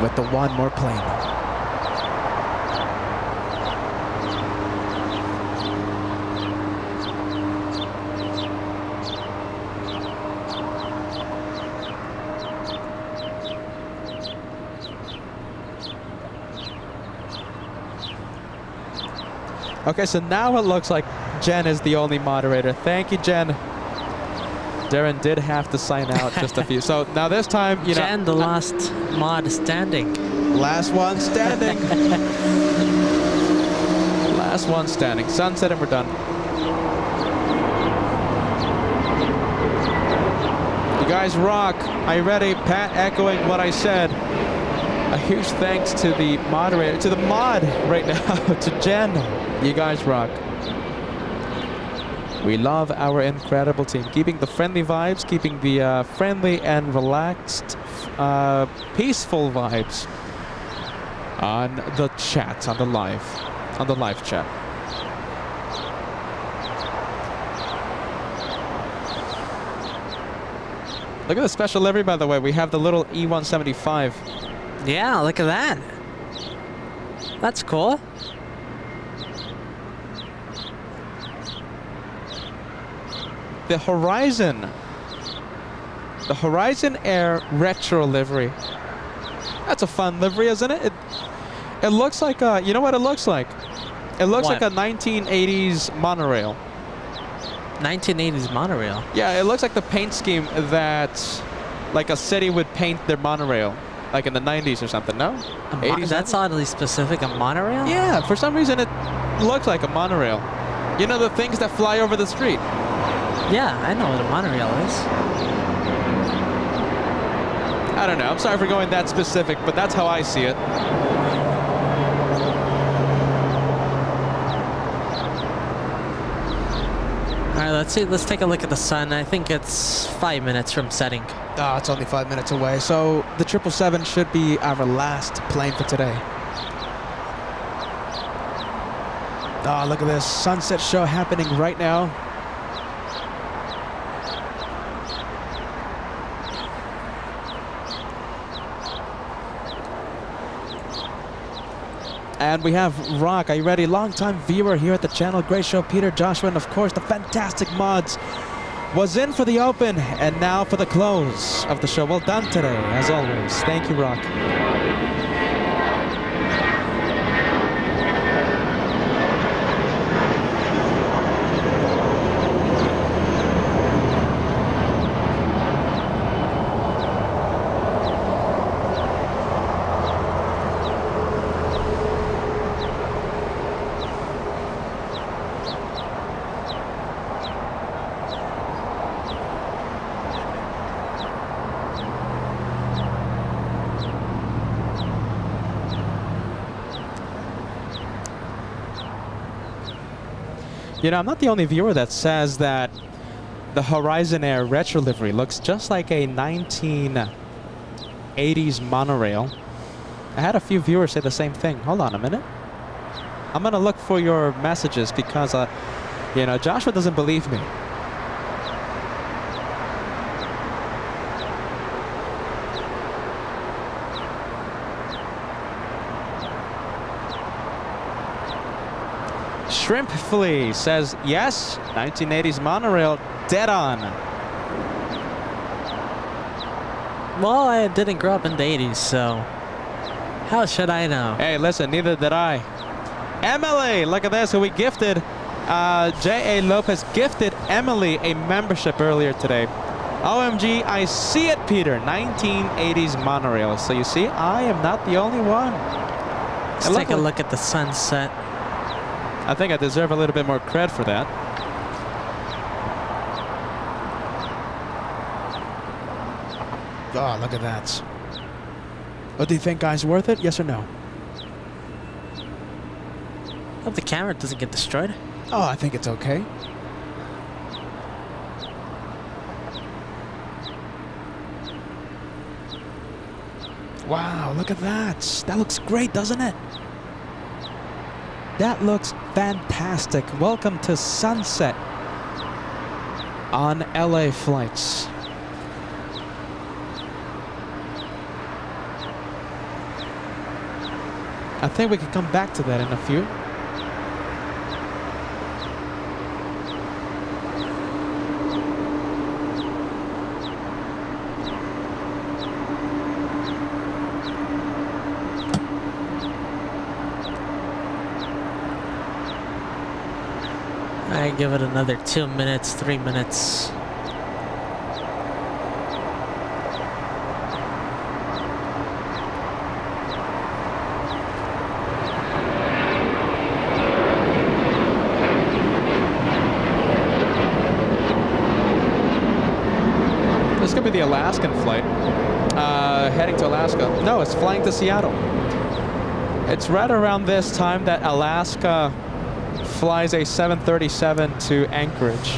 with the one more plane. Okay, so now it looks like Jen is the only moderator. Thank you, Jen. Darren did have to sign out just a few. So now this time, you know. Jen, the last mod standing. Last one standing. Last one standing. Sunset and we're done. You guys rock. Are you ready? Pat echoing what I said. A huge thanks to the moderator, to the mod right now, to Jen. You guys rock. We love our incredible team, keeping the friendly vibes, keeping the friendly and relaxed, peaceful vibes on the chat, on the live chat. Look at the special livery, by the way. We have the little E175. Yeah, look at that. That's cool. The Horizon Air retro livery. That's a fun livery, isn't it? It looks like a, you know what it looks like? It looks like a 1980s monorail. 1980s monorail? Yeah, it looks like the paint scheme that like a city would paint their monorail, like in the 90s or something, no? 80s, that's oddly specific, a monorail? Yeah, for some reason it looks like a monorail. You know the things that fly over the street? Yeah, I know what a monorail is. I don't know. I'm sorry for going that specific, but that's how I see it. All right, let's see. Let's take a look at the sun. I think it's 5 minutes from setting. Oh, it's only 5 minutes away. So the 777 should be our last plane for today. Oh, look at this sunset show happening right now. And we have Rock. Are you ready? Longtime viewer here at the channel. Great show, Peter, Joshua, and of course the fantastic mods. Was in for the open and now for the close of the show. Well done today, as always. Thank you, Rock. You know, I'm not the only viewer that says that the Horizon Air retro livery looks just like a 1980s monorail. I had a few viewers say the same thing. Hold on a minute. I'm going to look for your messages because, you know, Joshua doesn't believe me. Shrimp Flea says, yes, 1980s monorail, dead on. Well, I didn't grow up in the 80s, so how should I know? Hey, listen, neither did I. Emily, look at this, who we gifted. J.A. Lopez gifted Emily a membership earlier today. OMG, I see it, Peter. 1980s monorail. So you see, I am not the only one. Let's take a look at the sunset. I think I deserve a little bit more cred for that. Oh, look at that. What do you think, guys? Worth it? Yes or no? Hope the camera doesn't get destroyed. Oh, I think it's okay. Wow, look at that. That looks great, doesn't it? That looks fantastic. Welcome to sunset on LA flights. I think we can come back to that in a few. I give it another 2 minutes, 3 minutes. This could be the Alaskan flight. Heading to Alaska. No, it's flying to Seattle. It's right around this time that Alaska flies a 737 to Anchorage.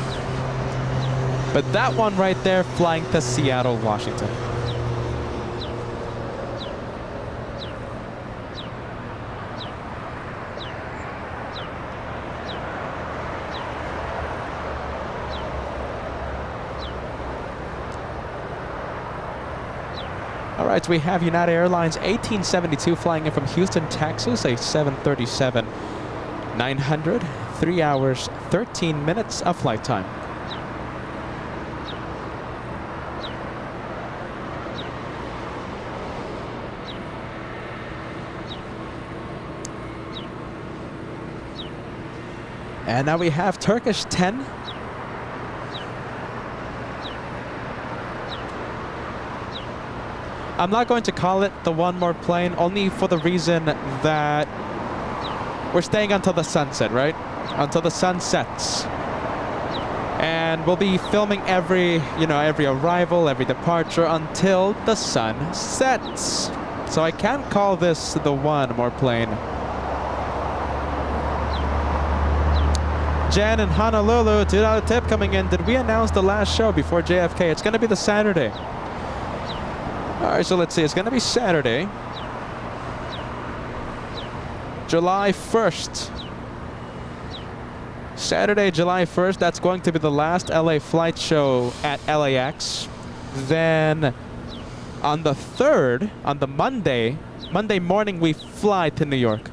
But that one right there flying to Seattle, Washington. All right, we have United Airlines 1872 flying in from Houston, Texas, a 737-900, 3 hours, 13 minutes of flight time. And now we have Turkish 10. I'm not going to call it the one more plane, only for the reason that we're staying until the sunset, right? Until the sun sets. And we'll be filming every arrival, every departure until the sun sets. So I can't call this the one more plane. Jen in Honolulu, $2 tip coming in. Did we announce the last show before JFK? It's going to be the Saturday. All right, so let's see. It's going to be Saturday, July 1st. Saturday, July 1st. That's going to be the last LA flight show at LAX. Then on the 3rd, on the Monday morning, we fly to New York.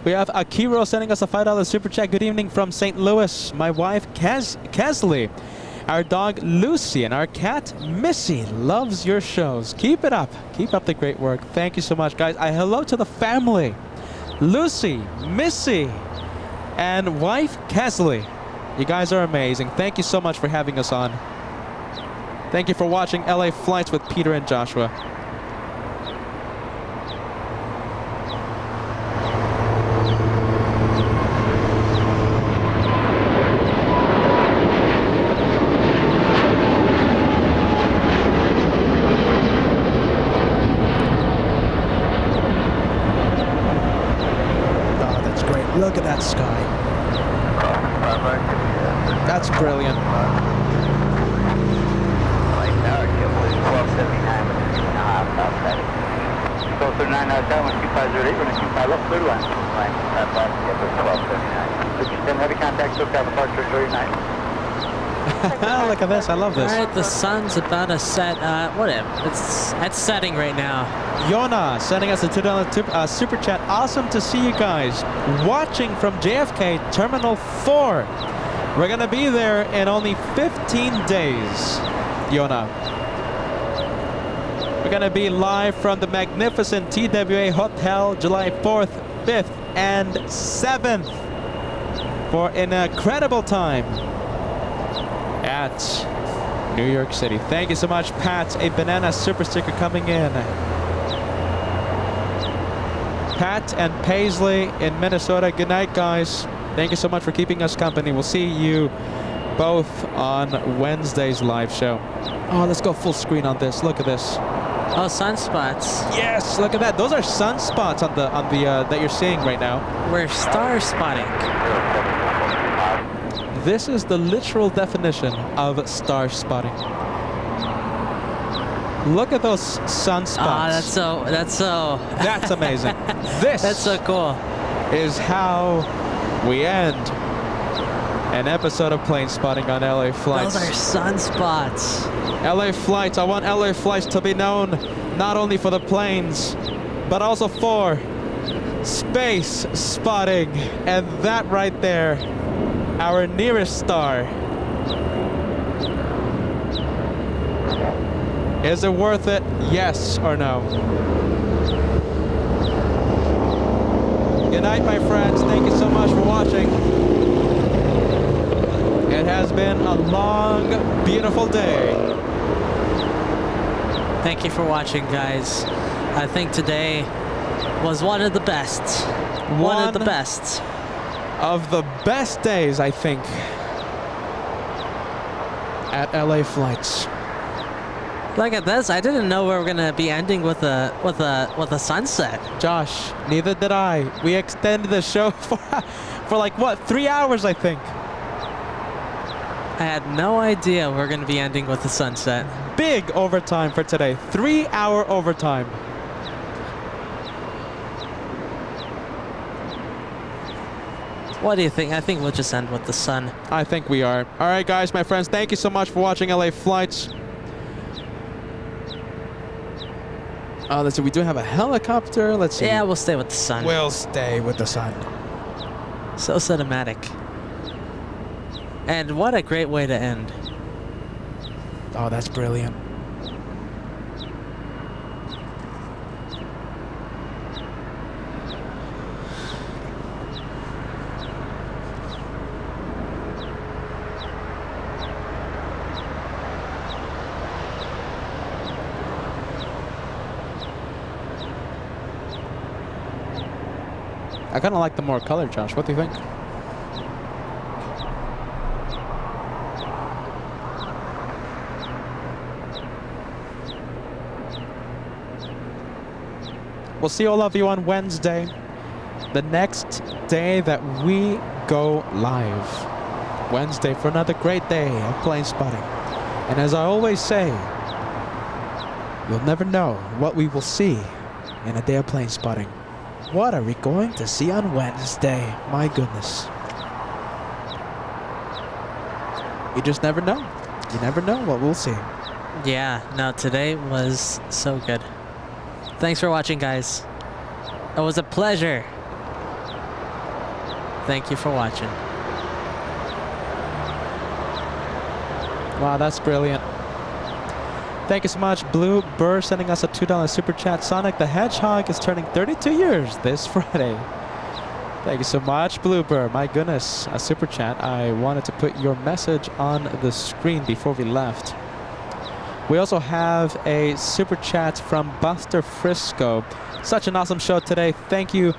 We have Akiro sending us a $5 super chat. Good evening from St. Louis. My wife, Kesley, our dog, Lucy, and our cat, Missy, loves your shows. Keep it up. Keep up the great work. Thank you so much, guys. Hello to the family. Lucy, Missy, and wife, Kesley. You guys are amazing. Thank you so much for having us on. Thank you for watching LA Flights with Peter and Joshua. Look at that sky. That's brilliant. Right now, it was 1279 with 2.5 outside. 1239 outside, 1508, when 25 left, clear line. Line, that last, it was 1279. Did you send heavy contact, took out departure 39? Look at this, I love this. All right, the sun's about to set. Whatever, it's at setting right now. Yona sending us a $2 super chat. Awesome to see you guys watching from JFK Terminal 4. We're gonna be there in only 15 days, Yona. We're gonna be live from the magnificent TWA Hotel July 4th, 5th, and 7th for an incredible time at New York City. Thank you so much, Pat. A banana super sticker coming in. Pat and Paisley in Minnesota. Good night, guys. Thank you so much for keeping us company. We'll see you both on Wednesday's live show. Oh, let's go full screen on this. Look at this. Oh, sunspots. Yes, look at that. Those are sunspots on the that you're seeing right now. We're star spotting. This is the literal definition of star spotting. Look at those sunspots. Ah, That's amazing. This that's so cool. is how we end an episode of plane spotting on LA Flights. Those are sunspots. LA Flights. I want LA Flights to be known not only for the planes, but also for space spotting. And that right there, our nearest star. Is it worth it? Yes or no? Good night, my friends. Thank you so much for watching. It has been a long, beautiful day. Thank you for watching, guys. I think today was one of the best. One of the best. Of the best days, I think, at LA Flights. Look at this. I didn't know we were gonna be ending with a sunset. Josh, neither did I. We extended the show for like what, 3 hours, I think. I had no idea we were gonna be ending with the sunset. Big overtime for today. 3-hour overtime. What do you think? I think we'll just end with the sun. I think we are. All right, guys, my friends, thank you so much for watching LA Flights. Let's see, we do have a helicopter. Let's see. Yeah, we'll stay with the sun. We'll stay with the sun. So cinematic. And what a great way to end. Oh, that's brilliant. I kind of like the more color, Josh. What do you think? We'll see all of you on Wednesday, the next day that we go live. Wednesday for another great day of plane spotting. And as I always say, you'll never know what we will see in a day of plane spotting. What are we going to see on Wednesday? My goodness. You just never know. You never know what we'll see. Yeah, no, today was so good. Thanks for watching, guys. It was a pleasure. Thank you for watching. Wow, that's brilliant. Thank you so much, Blue Burr, sending us a $2 super chat. Sonic the Hedgehog is turning 32 years this Friday. Thank you so much, Blue Burr. My goodness, a super chat. I wanted to put your message on the screen before we left. We also have a super chat from Buster Frisco. Such an awesome show today. Thank you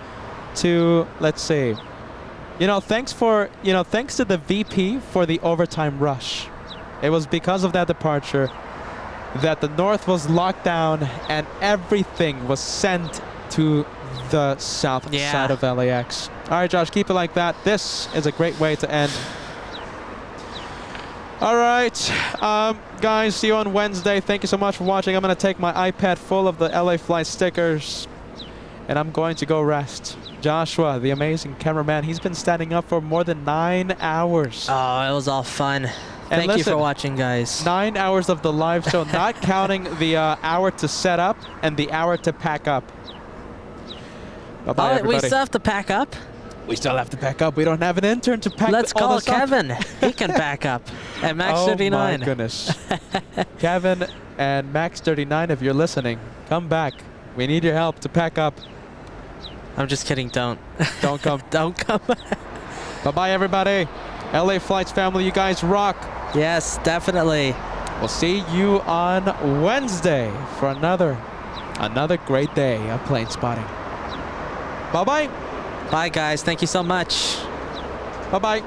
to, let's see, thanks to the VP for the overtime rush. It was because of that departure that the north was locked down and everything was sent to the south side of LAX. All right, Josh, keep it like that. This is a great way to end. All right, guys, see you on Wednesday. Thank you so much for watching. I'm going to take my iPad full of the LA flight stickers, and I'm going to go rest. Joshua, the amazing cameraman, he's been standing up for more than 9 hours. Oh, it was all fun. Thank you for watching, guys. 9 hours of the live show, not counting the hour to set up and the hour to pack up. Bye-bye, everybody. We still have to pack up? We still have to pack up. We don't have an intern to pack Let's all call this up. Kevin. He can pack up at Max 39. Oh, my goodness. Kevin and Max 39, if you're listening, come back. We need your help to pack up. I'm just kidding. Don't. Don't come. Don't come. Bye-bye, everybody. LA Flights family, you guys rock. Yes, definitely. We'll see you on Wednesday for another great day of plane spotting. Bye-bye. Bye, guys. Thank you so much. Bye-bye.